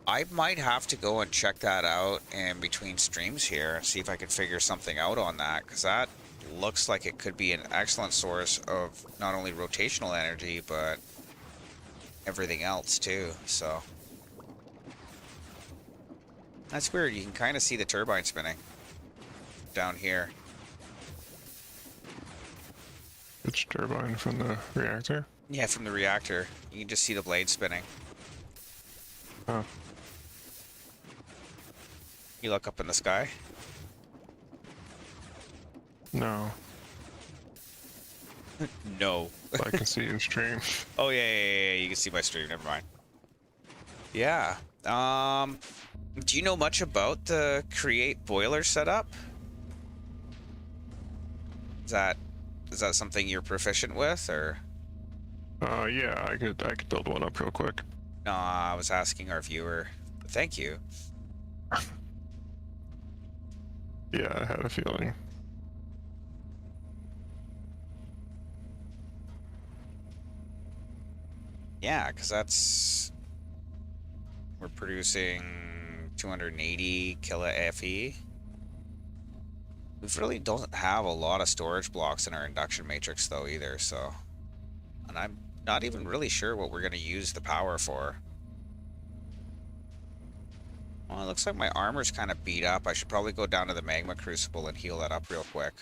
I might have to go and check that out in between streams here, see if I can figure something out on that, because that looks like it could be an excellent source of not only rotational energy, but everything else too, so... That's weird, you can kind of see the turbine spinning down here. Which turbine from the reactor? Yeah, from the reactor. You can just see the blade spinning. Huh. You look up in the sky. No. No. I can see your stream. Oh, yeah, you can see my stream. Never mind. Yeah. Do you know much about the Create boiler setup? Is that something you're proficient with, or? Yeah, I could build one up real quick. No, I was asking our viewer. Thank you. Yeah, I had a feeling. Yeah, because that's... We're producing 280 kilo FE. We really don't have a lot of storage blocks in our induction matrix, though, either, so... And I'm not even really sure what we're going to use the power for. Well, it looks like my armor's kind of beat up. I should probably go down to the magma crucible and heal that up real quick.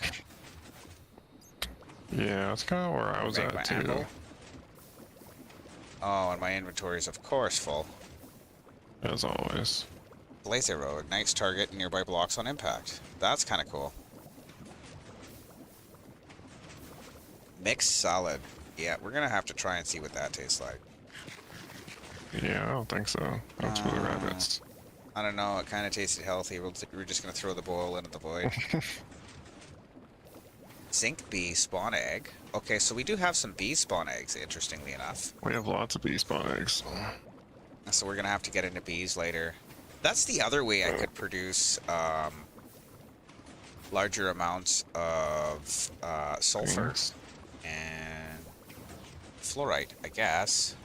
Yeah, that's kind of where I was Magma at too. anvil. Oh, and my inventory is of course full. As always. Blaze arrow ignites target and nearby blocks on impact. That's kind of cool. Mixed salad. Yeah, we're gonna have to try and see what that tastes like. Yeah, I don't think so. That's for the rabbits. I don't know. It kind of tasted healthy. We're just gonna throw the boil into the void. Zinc bee spawn egg. Okay, so we do have some bee spawn eggs. Interestingly enough. We have lots of bee spawn eggs. So we're gonna have to get into bees later. That's the other way I could produce larger amounts of sulfur Nice. and fluorite, I guess.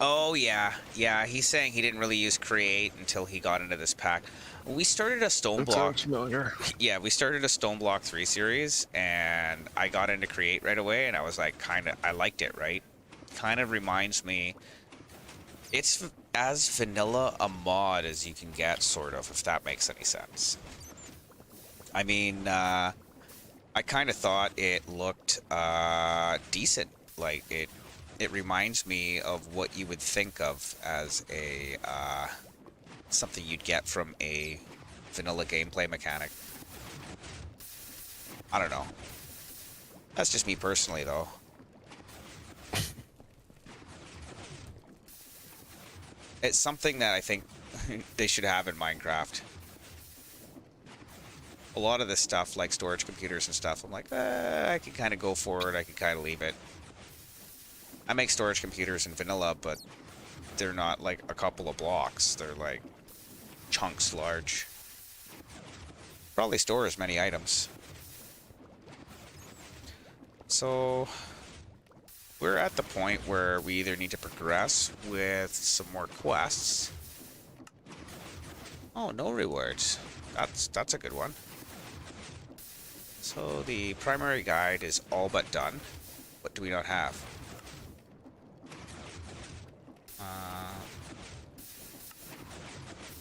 Oh yeah, yeah. He's saying he didn't really use create until he got into this pack. We started a stone That block. sounds familiar. Yeah, we started a stone block 3 series, and I got into create right away, and I was like, I liked it, right? Kind of reminds me. It's as vanilla a mod as you can get, sort of, if that makes any sense. I mean, I kind of thought it looked decent. Like it reminds me of what you would think of as a something you'd get from a vanilla gameplay mechanic. I don't know. That's just me personally, though. It's something that I think they should have in Minecraft. A lot of this stuff, like storage computers and stuff, I'm like, I can kind of go for it. I can kind of leave it. I make storage computers in vanilla, but they're not like a couple of blocks. They're like chunks large. Probably store as many items. So we're at the point where we either need to progress with some more quests. Oh, no rewards. That's a good one. So the primary guide is all but done. What do we not have?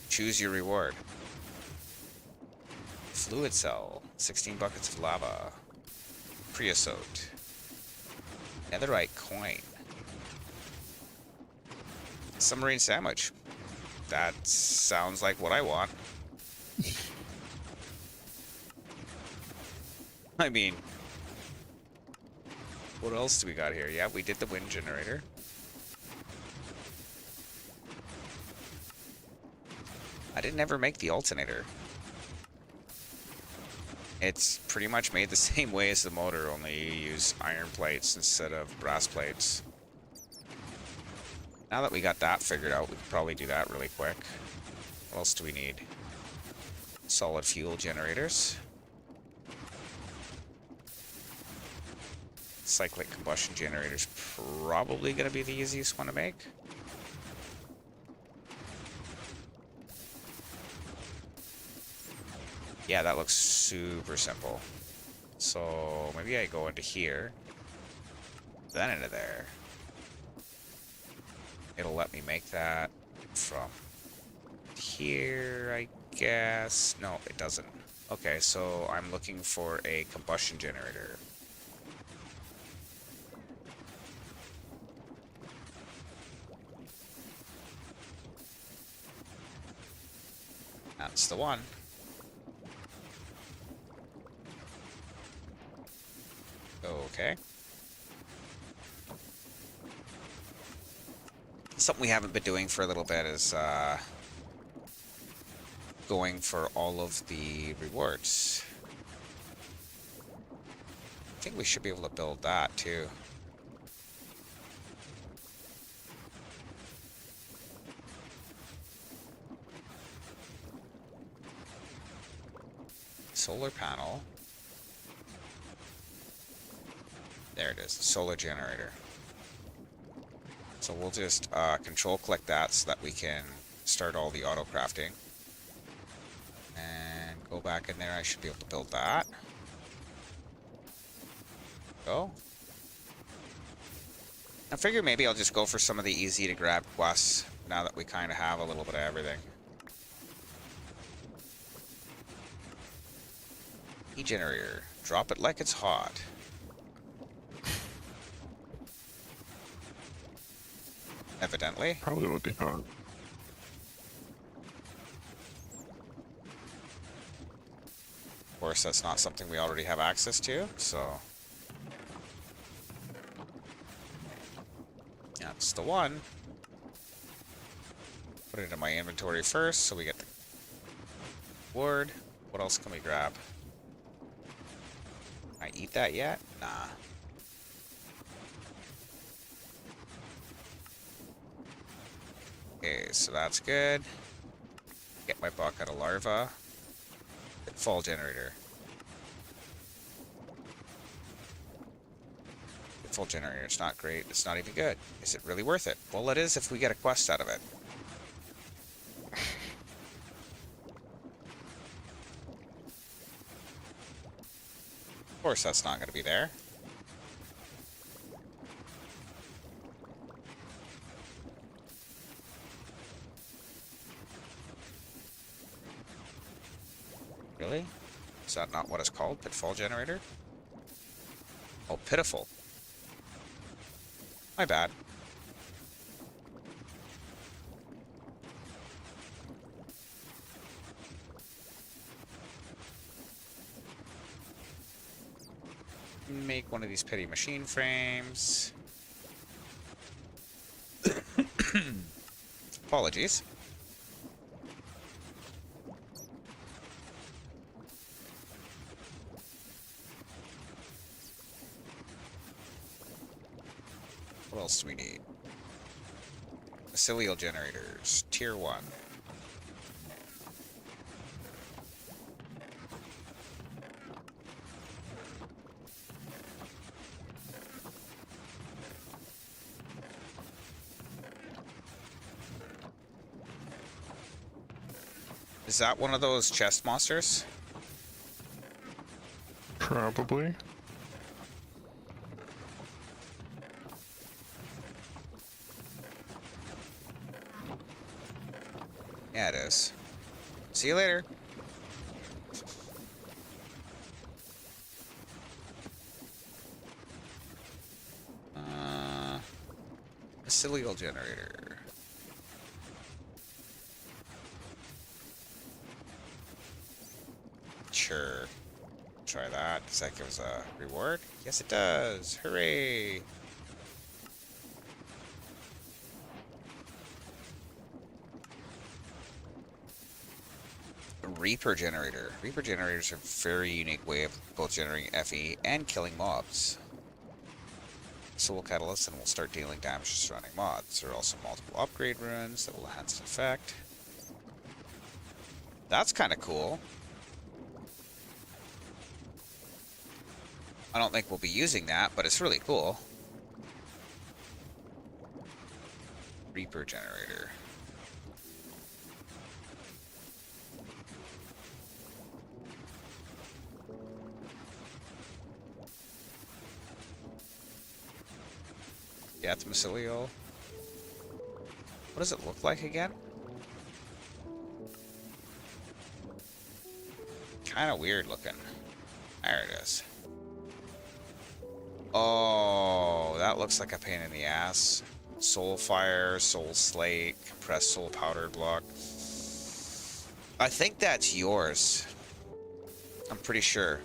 Choose your reward. Fluid cell, 16 buckets of lava, creosote, netherite coin, submarine sandwich. That sounds like what I want. I mean, what else do we got here? Yeah, we did the wind generator. I didn't ever make the alternator. It's pretty much made the same way as the motor, only you use iron plates instead of brass plates. Now that we got that figured out, we could probably do that really quick. What else do we need? Solid fuel generators. Cyclic combustion generators, probably going to be the easiest one to make. Yeah, that looks super simple. So maybe I go into here, then into there. It'll let me make that from here, I guess. No, it doesn't. Okay, so I'm looking for a combustion generator. That's the one. Okay. Something we haven't been doing for a little bit is going for all of the rewards. I think we should be able to build that too. Solar panel. There it is, solar generator. So we'll just control click that so that we can start all the auto crafting. And go back in there, I should be able to build that. Go. I figure maybe I'll just go for some of the easy to grab quests now that we kind of have a little bit of everything. Heat generator. Drop it like it's hot. Evidently. Probably would be hard. Of course, that's not something we already have access to, so... That's the one. Put it in my inventory first, so we get the word. What else can we grab? I eat that yet? Nah. Okay, so that's good. Get my buck out of larva. Fall generator. Full generator, it's not great, it's not even good. Is it really worth it? Well, it is if we get a quest out of it. Of course that's not going to be there. Really? Is that not what it's called? Pitfall generator? Oh, pitiful. My bad. Make one of these pity machine frames. Apologies. What else do we need? Mycelial generators, tier 1. Is that one of those chest monsters? Probably. Yeah, it is. See you later. Mycelial generator. Sure. Try that. Does that give us a reward? Yes, it does. Hooray! Reaper generator. Reaper generators are a very unique way of both generating FE and killing mobs. Soul catalyst, and we'll start dealing damage to surrounding mods. There are also multiple upgrade runes that will enhance the effect. That's kind of cool. I don't think we'll be using that, but it's really cool. Reaper generator. Yeah, it's mycelial. What does it look like again? Kind of weird looking. There it is. Oh, that looks like a pain in the ass. Soul fire, soul slate, compressed soul powder block. I think that's yours. I'm pretty sure.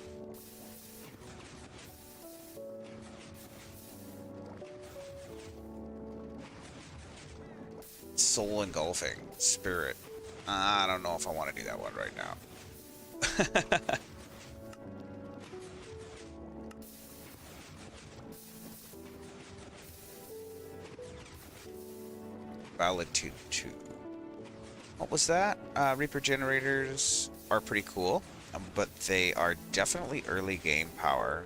Soul engulfing, spirit. I don't know if I want to do that one right now. Valitude 2. What was that? Reaper generators are pretty cool, but they are definitely early game power.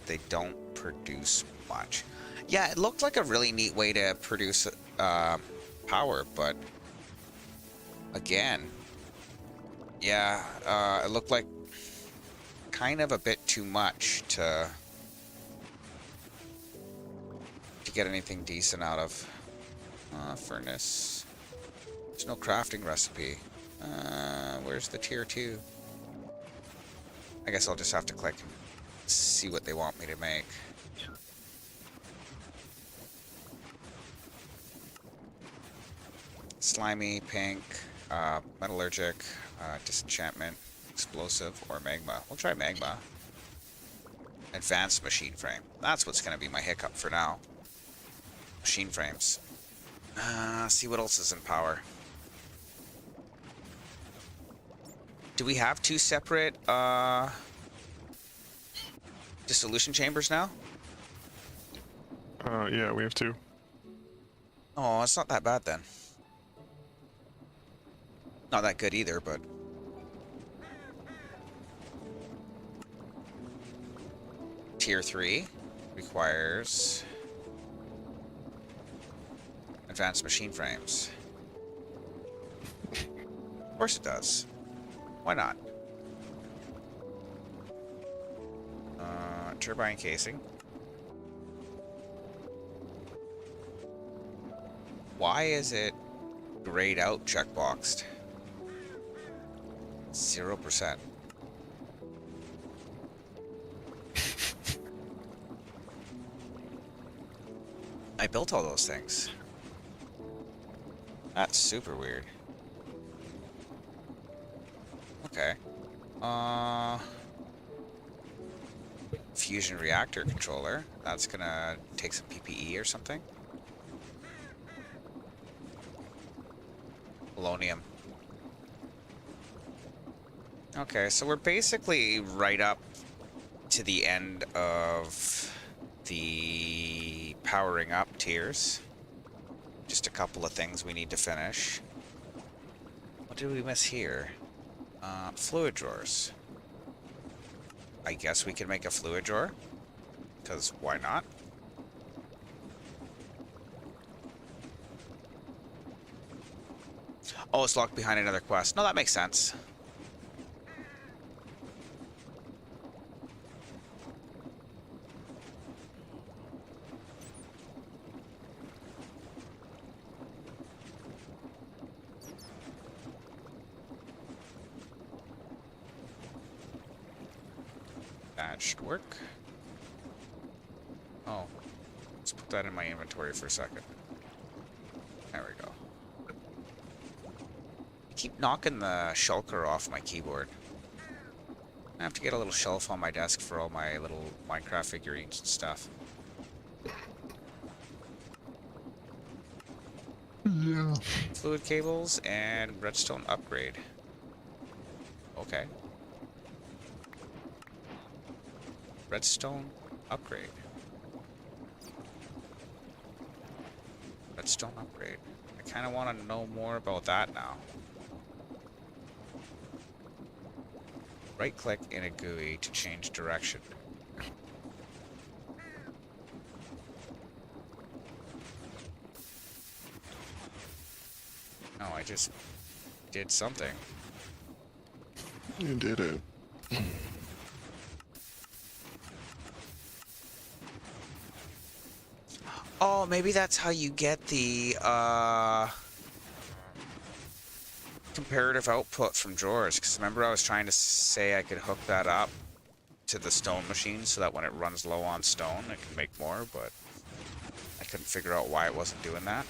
They don't produce much. Yeah, it looked like a really neat way to produce power, but again, yeah, it looked like kind of a bit too much to get anything decent out of. Furnace. There's no crafting recipe. Where's the tier 2? I guess I'll just have to click and see what they want me to make. Slimy, pink, metallurgic, disenchantment, explosive, or magma. We'll try magma. Advanced machine frame. That's what's going to be my hiccup for now. Machine frames. See what else is in power. Do we have 2 separate dissolution chambers now? Yeah, we have 2. Oh, it's not that bad then. Not that good either, but... Tier 3 requires advanced machine frames. Of course it does. Why not? Turbine casing. Why is it grayed out checkboxed? 0%. I built all those things. That's super weird. Okay. Fusion reactor controller. That's gonna take some PPE or something. Polonium. Okay, so we're basically right up to the end of the powering up tiers. Just a couple of things we need to finish. What did we miss here? Fluid drawers. I guess we can make a fluid drawer, because why not? Oh, it's locked behind another quest. No, that makes sense. That should work. Oh, let's put that in my inventory for a second. There we go. I keep knocking the shulker off my keyboard. I have to get a little shelf on my desk for all my little Minecraft figurines and stuff. Yeah. Fluid cables and redstone upgrade. Okay. Redstone upgrade. Redstone upgrade. I kind of want to know more about that now. Right-click in a GUI to change direction. No, I just did something. You did it. Oh, maybe that's how you get the comparative output from drawers. Because remember I was trying to say I could hook that up to the stone machine so that when it runs low on stone it can make more, but I couldn't figure out why it wasn't doing that.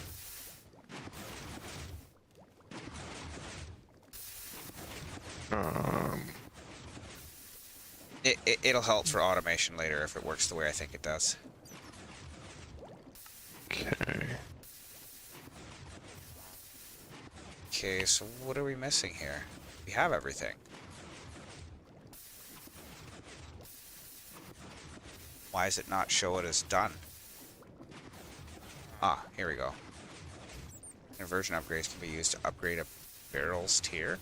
It'll help for automation later if it works the way I think it does. Okay. Okay, so what are we missing here? We have everything. Why does it not show it as done? Ah, here we go. Conversion upgrades can be used to upgrade a barrel's tier.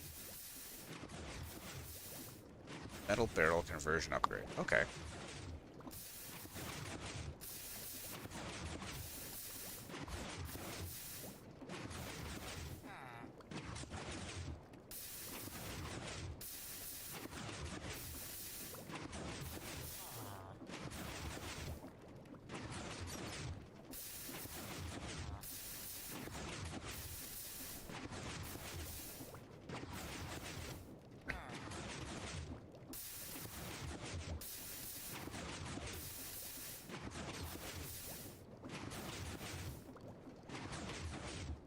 Metal barrel conversion upgrade. Okay.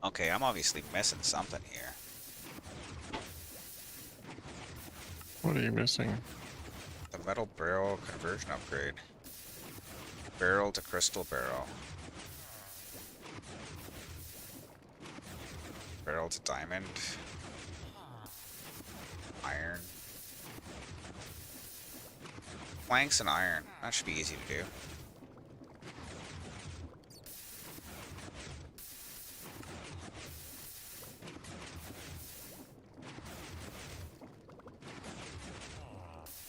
Okay, I'm obviously missing something here. What are you missing? The metal barrel conversion upgrade. Barrel to crystal barrel. Barrel to diamond. Iron. Planks and iron. That should be easy to do.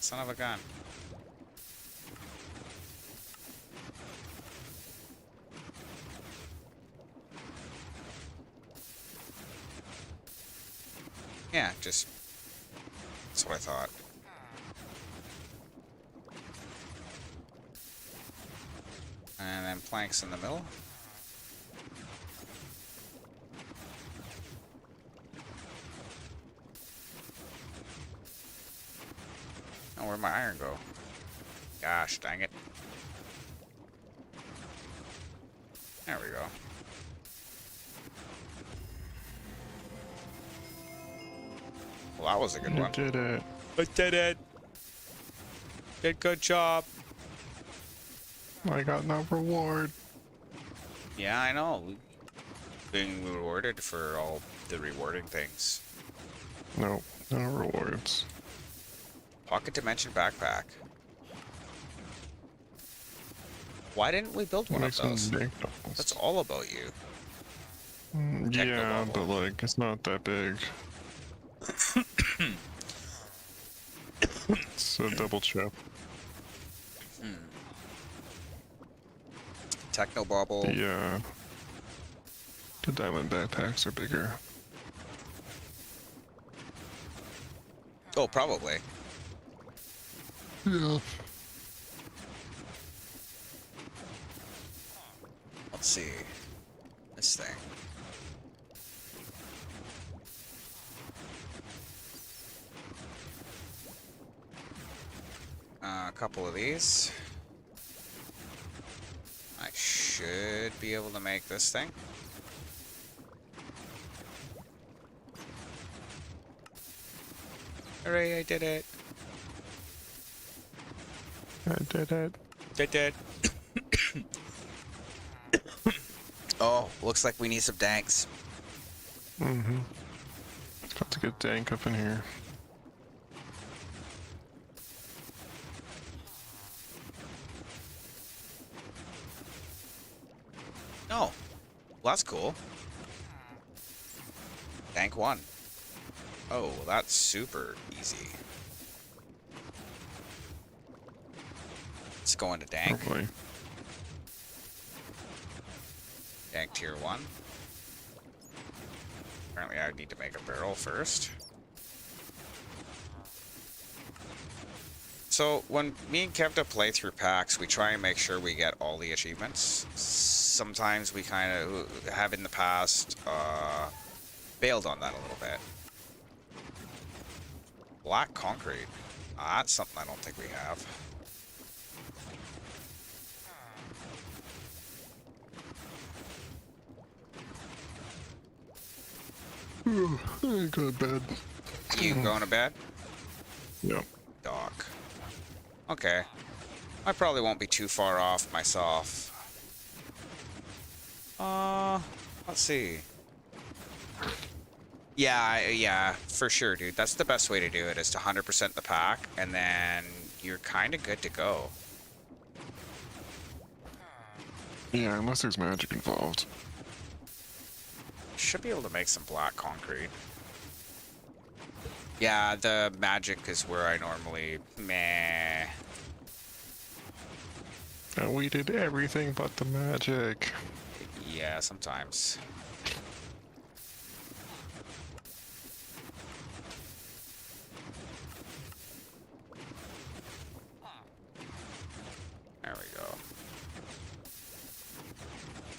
Son of a gun. Yeah, just... That's what I thought. And then planks in the middle. Oh, where'd my iron go? Gosh, dang it. There we go. Well, that was a good one. You did it. I did it! Did good job. I got no reward. Yeah, I know. Being rewarded for all the rewarding things. Nope, no rewards. Pocket Dimension Backpack. Why didn't we build one of those? That's all about you. Yeah, but like, it's not that big. It's a double chip. Techno Bubble. Yeah. The diamond backpacks are bigger. Oh, probably. Yeah. Let's see. This thing. A couple of these. I should be able to make this thing. Hooray, I did it. I did it. Did it. Oh, looks like we need some danks. Mm-hmm. It's about to get dank up in here. Oh, well, that's cool. Dank 1. Oh, well, that's super easy. Let's go into dank. Probably. Dank tier 1. Apparently I need to make a barrel first. So when me and Kev play through packs, we try and make sure we get all the achievements. Sometimes we kind of have in the past bailed on that a little bit. Black concrete. That's something I don't think we have. I go to bed. You going to bed? Yep. Doc. Okay. I probably won't be too far off myself. Let's see. Yeah, for sure, dude. That's the best way to do it, is to 100% the pack, and then you're kind of good to go. Yeah, unless there's magic involved. Should be able to make some black concrete. Yeah, the magic is where I normally... Meh. And we did everything but the magic. Yeah, sometimes. There we go.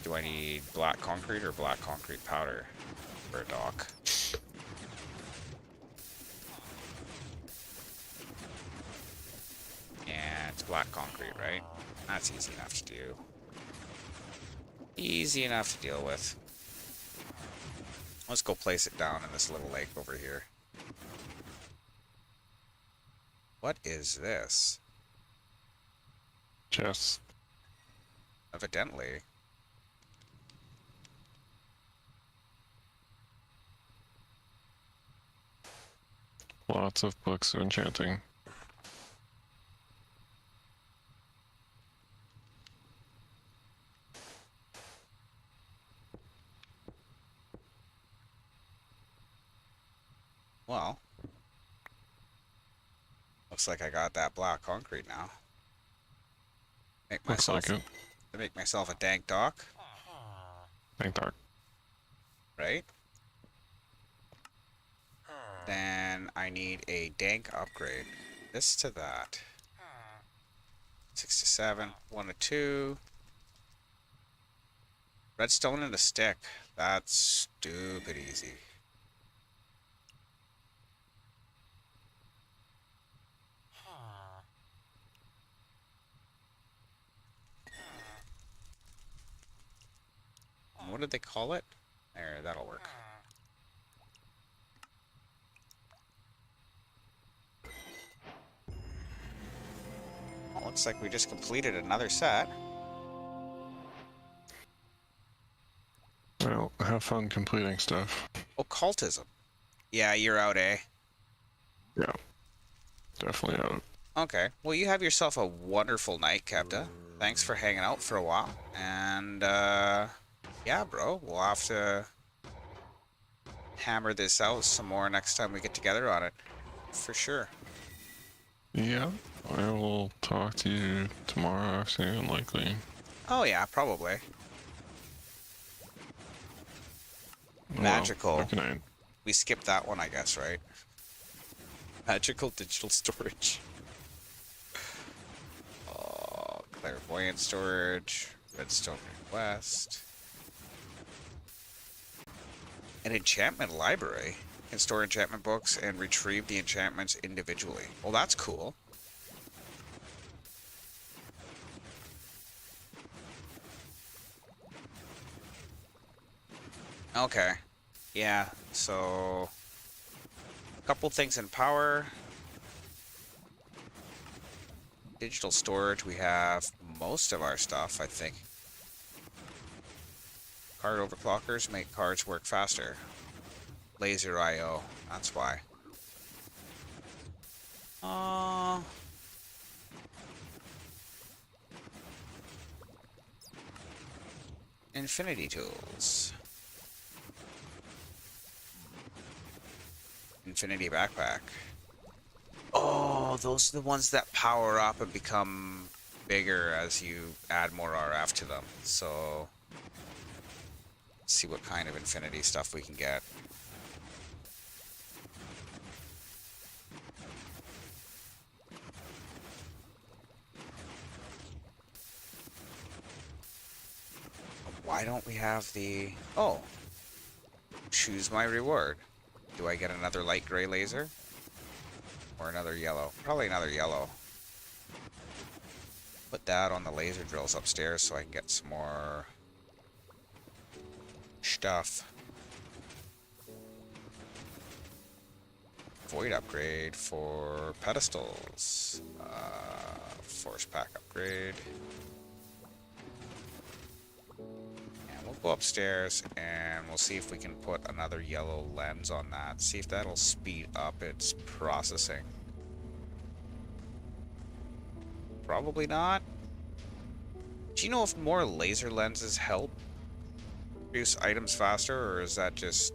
Do I need black concrete or black concrete powder for a dock? Yeah, it's black concrete, right? That's easy enough to do. Easy enough to deal with. Let's go place it down in this little lake over here. What is this? Chest. Evidently. Lots of books of enchanting. Well. Looks like I got that black concrete now. Make Looks myself like it. to make myself a dank dock, Ain't dark. right? Then I need a dank upgrade. This to that. 6 to 7. 1 to 2. Redstone and a stick. That's stupid easy. What did they call it? There, that'll work. Well, looks like we just completed another set. Well, have fun completing stuff. Occultism. Yeah, you're out, eh? Yeah. Definitely out. Okay. Well, you have yourself a wonderful night, Kevda. Thanks for hanging out for a while. And, yeah, bro, we'll have to hammer this out some more next time we get together on it. For sure. Yeah. I will talk to you tomorrow afternoon, likely. Oh, yeah, probably. Magical. Well, good night. We skipped that one, I guess, right? Magical digital storage. Oh, clairvoyant storage. Redstone request. An enchantment library. Can store enchantment books and retrieve the enchantments individually. Well, that's cool. Okay. Yeah, so a couple things in power. Digital storage, we have most of our stuff, I think. Card overclockers make cards work faster. Laser IO, that's why. Infinity tools. Infinity backpack. Oh, those are the ones that power up and become bigger as you add more RF to them. So, let's see what kind of infinity stuff we can get. Why don't we have the... Oh. Choose my reward. Do I get another light gray laser? Or another yellow? Probably another yellow. Put that on the laser drills upstairs so I can get some more stuff. Void upgrade for pedestals. Force pack upgrade. And we'll go upstairs and we'll see if we can put another yellow lens on that. See if that'll speed up its processing. Probably not. Do you know if more laser lenses help produce items faster, or is that just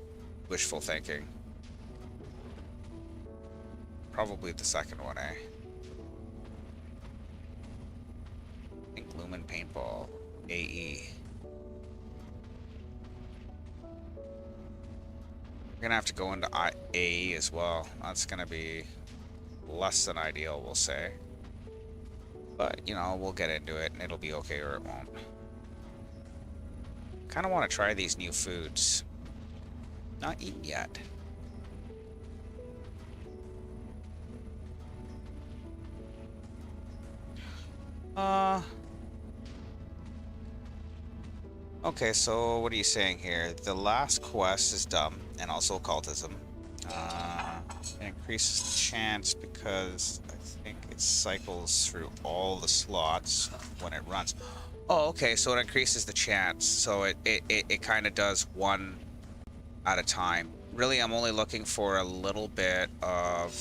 wishful thinking? Probably the second one, eh? I think Lumen Paintball. AE. We're gonna have to go into AE as well. That's gonna be less than ideal, we'll say. But, you know, we'll get into it and it'll be okay or it won't. Kind of want to try these new foods. Not eaten yet. Okay, so what are you saying here? The last quest is dumb, and also occultism. It increases the chance because I think it cycles through all the slots when it runs. Oh, okay, so it increases the chance. So it kind of does one at a time. Really, I'm only looking for a little bit of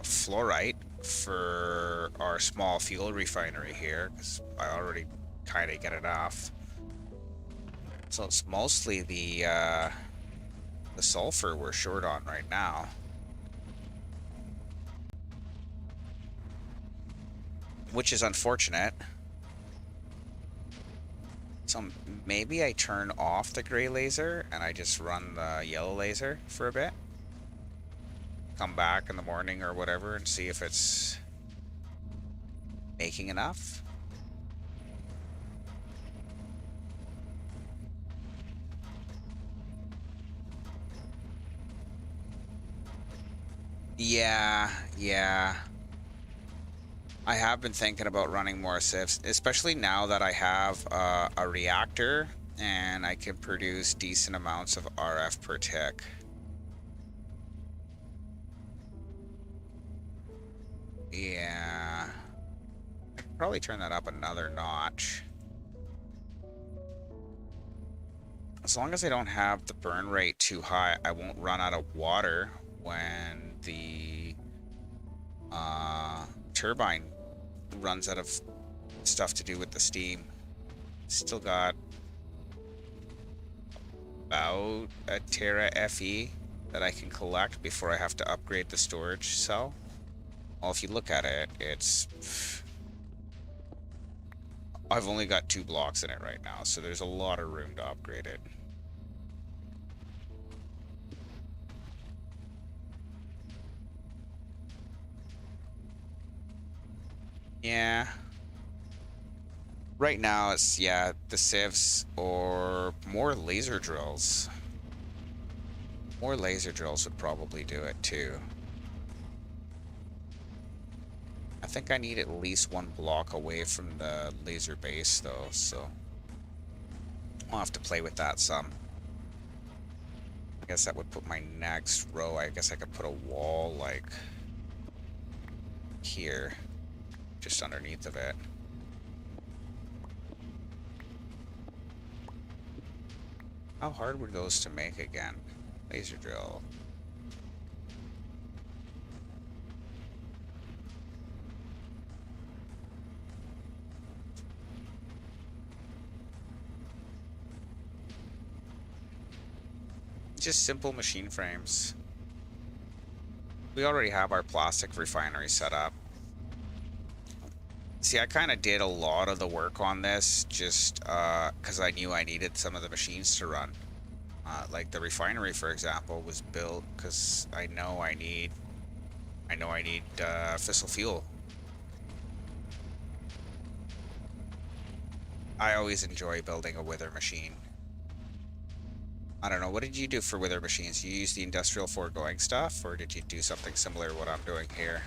fluorite for our small fuel refinery here, because I already kind of get enough. So it's mostly the sulfur we're short on right now. which is unfortunate. So maybe I turn off the gray laser and I just run the yellow laser for a bit. Come back in the morning or whatever and see if it's making enough. Yeah. I have been thinking about running more sieves, especially now that I have a reactor and I can produce decent amounts of RF per tick. Yeah. I could probably turn that up another notch. As long as I don't have the burn rate too high, I won't run out of water when the turbine runs out of stuff to do with the steam. Still got about a tera FE that I can collect before I have to upgrade the storage cell. Well, if you look at it, I've only got 2 blocks in it right now, so there's a lot of room to upgrade it. Yeah. Right now it's, yeah, the sieves or more laser drills. More laser drills would probably do it too. I think I need at least 1 block away from the laser base though, so I'll have to play with that some. I guess that would put my next row. I guess I could put a wall like here, just underneath of it. How hard were those to make again? Laser drill. Just simple machine frames. We already have our plastic refinery set up. See, I kind of did a lot of the work on this just because I knew I needed some of the machines to run. Like the refinery, for example, was built because I know I need fissile fuel. I always enjoy building a wither machine. I don't know, what did you do for wither machines? You use the industrial foregoing stuff, or did you do something similar to what I'm doing here?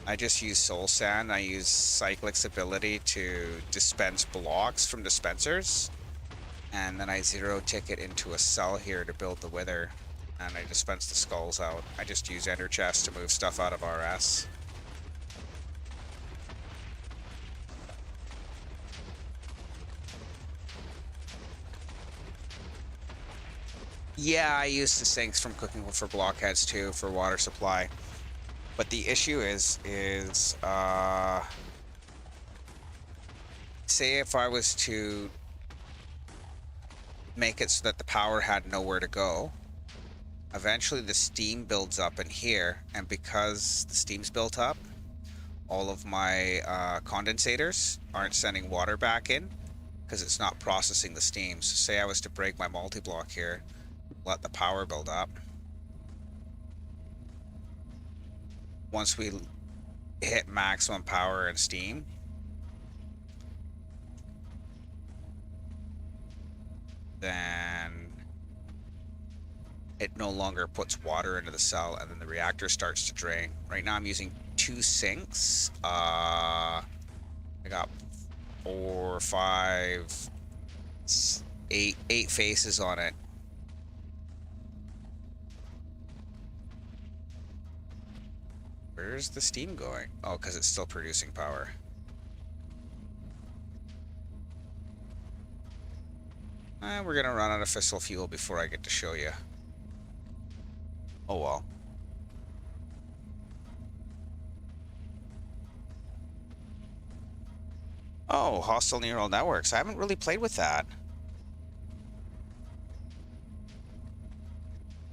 I just use soul sand. I use Cyclic's ability to dispense blocks from dispensers, and then I zero tick it into a cell here to build the wither, and I dispense the skulls out. I just use ender chest to move stuff out of RS. Yeah, I use the sinks from cooking for blockheads too for water supply. But the issue is say if I was to make it so that the power had nowhere to go, eventually the steam builds up in here, and because the steam's built up, all of my condensators aren't sending water back in because it's not processing the steam. So say I was to break my multi-block here, let the power build up. Once we hit maximum power and steam, then it no longer puts water into the cell, and then the reactor starts to drain. Right now I'm using 2 sinks. I got 4, 5, 8 faces on it. Where's the steam going? Oh, because it's still producing power. We're gonna run out of fissile fuel before I get to show you. Oh well. Oh, hostile neural networks. I haven't really played with that.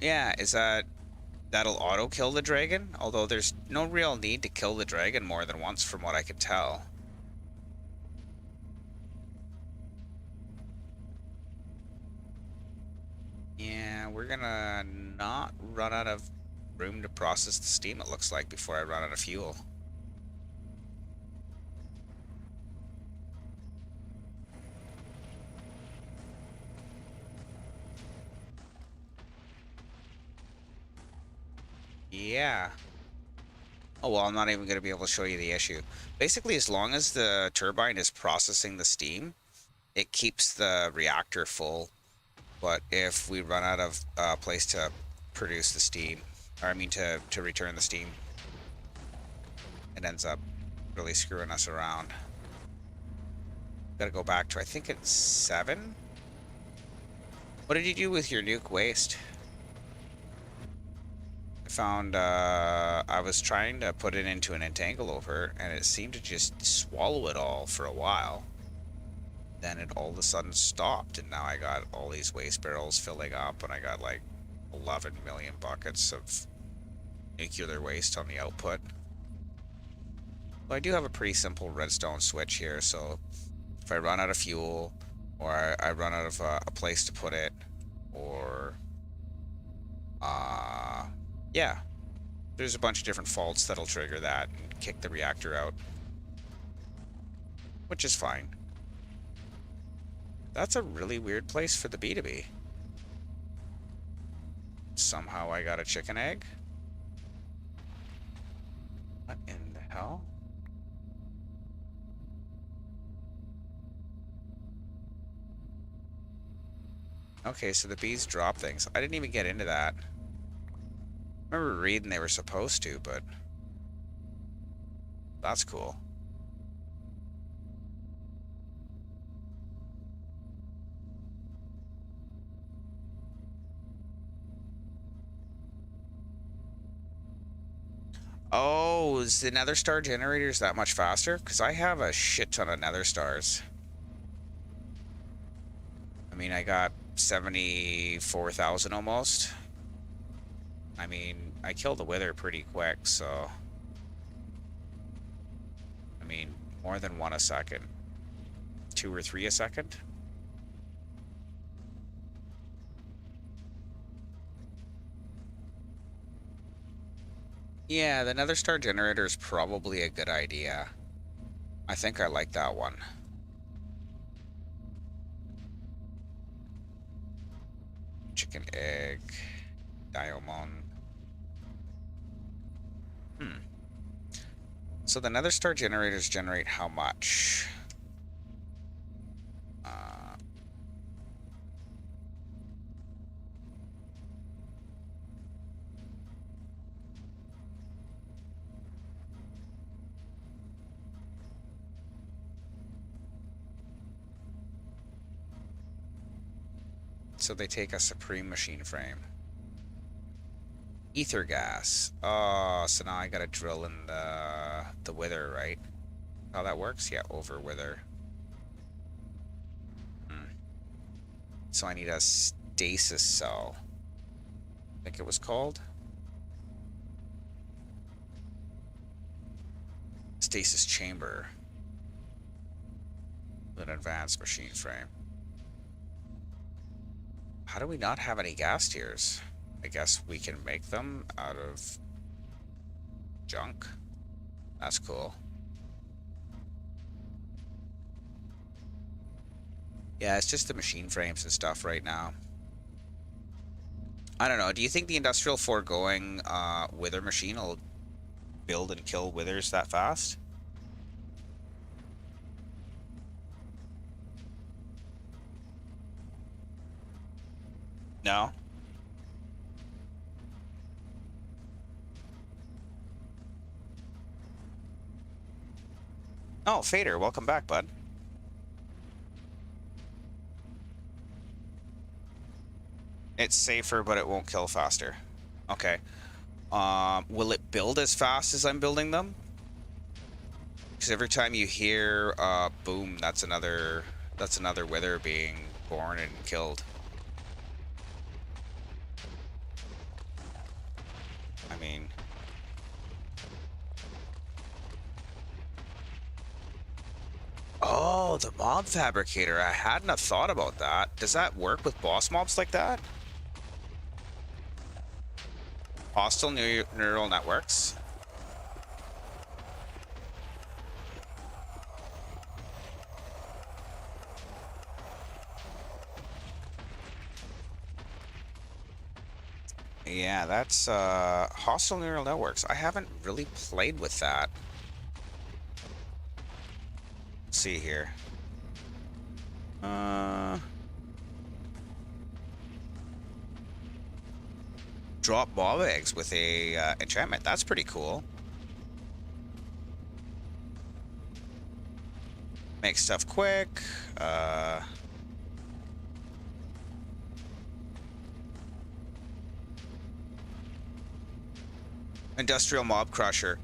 Yeah, is that that'll auto kill the dragon, although there's no real need to kill the dragon more than once from what I can tell. Yeah, we're gonna not run out of room to process the steam, it looks like, before I run out of fuel. Yeah. Oh, well, I'm not even going to be able to show you the issue. Basically, as long as the turbine is processing the steam, it keeps the reactor full. But if we run out of place to produce the steam, or I mean to return the steam, it ends up really screwing us around. Gotta go back to, I think it's 7? What did you do with your nuke waste? I found, I was trying to put it into an entangle over, and it seemed to just swallow it all for a while. Then it all of a sudden stopped, and now I got all these waste barrels filling up, and I got like 11 million buckets of nuclear waste on the output. Well, I do have a pretty simple redstone switch here, so if I run out of fuel, or I run out of a place to put it, or yeah, there's a bunch of different faults that'll trigger that and kick the reactor out, which is fine. That's a really weird place for the bee to be. Somehow I got a chicken egg. What in the hell? Okay, so the bees drop things. I didn't even get into that. I remember reading they were supposed to, but that's cool. Oh, is the nether star generators that much faster? Because I have a shit ton of nether stars. I mean, I got 74,000 almost. I mean, I killed the wither pretty quick, so... I mean, more than 1 a second. 2 or 3 a second? Yeah, the nether star generator is probably a good idea. I think I like that one. Chicken egg. Diamond. So the nether star generators generate how much? So they take a supreme machine frame. Ether gas. Oh, so now I gotta drill in the wither, right? How that works? Yeah, over wither. So I need a stasis cell. I think it was called. Stasis chamber. With an advanced machine frame. How do we not have any gas tiers? I guess we can make them out of junk. That's cool. Yeah, it's just the machine frames and stuff right now. I don't know. Do you think the industrial foregoing wither machine will build and kill withers that fast? No? Oh, Fader, welcome back, bud. It's safer, but it won't kill faster. Okay. Will it build as fast as I'm building them? Because every time you hear boom, that's another wither being born and killed. Oh, the mob fabricator. I hadn't have thought about that. Does that work with boss mobs like that? Hostile neural networks. Yeah, that's hostile neural networks. I haven't really played with that. Let's see here. Drop mob eggs with a enchantment. That's pretty cool. Make stuff quick. Industrial mob crusher.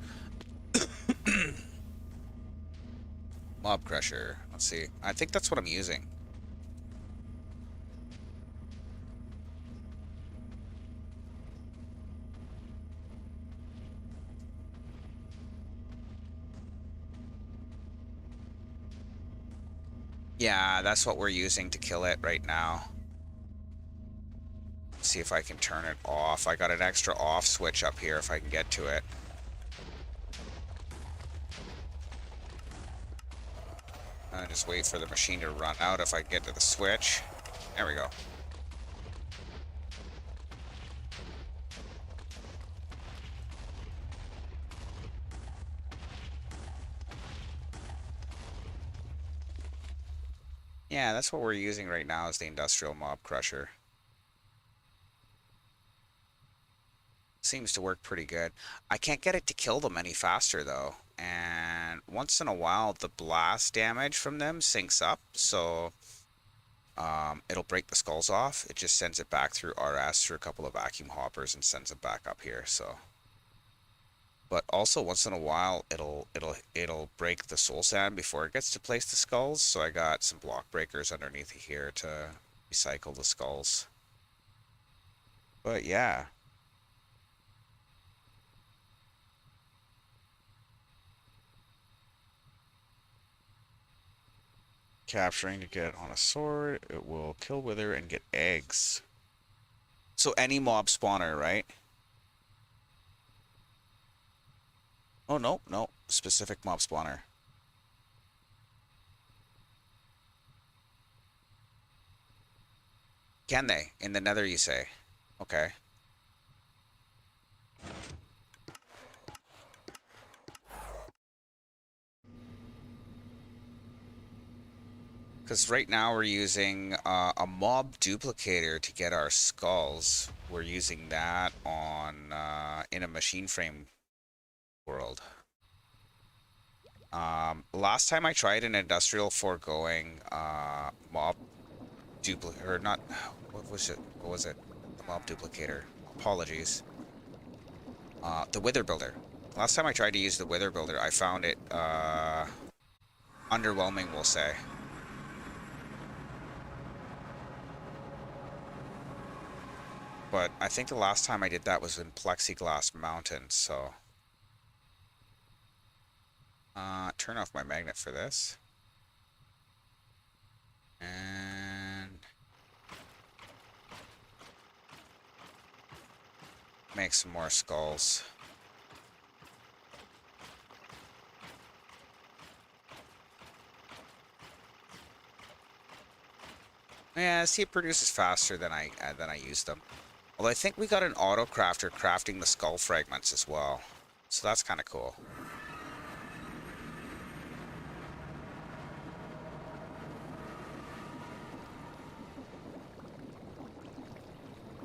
Mob crusher. Let's see. I think that's what I'm using. Yeah, that's what we're using to kill it right now. Let's see if I can turn it off. I got an extra off switch up here if I can get to it. I just wait for the machine to run out if I get to the switch. There we go. Yeah, that's what we're using right now is the industrial mob crusher. Seems to work pretty good. I can't get it to kill them any faster though. And once in a while the blast damage from them syncs up, so it'll break the skulls off. It just sends it back through RS through a couple of vacuum hoppers and sends it back up here, so. But also once in a while it'll break the soul sand before it gets to place the skulls, so I got some block breakers underneath here to recycle the skulls. But yeah. Capturing to get on a sword, it will kill wither and get eggs. So any mob spawner, right? Oh, no, no. Specific mob spawner. Can they? In the nether, you say? Okay. Because right now we're using a mob duplicator to get our skulls. We're using that on in a machine frame world. Last time I tried an industrial foregoing mob duplicate, or not, what was it? What was it? The mob duplicator. Apologies. The wither builder. Last time I tried to use the wither builder, I found it underwhelming, we'll say. But I think the last time I did that was in Plexiglass Mountain, so... turn off my magnet for this. And... make some more skulls. Yeah, see, it produces faster than I use them. Although I think we got an auto crafter crafting the skull fragments as well, so that's kind of cool.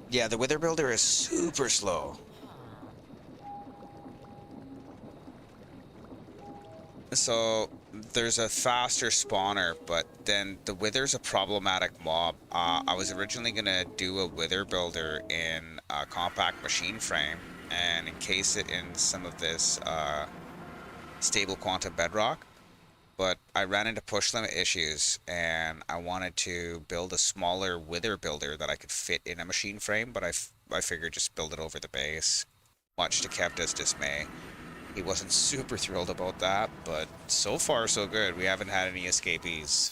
Yeah, the wither builder is super slow. So there's a faster spawner, but then the wither's a problematic mob. I was originally gonna do a wither builder in a compact machine frame and encase it in some of this stable quantum bedrock, but I ran into push limit issues and I wanted to build a smaller wither builder that I could fit in a machine frame, but I figured just build it over the base, much to Kevda's dismay. He wasn't super thrilled about that, but so far so good. We haven't had any escapees.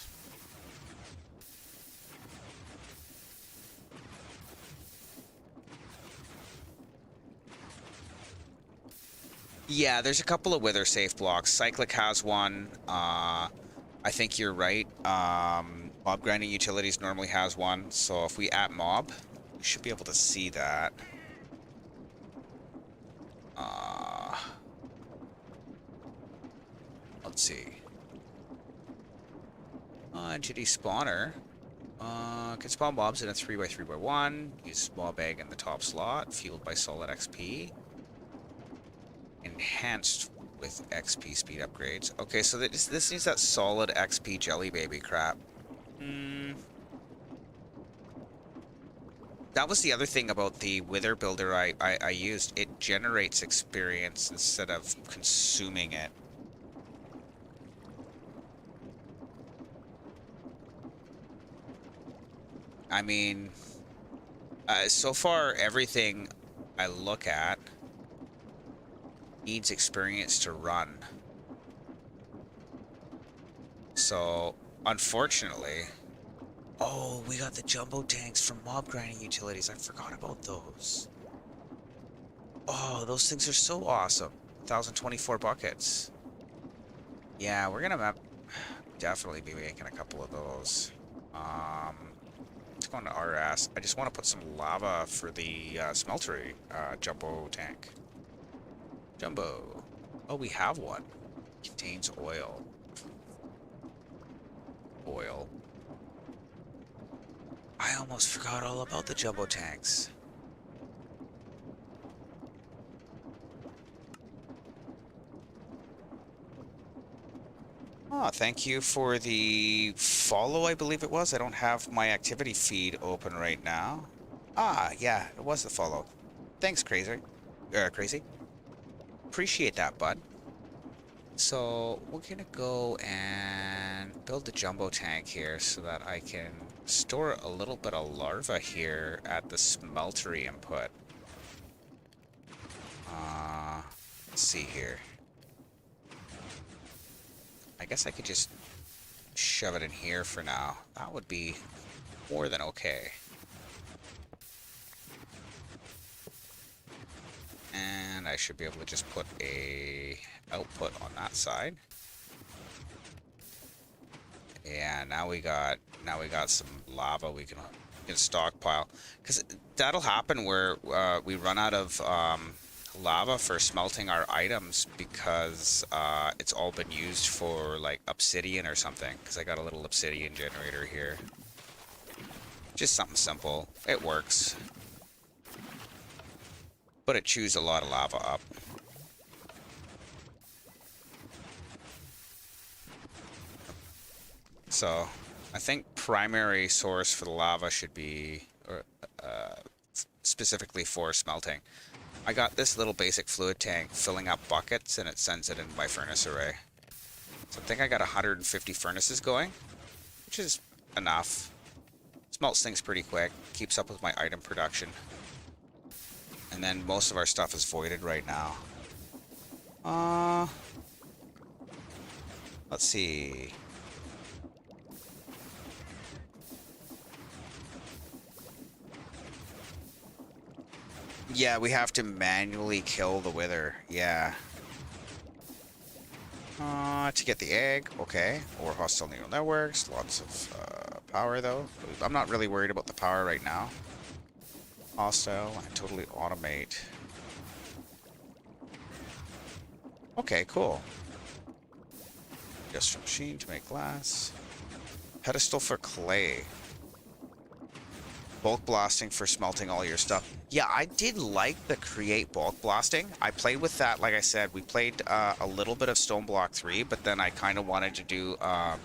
Yeah, there's a couple of wither safe blocks. Cyclic has one. I think you're right. Mob grinding utilities normally has one. So if we at mob, we should be able to see that. Let's see. Entity spawner. Can spawn mobs in a 3x3x1. Use small bag in the top slot. Fueled by solid XP. Enhanced with XP speed upgrades. Okay, so this needs that solid XP jelly baby crap. That was the other thing about the wither builder I used. It generates experience instead of consuming it. I mean, so far everything I look at needs experience to run. So, unfortunately... Oh, we got the jumbo tanks from mob grinding utilities. I forgot about those. Oh, those things are so awesome. 1,024 buckets. Yeah, we're gonna definitely be making a couple of those. Let's go into RS. I just want to put some lava for the smeltery jumbo tank. Jumbo. Oh, we have one. Contains oil. Oil. I almost forgot all about the jumbo tanks. Oh, thank you for the follow, I believe it was. I don't have my activity feed open right now. Ah, yeah, it was the follow. Thanks, Crazy. Crazy. Appreciate that, bud. So, we're gonna go and build the jumbo tank here so that I can store a little bit of larva here at the smeltery input. Let's see here. I guess I could just shove it in here for now. That would be more than okay. And I should be able to just put a output on that side. Yeah, now we got some lava we can stockpile, because that'll happen where we run out of lava for smelting our items because it's all been used for like obsidian or something, because I got a little obsidian generator here. Just something simple. It works. But it chews a lot of lava up. So, I think primary source for the lava should be specifically for smelting. I got this little basic fluid tank filling up buckets, and it sends it in my furnace array. So I think I got 150 furnaces going, which is enough. Smelts things pretty quick, keeps up with my item production. And then most of our stuff is voided right now. Let's see. Yeah, we have to manually kill the wither. Yeah. To get the egg, okay. Or hostile neural networks. Lots of power, though. I'm not really worried about the power right now. Hostile and totally automate. Okay, cool. Industrial machine to make glass. Pedestal for clay. Bulk blasting for smelting all your stuff. Yeah, I did like the create bulk blasting. I played with that, like I said, we played a little bit of Stone Block 3, but then I kind of wanted to do a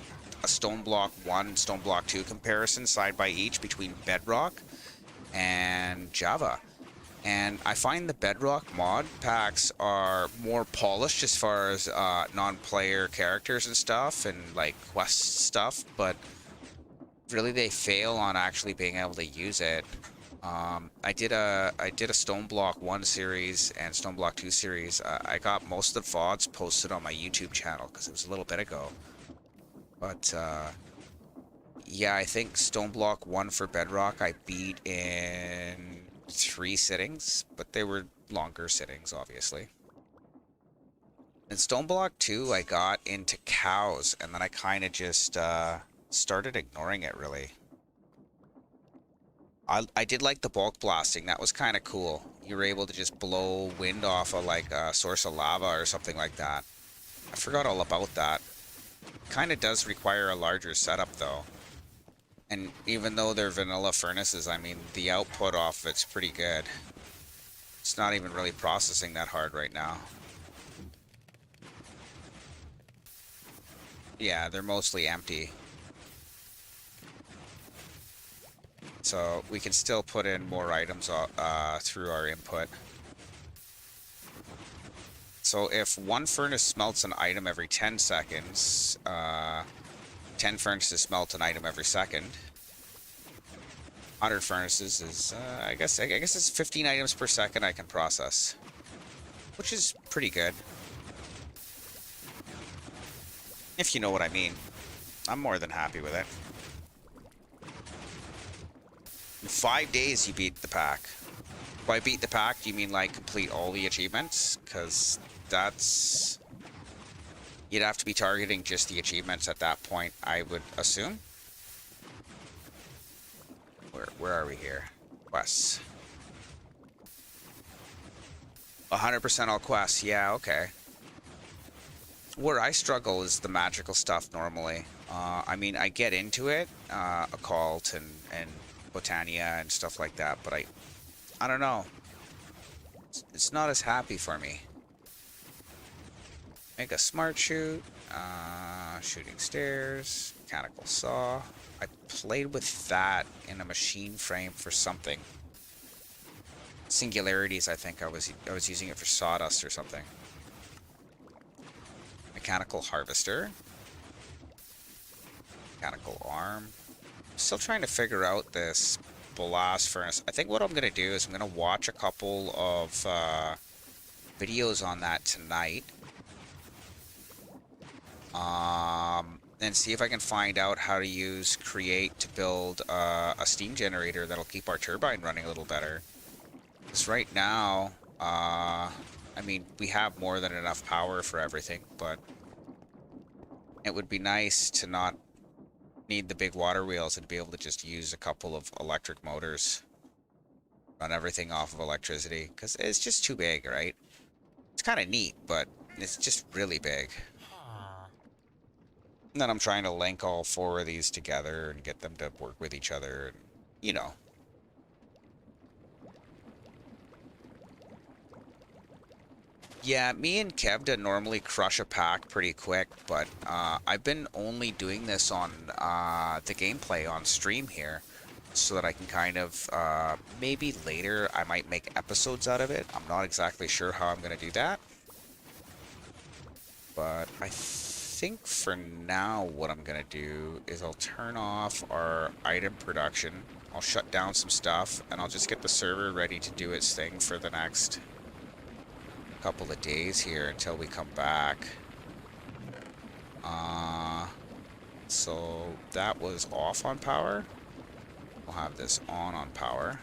Stone Block 1, Stone Block 2 comparison side by each between Bedrock and Java. And I find the Bedrock mod packs are more polished as far as non-player characters and stuff and like quest stuff, but really they fail on actually being able to use it. I did a Stone Block 1 series and Stone Block 2 series. I got most of the VODs posted on my YouTube channel because it was a little bit ago. But yeah, I think Stone Block 1 for Bedrock I beat in 3 sittings, but they were longer sittings, obviously. In Stone Block 2, I got into cows, and then I kind of just started ignoring it, really. I did like the bulk blasting. That was kind of cool. You were able to just blow wind off of like a source of lava or something like that. I forgot all about that. Kind of does require a larger setup though. And even though they're vanilla furnaces, I mean, the output off of it's pretty good. It's not even really processing that hard right now. Yeah, they're mostly empty. So we can still put in more items through our input. So if one furnace smelts an item every 10 seconds, 10 furnaces smelt an item every second. 100 furnaces is, I guess it's 15 items per second I can process, which is pretty good. If you know what I mean. I'm more than happy with it. In 5 days you beat the pack. By beat the pack, do you mean like complete all the achievements? Because that's... You'd have to be targeting just the achievements at that point, I would assume. Where are we here? Quests. 100% all quests. Yeah, okay. Where I struggle is the magical stuff normally. I mean, I get into it, occult and Botania and stuff like that, but I don't know. It's not as happy for me. Make a smart shoot, shooting stairs, mechanical saw. I played with that in a machine frame for something. Singularities, I think I was using it for sawdust or something. Mechanical harvester. Mechanical arm. Still trying to figure out this blast furnace. I think what I'm gonna do is I'm gonna watch a couple of videos on that tonight. And see if I can find out how to use Create to build a steam generator that'll keep our turbine running a little better. Because right now, I mean, we have more than enough power for everything, but it would be nice to not need the big water wheels and be able to just use a couple of electric motors. Run everything off of electricity, because it's just too big, right? It's kind of neat, but it's just really big. And then I'm trying to link all 4 of these together and get them to work with each other, and, you know. Yeah, me and Kevda normally crush a pack pretty quick, but I've been only doing this on the gameplay on stream here, so that I can kind of, maybe later I might make episodes out of it. I'm not exactly sure how I'm going to do that. But I think for now what I'm going to do is I'll turn off our item production. I'll shut down some stuff, and I'll just get the server ready to do its thing for the next couple of days here until we come back. So that was off on power. We'll have this on power.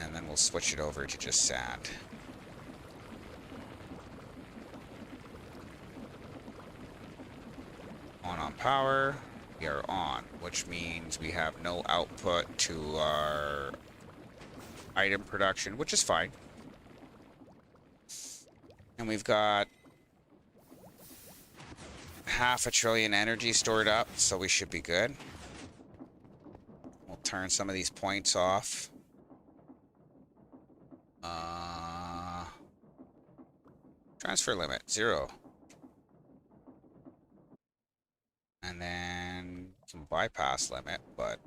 And then we'll switch it over to just sand. On power, we are on, which means we have no output to our item production, which is fine. And we've got 500 billion energy stored up, so we should be good. We'll turn some of these points off. Transfer limit, 0. And then some bypass limit, but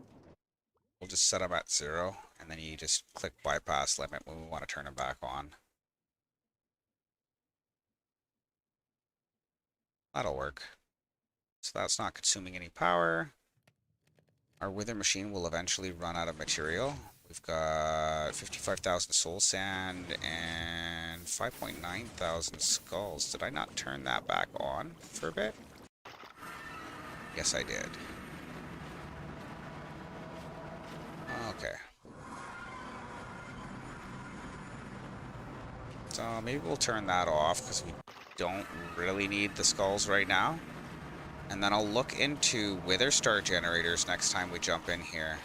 we'll just set them at 0. And then you just click bypass limit when we want to turn them back on. That'll work. So that's not consuming any power. our wither machine will eventually run out of material. We've got 55,000 soul sand and 5.9 thousand skulls. Did I not turn that back on for a bit? Yes, I did. Okay. So maybe we'll turn that off because we don't really need the skulls right now. And then I'll look into wither star generators next time we jump in here.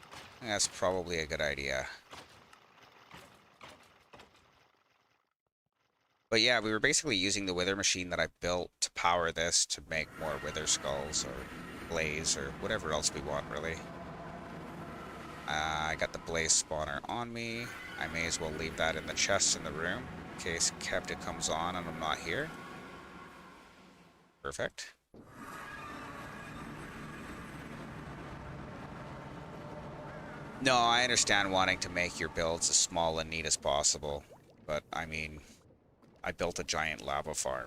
I think that's probably a good idea. But yeah, we were basically using the wither machine that I built to power this to make more wither skulls or blaze or whatever else we want, really. I got the blaze spawner on me. I may as well leave that in the chest in the room in case Kevda comes on and I'm not here. Perfect. No, I understand wanting to make your builds as small and neat as possible, but I mean, I built a giant lava farm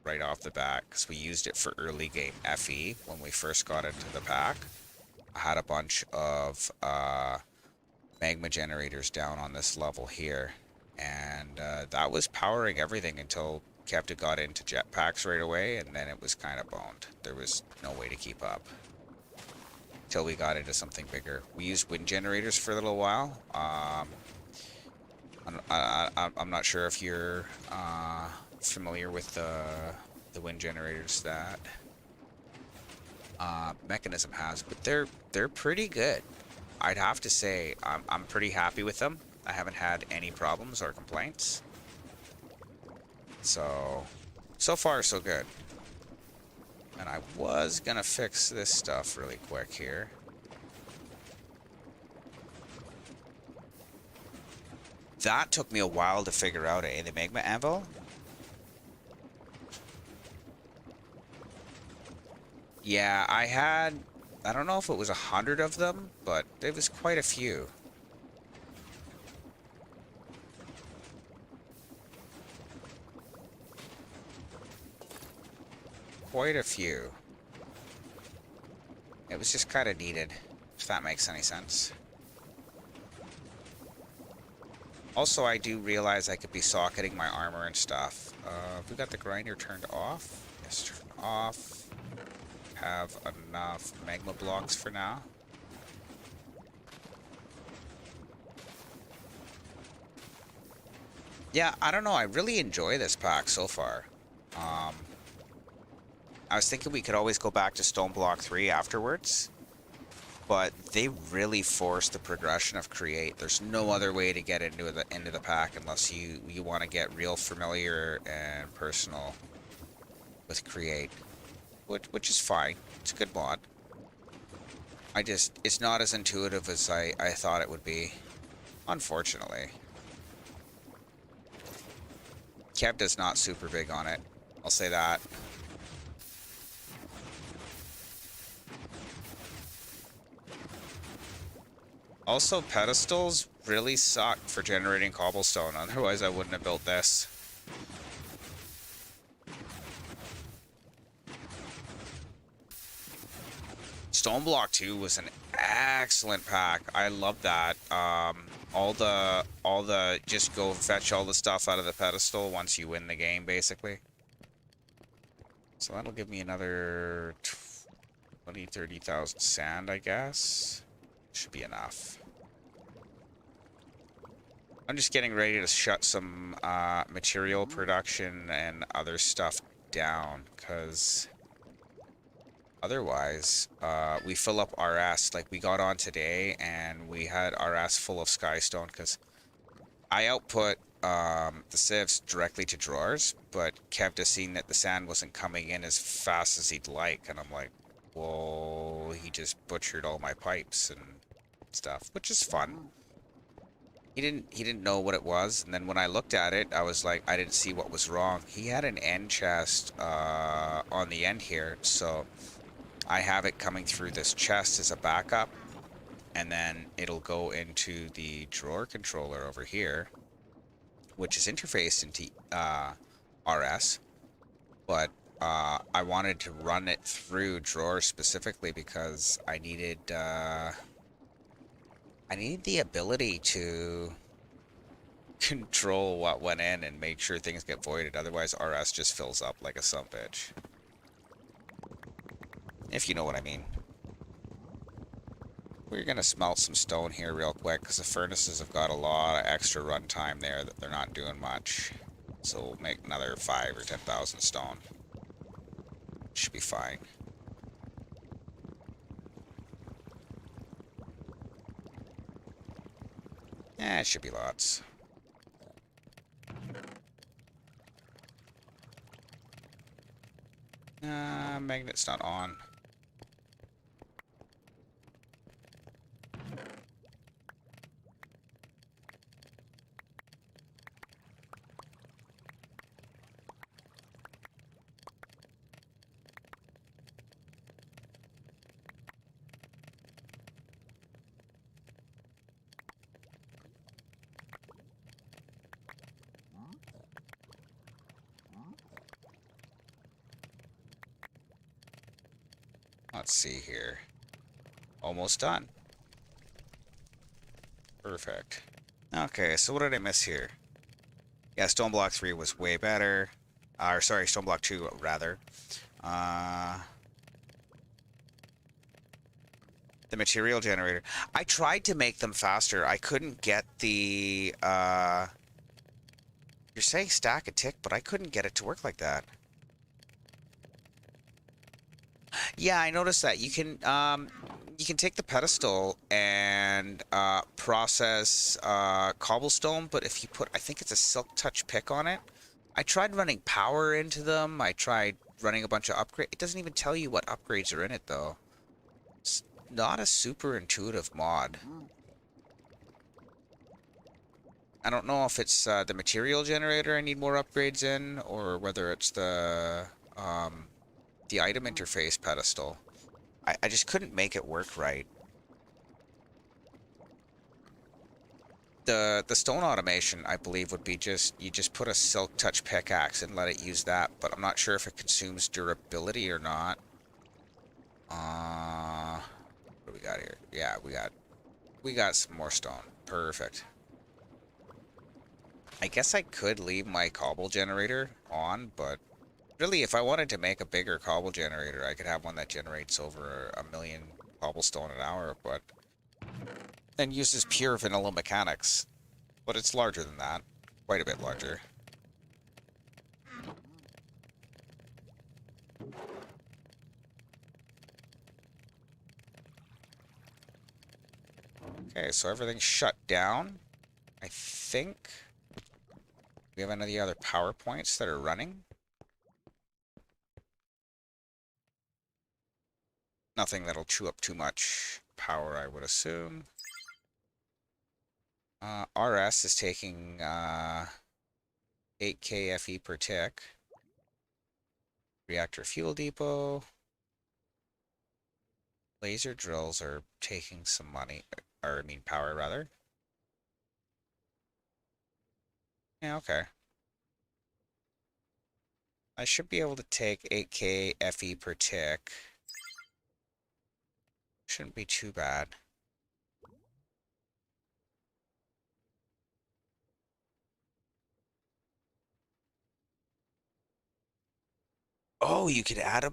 right off the bat because we used it for early game FE when we first got into the pack. I had a bunch of magma generators down on this level here, and that was powering everything until Captain got into jetpacks right away, and then it was kind of boned. There was no way to keep up till we got into something bigger. We used wind generators for a little while. I'm not sure if you're familiar with the wind generators that Mechanism has, but they're pretty good. I'd have to say I'm pretty happy with them. I haven't had any problems or complaints. So far so good. And I was gonna fix this stuff really quick here. That took me a while to figure out, the magma anvil. Yeah, I don't know if it was 100 of them, but it was quite a few. Quite a few. It was just kind of needed, if that makes any sense. Also, I do realize I could be socketing my armor and stuff. We got the grinder turned off. Yes, turn off. Have enough magma blocks for now. Yeah, I don't know. I really enjoy this pack so far. I was thinking we could always go back to Stone Block 3 afterwards, but they really force the progression of Create. There's no other way to get into the pack unless you want to get real familiar and personal with Create, which is fine. It's a good mod. It's not as intuitive as I thought it would be, unfortunately. Kev is not super big on it, I'll say that. Also, pedestals really suck for generating cobblestone, otherwise I wouldn't have built this. Stone Block 2 was an excellent pack. I love that. All the just go fetch all the stuff out of the pedestal once you win the game, basically. So that'll give me another 30,000 sand, I guess. Should be enough. I'm just getting ready to shut some material production and other stuff down, because otherwise we fill up RS. Like, we got on today and we had RS full of skystone because I output the sieves directly to drawers, but Kev just seen that the sand wasn't coming in as fast as he'd like, and I'm like, well, he just butchered all my pipes and stuff, which is fun. He didn't know what it was, and then when I looked at it, I was like, I didn't see what was wrong. He had an end chest on the end here, so I have it coming through this chest as a backup, and then it'll go into the drawer controller over here, which is interfaced into RS, but I wanted to run it through drawers specifically because I needed the ability to control what went in and make sure things get voided. Otherwise, RS just fills up like a sumbitch. If you know what I mean. We're gonna smelt some stone here real quick because the furnaces have got a lot of extra runtime there that they're not doing much. So we'll make another 5 or 10,000 stone. Should be fine. Yeah, it should be lots. Magnet's not on. Let's see here. Almost done. Perfect. Okay, so what did I miss here? Yeah, Stone Block 3 was way better. Or sorry, Stone Block 2, rather. The material generator. I tried to make them faster. I couldn't get the... You're saying stack a tick, but I couldn't get it to work like that. Yeah, I noticed that. You can take the pedestal and process cobblestone, but if you put, I think it's a silk touch pick on it. I tried running power into them. I tried running a bunch of upgrades. It doesn't even tell you what upgrades are in it, though. It's not a super intuitive mod. I don't know if it's the material generator I need more upgrades in, or whether it's the item interface pedestal. I just couldn't make it work right. The stone automation, I believe, would be you just put a silk touch pickaxe and let it use that, but I'm not sure if it consumes durability or not. What do we got here? Yeah, we got some more stone. Perfect. I guess I could leave my cobble generator on, but really, if I wanted to make a bigger cobble generator, I could have one that generates over 1,000,000 cobblestone an hour, but then uses pure vanilla mechanics. But it's larger than that. Quite a bit larger. Okay, so everything's shut down. I think we have any other power points that are running. Nothing that'll chew up too much power, I would assume. RS is taking 8k FE per tick. Reactor fuel depot. Laser drills are taking some money, or I mean power rather. Yeah, okay. I should be able to take 8k FE per tick. Shouldn't be too bad. Oh, you could add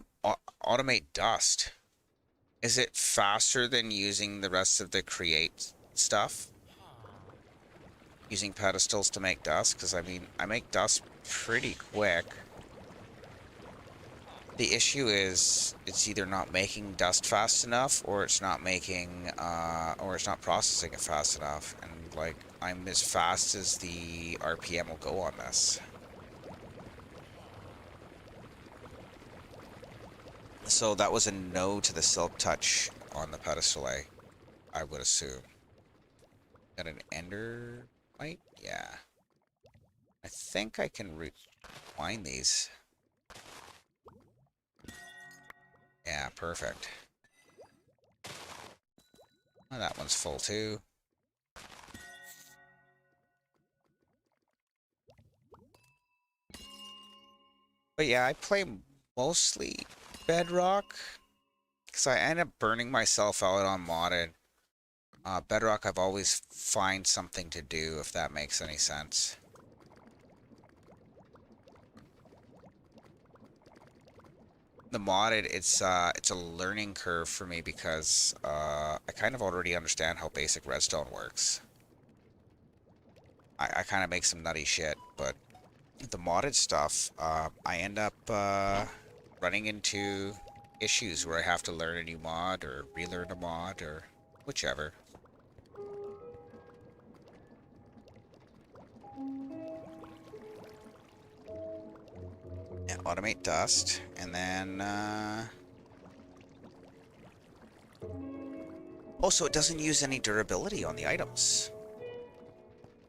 automate dust. Is it faster than using the rest of the create stuff? Using pedestals to make dust? Because, I mean, I make dust pretty quick. The issue is it's either not making dust fast enough or it's not making, or it's not processing it fast enough. And, like, I'm as fast as the RPM will go on this. So that was a no to the silk touch on the pedestal, I would assume. Got an ender light? Yeah. I think I can rewind these. Yeah, perfect. Oh, that one's full too. But yeah, I play mostly Bedrock, because I end up burning myself out on modded. Bedrock, I've always find something to do, if that makes any sense. The modded, it's a learning curve for me because I kind of already understand how basic redstone works. I kind of make some nutty shit, but the modded stuff, I end up running into issues where I have to learn a new mod or relearn a mod or whichever. Yeah, automate dust, and then oh, so it doesn't use any durability on the items.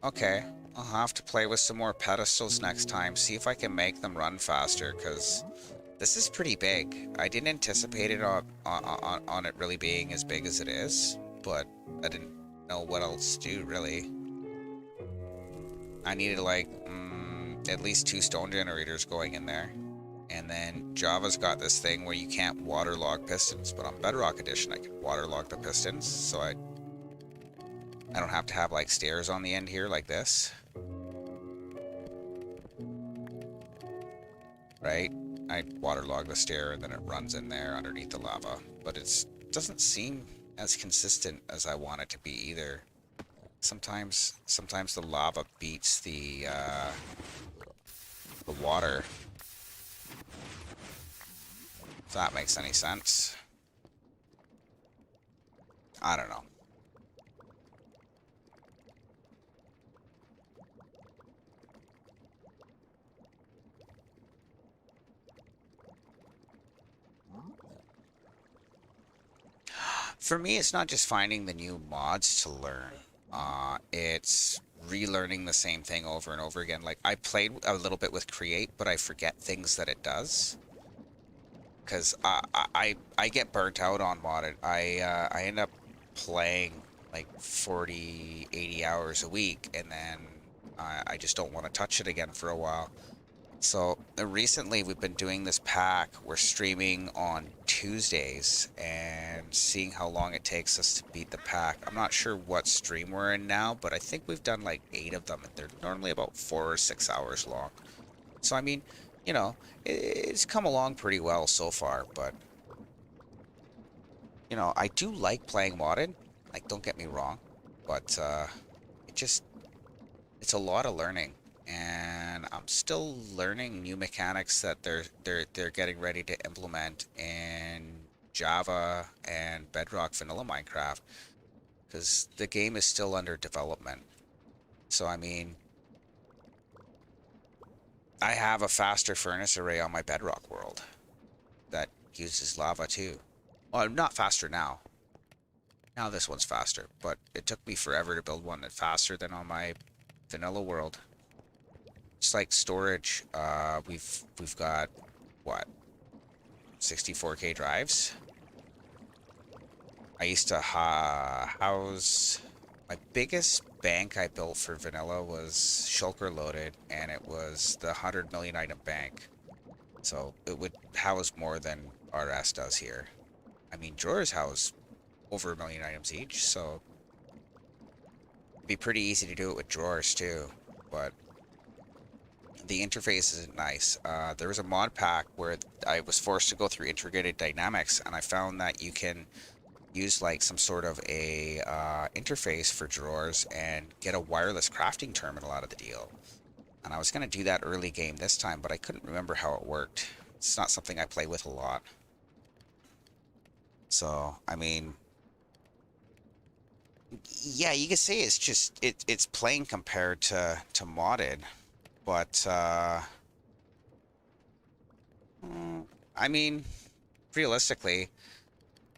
Okay, I'll have to play with some more pedestals next time, see if I can make them run faster, because this is pretty big. I didn't anticipate it on it really being as big as it is, but I didn't know what else to do, really. I needed, like, at least 2 stone generators going in there. And then Java's got this thing where you can't waterlog pistons, but on Bedrock Edition I can waterlog the pistons, so I don't have to have, like, stairs on the end here like this. Right? I waterlog the stair and then it runs in there underneath the lava. But it doesn't seem as consistent as I want it to be either. Sometimes the lava beats the water. If that makes any sense. I don't know. For me, it's not just finding the new mods to learn. It's relearning the same thing over and over again. Like, I played a little bit with Create, but I forget things that it does. Because I get burnt out on modded. I end up playing like 40, 80 hours a week, and then I just don't want to touch it again for a while. So recently we've been doing this pack. We're streaming on Tuesdays and seeing how long it takes us to beat the pack. I'm not sure what stream we're in now, but I think we've done like 8 of them, and they're normally about 4 or 6 hours long. So I mean, you know, it's come along pretty well so far, but you know, I do like playing modded. Like, don't get me wrong, but it's a lot of learning, and I'm still learning new mechanics that they're getting ready to implement in Java and Bedrock Vanilla Minecraft, because the game is still under development. So I mean, I have a faster furnace array on my Bedrock world that uses lava too. Well, not faster now. Now this one's faster, but it took me forever to build one that's faster than on my vanilla world. It's like storage. We've got what, 64K drives. I used to house my biggest bank I built for vanilla was shulker loaded, and it was the 100 million item bank. So it would house more than RS does here. I mean, drawers house over 1 million items each, so it'd be pretty easy to do it with drawers too, but the interface isn't nice. There was a mod pack where I was forced to go through integrated dynamics, and I found that you can use like some sort of a interface for drawers and get a wireless crafting terminal out of the deal. And I was going to do that early game this time, but I couldn't remember how it worked. It's not something I play with a lot. So, I mean, yeah, you could say it's just it's plain compared to modded, but I mean, realistically,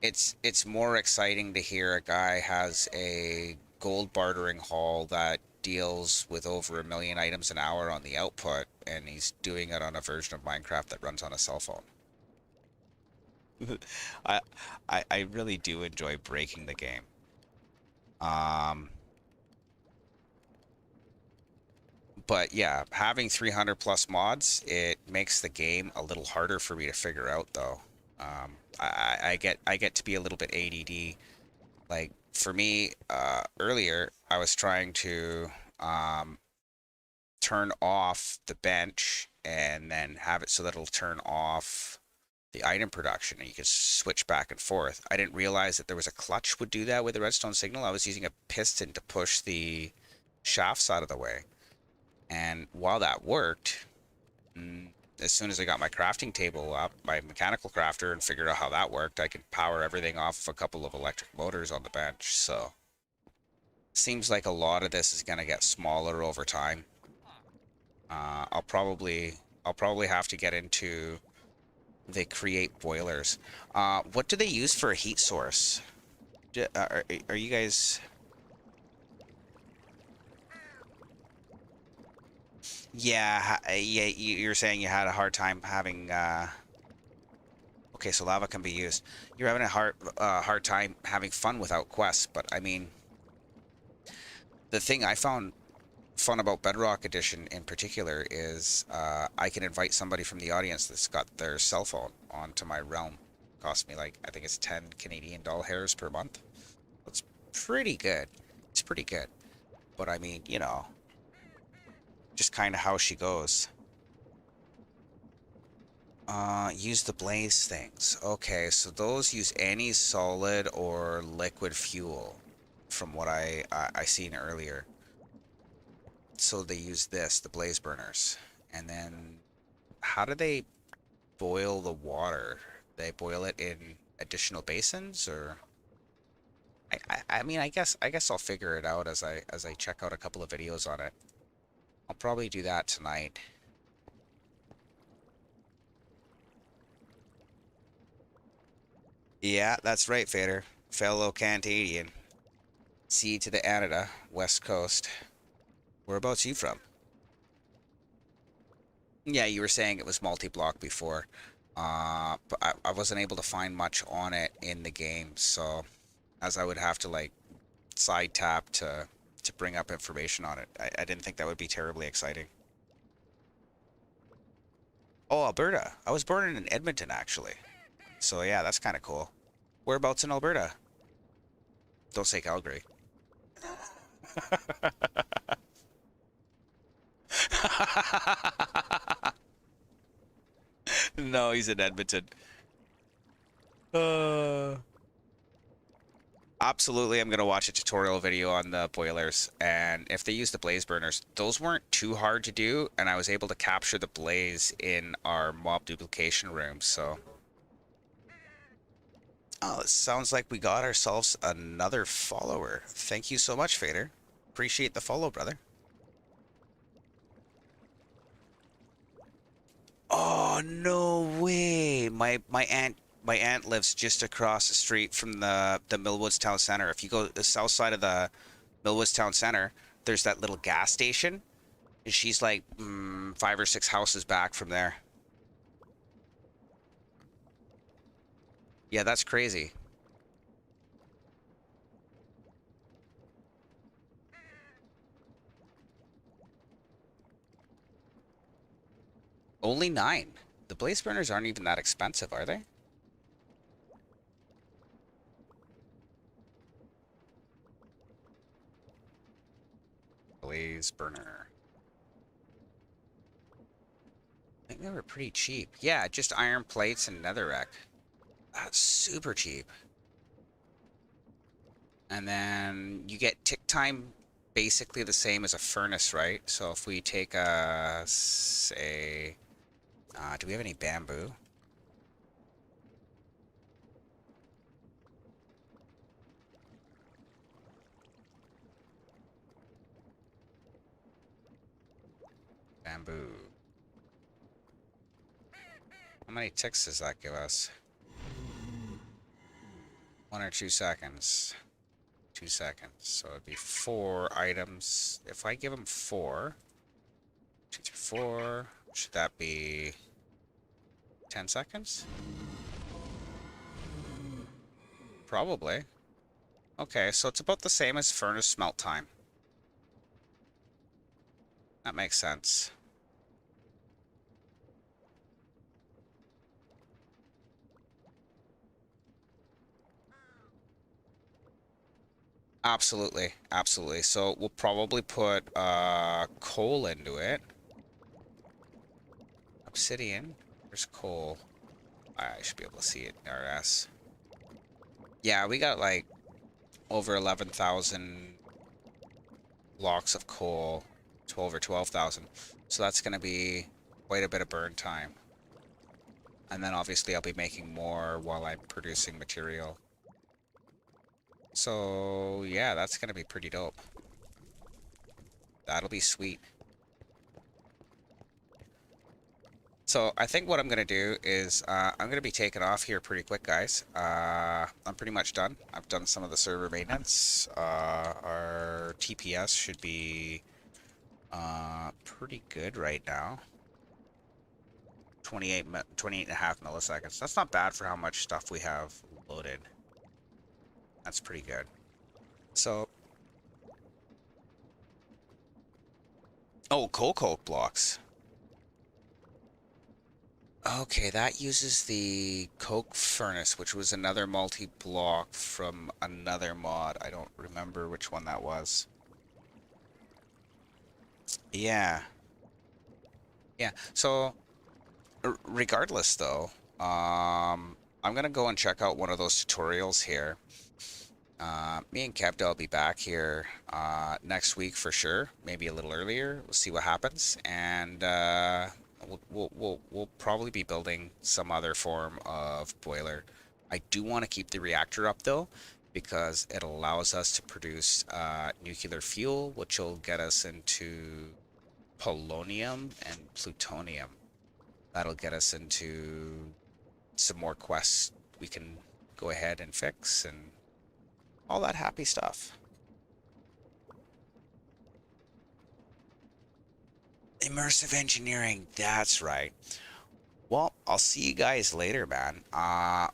it's more exciting to hear a guy has a gold bartering hall that deals with over 1 million items an hour on the output, and he's doing it on a version of Minecraft that runs on a cell phone. I, I really do enjoy breaking the game. Um, But yeah, having 300 plus mods, it makes the game a little harder for me to figure out though. I get to be a little bit ADD. Like for me, earlier I was trying to turn off the bench and then have it so that it'll turn off the item production and you can switch back and forth. I didn't realize that there was a clutch would do that with the redstone signal. I was using a piston to push the shafts out of the way. And while that worked, as soon as I got my crafting table up, my mechanical crafter, and figured out how that worked, I could power everything off of a couple of electric motors on the bench. So seems like a lot of this is going to get smaller over time. I'll probably have to get into the create boilers. What do they use for a heat source? Are you guys? Yeah, yeah. You're saying you had a hard time having. Okay, so lava can be used. You're having a hard time having fun without quests, but I mean, the thing I found fun about Bedrock Edition in particular is I can invite somebody from the audience that's got their cell phone onto my realm. Cost me like I think it's 10 Canadian dollars per month. That's pretty good. It's pretty good. But I mean, you know, just kind of how she goes. Use the blaze things. Okay, so those use any solid or liquid fuel from what I seen earlier. So they use this, the blaze burners. And then how do they boil the water? They boil it in additional basins or I mean I guess I'll figure it out as I check out a couple of videos on it. I'll probably do that tonight. Yeah, that's right, Fader. Fellow Canadian. Sea to the Canada, West Coast. Whereabouts you from? Yeah, you were saying it was multi-block before. But I wasn't able to find much on it in the game, so as I would have to like side tap to bring up information on it. I didn't think that would be terribly exciting. Oh, Alberta. I was born in Edmonton actually. So yeah, that's kind of cool. Whereabouts in Alberta? Don't say Calgary. No, he's in Edmonton. Uh, Absolutely, I'm going to watch a tutorial video on the boilers, and if they use the blaze burners, those weren't too hard to do, and I was able to capture the blaze in our mob duplication room, so... Oh, it sounds like we got ourselves another follower. Thank you so much, Fader. Appreciate the follow, brother. Oh, no way! My aunt lives just across the street from the Millwoods Town Center. If you go the south side of the Millwoods Town Center, there's that little gas station. And she's like 5 or 6 houses back from there. Yeah, that's crazy. Only 9. The blaze burners aren't even that expensive, are they? Blaze burner. I think they were pretty cheap. Yeah, just iron plates and netherrack. That's super cheap. And then you get tick time basically the same as a furnace, right? So if we take a, say, do we have any bamboo? Bamboo. How many ticks does that give us? 1 or 2 seconds. 2 seconds. So it'd be 4 items. If I give them 4, 2 through 4, should that be 10 seconds? Probably. Okay, so it's about the same as furnace smelt time. That makes sense. Absolutely, absolutely. So we'll probably put coal into it. Obsidian. There's coal. I should be able to see it in RS. Yeah, we got like over 11,000 blocks of coal. 12 or 12,000. So that's going to be quite a bit of burn time. And then obviously I'll be making more while I'm producing material. So yeah, that's going to be pretty dope. That'll be sweet. So I think what I'm going to do is I'm going to be taking off here pretty quick, guys. I'm pretty much done. I've done some of the server maintenance. Our TPS should be pretty good right now. 28 and a half milliseconds. That's not bad for how much stuff we have loaded. That's pretty good. So, oh, coal coke blocks. Okay, that uses the coke furnace, which was another multi-block from another mod. I don't remember which one that was. Yeah. Yeah. So, regardless though, I'm gonna go and check out one of those tutorials here. Me and Kev will be back here next week for sure. Maybe a little earlier. We'll see what happens, and we'll probably be building some other form of boiler. I do want to keep the reactor up though, because it allows us to produce nuclear fuel, which will get us into polonium and plutonium. That'll get us into some more quests we can go ahead and fix and all that happy stuff. Immersive engineering, that's right. Well, I'll see you guys later, man.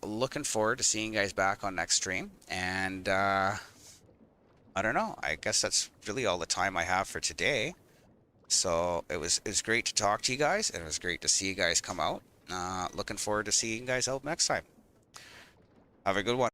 Looking forward to seeing you guys back on next stream. And I don't know. I guess that's really all the time I have for today. So it was great to talk to you guys, and it was great to see you guys come out. Looking forward to seeing you guys out next time. Have a good one.